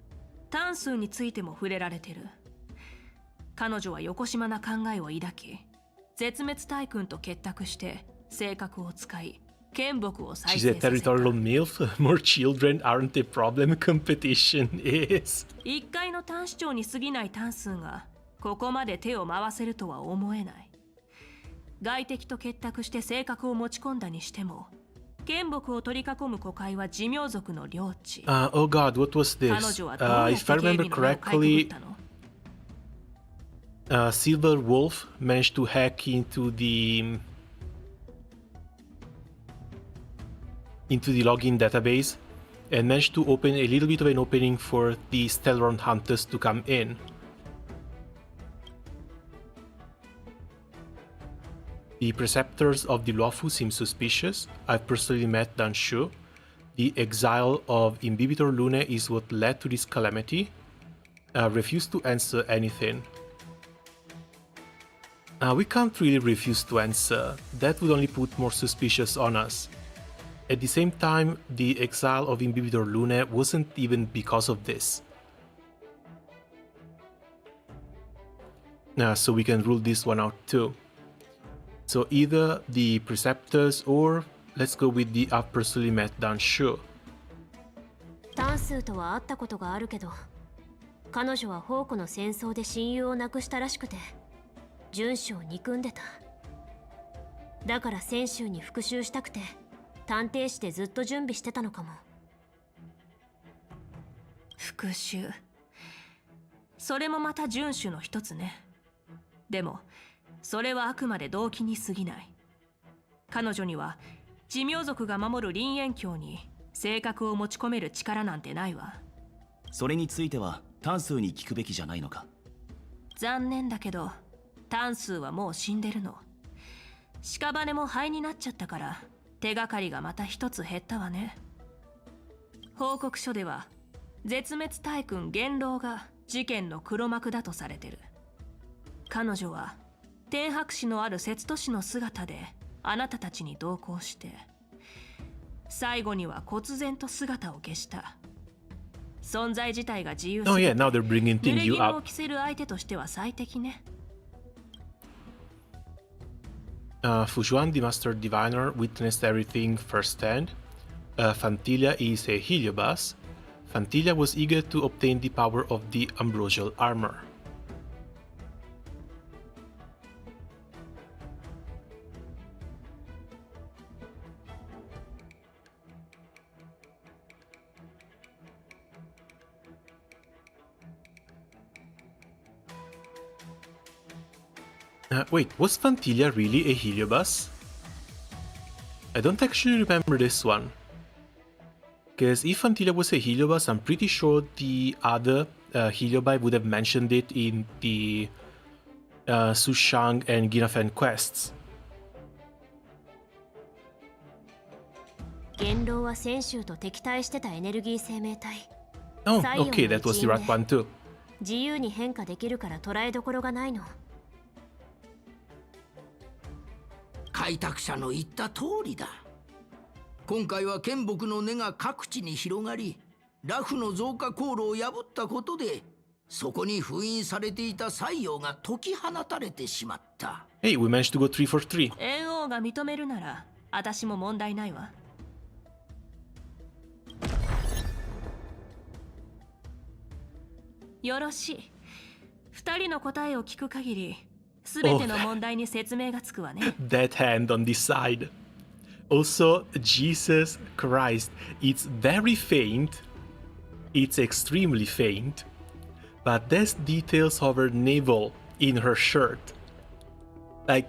単数についても触れられてる。彼女はよこしまな考えを抱き、絶滅大軍と結託して性格を使い、剣木を再 She's 生 a させた。 territorial MILF. More children aren't a problem. Competition is. 一階の単視長に過ぎない単数がここまで手を回せるとは思えない。外敵と結託して性格を持ち込んだにしても、剣木を取り囲む古海は寿命族の領地。Oh god, what was this? If I remember correctly, Silver Wolf managed to hack into the login database and managed to open a little bit of an opening for the Stellaron hunters to come in. The preceptors of the Luofu seem suspicious. I've personally met Dan Shu. The exile of Imbibitor Lune is what led to this calamity. Refuse to answer anything. We can't really refuse to answer. That would only put more suspicious on us. At the same time, the exile of Imbibitor Lune wasn't even because of this. So we can rule this one out too. So either the preceptors or let's go with the I've personally met Dan Shu. 単数とは会ったことがあるけど、彼女は宝庫の戦争で親友を亡くしたらしくて、遵守を憎んでた。だから泉州に復讐したくて探偵士でずっと準備してたのかも。復讐、それもまた遵守の一つね。でもそれはあくまで動機に過ぎない。彼女には寿命族が守る林縁境に性格を持ち込める力なんてないわ。それについては単数に聞くべきじゃないのか。残念だけど単数はもう死んでるの。屍も灰になっちゃったから手がかりがまた一つ減ったわね。報告書では絶滅大君元老が事件の黒幕だとされてる。彼女は天白市のある節都市の姿であなたたちに同行して、最後には忽然と姿を消した。存在自体が自由すぎて、now they're bringing 濡れ things you 衣を up. 着せる相手としては最適ね。Fujuan, the Master Diviner, witnessed everything firsthand. Fantilia is a Heliobas. Fantilia was eager to obtain the power of the ambrosial armor. Wait, was Fantilia really a Heliobas? I don't actually remember this one. Because if Fantilia was a Heliobas, I'm pretty sure the other Heliobi would have mentioned it in the Sushang and Ginafen quests. 元老は先週と敵対してたエネルギー生命体。Oh, okay, that was the right one too. 自由に変化できるから捉えどころがないの。開拓者の言った通りだ。今回は剣木の根が各地に広がり、ラフの増加航路を破ったことで、そこに封印されていた西洋が解き放たれてしまった。Hey, we managed to go 3 for 3. 猿王が認めるなら私も問題ないわ。よろしい。二人の答えを聞く限り、すべての問題に説明がつくわね。That hand on this side. Also, Jesus Christ, it's very faint. It's extremely faint. But there's details of her navel in her shirt. Like,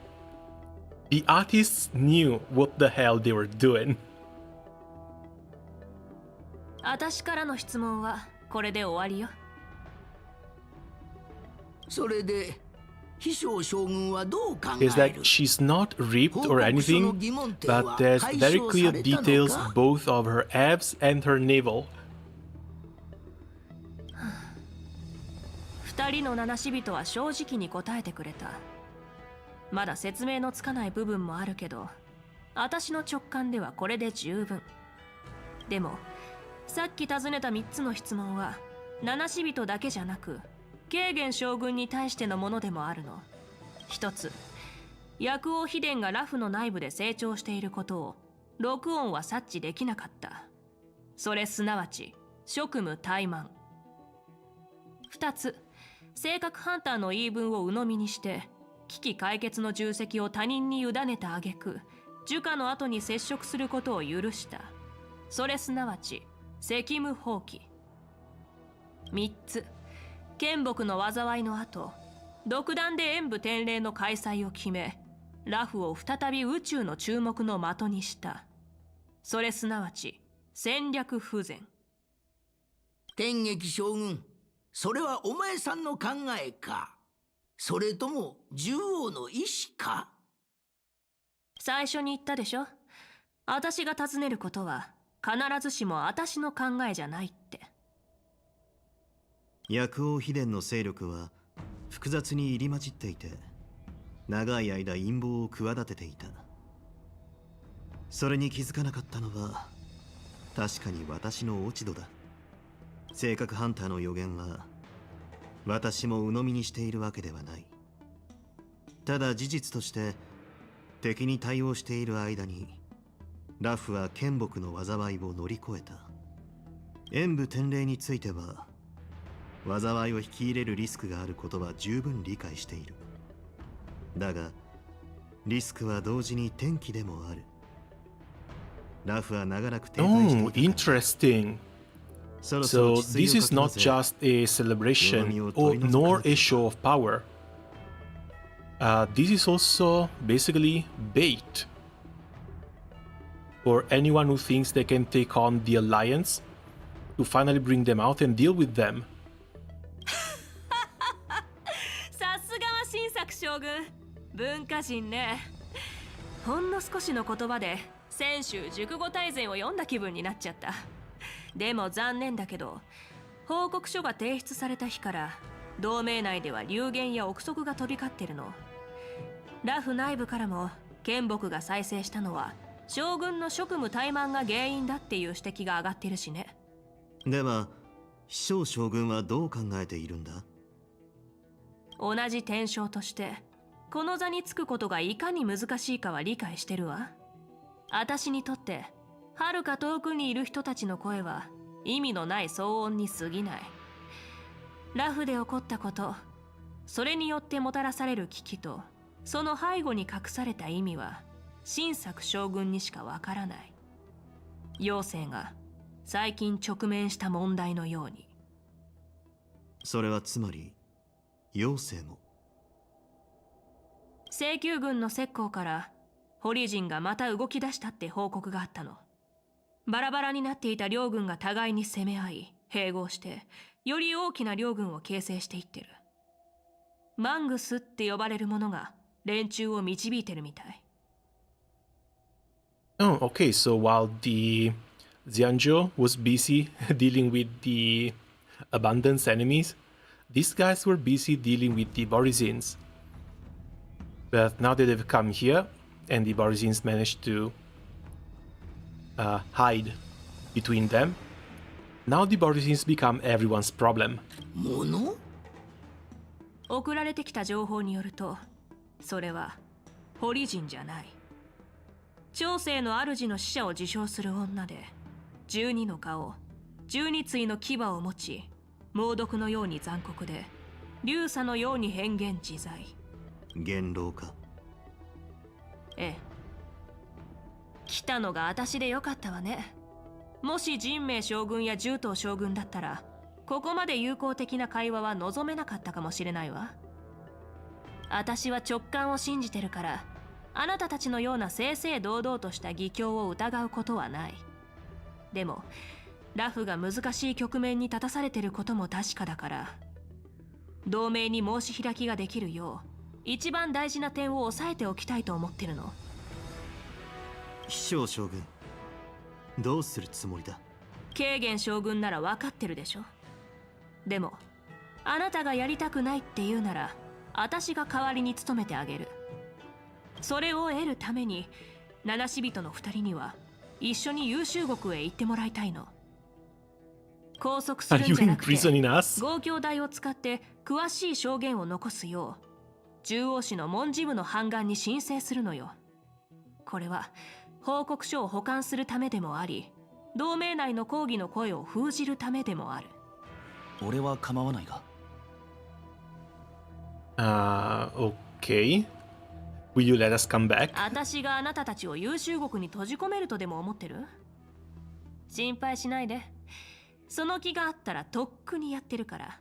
the artists knew what the hell they were doing. 私からの質問はこれで終わりよ。それで秘書将軍はどう考え Is る that she's not ripped or anything, but there's very clear details both of her abs and her navel. 二人の七死人は正直に答えてくれた。まだ説明のつかない部分もあるけど、私の直感ではこれで十分。でもさっき尋ねた3つの質問は七死人だけじゃなく慶元将軍に対してのものでもあるの。一つ、薬王秘伝がラフの内部で成長していることを録音は察知できなかった。それすなわち職務怠慢。二つ、性格ハンターの言い分を鵜呑みにして危機解決の重責を他人に委ねた挙句、儒家の後に接触することを許した。それすなわち責務放棄。三つ、剣木の災いの後、独断で演武天礼の開催を決め、ラフを再び宇宙の注目の的にした。それすなわち戦略不全。天撃将軍、それはお前さんの考えか、それとも獣王の意志か。最初に言ったでしょ。私が尋ねることは必ずしも私の考えじゃないって。薬王秘伝の勢力は複雑に入り混じっていて、長い間陰謀を企てていた。それに気づかなかったのは確かに私の落ち度だ。性格ハンターの予言は私も鵜呑みにしているわけではない。ただ事実として敵に対応している間にラフは剣木の災いを乗り越えた。演武天礼については災いを引き入れるリスクがあることは十分理解している。だがリスクは同時に転機でもある。ラフは長らく停滞してい Oh, たから interesting. そろそろ So 治水 this を is かき混 not ぜ just a celebration 弱みを or 取り除か nor なけ a れば show of power. This is also basically bait for anyone who thinks they can take on the Alliance to finally bring them out and deal with them. さすがは新作将軍、文化人ね。ほんの少しの言葉で先週熟語大全を読んだ気分になっちゃった。でも残念だけど、報告書が提出された日から同盟内では流言や憶測が飛び交ってるの。ラフ内部からも剣木が再生したのは将軍の職務怠慢が原因だっていう指摘が上がってるしね。では飛翔将軍はどう考えているんだ？同じ天将としてこの座につくことがいかに難しいかは理解してるわ。私にとって遥か遠くにいる人たちの声は意味のない騒音に過ぎない。ラフで起こったこと、それによってもたらされる危機とその背後に隠された意味は新作将軍にしかわからない。妖精が最近直面した問題のように。それはつまり妖精も請求軍の石膏からホリ人がまた動き出したって報告があったの。バラバラになっていた両軍が互いに攻め合い併合してより大きな両軍を形成していってる。マングスって呼ばれるものが連中を導いてるみたい。Oh, okay, so while the Xianzhou was busy dealing with the abundance enemies, these guys were busy dealing with the Borisins. But now that they've come here, and the Borisins managed to hide between them, now the Borisins become everyone's problem. もの？送られてきた情報によると、それはホリ人じゃない。長生の主の使者を自称する女で、12の顔、12対の牙を持ち、猛毒のように残酷で、流砂のように変幻自在。元老か？ええ。来たのが私でよかったわね。もし神明将軍や獣頭将軍だったら、ここまで友好的な会話は望めなかったかもしれないわ。私は直感を信じてるから、あなたたちのような正々堂々とした義教を疑うことはない。でもラフが難しい局面に立たされてることも確かだから、同盟に申し開きができるよう一番大事な点を押さえておきたいと思ってるの。飛翔将軍、どうするつもりだ？軽減将軍なら分かってるでしょ。でもあなたがやりたくないって言うなら、私が代わりに務めてあげる。それを得るために七死人の2人には一緒に優秀国へ行ってもらいたいの。拘束するんじゃなくて、豪強代を使って詳しい証言を残すよう獣王氏の文字部の判官に申請するのよ。これは報告書を保管するためでもあり、同盟内の抗議の声を封じるためでもある。俺は構わないが。Okay. Will you let us come back? 私があなたたちを優秀国に閉じ込めるとでも思ってる？心配しないで。その気があったらとっくにやってるから。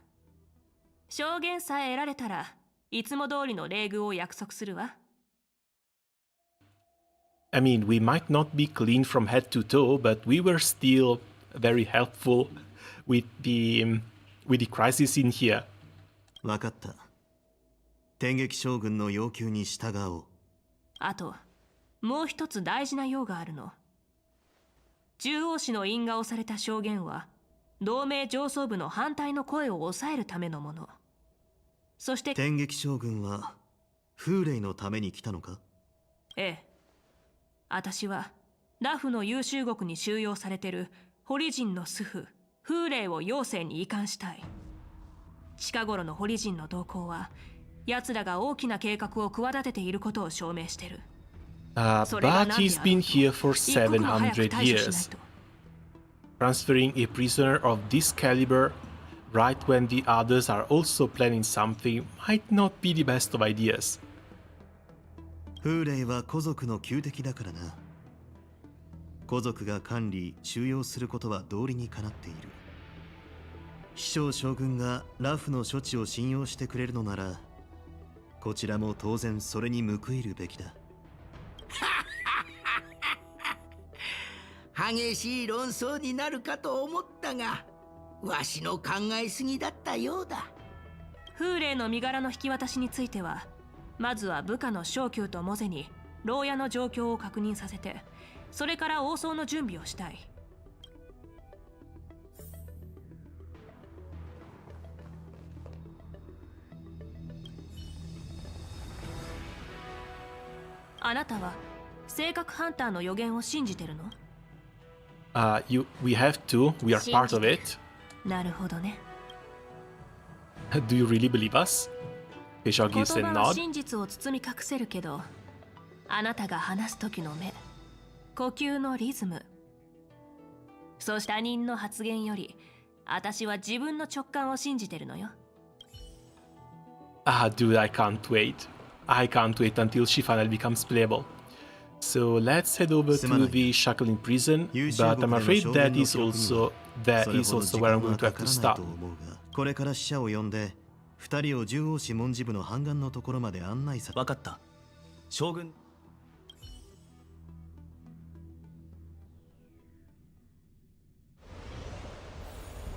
証言さえ得られたらいつも通りの礼遇を約束するわ。I mean, we might not be clean from head to toe, but we were still very helpful with the crisis in here. わかった。天撃将軍の要求に従おう。あと、もう一つ大事な用があるの。獣王氏の因果をされた証言は、同盟上層部の反対の声を抑えるためのもの。そして、天撃将軍は風霊のために来たのか？ええ。私は、ラフの優秀国に収容されてるホリ人の主婦、風霊を妖精に移管したい。近頃のホリ人の動向は、奴らが大きな計画を企てていることを証明してる。But he's been here for 700 years. Transferring a prisoner of this caliber right when the others are also planning something might not be the best of ideas. 風霊は古族の旧敵だからな。皇族が管理収容することは道理にかなっている。飛翔将軍がラフの処置を信用してくれるのなら、こちらも当然それに報いるべきだ。激しい論争になるかと思ったが、わしの考えすぎだったようだ。風霊の身柄の引き渡しについては、まずは部下の昇給とモゼに牢屋の状況を確認させて、それから王葬の準備をしたい。あなたは性格ハンターの予言を信じてるの？We have to. We are part of it. なるほどね。Do you really believe us? Fisher 言 gives a 葉は nod. 真実を包み隠せるけど、あなたが話す時の目、呼吸のリズム、そして他人の発言より、私は自分の直感を信じてるのよ。Dude, I can't wait. I can't wait until she finally becomes playable. So let's head over to the Shackling prison, but I'm afraid that is also where I'm going to have to stop. これから使者を呼んで、2人を獣王子文字部の半岸のところまで案内さ。分かった。将軍。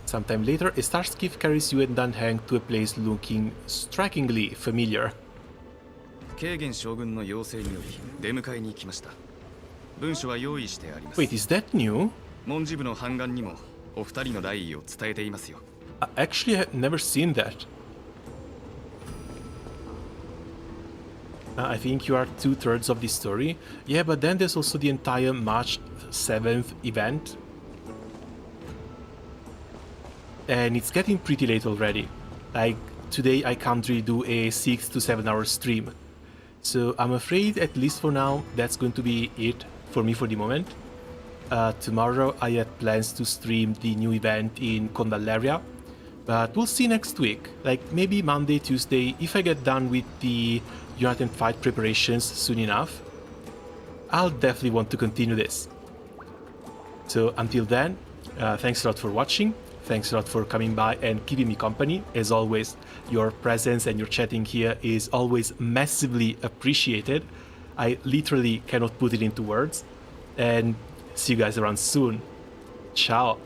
Sometime later, a star skiff carries you and Danheng to a place looking strikingly familiar. ケーゲン将軍の要請により出迎えに来ました。文書は用意してあります。Wait, is that new? 文字部の半岸にもお二人の来意を伝えていますよ。Actually, I've never seen that. I think you are 2/3 of the story. Yeah, but then there's also the entire March 7th event. And it's getting pretty late already. Like, today I can't really do a 6 to 7 hour stream. So I'm afraid, at least for now, that's going to be it for me for the moment. Tomorrow I had plans to stream the new event in Condalaria. But we'll see next week. Like, maybe Monday, Tuesday, if I get done with the United Fight preparations soon enough, I'll definitely want to continue this. So until then, thanks a lot for watching. Thanks a lot for coming by and keeping me company. As always, your presence and your chatting here is always massively appreciated. I literally cannot put it into words. And see you guys around soon. Ciao.